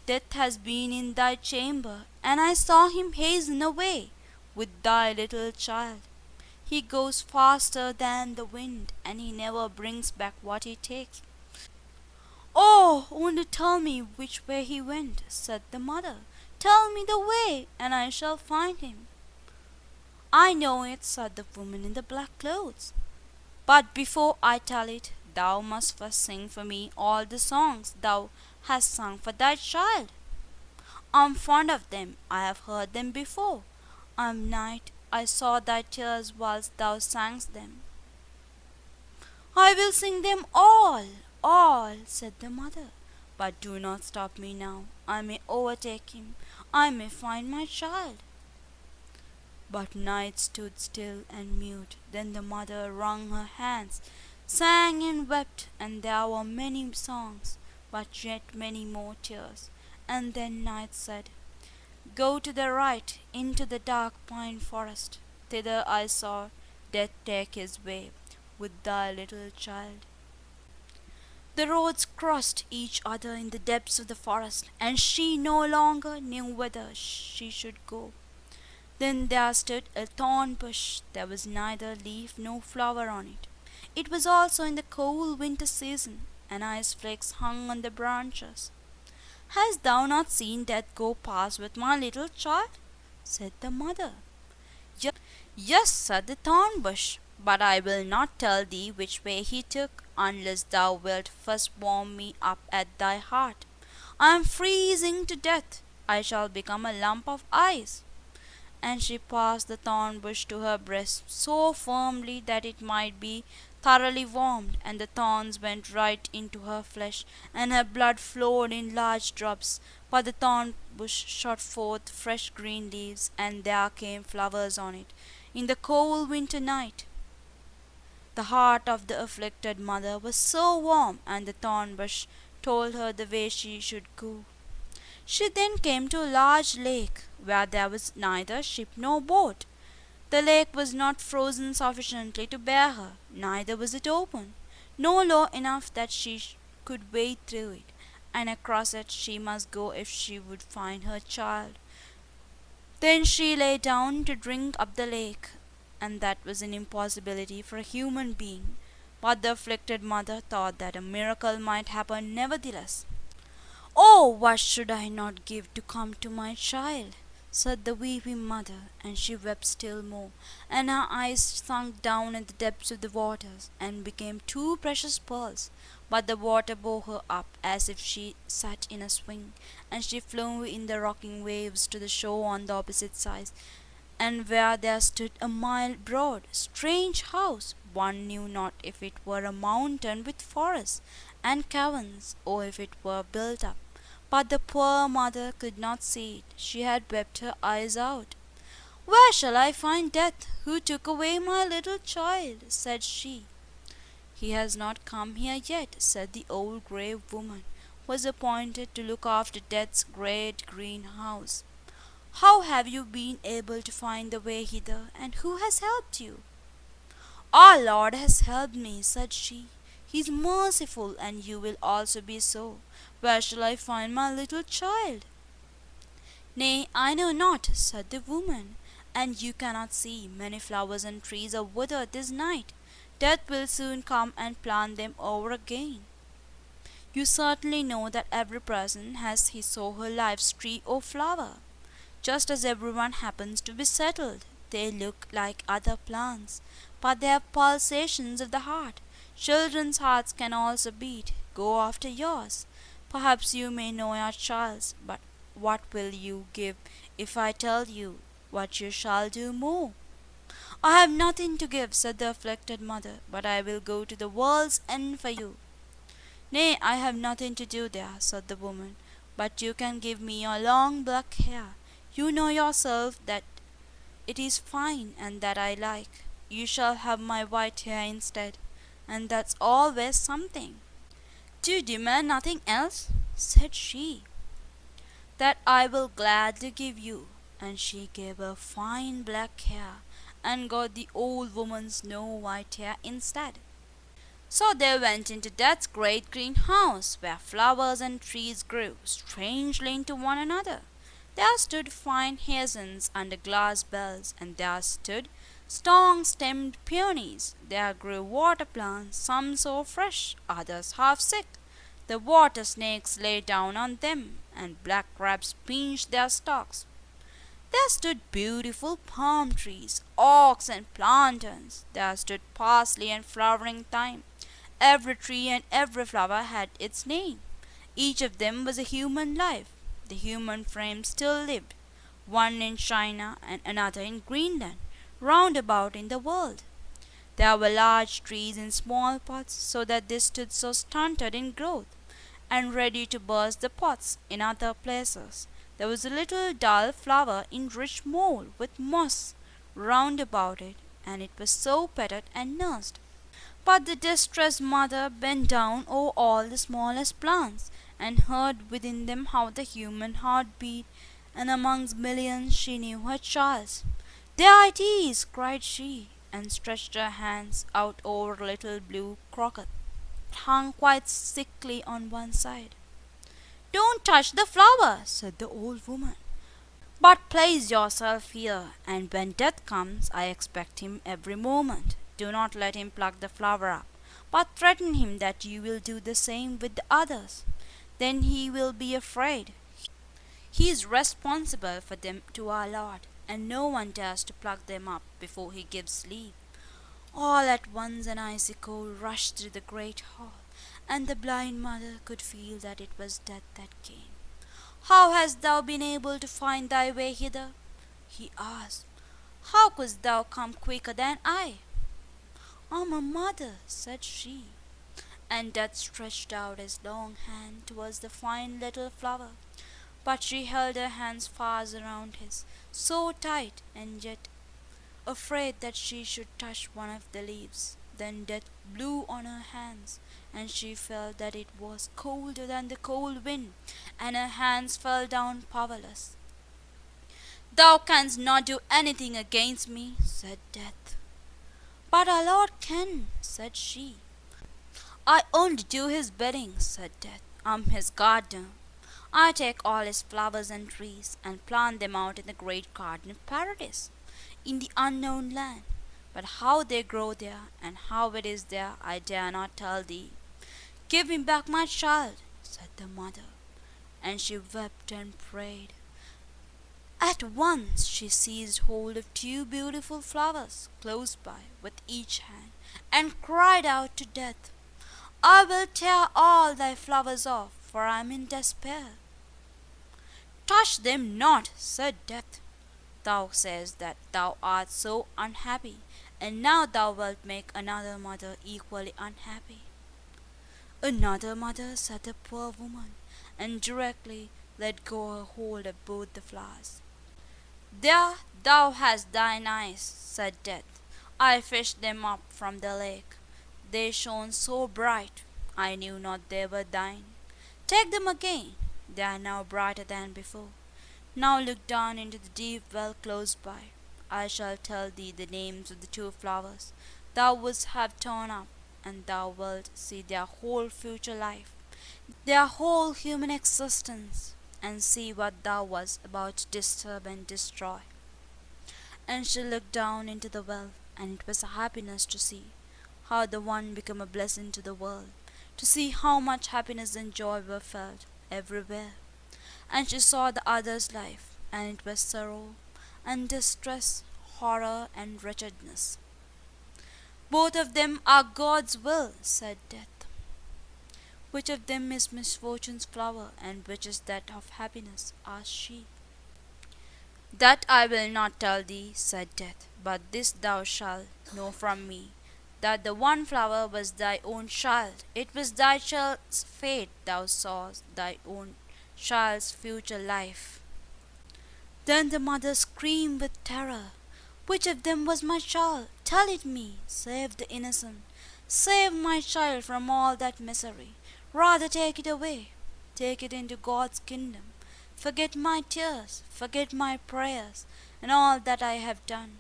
"Death has been in thy chamber, and I saw him hasten away with thy little child. He goes faster than the wind, and he never brings back what he takes." "Oh, only tell me which way he went," said the mother. "Tell me the way, and I shall find him." "I know it," said the woman in the black clothes. "But before I tell it, thou must first sing for me all the songs thou hast sung for thy child. I'm fond of them, I have heard them before. Night I saw thy tears whilst thou sangst them." "I will sing them all," said the mother. "But do not stop me now. I may overtake him. I may find my child." But night stood still and mute. Then the mother wrung her hands, sang and wept, and there were many songs, but yet many more tears. And then night said, "Go to the right, into the dark pine forest. Thither I saw Death take his way, with thy little child." The roads crossed each other in the depths of the forest, and she no longer knew whither she should go. Then there stood a thorn bush. There was neither leaf nor flower on it. It was also in the cold winter season, and ice flakes hung on the branches. "Hast thou not seen Death go past with my little child?" said the mother. "Yes," said the thorn bush, "but I will not tell thee which way he took, unless thou wilt first warm me up at thy heart. I am freezing to death. I shall become a lump of ice." And she passed the thorn bush to her breast so firmly that it might be thoroughly warmed, and the thorns went right into her flesh, and her blood flowed in large drops. But the thorn bush shot forth fresh green leaves, and there came flowers on it, in the cold winter night. The heart of the afflicted mother was so warm, and the thorn bush told her the way she should go. She then came to a large lake, where there was neither ship nor boat. The lake was not frozen sufficiently to bear her, neither was it open, nor low enough that she could wade through it, and across it she must go if she would find her child. Then she lay down to drink up the lake, and that was an impossibility for a human being. But the afflicted mother thought that a miracle might happen nevertheless. "Oh, what should I not give to come to my child?" said the weeping mother, and she wept still more, and her eyes sunk down in the depths of the waters, and became two precious pearls. But the water bore her up as if she sat in a swing, and she flew in the rocking waves to the shore on the opposite side, and where there stood a mile broad, strange house. One knew not if it were a mountain with forests and caverns, or if it were built up. But the poor mother could not see it. She had wept her eyes out. "Where shall I find Death, who took away my little child?" said she. "He has not come here yet," said the old grave woman. was appointed to look after Death's great green house. How have you been able to find the way hither, and who has helped you? Our Lord has helped me, said she. He is merciful, and you will also be so. Where shall I find my little child? Nay, I know not, said the woman, and you cannot see. Many flowers and trees are withered this night. Death will soon come and plant them over again. You certainly know that every person has his or her life's tree or flower. Just as everyone happens to be settled, they look like other plants, but they have pulsations of the heart. Children's hearts can also beat. Go after yours. Perhaps you may know your child's, but what will you give if I tell you what you shall do more? I have nothing to give, said the afflicted mother, but I will go to the world's end for you. Nay, I have nothing to do there, said the woman, but you can give me your long black hair. You know yourself that it is fine and that I like. You shall have my white hair instead, and that's always something. Do you demand nothing else? Said she. That I will gladly give you. And she gave her fine black hair, and got the old woman's snow white hair instead. So they went into Death's great green house, where flowers and trees grew strangely into one another. There stood fine hyacinths under glass bells, and there stood strong-stemmed peonies. There grew water plants, some so fresh, others half sick. The water snakes lay down on them, and black crabs pinched their stalks. There stood beautiful palm trees, oaks and plantains. There stood parsley and flowering thyme. Every tree and every flower had its name. Each of them was a human life. The human frame still lived, one in China and another in Greenland, round about in the world. There were large trees in small pots, so that they stood so stunted in growth, and ready to burst the pots in other places. There was a little dull flower in rich mould, with moss round about it, and it was so petted and nursed. But the distressed mother bent down over all the smallest plants, and heard within them how the human heart beat, and amongst millions she knew her child's. There it is, cried she, and stretched her hands out over a little blue croquet, that hung quite sickly on one side. Don't touch the flower, said the old woman, but place yourself here, and when Death comes, I expect him every moment. Do not let him pluck the flower up, but threaten him that you will do the same with the others. Then he will be afraid. He is responsible for them to our Lord, and no one dares to pluck them up before he gives leave. All at once an icy cold rushed through the great hall, and the blind mother could feel that it was Death that came. How hast thou been able to find thy way hither? He asked. How couldst thou come quicker than I? I am a mother, said she, and Death stretched out his long hand towards the fine little flower, but she held her hands fast around his, so tight, and yet afraid that she should touch one of the leaves. Then Death blew on her hands, and she felt that it was colder than the cold wind, and her hands fell down powerless. Thou canst not do anything against me, said Death. But our Lord can, said she. I only do his bidding, said Death. I am his gardener. I take all his flowers and trees, and plant them out in the great garden of paradise, in the unknown land. But how they grow there, and how it is there, I dare not tell thee. Give me back my child, said the mother, and she wept and prayed. At once she seized hold of two beautiful flowers close by with each hand, and cried out to Death, I will tear all thy flowers off, for I am in despair. Touch them not, said Death. Thou sayest that thou art so unhappy, and now thou wilt make another mother equally unhappy. Another mother, said the poor woman, and directly let go her hold of both the flowers. There thou hast thine eyes, said Death. I fished them up from the lake. They shone so bright, I knew not they were thine. Take them again. They are now brighter than before. Now look down into the deep well close by. I shall tell thee the names of the two flowers thou wouldst have torn up, and thou wilt see their whole future life, their whole human existence, and see what thou wast about to disturb and destroy. And she looked down into the well, and it was a happiness to see how the one became a blessing to the world, to see how much happiness and joy were felt everywhere. And she saw the other's life, and it was sorrow and distress, horror and wretchedness. Both of them are God's will, said Death. Which of them is misfortune's flower, and which is that of happiness? asked she. That I will not tell thee, said Death, but this thou shalt know from me, that the one flower was thy own child. It was thy child's fate thou sawest, thy own child's future life. Then the mother screamed with terror. Which of them was my child? Tell it me. Save the innocent. Save my child from all that misery. Rather take it away. Take it into God's kingdom. Forget my tears. Forget my prayers, and all that I have done.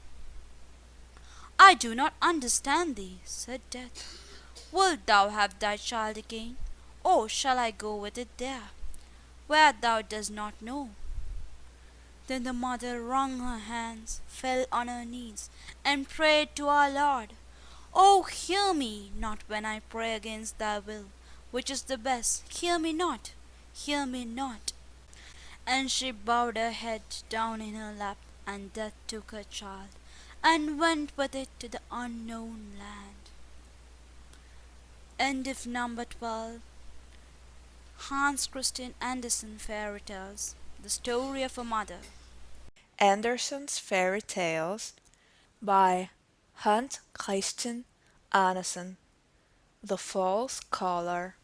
I do not understand thee, said Death. Wilt thou have thy child again, or shall I go with it there, where thou dost not know? Then the mother wrung her hands, fell on her knees, and prayed to our Lord. Oh, hear me not when I pray against thy will, which is the best. Hear me not, hear me not. And she bowed her head down in her lap, and Death took her child, and went with it to the unknown land. End of number 12. Hans Christian Andersen Fairy Tales. The Story of a Mother. Andersen's Fairy Tales by Hans Christian Andersen. The False Collar.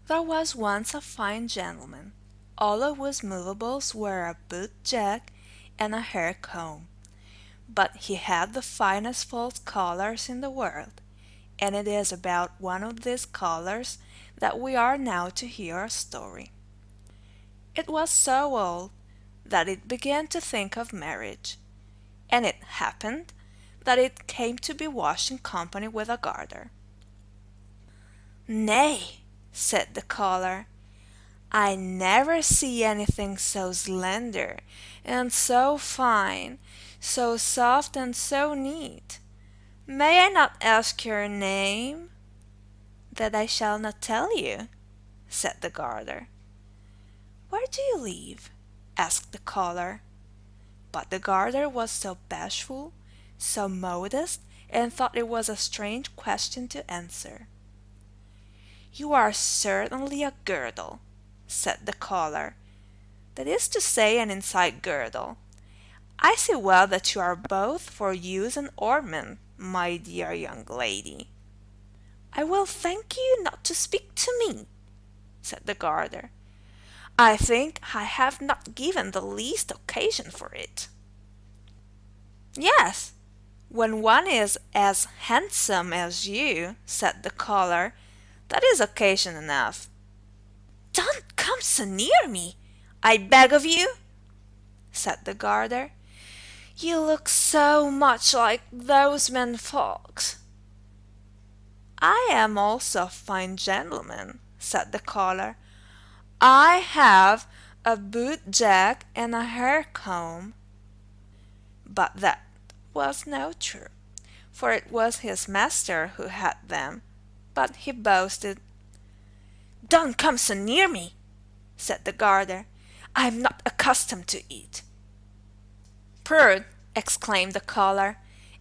There was once a fine gentleman. All of whose movables were a boot jack and a hair comb. But he had the finest false collars in the world, and it is about one of these collars that we are now to hear a story. It was so old that it began to think of marriage, and it happened that it came to be washing company with a garter. "Nay," said the collar, "I never see anything so slender and so fine, so soft and so neat. May I not ask your name?" "That I shall not tell you," said the garter. "Where do you live?" asked the collar. But the garter was so bashful, so modest, and thought it was a strange question to answer. "You are certainly a girdle," said the collar. "That is to say, an inside girdle. I see well that you are both for use and ornament, my dear young lady." "I will thank you not to speak to me," said the garter. "I think I have not given the least occasion for it." "Yes, when one is as handsome as you," said the collar, "that is occasion enough." "Don't come so near me, I beg of you," said the garter. "You look so much like those men folks." "I am also a fine gentleman," said the collar. "I have a boot jack and a hair comb." But that was not true, for it was his master who had them, but he boasted. "Don't come so near me," said the garter. "I am not accustomed to eat." "Prude!" exclaimed the collar,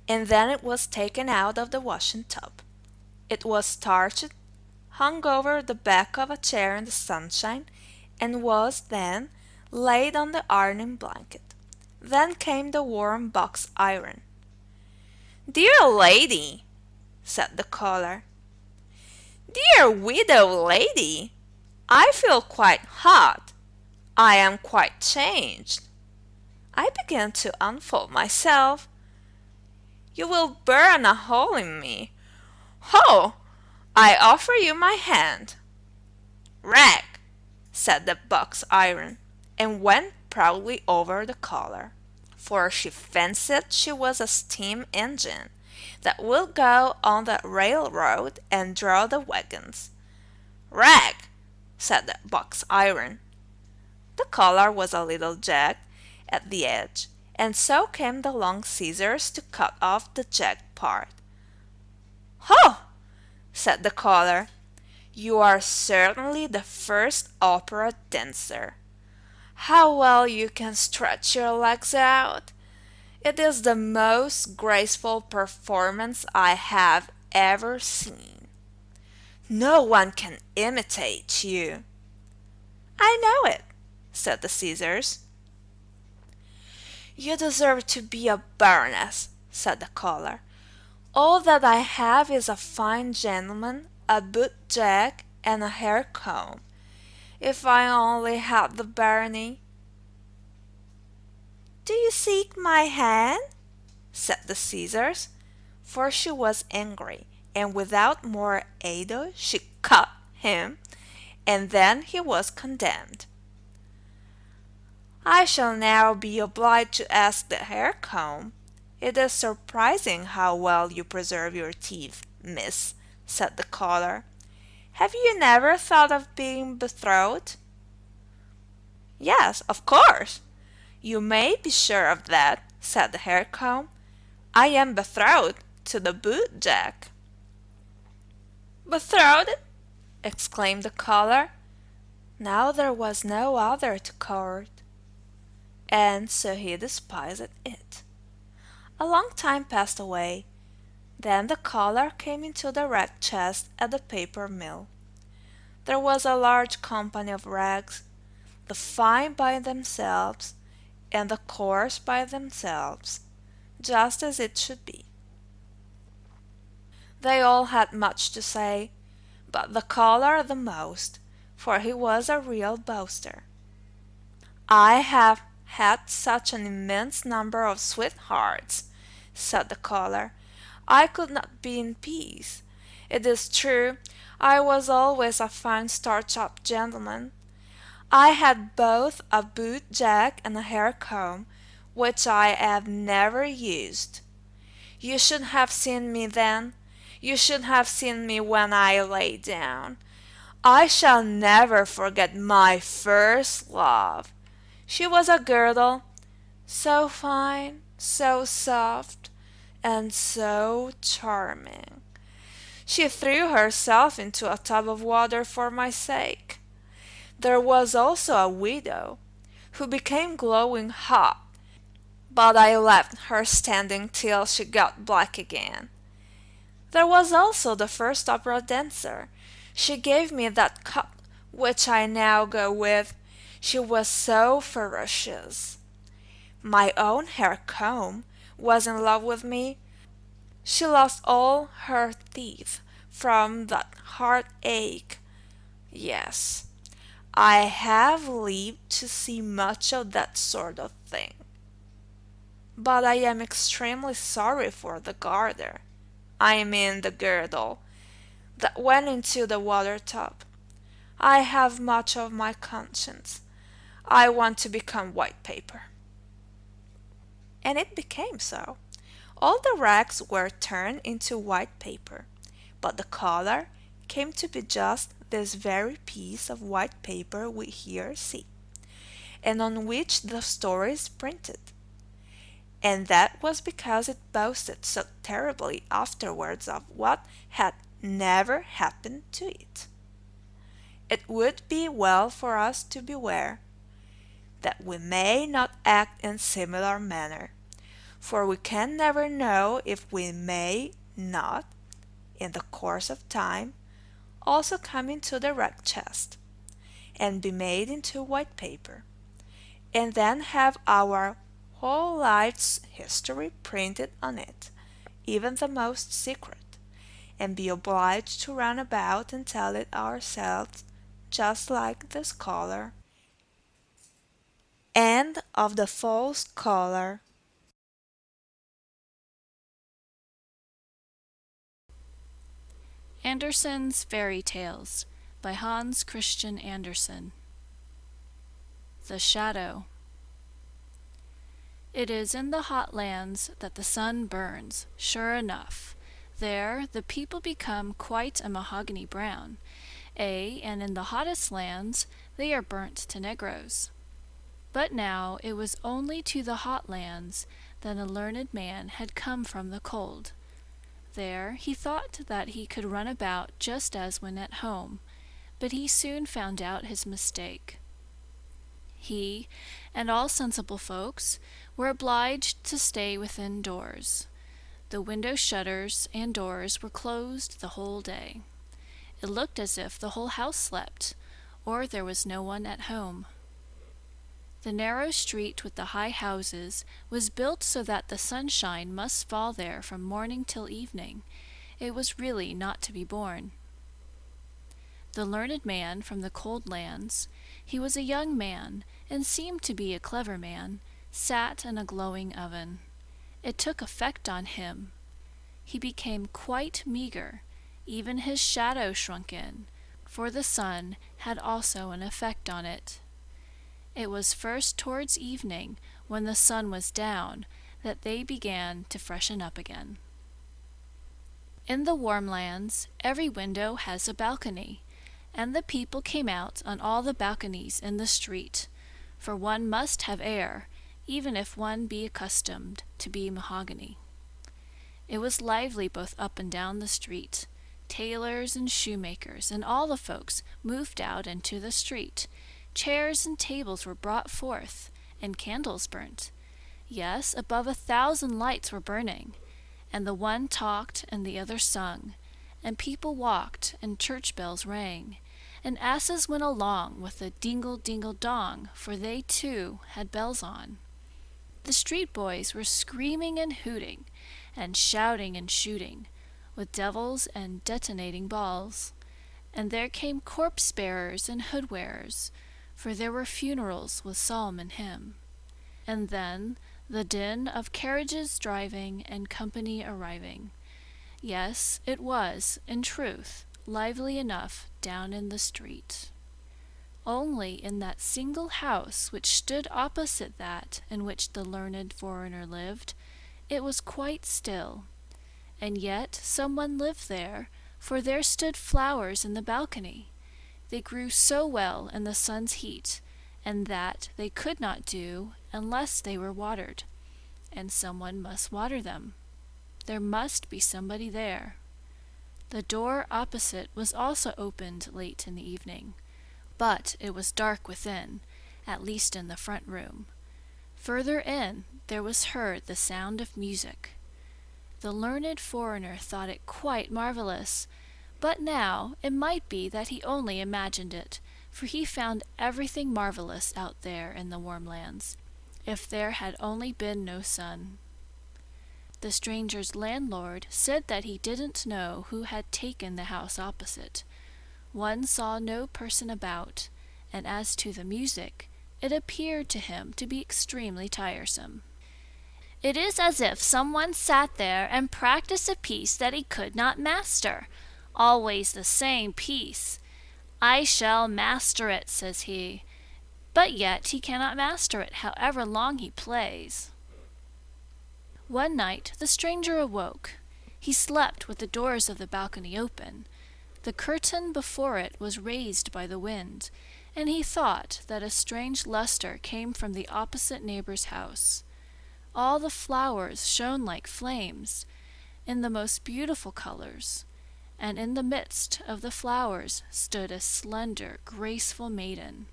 and then it was taken out of the washing tub. It was starched, hung over the back of a chair in the sunshine, and was then laid on the ironing blanket. Then came the warm box iron. "Dear lady," said the collar. "Dear widow lady, I feel quite hot. I am quite changed." I began to unfold myself. "You will burn a hole in me. Ho! I offer you my hand." "Rag!" said the box iron, and went proudly over the collar, for she fancied she was a steam engine that would go on the railroad and draw the wagons. "Rag!" said the box iron. The collar was a little jagged at the edge, and so came the long scissors to cut off the jagged part. "Ho!" said the collar. "You are certainly the first opera dancer. How well you can stretch your legs out! It is the most graceful performance I have ever seen. No one can imitate you." "I know it," said the scissors. "You deserve to be a baroness," said the collar. "All that I have is a fine gentleman, a boot jack, and a hair comb. If I only had the barony." "Do you seek my hand?" said the scissors, for she was angry, and without more ado she cut him, and then he was condemned. "I shall now be obliged to ask the hair comb. It is surprising how well you preserve your teeth, miss," said the collar. "Have you never thought of being betrothed?" "Yes, of course. You may be sure of that," said the hair comb. "I am betrothed to the boot jack." "Betrothed!" exclaimed the collar. Now there was no other to court, and so he despised it. A long time passed away. Then the collar came into the rag chest at the paper mill. There was a large company of rags, the fine by themselves, and the coarse by themselves, just as it should be. They all had much to say, but the collar the most, for he was a real boaster. "I have had such an immense number of sweethearts," said the collar, "I could not be in peace. It is true, I was always a fine starched-up gentleman. I had both a boot jack and a hair comb, which I have never used. You should have seen me then. You should have seen me when I lay down. I shall never forget my first love. She was a girdle, so fine, so soft, and so charming. She threw herself into a tub of water for my sake. There was also a widow, who became glowing hot, but I left her standing till she got black again. There was also the first opera dancer. She gave me that cut which I now go with. She was so ferocious. My own hair comb was in love with me. She lost all her teeth from that heartache. Yes, I have lived to see much of that sort of thing. But I am extremely sorry for the garter, I mean the girdle, that went into the water tub. I have much of my conscience. I want to become white paper." And it became so. All the rags were turned into white paper, but the collar came to be just this very piece of white paper we here see, and on which the story is printed. And that was because it boasted so terribly afterwards of what had never happened to it. It would be well for us to beware that we may not act in similar manner, for we can never know if we may not, in the course of time, also come into the rag chest, and be made into white paper, and then have our whole life's history printed on it, even the most secret, and be obliged to run about and tell it ourselves, just like the scholar. End of the false collar. Andersen's Fairy Tales by Hans Christian Andersen. The Shadow. It is in the hot lands that the sun burns, sure enough. There the people become quite a mahogany brown, and in the hottest lands they are burnt to negroes. But now it was only to the hot lands that a learned man had come from the cold. There he thought that he could run about just as when at home, but he soon found out his mistake. He, and all sensible folks, were obliged to stay within doors. The window shutters and doors were closed the whole day. It looked as if the whole house slept, or there was no one at home. The narrow street with the high houses was built so that the sunshine must fall there from morning till evening. It was really not to be borne. The learned man from the cold lands, he was a young man, and seemed to be a clever man, sat in a glowing oven. It took effect on him. He became quite meagre, even his shadow shrunk in, for the sun had also an effect on it. It was first towards evening, when the sun was down, that they began to freshen up again. In the warm lands, every window has a balcony, and the people came out on all the balconies in the street, for one must have air, even if one be accustomed to be mahogany. It was lively both up and down the street. Tailors and shoemakers and all the folks moved out into the street. Chairs and tables were brought forth, and candles burnt. Yes, above 1,000 lights were burning, and the one talked and the other sung, and people walked, and church bells rang, and asses went along with a dingle-dingle-dong, for they too had bells on. The street boys were screaming and hooting, and shouting and shooting, with devils and detonating balls. And there came corpse-bearers and hood-wearers, for there were funerals with psalm and hymn. And then the din of carriages driving and company arriving. Yes, it was, in truth, lively enough down in the street. Only in that single house which stood opposite that in which the learned foreigner lived, it was quite still. And yet someone lived there, for there stood flowers in the balcony. They grew so well in the sun's heat, and that they could not do unless they were watered, and someone must water them. There must be somebody there. The door opposite was also opened late in the evening, but it was dark within, at least in the front room. Further in there was heard the sound of music. The learned foreigner thought it quite marvelous, but now it might be that he only imagined it, for he found everything marvelous out there in the warm lands, if there had only been no sun. The stranger's landlord said that he didn't know who had taken the house opposite. One saw no person about, and as to the music, it appeared to him to be extremely tiresome. It is as if someone sat there and practiced a piece that he could not master. Always the same piece. I shall master it, says he, but yet he cannot master it, however long he plays. One night the stranger awoke. He slept with the doors of the balcony open. The curtain before it was raised by the wind, and he thought that a strange lustre came from the opposite neighbor's house. All the flowers shone like flames, in the most beautiful colors, and in the midst of the flowers stood a slender, graceful maiden.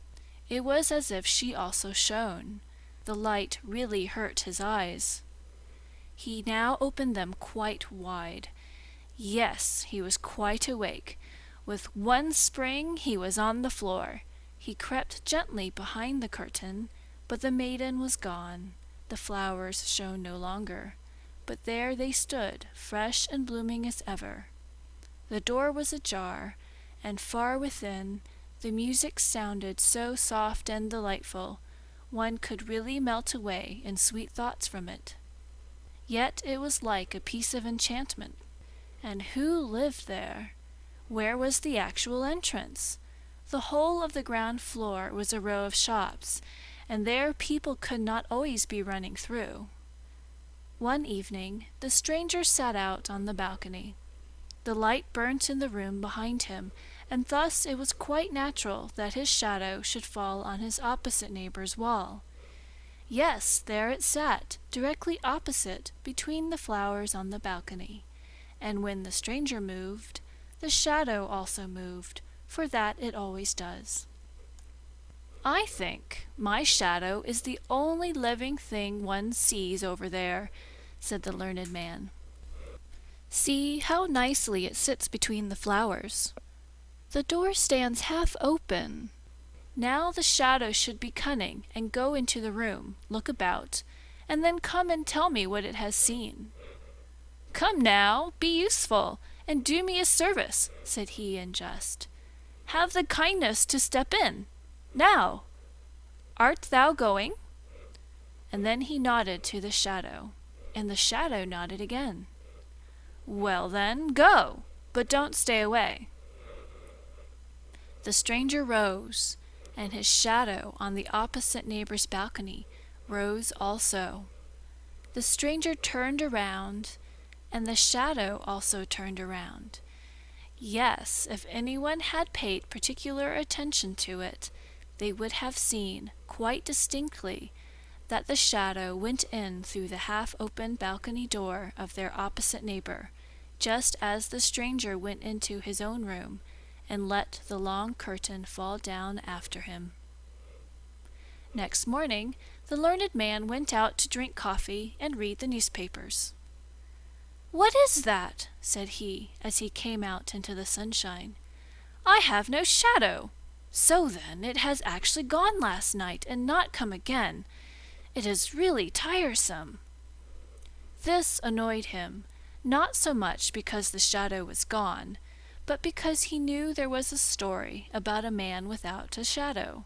It was as if she also shone. The light really hurt his eyes. He now opened them quite wide. Yes, he was quite awake. With one spring he was on the floor. He crept gently behind the curtain, but the maiden was gone. The flowers shone no longer, but there they stood, fresh and blooming as ever. The door was ajar, and far within the music sounded so soft and delightful, one could really melt away in sweet thoughts from it. Yet it was like a piece of enchantment. And who lived there? Where was the actual entrance? The whole of the ground floor was a row of shops, and there people could not always be running through. One evening the stranger sat out on the balcony. The light burnt in the room behind him, and thus it was quite natural that his shadow should fall on his opposite neighbor's wall. Yes, there it sat, directly opposite, between the flowers on the balcony. And when the stranger moved, the shadow also moved, for that it always does. I think my shadow is the only living thing one sees over there, said the learned man. See how nicely it sits between the flowers. The door stands half open. Now the shadow should be cunning and go into the room, look about, and then come and tell me what it has seen. Come now, be useful, and do me a service, said he in jest. Have the kindness to step in. Now, art thou going? And then he nodded to the shadow, and the shadow nodded again. Well then, go, but don't stay away. The stranger rose, and his shadow on the opposite neighbor's balcony rose also. The stranger turned around, and the shadow also turned around. Yes, if anyone had paid particular attention to it, they would have seen quite distinctly that the shadow went in through the half-open balcony door of their opposite neighbor, just as the stranger went into his own room and let the long curtain fall down after him. Next morning, the learned man went out to drink coffee and read the newspapers. What is that? Said he, as he came out into the sunshine. I have no shadow. So then, it has actually gone last night and not come again. It is really tiresome. This annoyed him, not so much because the shadow was gone, but because he knew there was a story about a man without a shadow.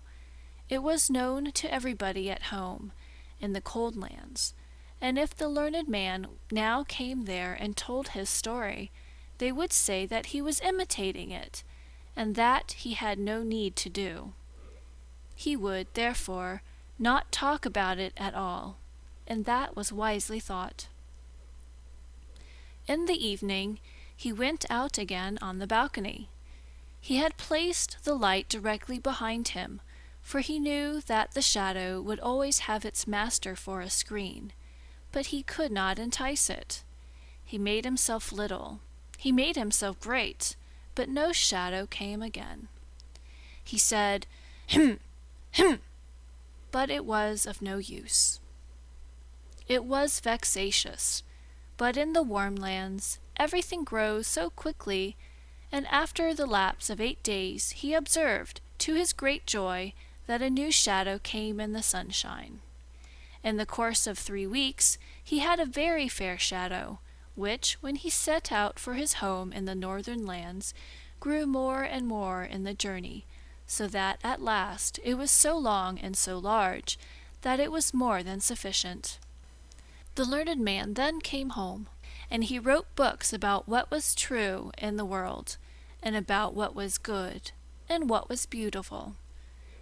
It was known to everybody at home, in the cold lands, and if the learned man now came there and told his story, they would say that he was imitating it, and that he had no need to do. He would, therefore, not talk about it at all, and that was wisely thought. In the evening, he went out again on the balcony. He had placed the light directly behind him, for he knew that the shadow would always have its master for a screen, but he could not entice it. He made himself little, he made himself great, but no shadow came again. He said, "Hem, hem," but it was of no use. It was vexatious, but in the warm lands everything grows so quickly, and after the lapse of 8 days he observed, to his great joy, that a new shadow came in the sunshine. In the course of 3 weeks he had a very fair shadow, which, when he set out for his home in the northern lands, grew more and more in the journey, so that at last it was so long and so large that it was more than sufficient. The learned man then came home, and he wrote books about what was true in the world, and about what was good, and what was beautiful.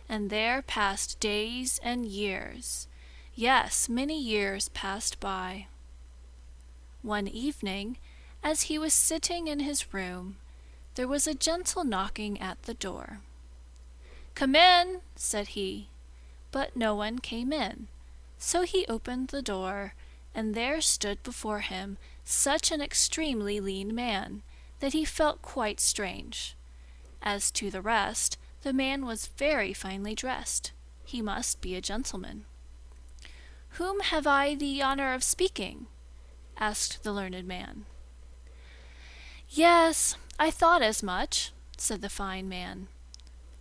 And there passed days and years. Yes, many years passed by. One evening, as he was sitting in his room, there was a gentle knocking at the door. "Come in," said he, but no one came in. So he opened the door, and there stood before him such an extremely lean man that he felt quite strange. As to the rest, the man was very finely dressed. He must be a gentleman. "Whom have I the honor of speaking?" asked the learned man. "Yes, I thought as much," said the fine man.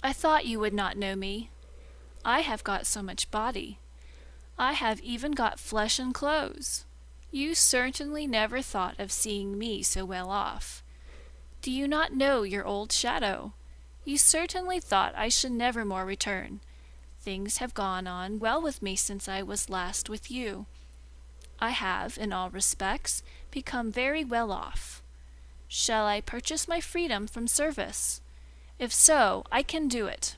"I thought you would not know me. I have got so much body. I have even got flesh and clothes. You certainly never thought of seeing me so well off. Do you not know your old shadow? You certainly thought I should never more return. Things have gone on well with me since I was last with you. I have, in all respects, become very well off. Shall I purchase my freedom from service? If so, I can do it."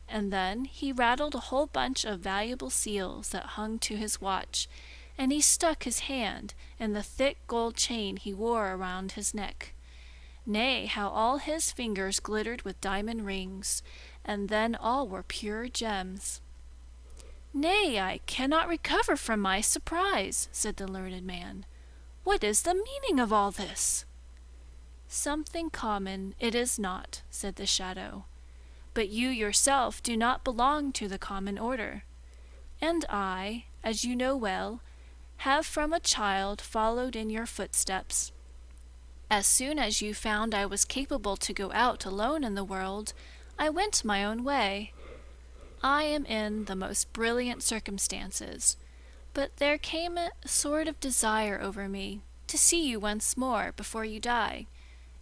And then he rattled a whole bunch of valuable seals that hung to his watch, and he stuck his hand in the thick gold chain he wore around his neck. Nay, how all his fingers glittered with diamond rings, and then all were pure gems. "Nay, I cannot recover from my surprise," said the learned man. "What is the meaning of all this?" "Something common it is not," said the shadow. "But you yourself do not belong to the common order. And I, as you know well, have from a child followed in your footsteps. As soon as you found I was capable to go out alone in the world, I went my own way. I am in the most brilliant circumstances, but there came a sort of desire over me to see you once more before you die.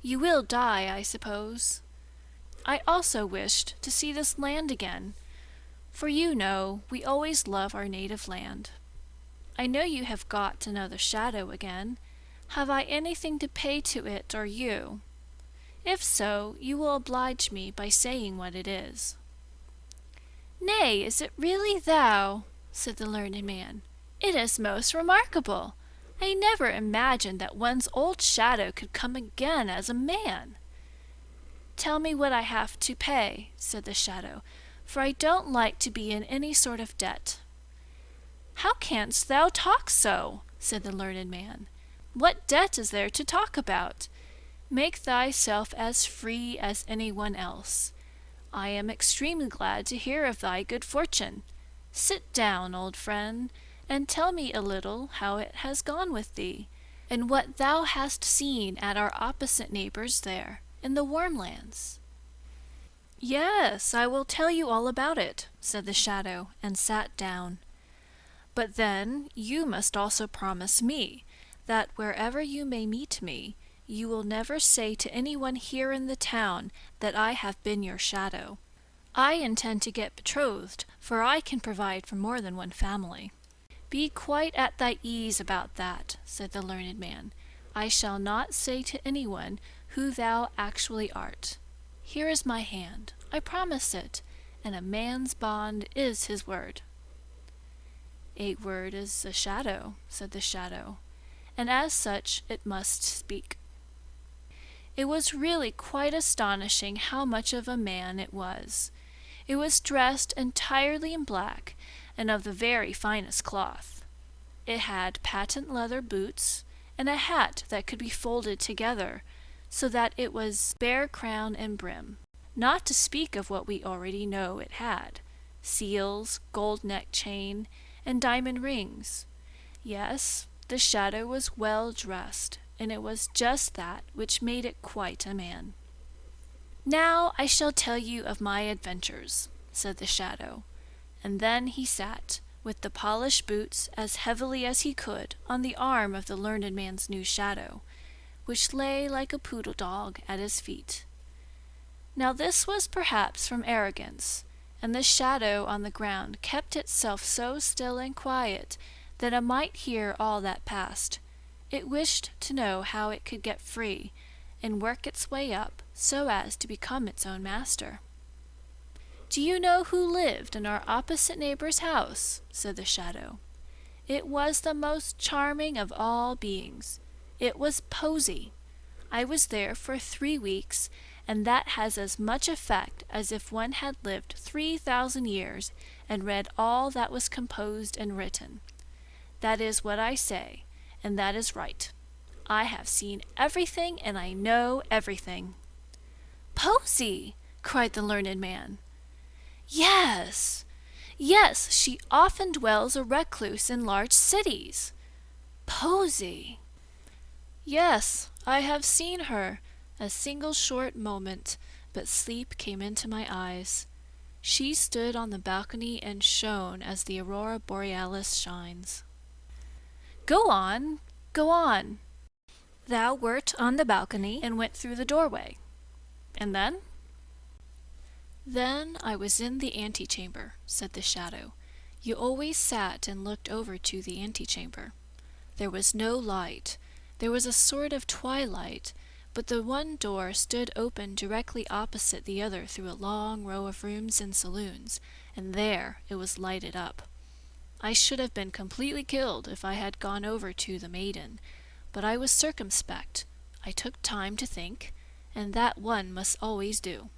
You will die, I suppose. I also wished to see this land again, for you know we always love our native land. I know you have got another shadow again. Have I anything to pay to it or you? If so, you will oblige me by saying what it is." "Nay, is it really thou?" said the learned man. "It is most remarkable. I never imagined that one's old shadow could come again as a man." "Tell me what I have to pay," said the shadow, "for I don't like to be in any sort of debt." "How canst thou talk so?" said the learned man. "What debt is there to talk about? Make thyself as free as anyone else. I am extremely glad to hear of thy good fortune. Sit down, old friend, and tell me a little how it has gone with thee, and what thou hast seen at our opposite neighbors there, in the warm lands." "Yes, I will tell you all about it," said the shadow, and sat down. "But then you must also promise me that wherever you may meet me, you will never say to anyone here in the town that I have been your shadow. I intend to get betrothed, for I can provide for more than one family." "Be quite at thy ease about that," said the learned man. "I shall not say to anyone who thou actually art. Here is my hand. I promise it, and a man's bond is his word." "A word is a shadow," said the shadow, "and as such it must speak." It was really quite astonishing how much of a man it was. It was dressed entirely in black, and of the very finest cloth. It had patent leather boots, and a hat that could be folded together, so that it was bare crown and brim, not to speak of what we already know it had: seals, gold neck chain, and diamond rings. Yes, the shadow was well dressed, and it was just that which made it quite a man. "Now I shall tell you of my adventures," said the shadow, and then he sat, with the polished boots as heavily as he could on the arm of the learned man's new shadow, which lay like a poodle dog at his feet. Now this was perhaps from arrogance, and the shadow on the ground kept itself so still and quiet that it might hear all that passed. It wished to know how it could get free, and work its way up so as to become its own master. "Do you know who lived in our opposite neighbor's house?" said the shadow. "It was the most charming of all beings. It was Posy. I was there for 3 weeks, and that has as much effect as if one had lived 3,000 years and read all that was composed and written. That is what I say, and that is right. I have seen everything, and I know everything." "Posy!" cried the learned man. "Yes, yes, she often dwells a recluse in large cities." "Posy!" "Yes, I have seen her a single short moment, but sleep came into my eyes. She stood on the balcony and shone as the aurora borealis shines." "Go on, go on." "Thou wert on the balcony and went through the doorway. And then?" "Then I was in the antechamber," said the shadow. "You always sat and looked over to the antechamber. There was no light. There was a sort of twilight, but the one door stood open directly opposite the other through a long row of rooms and saloons, and there it was lighted up. I should have been completely killed if I had gone over to the maiden, but I was circumspect. I took time to think, and that one must always do.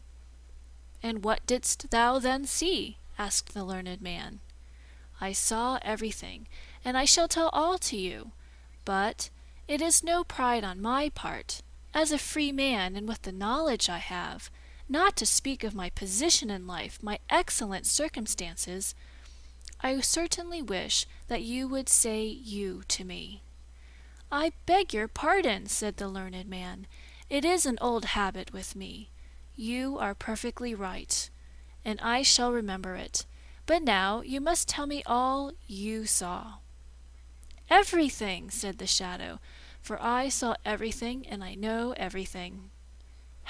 "And what didst thou then see?" asked the learned man. "I saw everything, and I shall tell all to you. But it is no pride on my part, as a free man and with the knowledge I have, not to speak of my position in life, my excellent circumstances. I certainly wish that you would say you to me." "I beg your pardon," said the learned man. "It is an old habit with me. You are perfectly right, and I shall remember it. But now you must tell me all you saw." "Everything," said the shadow, "for I saw everything and I know everything."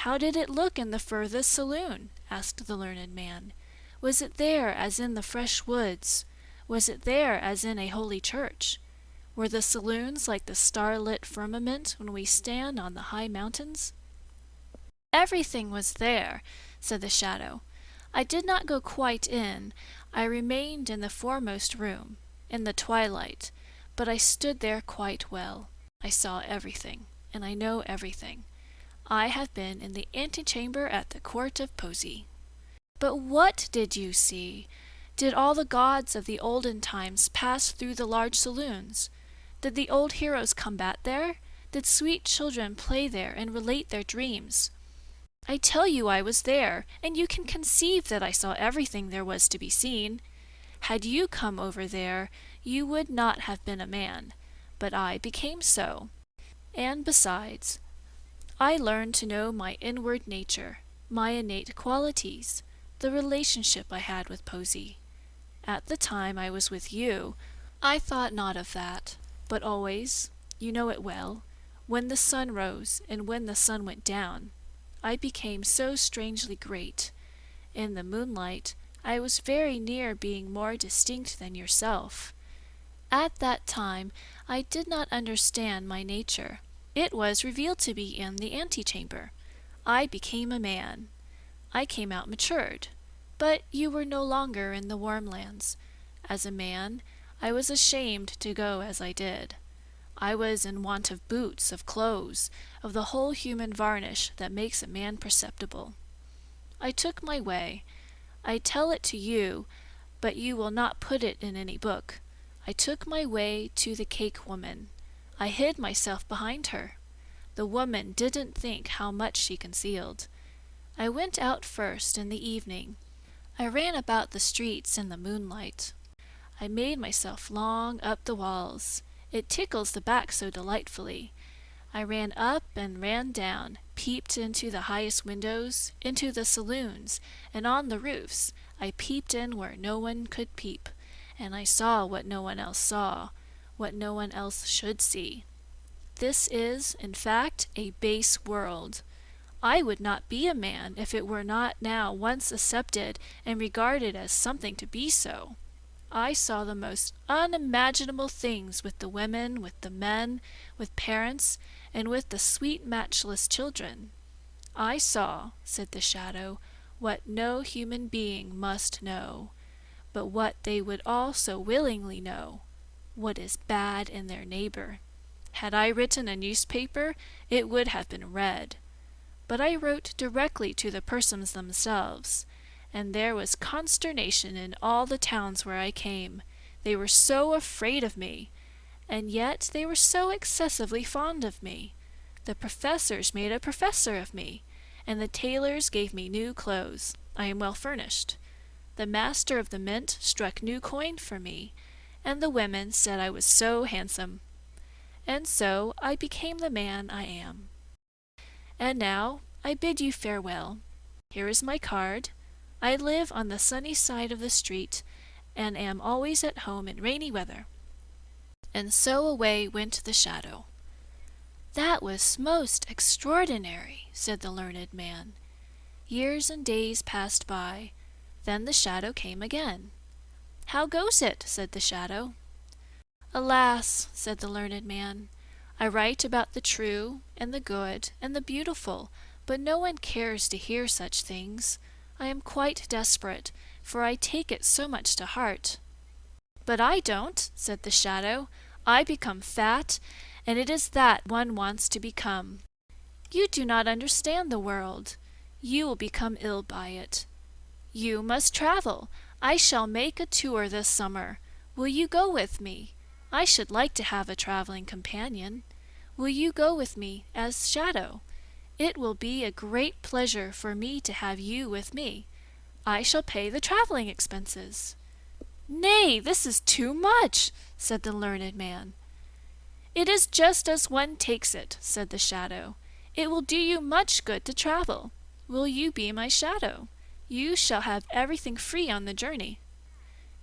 "How did it look in the furthest saloon?" asked the learned man. "Was it there as in the fresh woods? Was it there as in a holy church? Were the saloons like the starlit firmament when we stand on the high mountains?" "Everything was there," said the shadow. "I did not go quite in. I remained in the foremost room, in the twilight, but I stood there quite well. I saw everything, and I know everything. I have been in the antechamber at the court of Poesy." "But what did you see? Did all the gods of the olden times pass through the large saloons? Did the old heroes combat there? Did sweet children play there and relate their dreams? I tell you I was there, and you can conceive that I saw everything there was to be seen. Had you come over there, you would not have been a man, but I became so. And besides, I learned to know my inward nature, my innate qualities, the relationship I had with Poesy. At the time I was with you, I thought not of that, but always, you know it well, when the sun rose and when the sun went down, I became so strangely great. In the moonlight, I was very near being more distinct than yourself. At that time, I did not understand my nature. It was revealed to me in the antechamber. I became a man. I came out matured. But you were no longer in the warm lands. As a man, I was ashamed to go as I did. I was in want of boots, of clothes, of the whole human varnish that makes a man perceptible. I took my way. I tell it to you, but you will not put it in any book. I took my way to the cake woman. I hid myself behind her. The woman didn't think how much she concealed. I went out first in the evening. I ran about the streets in the moonlight. I made myself long up the walls. It tickles the back so delightfully. I ran up and ran down, peeped into the highest windows, into the saloons, and on the roofs. I peeped in where no one could peep, and I saw what no one else saw, what no one else should see. This is, in fact, a base world. I would not be a man if it were not now once accepted and regarded as something to be so. I saw the most unimaginable things with the women, with the men, with parents, and with the sweet matchless children. I saw, said the shadow, what no human being must know, but what they would all so willingly know, what is bad in their neighbor. Had I written a newspaper, it would have been read. But I wrote directly to the persons themselves, and there was consternation in all the towns where I came. They were so afraid of me, and yet they were so excessively fond of me. The professors made a professor of me, and the tailors gave me new clothes. I am well furnished. The master of the mint struck new coin for me, and the women said I was so handsome. And so I became the man I am. And now I bid you farewell. Here is my card. I live on the sunny side of the street, and am always at home in rainy weather. And so away went the shadow. That was most extraordinary, said the learned man. Years and days passed by. Then the shadow came again. How goes it? Said the shadow. Alas, said the learned man, I write about the true and the good and the beautiful, but no one cares to hear such things. I am quite desperate, for I take it so much to heart." "But I don't," said the shadow. "I become fat, and it is that one wants to become. You do not understand the world. You will become ill by it. You must travel. I shall make a tour this summer. Will you go with me? I should like to have a traveling companion. Will you go with me as shadow? It will be a great pleasure for me to have you with me. I shall pay the traveling expenses." "Nay, this is too much," said the learned man. "It is just as one takes it," said the shadow. "It will do you much good to travel. Will you be my shadow? You shall have everything free on the journey."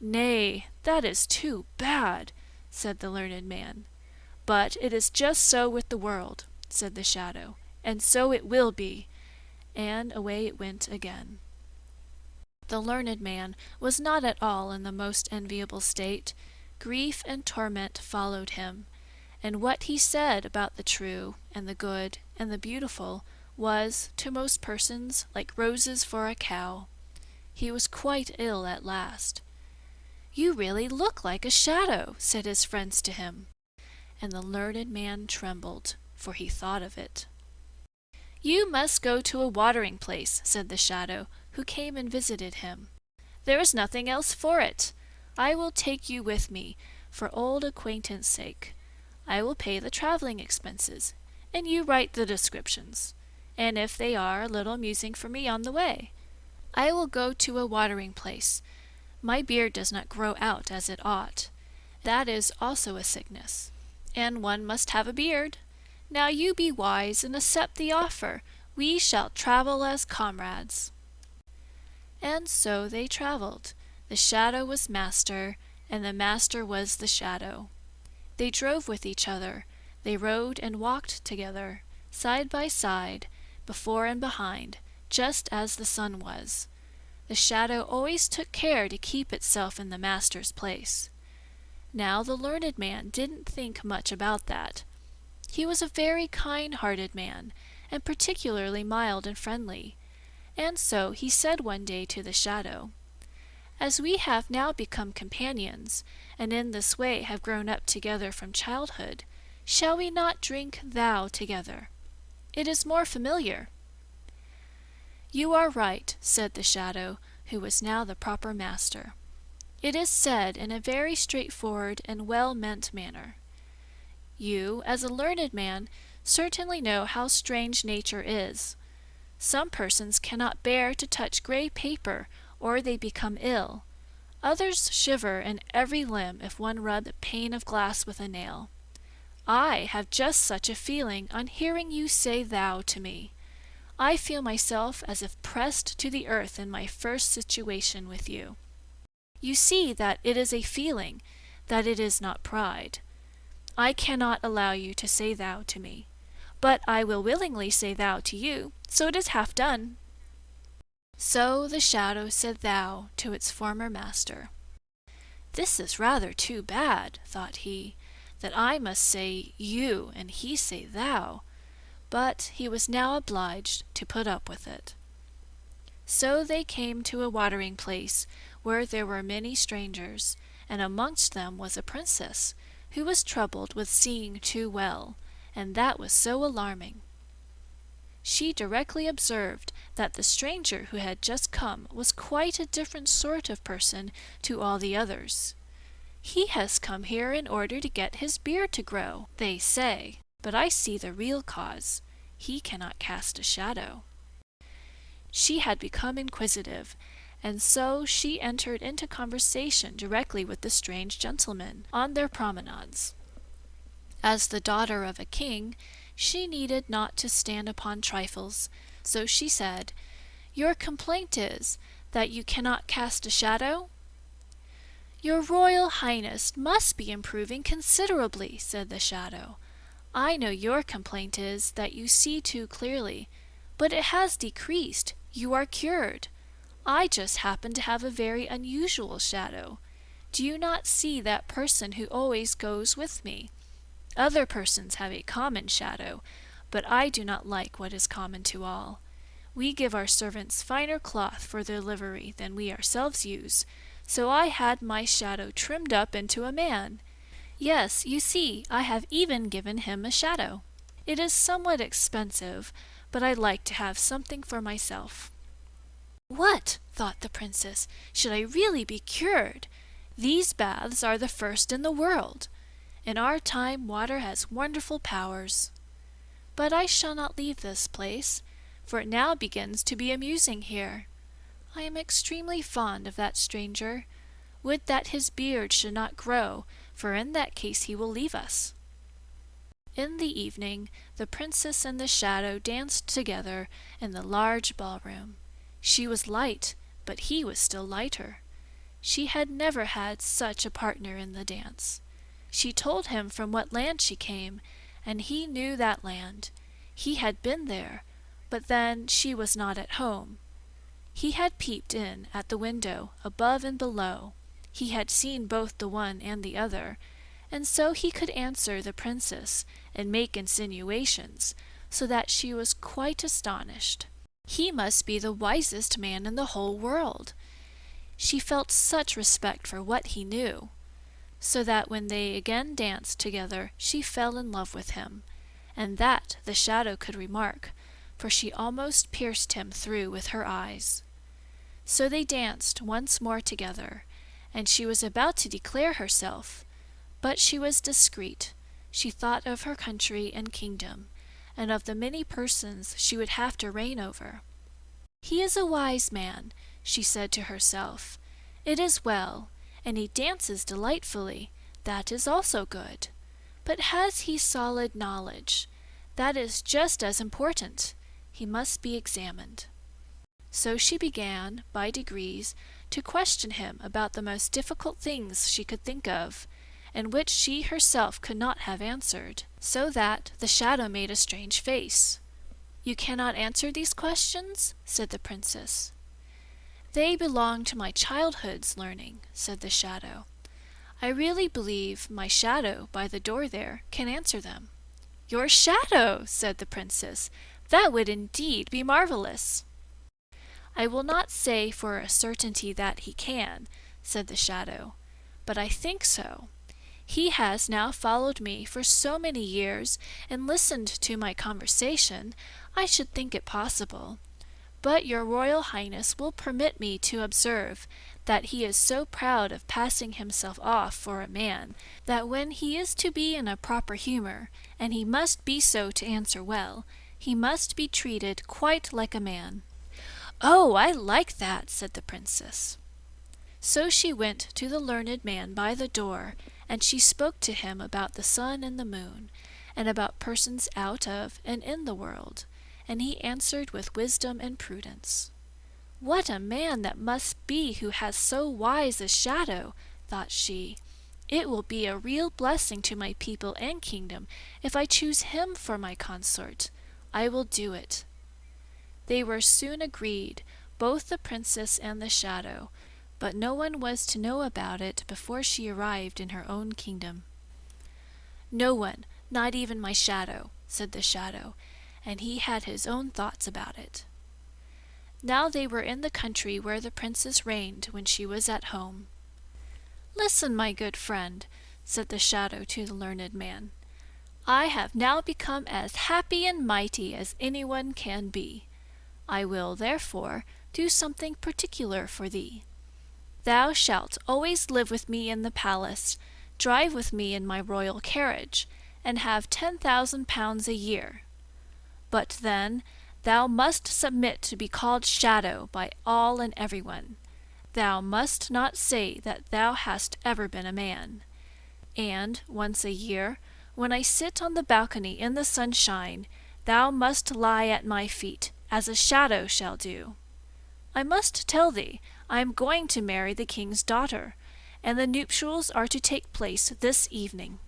"Nay, that is too bad," said the learned man. "But it is just so with the world," said the shadow, "and so it will be." And away it went again. The learned man was not at all in the most enviable state. Grief and torment followed him, and what he said about the true and the good and the beautiful was, to most persons, like roses for a cow. He was quite ill at last. "You really look like a shadow," said his friends to him, and the learned man trembled, for he thought of it. "You must go to a watering place," said the shadow, who came and visited him. "There is nothing else for it. I will take you with me, for old acquaintance' sake. I will pay the traveling expenses, and you write the descriptions, and if they are a little amusing for me on the way. I will go to a watering place. My beard does not grow out as it ought. That is also a sickness, and one must have a beard. Now you be wise and accept the offer. We shall travel as comrades." And so they traveled. The shadow was master, and the master was the shadow. They drove with each other. They rode and walked together, side by side, before and behind, just as the sun was. The shadow always took care to keep itself in the master's place. Now the learned man didn't think much about that. He was a very kind-hearted man, and particularly mild and friendly. And so he said one day to the shadow, "As we have now become companions, and in this way have grown up together from childhood, shall we not drink thou together? It is more familiar." "You are right," said the shadow, who was now the proper master. "It is said in a very straightforward and well-meant manner. You, as a learned man, certainly know how strange nature is. Some persons cannot bear to touch gray paper, or they become ill. Others shiver in every limb if one rub a pane of glass with a nail. I have just such a feeling on hearing you say thou to me. I feel myself as if pressed to the earth in my first situation with you. You see that it is a feeling, that it is not pride. I cannot allow you to say thou to me, but I will willingly say thou to you, so it is half done." So the shadow said thou to its former master. "This is rather too bad," thought he, "that I must say you and he say thou," but he was now obliged to put up with it. So they came to a watering place where there were many strangers, and amongst them was a princess, who was troubled with seeing too well, and that was so alarming. She directly observed that the stranger who had just come was quite a different sort of person to all the others. "He has come here in order to get his beard to grow," they say, "but I see the real cause. He cannot cast a shadow." She had become inquisitive, and so she entered into conversation directly with the strange gentleman on their promenades. As the daughter of a king, she needed not to stand upon trifles, so she said, "Your complaint is that you cannot cast a shadow?" "Your Royal Highness must be improving considerably," said the shadow. "I know your complaint is that you see too clearly, but it has decreased. You are cured. I just happen to have a very unusual shadow. Do you not see that person who always goes with me? Other persons have a common shadow, but I do not like what is common to all. We give our servants finer cloth for their livery than we ourselves use, so I had my shadow trimmed up into a man. Yes, you see, I have even given him a shadow. It is somewhat expensive, but I like to have something for myself." "What," thought the princess, "should I really be cured? These baths are the first in the world. In our time water has wonderful powers. But I shall not leave this place, for it now begins to be amusing here. I am extremely fond of that stranger. Would that his beard should not grow, for in that case he will leave us." In the evening, the princess and the shadow danced together in the large ballroom. She was light, but he was still lighter. She had never had such a partner in the dance. She told him from what land she came, and he knew that land. He had been there, but then she was not at home. He had peeped in at the window, above and below. He had seen both the one and the other, and so he could answer the princess and make insinuations, so that she was quite astonished. He must be the wisest man in the whole world. She felt such respect for what he knew, so that when they again danced together she fell in love with him, and that the shadow could remark, for she almost pierced him through with her eyes. So they danced once more together, and she was about to declare herself, but she was discreet. She thought of her country and kingdom, and of the many persons she would have to reign over. "He is a wise man," she said to herself. "It is well, and he dances delightfully. That is also good. But has he solid knowledge? That is just as important. He must be examined." So she began, by degrees, to question him about the most difficult things she could think of, and which she herself could not have answered, so that the shadow made a strange face. "You cannot answer these questions?" said the princess. "They belong to my childhood's learning," said the shadow. "I really believe my shadow by the door there can answer them." "Your shadow!" said the princess. "That would indeed be marvelous." "I will not say for a certainty that he can," said the shadow, "but I think so. He has now followed me for so many years and listened to my conversation, I should think it possible. But your Royal Highness will permit me to observe that he is so proud of passing himself off for a man, that when he is to be in a proper humor, and he must be so to answer well, he must be treated quite like a man." "Oh, I like that," said the princess. So she went to the learned man by the door, and she spoke to him about the sun and the moon, and about persons out of and in the world, and he answered with wisdom and prudence. "What a man that must be who has so wise a shadow," thought she. "It will be a real blessing to my people and kingdom if I choose him for my consort. I will do it." They were soon agreed, both the princess and the shadow, but no one was to know about it before she arrived in her own kingdom. "No one, not even my shadow," said the shadow, and he had his own thoughts about it. Now they were in the country where the princess reigned when she was at home. "Listen, my good friend," said the shadow to the learned man. "I have now become as happy and mighty as anyone can be. I will, therefore, do something particular for thee. Thou shalt always live with me in the palace, drive with me in my royal carriage, and have 10,000 pounds a year. But then thou must submit to be called Shadow by all and everyone. Thou must not say that thou hast ever been a man. And once a year, when I sit on the balcony in the sunshine, thou must lie at my feet, as a shadow shall do. I must tell thee, I am going to marry the king's daughter, and the nuptials are to take place this evening."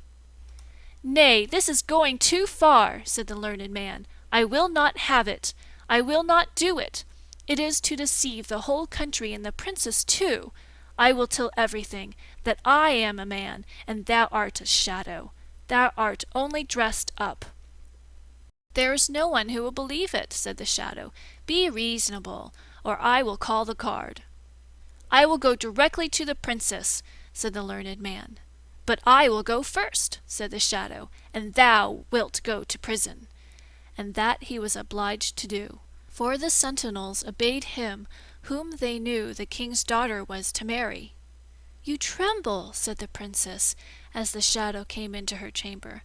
"Nay, this is going too far," said the learned man. "I will not have it. I will not do it. It is to deceive the whole country and the princess too. I will tell everything, that I am a man, and thou art a shadow. Thou art only dressed up." "There is no one who will believe it," said the Shadow. "Be reasonable, or I will call the guard." "I will go directly to the princess," said the learned man. "But I will go first," said the Shadow, "and thou wilt go to prison." And that he was obliged to do, for the sentinels obeyed him whom they knew the king's daughter was to marry. "You tremble," said the princess, as the Shadow came into her chamber.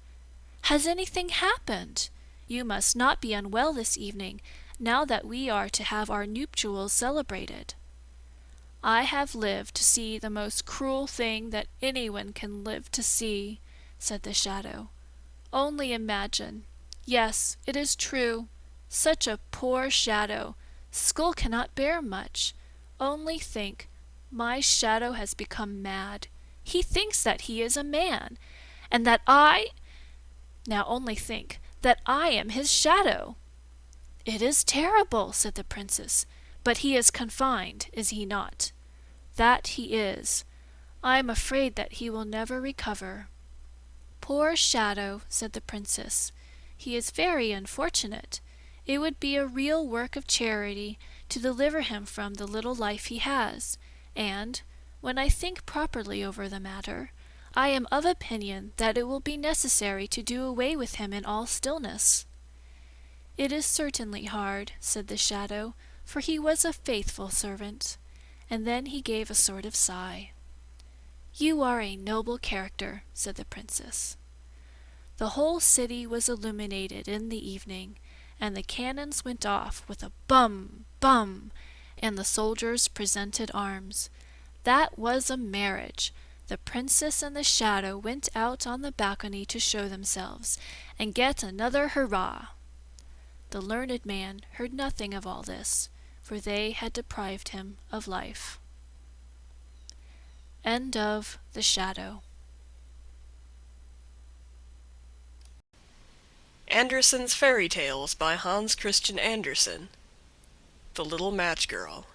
"Has anything happened? You must not be unwell this evening, now that we are to have our nuptials celebrated." "I have lived to see the most cruel thing that anyone can live to see," said the Shadow. "Only imagine. Yes, it is true. Such a poor shadow. Skull cannot bear much. Only think, my shadow has become mad. He thinks that he is a man, and that now only think, that I am his shadow." "It is terrible," said the princess. "But he is confined, is he not?" "That he is. I am afraid that he will never recover." "Poor shadow," said the princess. "He is very unfortunate. It would be a real work of charity to deliver him from the little life he has, and, when I think properly over the matter, I am of opinion that it will be necessary to do away with him in all stillness." "It is certainly hard," said the Shadow, "for he was a faithful servant." And then he gave a sort of sigh. "You are a noble character," said the princess. The whole city was illuminated in the evening, and the cannons went off with a bum, bum, and the soldiers presented arms. That was a marriage. The princess and the Shadow went out on the balcony to show themselves, and get another hurrah. The learned man heard nothing of all this, for they had deprived him of life. End of The Shadow. Andersen's Fairy Tales by Hans Christian Andersen. The Little Match Girl.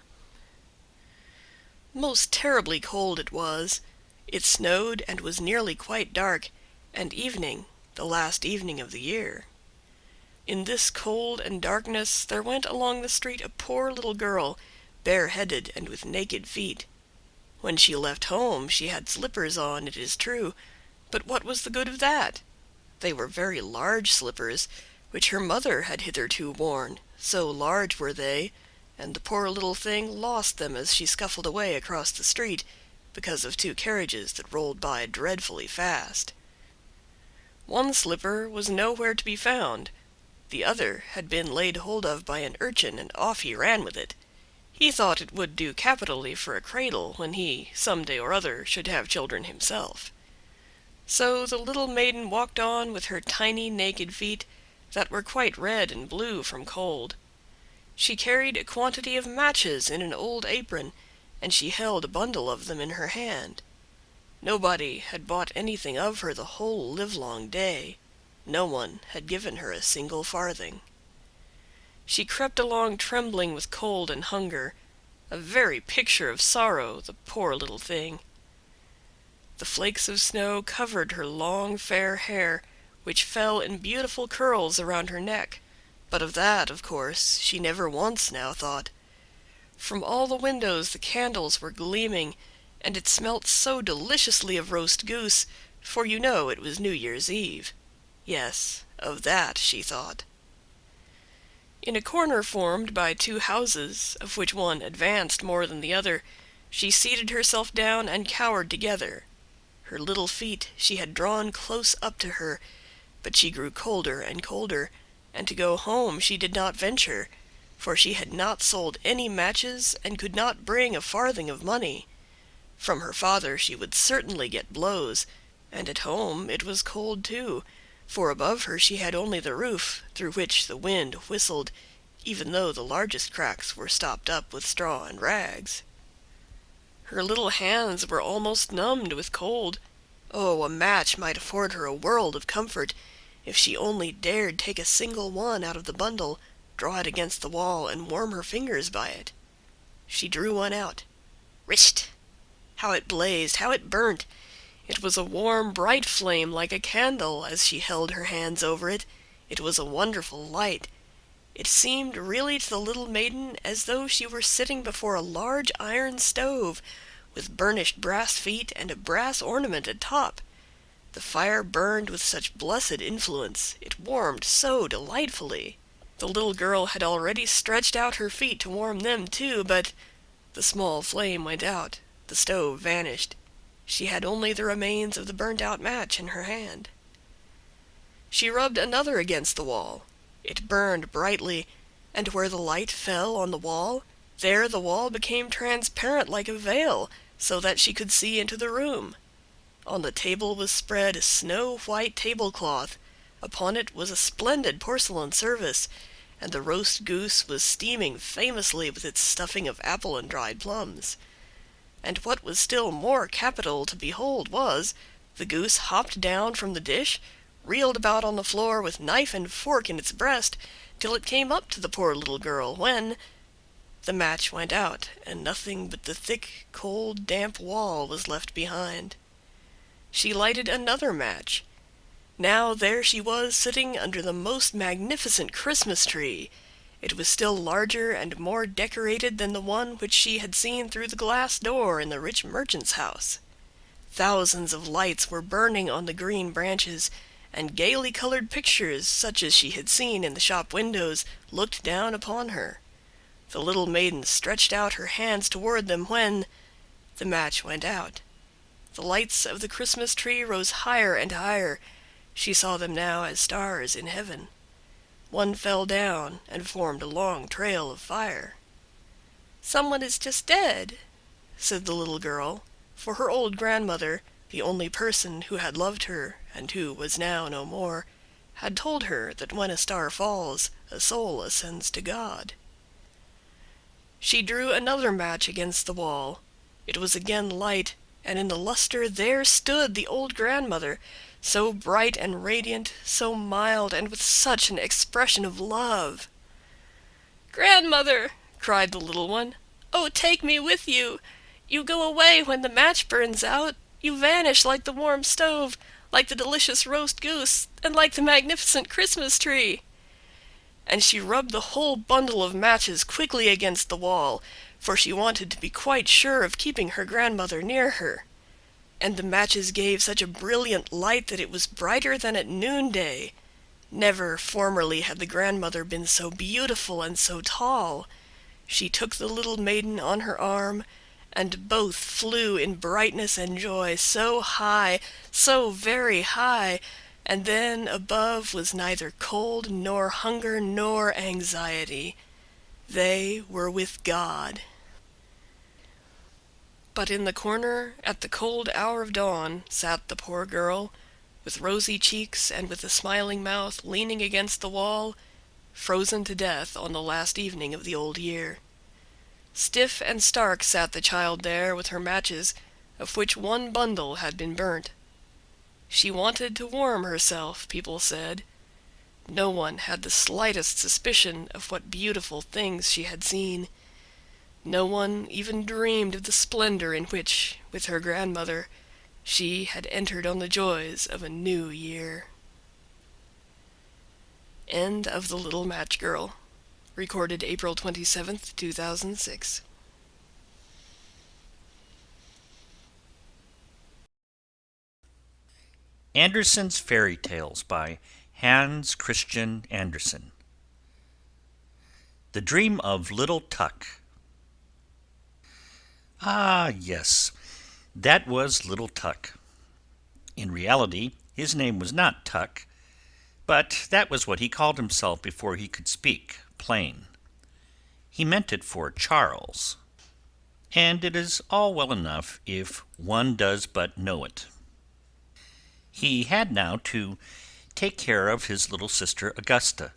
Most terribly cold it was. It snowed and was nearly quite dark, and evening, the last evening of the year. In this cold and darkness there went along the street a poor little girl, bareheaded and with naked feet. When she left home she had slippers on, it is true, but what was the good of that? They were very large slippers, which her mother had hitherto worn, so large were they, and the poor little thing lost them as she scuffled away across the street, because of two carriages that rolled by dreadfully fast. One slipper was nowhere to be found. The other had been laid hold of by an urchin, and off he ran with it. He thought it would do capitally for a cradle when he, some day or other, should have children himself. So the little maiden walked on with her tiny naked feet that were quite red and blue from cold. She carried a quantity of matches in an old apron, and she held a bundle of them in her hand. Nobody had bought anything of her the whole livelong day. No one had given her a single farthing. She crept along trembling with cold and hunger, a very picture of sorrow, the poor little thing. The flakes of snow covered her long fair hair, which fell in beautiful curls around her neck, but of that, of course, she never once now thought. From all the windows the candles were gleaming, and it smelt so deliciously of roast goose, for you know it was New Year's Eve. Yes, of that she thought. In a corner formed by two houses, of which one advanced more than the other, she seated herself down and cowered together. Her little feet she had drawn close up to her, but she grew colder and colder, and to go home she did not venture, for she had not sold any matches and could not bring a farthing of money. From her father she would certainly get blows, and at home it was cold too, for above her she had only the roof, through which the wind whistled, even though the largest cracks were stopped up with straw and rags. Her little hands were almost numbed with cold. Oh, a match might afford her a world of comfort, if she only dared take a single one out of the bundle, draw it against the wall, and warm her fingers by it. She drew one out. Risht! How it blazed, how it burnt! It was a warm, bright flame like a candle as she held her hands over it. It was a wonderful light. It seemed really to the little maiden as though she were sitting before a large iron stove, with burnished brass feet and a brass ornament at top. The fire burned with such blessed influence, it warmed so delightfully. The little girl had already stretched out her feet to warm them too, but the small flame went out, the stove vanished. She had only the remains of the burnt-out match in her hand. She rubbed another against the wall. It burned brightly, and where the light fell on the wall, there the wall became transparent like a veil, so that she could see into the room. On the table was spread a snow-white tablecloth. Upon it was a splendid porcelain service, and the roast goose was steaming famously with its stuffing of apple and dried plums. And what was still more capital to behold was, the goose hopped down from the dish, reeled about on the floor with knife and fork in its breast, till it came up to the poor little girl, when the match went out, and nothing but the thick, cold, damp wall was left behind. She lighted another match. Now there she was sitting under the most magnificent Christmas tree. It was still larger and more decorated than the one which she had seen through the glass door in the rich merchant's house. Thousands of lights were burning on the green branches, and gaily colored pictures, such as she had seen in the shop windows, looked down upon her. The little maiden stretched out her hands toward them when the match went out. The lights of the Christmas tree rose higher and higher. She saw them now as stars in heaven. One fell down and formed a long trail of fire. "Someone is just dead," said the little girl, for her old grandmother, the only person who had loved her and who was now no more, had told her that when a star falls, a soul ascends to God. She drew another match against the wall. It was again light, and in the luster there stood the old grandmother, so bright and radiant, so mild, and with such an expression of love. "Grandmother," cried the little one, "oh, take me with you! You go away when the match burns out. You vanish like the warm stove, like the delicious roast goose, and like the magnificent Christmas tree." And she rubbed the whole bundle of matches quickly against the wall, for she wanted to be quite sure of keeping her grandmother near her. And the matches gave such a brilliant light that it was brighter than at noonday. Never formerly had the grandmother been so beautiful and so tall. She took the little maiden on her arm, and both flew in brightness and joy so high, so very high, and then above was neither cold nor hunger nor anxiety. They were with God. But in the corner, at the cold hour of dawn, sat the poor girl, with rosy cheeks and with a smiling mouth, leaning against the wall, frozen to death on the last evening of the old year. Stiff and stark sat the child there with her matches, of which one bundle had been burnt. She wanted to warm herself, people said. No one had the slightest suspicion of what beautiful things she had seen. No one even dreamed of the splendor in which, with her grandmother, she had entered on the joys of a new year. End of The Little Match Girl. Recorded April 27th, 2006. Andersen's Fairy Tales by Hans Christian Andersen. The Dream of Little Tuk. Ah, yes, that was Little Tuk. In reality, his name was not Tuk, but that was what he called himself before he could speak plain. He meant it for Charles, and it is all well enough if one does but know it. He had now to take care of his little sister Augusta,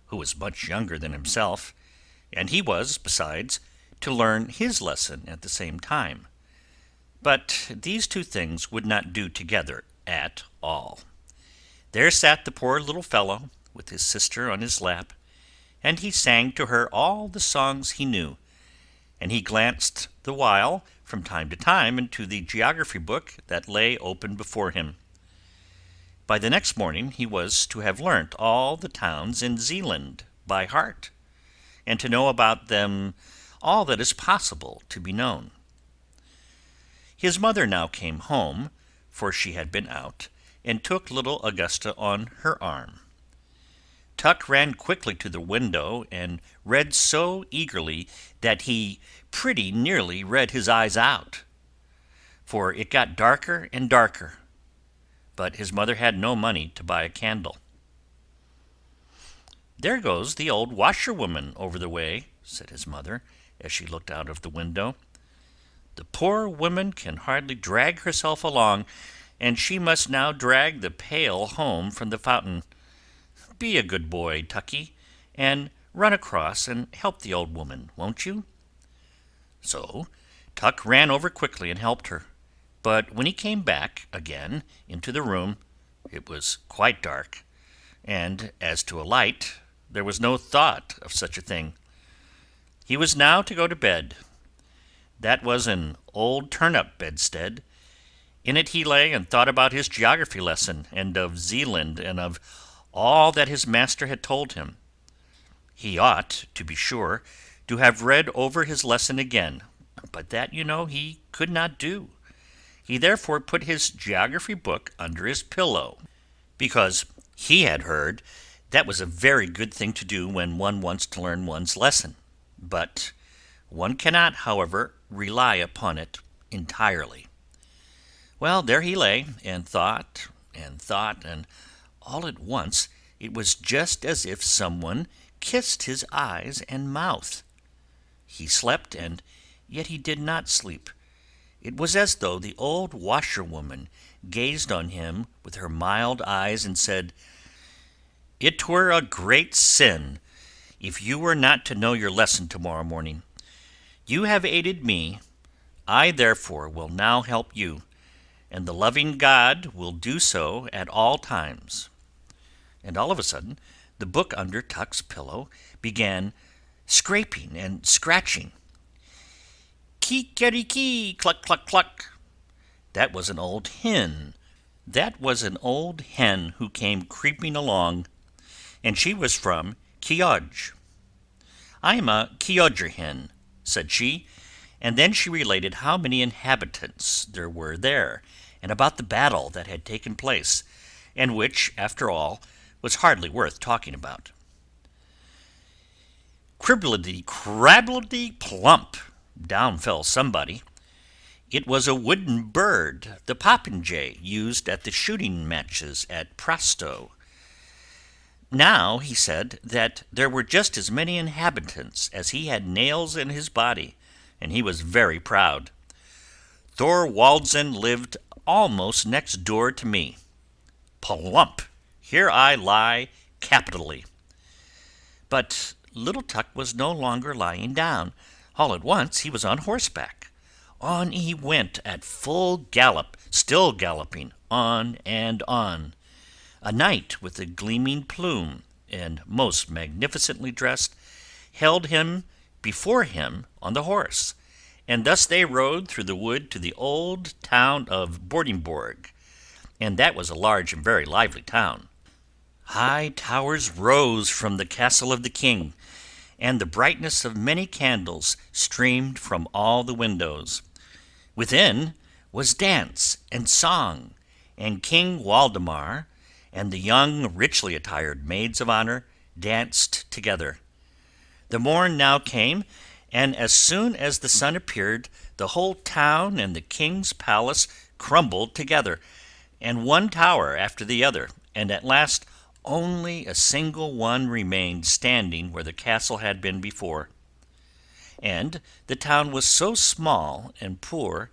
who was much younger than himself, and he was, besides, to learn his lesson at the same time. But these two things would not do together at all. There sat the poor little fellow, with his sister on his lap, and he sang to her all the songs he knew, and he glanced the while from time to time into the geography book that lay open before him. By the next morning he was to have learnt all the towns in Zealand by heart, and to know about them all that is possible to be known. His mother now came home, for she had been out, and took little Augusta on her arm. Tuck ran quickly to the window and read so eagerly that he pretty nearly read his eyes out, for it got darker and darker. But his mother had no money to buy a candle. "There goes the old washerwoman over the way," said his mother, as she looked out of the window. "The poor woman can hardly drag herself along, and she must now drag the pail home from the fountain. Be a good boy, Tucky, and run across and help the old woman, won't you?" So Tuck ran over quickly and helped her. But when he came back again into the room, it was quite dark, and as to a light, there was no thought of such a thing. He was now to go to bed. That was an old turn-up bedstead. In it he lay and thought about his geography lesson, and of Zealand, and of all that his master had told him. He ought, to be sure, to have read over his lesson again, but that, you know, he could not do. He therefore put his geography book under his pillow, because he had heard that was a very good thing to do when one wants to learn one's lesson. But one cannot, however, rely upon it entirely. Well, there he lay, and thought, and all at once it was just as if someone kissed his eyes and mouth. He slept, and yet he did not sleep. It was as though the old washerwoman gazed on him with her mild eyes and said, "It were a great sin if you were not to know your lesson tomorrow morning. You have aided me, I therefore will now help you, and the loving God will do so at all times." And all of a sudden the book under Tuck's pillow began scraping and scratching. "Kee-keri-kee, cluck, cluck, cluck." That was an old hen. That was an old hen who came creeping along, and she was from Chioggia. "I am a Chioggia hen," said she, and then she related how many inhabitants there were there, and about the battle that had taken place, and which, after all, was hardly worth talking about. Cribbledy, crabbledy, plump! Down fell somebody. It was a wooden bird, the popinjay used at the shooting matches at Prasto. Now he said that there were just as many inhabitants as he had nails in his body, and he was very proud. Thorwaldsen lived almost next door to me. Plump! Here I lie capitally. But little Tuck was no longer lying down. All at once he was on horseback. On he went at full gallop, still galloping, on and on. A knight with a gleaming plume, and most magnificently dressed, held him before him on the horse, and thus they rode through the wood to the old town of Bordingborg, and that was a large and very lively town. High towers rose from the castle of the king, and the brightness of many candles streamed from all the windows. Within was dance and song, and King Waldemar and the young, richly attired maids of honor danced together. The morn now came, and as soon as the sun appeared, the whole town and the king's palace crumbled together, and one tower after the other, and at last only a single one remained standing where the castle had been before. And the town was so small and poor,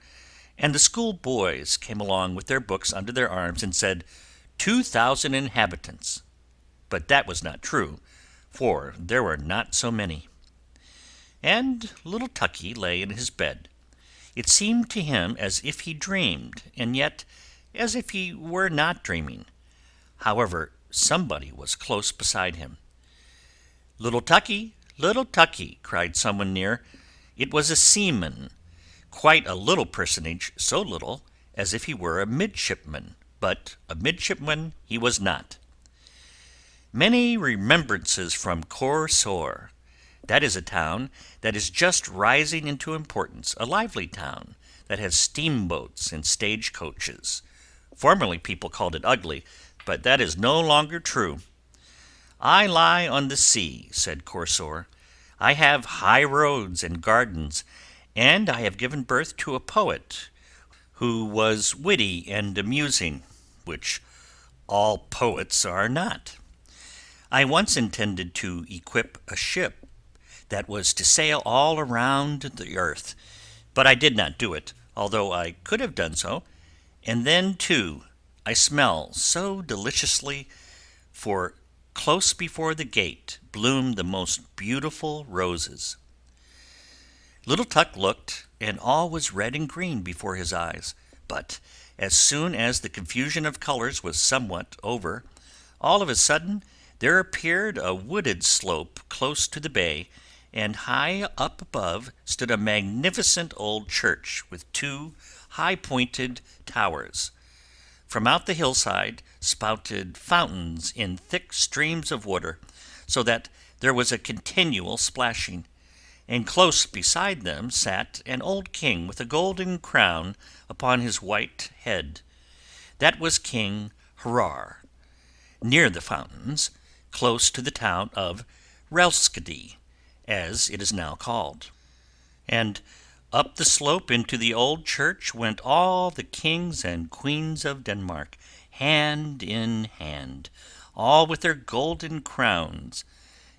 and the school boys came along with their books under their arms and said 2,000 inhabitants. But that was not true, for there were not so many. And little Tucky lay in his bed. It seemed to him as if he dreamed, and yet as if he were not dreaming. However, somebody was close beside him. Little Tucky, cried someone near. It was a seaman, quite a little personage, so little as if he were a midshipman, but a midshipman he was not. Many remembrances from Corsor. That is a town that is just rising into importance, a lively town that has steamboats and stagecoaches. Formerly people called it ugly, but that is no longer true. I lie on the sea, said Corsor. I have high roads and gardens, and I have given birth to a poet who was witty and amusing, which all poets are not. I once intended to equip a ship that was to sail all around the earth, but I did not do it, although I could have done so. And then, too, I smell so deliciously, for close before the gate bloomed the most beautiful roses. Little Tuk looked, and all was red and green before his eyes, but as soon as the confusion of colors was somewhat over, all of a sudden there appeared a wooded slope close to the bay, and high up above stood a magnificent old church with 2 high-pointed towers. From out the hillside spouted fountains in thick streams of water, so that there was a continual splashing, and close beside them sat an old king with a golden crown upon his white head. That was King Hroar. Near the fountains, close to the town of Relskede, as it is now called. And up the slope into the old church went all the kings and queens of Denmark, hand in hand, all with their golden crowns,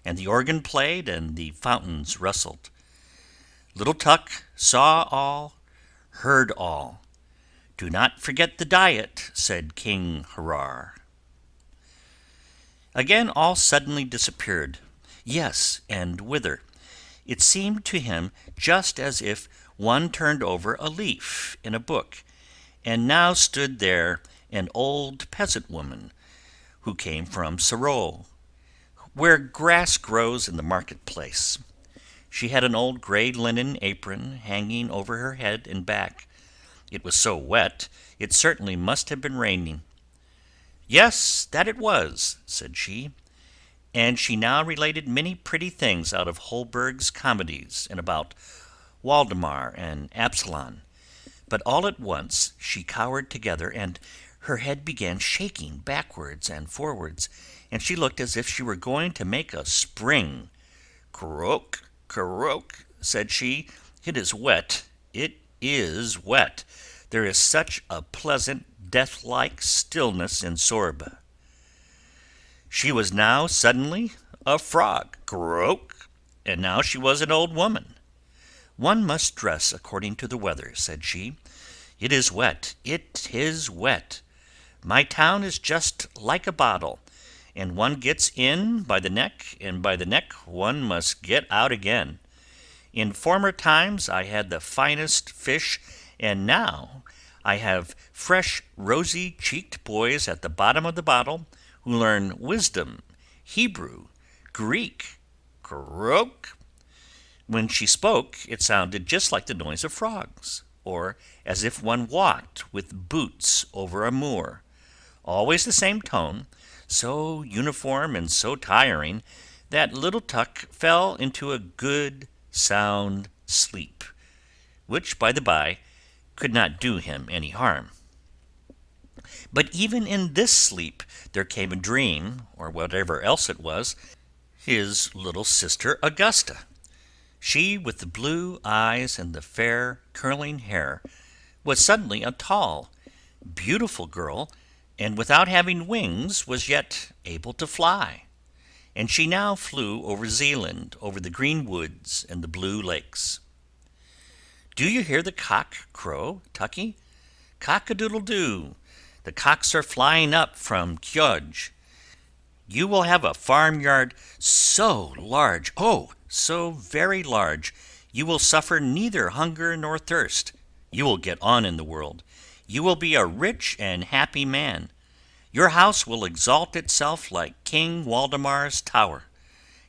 and the organ played and the fountains rustled. Little Tuk saw all, heard all. Do not forget the diet, said King Hroar. Again all suddenly disappeared. Yes, and whither? It seemed to him just as if one turned over a leaf in a book, and now stood there an old peasant woman, who came from Sorrow, where grass grows in the market-place. She had an old grey linen apron hanging over her head and back. It was so wet, it certainly must have been raining. Yes, that it was, said she, and she now related many pretty things out of Holberg's comedies, and about Waldemar and Absalon. But all at once she cowered together, and her head began shaking backwards and forwards, and she looked as if she were going to make a spring. "Croak, croak," said she, "it is wet, it is wet. There is such a pleasant death-like stillness in Sorbe." She was now suddenly a frog, croak, and now she was an old woman. "One must dress according to the weather," said she. "It is wet, it is wet. My town is just like a bottle, and one gets in by the neck, and by the neck one must get out again. In former times I had the finest fish, and now I have fresh rosy-cheeked boys at the bottom of the bottle, who learn wisdom, Hebrew, Greek, croak." When she spoke, it sounded just like the noise of frogs, or as if one walked with boots over a moor. Always the same tone, so uniform and so tiring that little Tuk fell into a good, sound sleep, which, by the by, could not do him any harm. But even in this sleep there came a dream, or whatever else it was, his little sister Augusta. She, with the blue eyes and the fair curling hair, was suddenly a tall, beautiful girl, and without having wings was yet able to fly. And she now flew over Zealand, over the green woods and the blue lakes. "Do you hear the cock crow, Tucky? Cock-a-doodle-doo! The cocks are flying up from Kjöge. You will have a farmyard so large, oh, so very large, you will suffer neither hunger nor thirst. You will get on in the world. You will be a rich and happy man. Your house will exalt itself like King Waldemar's tower,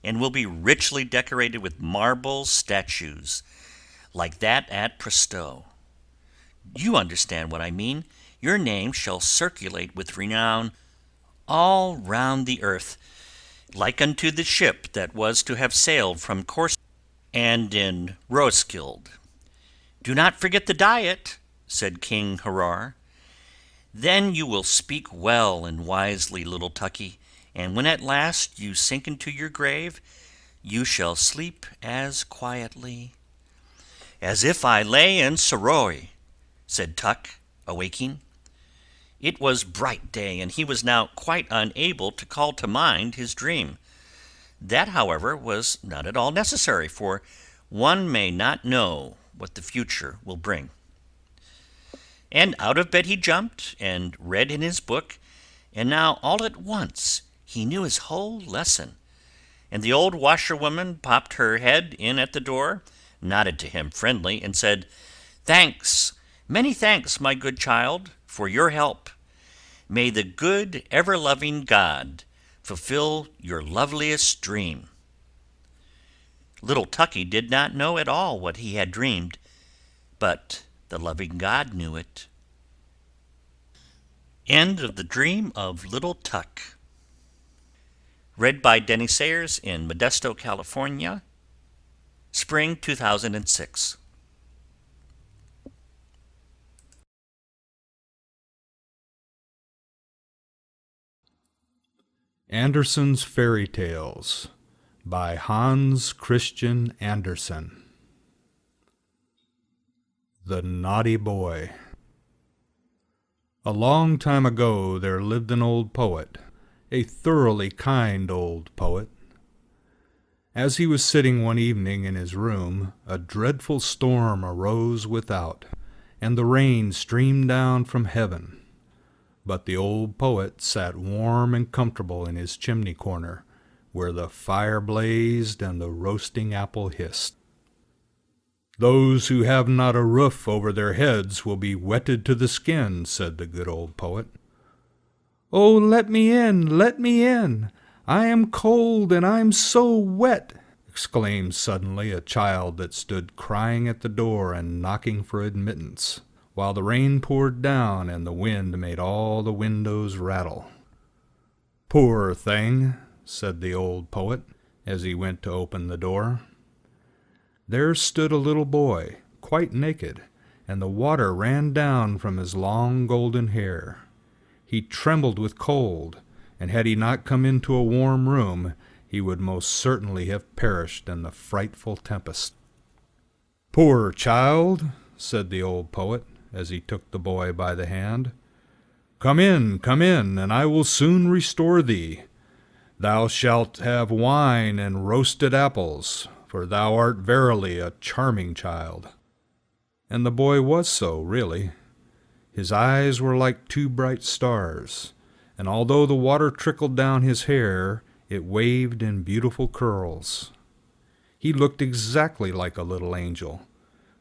and will be richly decorated with marble statues. like that at Presto. You understand what I mean. Your name shall circulate with renown all round the earth, like unto the ship that was to have sailed from Corsica and in Roeskilde. Do not forget the diet, said King Harar. Then you will speak well and wisely, little Tucky, and when at last you sink into your grave, you shall sleep as quietly as if I lay in Soroy, said Tuck, awaking. It was bright day, and he was now quite unable to call to mind his dream. That, however, was not at all necessary, for one may not know what the future will bring. And out of bed he jumped, and read in his book, and now all at once he knew his whole lesson. And the old washerwoman popped her head in at the door, nodded to him friendly, and said, Thanks, many thanks, my good child, for your help. May the good, ever-loving God fulfill your loveliest dream. Little Tucky did not know at all what he had dreamed, but the loving God knew it. End of the Dream of Little Tuk. Read by Denny Sayers in Modesto, California, Spring 2006. Andersen's Fairy Tales by Hans Christian Andersen. The Naughty Boy. A long time ago there lived an old poet, a thoroughly kind old poet. As he was sitting one evening in his room, a dreadful storm arose without, and the rain streamed down from heaven. But the old poet sat warm and comfortable in his chimney corner, where the fire blazed and the roasting apple hissed. Those who have not a roof over their heads will be wetted to the skin, said the good old poet. Oh, let me in, let me in! I am cold and I'm so wet, exclaimed suddenly a child that stood crying at the door and knocking for admittance, while the rain poured down and the wind made all the windows rattle. Poor thing, said the old poet, as he went to open the door. There stood a little boy, quite naked, and the water ran down from his long golden hair. He trembled with cold, and had he not come into a warm room, he would most certainly have perished in the frightful tempest. Poor child, said the old poet, as he took the boy by the hand. Come in, and I will soon restore thee. Thou shalt have wine and roasted apples, for thou art verily a charming child. And the boy was so, really. His eyes were like two bright stars, and although the water trickled down his hair, it waved in beautiful curls. He looked exactly like a little angel,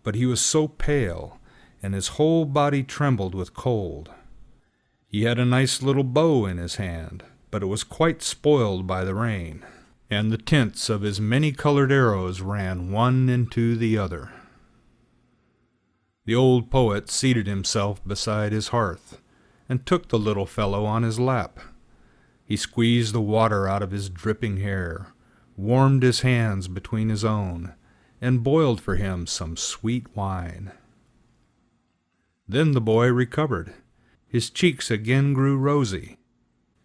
but he was so pale, and his whole body trembled with cold. He had a nice little bow in his hand, but it was quite spoiled by the rain, and the tints of his many-colored arrows ran one into the other. The old poet seated himself beside his hearth, and took the little fellow on his lap. He squeezed the water out of his dripping hair, warmed his hands between his own, and boiled for him some sweet wine. Then the boy recovered. His cheeks again grew rosy.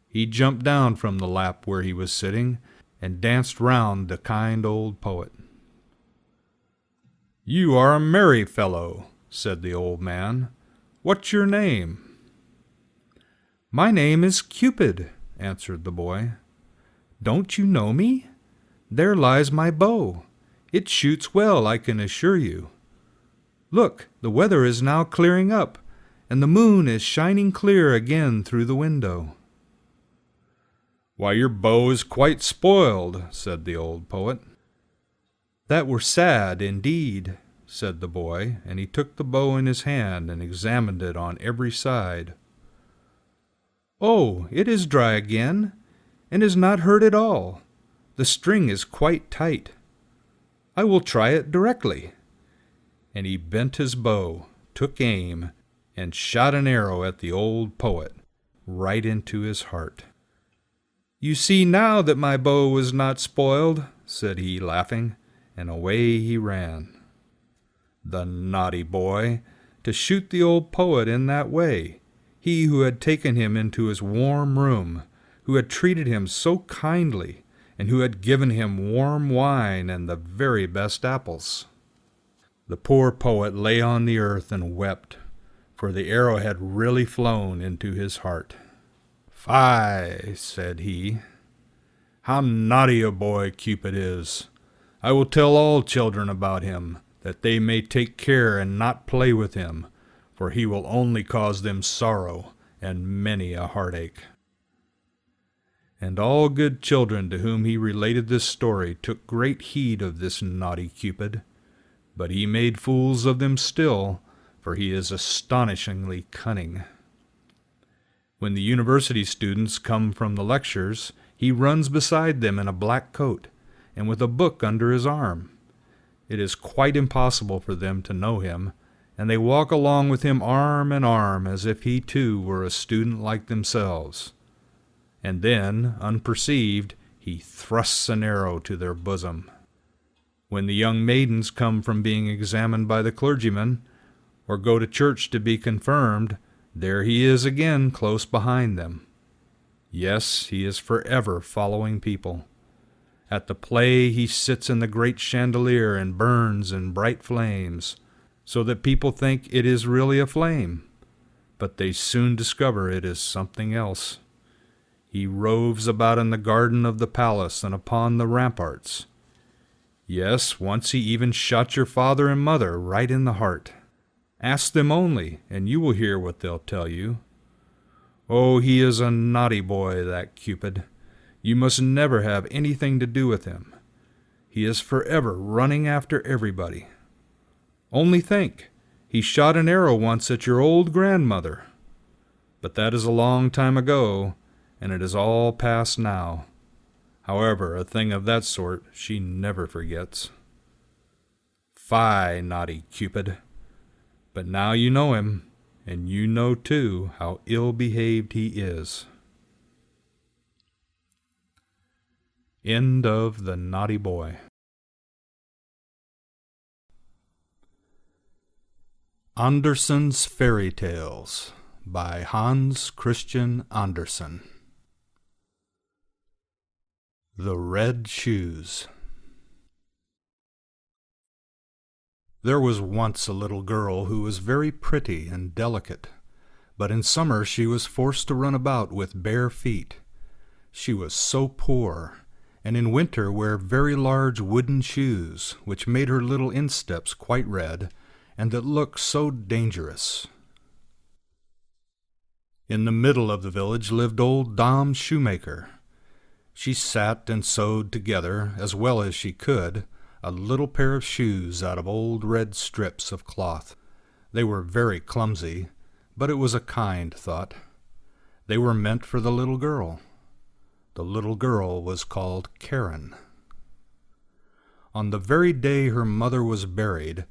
He jumped down from the lap where he was sitting, and danced round the kind old poet. You are a merry fellow, said the old man. What's your name? My name is Cupid, answered the boy. Don't you know me? There lies my bow. It shoots well, I can assure you. Look, the weather is now clearing up, and the moon is shining clear again through the window. Why, your bow is quite spoiled, said the old poet. That were sad, indeed, said the boy, and he took the bow in his hand and examined it on every side. Oh, it is dry again, and is not hurt at all. The string is quite tight. I will try it directly. and he bent his bow, took aim, and shot an arrow at the old poet, right into his heart. "You see now that my bow was not spoiled," said he, laughing, and away he ran. The naughty boy, to shoot the old poet in that way, he who had taken him into his warm room, who had treated him so kindly, and who had given him warm wine and the very best apples. The poor poet lay on the earth and wept, for the arrow had really flown into his heart. "Fie," said he, "how naughty a boy Cupid is! I will tell all children about him, that they may take care and not play with him, for he will only cause them sorrow and many a heartache." And all good children to whom he related this story took great heed of this naughty Cupid, but he made fools of them still, for he is astonishingly cunning. When the university students come from the lectures, he runs beside them in a black coat, and with a book under his arm. It is quite impossible for them to know him, and they walk along with him arm in arm as if he too were a student like themselves. And then, unperceived, he thrusts an arrow to their bosom. When the young maidens come from being examined by the clergyman, or go to church to be confirmed, there he is again close behind them. Yes, he is forever following people. At the play he sits in the great chandelier and burns in bright flames, so that people think it is really a flame, but they soon discover it is something else. He roves about in the garden of the palace and upon the ramparts. Yes, once he even shot your father and mother right in the heart. Ask them only, and you will hear what they'll tell you. Oh, he is a naughty boy, that Cupid. You must never have anything to do with him. He is forever running after everybody. Only think, he shot an arrow once at your old grandmother. But that is a long time ago, and it is all past now. However, a thing of that sort she never forgets. Fie, naughty Cupid! But now you know him, and you know too how ill-behaved he is. End of The Naughty Boy. Andersen's Fairy Tales by Hans Christian Andersen. The Red Shoes. There was once a little girl who was very pretty and delicate, but in summer she was forced to run about with bare feet. She was so poor, and in winter wear very large wooden shoes, which made her little insteps quite red, and that looked so dangerous. In the middle of the village lived old Dom Shoemaker. She sat and sewed together, as well as she could, a little pair of shoes out of old red strips of cloth. They were very clumsy, but it was a kind thought. They were meant for the little girl. The little girl was called Karen. On the very day her mother was buried,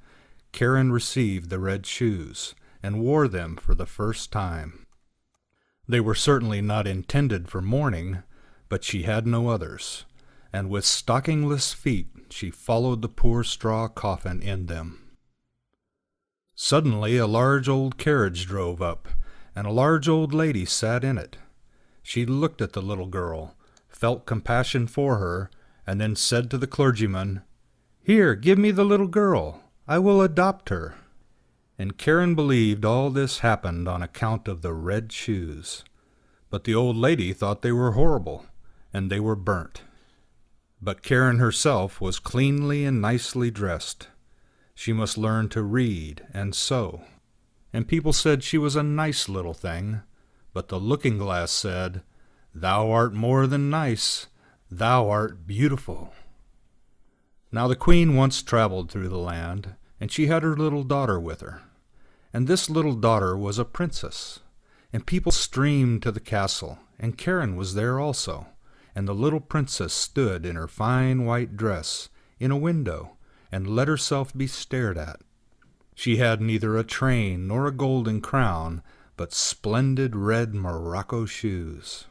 Karen received the red shoes, and wore them for the first time. They were certainly not intended for mourning, but she had no others, and with stockingless feet she followed the poor straw coffin in them. Suddenly a large old carriage drove up, and a large old lady sat in it. She looked at the little girl, felt compassion for her, and then said to the clergyman, "Here, give me the little girl. I will adopt her." And Karen believed all this happened on account of the red shoes. But the old lady thought they were horrible, and they were burnt. But Karen herself was cleanly and nicely dressed. She must learn to read and sew. And people said she was a nice little thing, but the looking-glass said, "Thou art more than nice, thou art beautiful." Now the queen once traveled through the land, and she had her little daughter with her. And this little daughter was a princess, and people streamed to the castle, and Karen was there also, and the little princess stood in her fine white dress in a window, and let herself be stared at. She had neither a train nor a golden crown, but splendid red morocco shoes.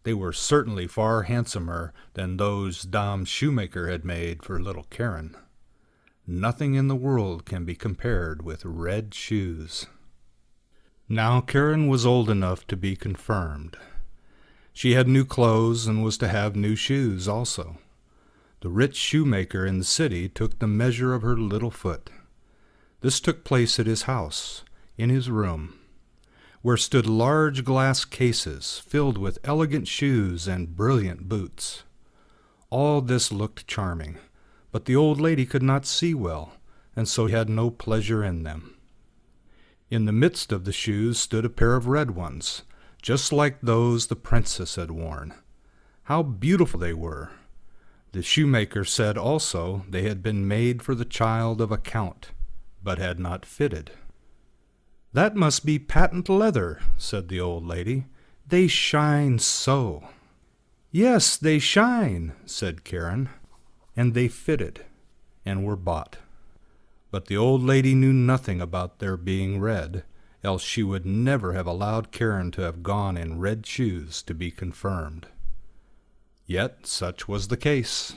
They were certainly far handsomer than those Dame Shoemaker had made for little Karen. Nothing in the world can be compared with red shoes. Now Karen was old enough to be confirmed. She had new clothes and was to have new shoes also. The rich shoemaker in the city took the measure of her little foot. This took place at his house, in his room, where stood large glass cases filled with elegant shoes and brilliant boots. All this looked charming, but the old lady could not see well, and so had no pleasure in them. In the midst of the shoes stood a pair of red ones, just like those the princess had worn. How beautiful they were! The shoemaker said also they had been made for the child of a count, but had not fitted. "That must be patent leather," said the old lady. "They shine so." "Yes, they shine," said Karen, and they fitted, and were bought. But the old lady knew nothing about their being red, else she would never have allowed Karen to have gone in red shoes to be confirmed. Yet such was the case.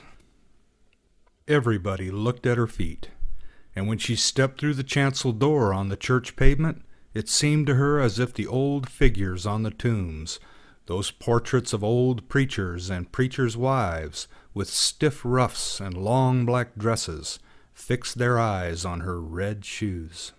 Everybody looked at her feet, and when she stepped through the chancel door on the church pavement, it seemed to her as if the old figures on the tombs, those portraits of old preachers and preachers' wives, with stiff ruffs and long black dresses, fixed their eyes on her red shoes.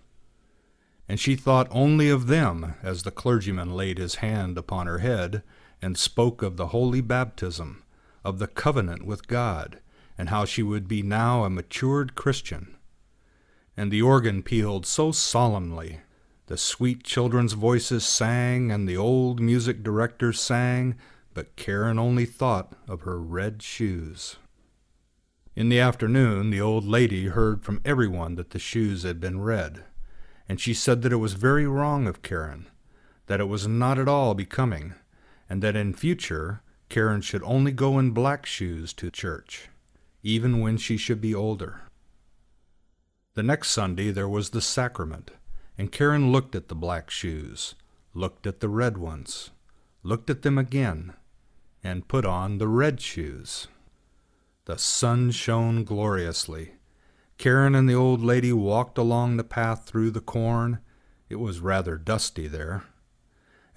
And she thought only of them as the clergyman laid his hand upon her head and spoke of the holy baptism, of the covenant with God, and how she would be now a matured Christian. And the organ pealed so solemnly, the sweet children's voices sang, and the old music directors sang, but Karen only thought of her red shoes. In the afternoon, the old lady heard from everyone that the shoes had been red, and she said that it was very wrong of Karen, that it was not at all becoming, and that in future Karen should only go in black shoes to church, even when she should be older. The next Sunday there was the sacrament, and Karen looked at the black shoes, looked at the red ones, looked at them again, and put on the red shoes. The sun shone gloriously. Karen and the old lady walked along the path through the corn. It was rather dusty there.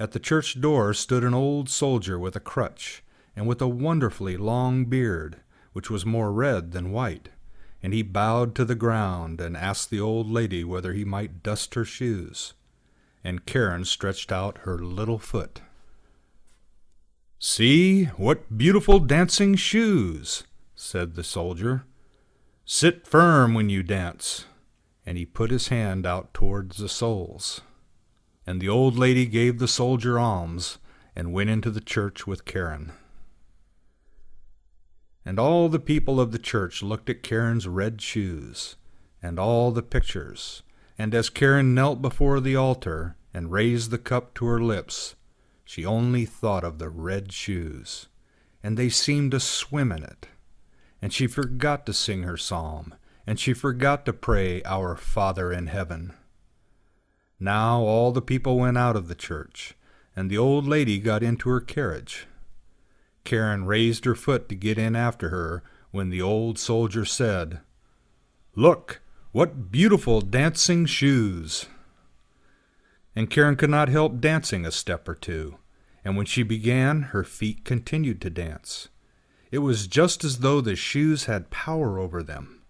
At the church door stood an old soldier with a crutch, and with a wonderfully long beard, which was more red than white, and he bowed to the ground and asked the old lady whether he might dust her shoes, and Karen stretched out her little foot. "See, what beautiful dancing shoes!" said the soldier. "Sit firm when you dance," and he put his hand out towards the soles. And the old lady gave the soldier alms and went into the church with Karen. And all the people of the church looked at Karen's red shoes, and all the pictures, and as Karen knelt before the altar and raised the cup to her lips, she only thought of the red shoes, and they seemed to swim in it. And she forgot to sing her psalm, and she forgot to pray, "Our Father in heaven." Now all the people went out of the church, and the old lady got into her carriage. Karen raised her foot to get in after her, when the old soldier said, "Look, what beautiful dancing shoes!" And Karen could not help dancing a step or two, and when she began, her feet continued to dance. It was just as though the shoes had power over them.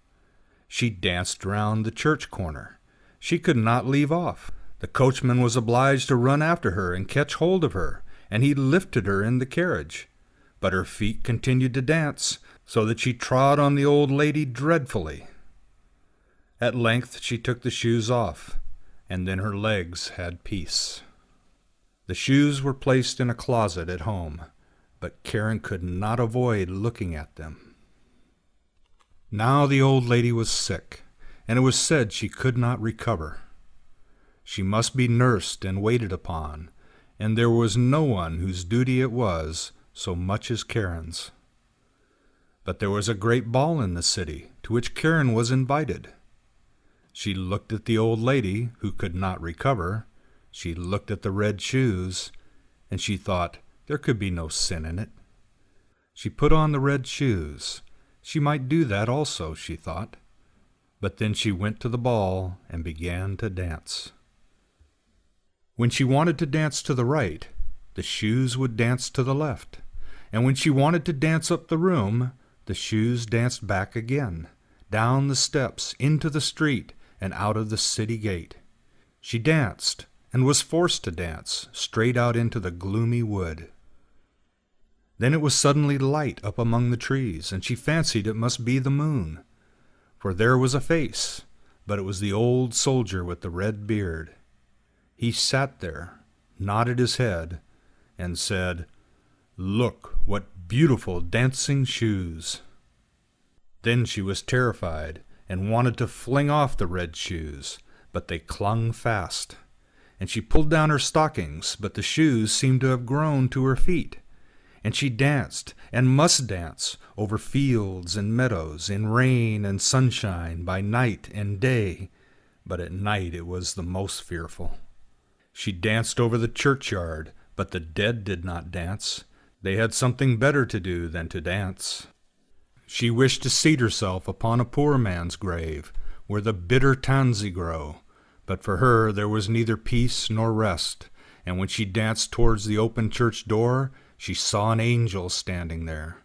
She danced round the church corner. She could not leave off. The coachman was obliged to run after her and catch hold of her, and he lifted her in the carriage. But her feet continued to dance, so that she trod on the old lady dreadfully. At length she took the shoes off, and then her legs had peace. The shoes were placed in a closet at home, but Karen could not avoid looking at them. Now the old lady was sick, and it was said she could not recover. She must be nursed and waited upon, and there was no one whose duty it was so much as Karen's. But there was a great ball in the city, to which Karen was invited. She looked at the old lady, who could not recover. She looked at the red shoes, and she thought there could be no sin in it. She put on the red shoes. She might do that also, she thought. But then she went to the ball and began to dance. When she wanted to dance to the right, the shoes would dance to the left. And when she wanted to dance up the room, the shoes danced back again, down the steps, into the street, and out of the city gate. She danced, and was forced to dance, straight out into the gloomy wood. Then it was suddenly light up among the trees, and she fancied it must be the moon. For there was a face, but it was the old soldier with the red beard. He sat there, nodded his head, and said, "Look, what beautiful dancing shoes!" Then she was terrified, and wanted to fling off the red shoes, but they clung fast. And she pulled down her stockings, but the shoes seemed to have grown to her feet. And she danced, and must dance, over fields and meadows, in rain and sunshine, by night and day, but at night it was the most fearful. She danced over the churchyard, but the dead did not dance. They had something better to do than to dance. She wished to seat herself upon a poor man's grave, where the bitter tansy grow, but for her there was neither peace nor rest, and when she danced towards the open church door, she saw an angel standing there.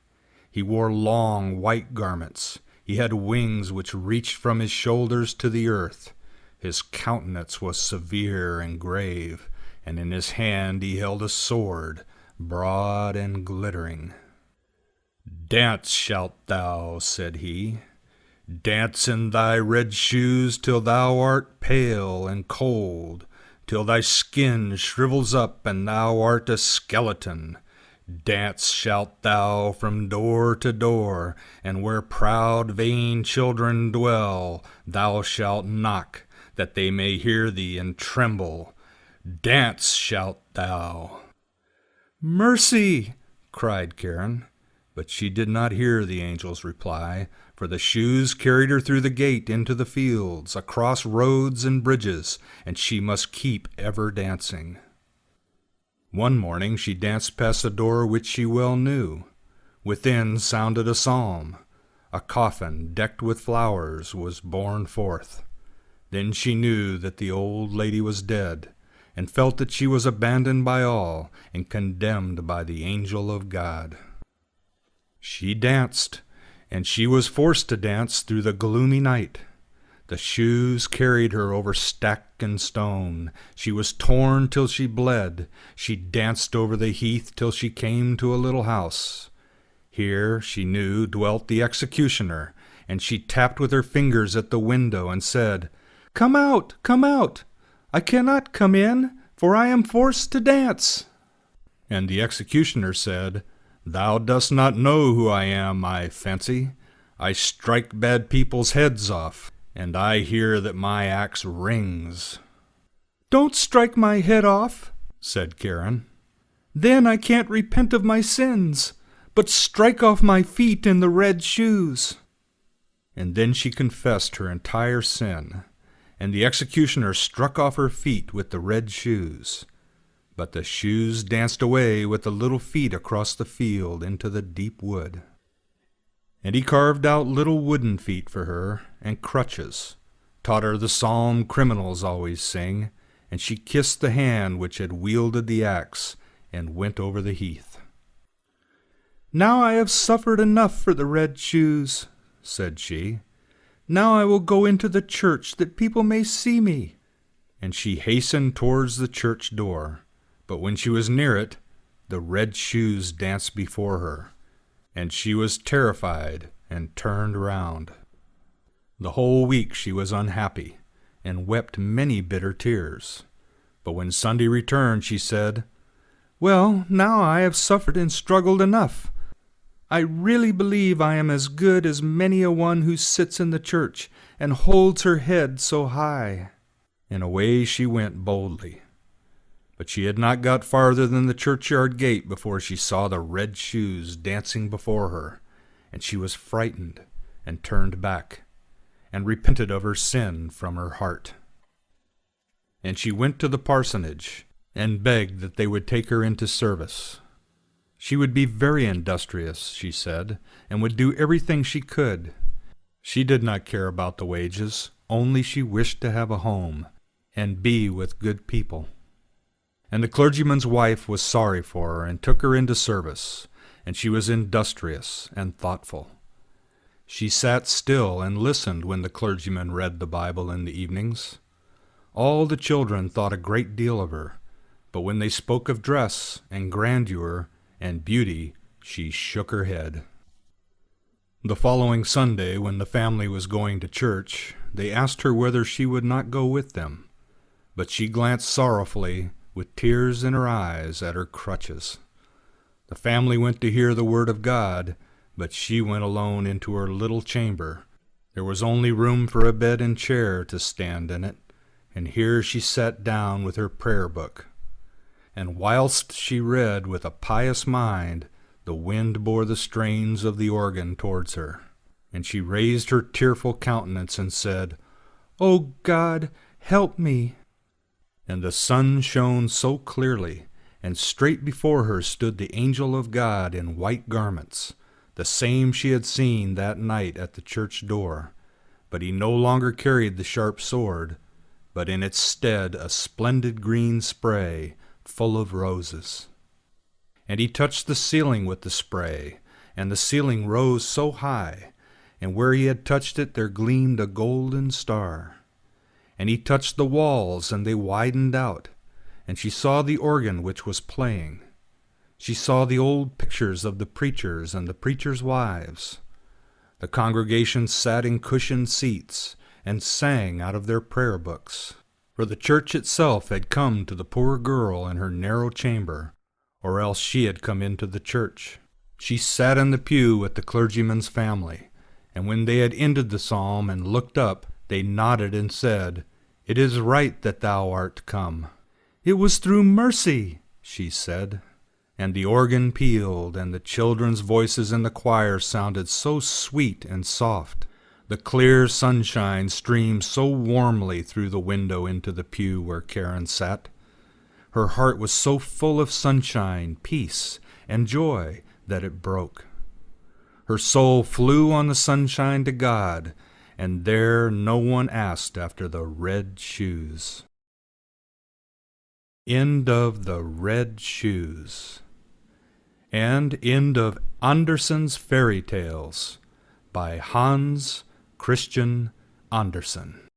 He wore long white garments. He had wings which reached from his shoulders to the earth. His countenance was severe and grave, and in his hand he held a sword, broad and glittering. "Dance shalt thou," said he, "dance in thy red shoes till thou art pale and cold, till thy skin shrivels up and thou art a skeleton. Dance shalt thou from door to door, and where proud vain children dwell, thou shalt knock, that they may hear thee and tremble. Dance shalt thou." "Mercy!" cried Karen. But she did not hear the angel's reply, for the shoes carried her through the gate into the fields, across roads and bridges, and she must keep ever dancing. One morning she danced past a door which she well knew. Within sounded a psalm. A coffin decked with flowers was borne forth. Then she knew that the old lady was dead, and felt that she was abandoned by all and condemned by the angel of God. She danced, and she was forced to dance through the gloomy night. The shoes carried her over stack and stone. She was torn till she bled. She danced over the heath till she came to a little house. Here, she knew, dwelt the executioner, and she tapped with her fingers at the window and said, "Come out, come out! I cannot come in, for I am forced to dance." And the executioner said, "Thou dost not know who I am, I fancy. I strike bad people's heads off, and I hear that my axe rings." "Don't strike my head off," said Karen. "Then I can't repent of my sins, but strike off my feet in the red shoes." And then she confessed her entire sin, and the executioner struck off her feet with the red shoes. But the shoes danced away with the little feet across the field into the deep wood. And he carved out little wooden feet for her, and crutches, taught her the psalm criminals always sing, and she kissed the hand which had wielded the axe, and went over the heath. "Now I have suffered enough for the red shoes," said she. "Now I will go into the church, that people may see me." And she hastened towards the church door. But when she was near it, the red shoes danced before her, and she was terrified and turned round. The whole week she was unhappy, and wept many bitter tears. But when Sunday returned, she said, "Well, now I have suffered and struggled enough. I really believe I am as good as many a one who sits in the church and holds her head so high." And away she went boldly. But she had not got farther than the churchyard gate before she saw the red shoes dancing before her, and she was frightened and turned back. and repented of her sin from her heart. And she went to the parsonage and begged that they would take her into service. She would be very industrious, she said, and would do everything she could. She did not care about the wages, only she wished to have a home and be with good people. And the clergyman's wife was sorry for her and took her into service, and she was industrious and thoughtful. She sat still and listened when the clergyman read the Bible in the evenings. All the children thought a great deal of her, but when they spoke of dress and grandeur and beauty, she shook her head. The following Sunday, when the family was going to church, they asked her whether she would not go with them, but she glanced sorrowfully, with tears in her eyes, at her crutches. The family went to hear the word of God, but she went alone into her little chamber. There was only room for a bed and chair to stand in it, and here she sat down with her prayer book. And whilst she read with a pious mind, the wind bore the strains of the organ towards her, and she raised her tearful countenance and said, "O God, help me!" And the sun shone so clearly, and straight before her stood the angel of God in white garments, the same she had seen that night at the church door. But he no longer carried the sharp sword, but in its stead a splendid green spray full of roses. And he touched the ceiling with the spray, and the ceiling rose so high, and where he had touched it there gleamed a golden star. And he touched the walls, and they widened out, and she saw the organ which was playing. She saw the old pictures of the preachers and the preachers' wives. The congregation sat in cushioned seats and sang out of their prayer books, for the church itself had come to the poor girl in her narrow chamber, or else she had come into the church. She sat in the pew with the clergyman's family, and when they had ended the psalm and looked up, they nodded and said, "It is right that thou art come." "It was through mercy," she said. And the organ pealed, and the children's voices in the choir sounded so sweet and soft. The clear sunshine streamed so warmly through the window into the pew where Karen sat. Her heart was so full of sunshine, peace, and joy that it broke. Her soul flew on the sunshine to God, and there no one asked after the red shoes. End of the Red Shoes. And end of Andersen's Fairy Tales by Hans Christian Andersen.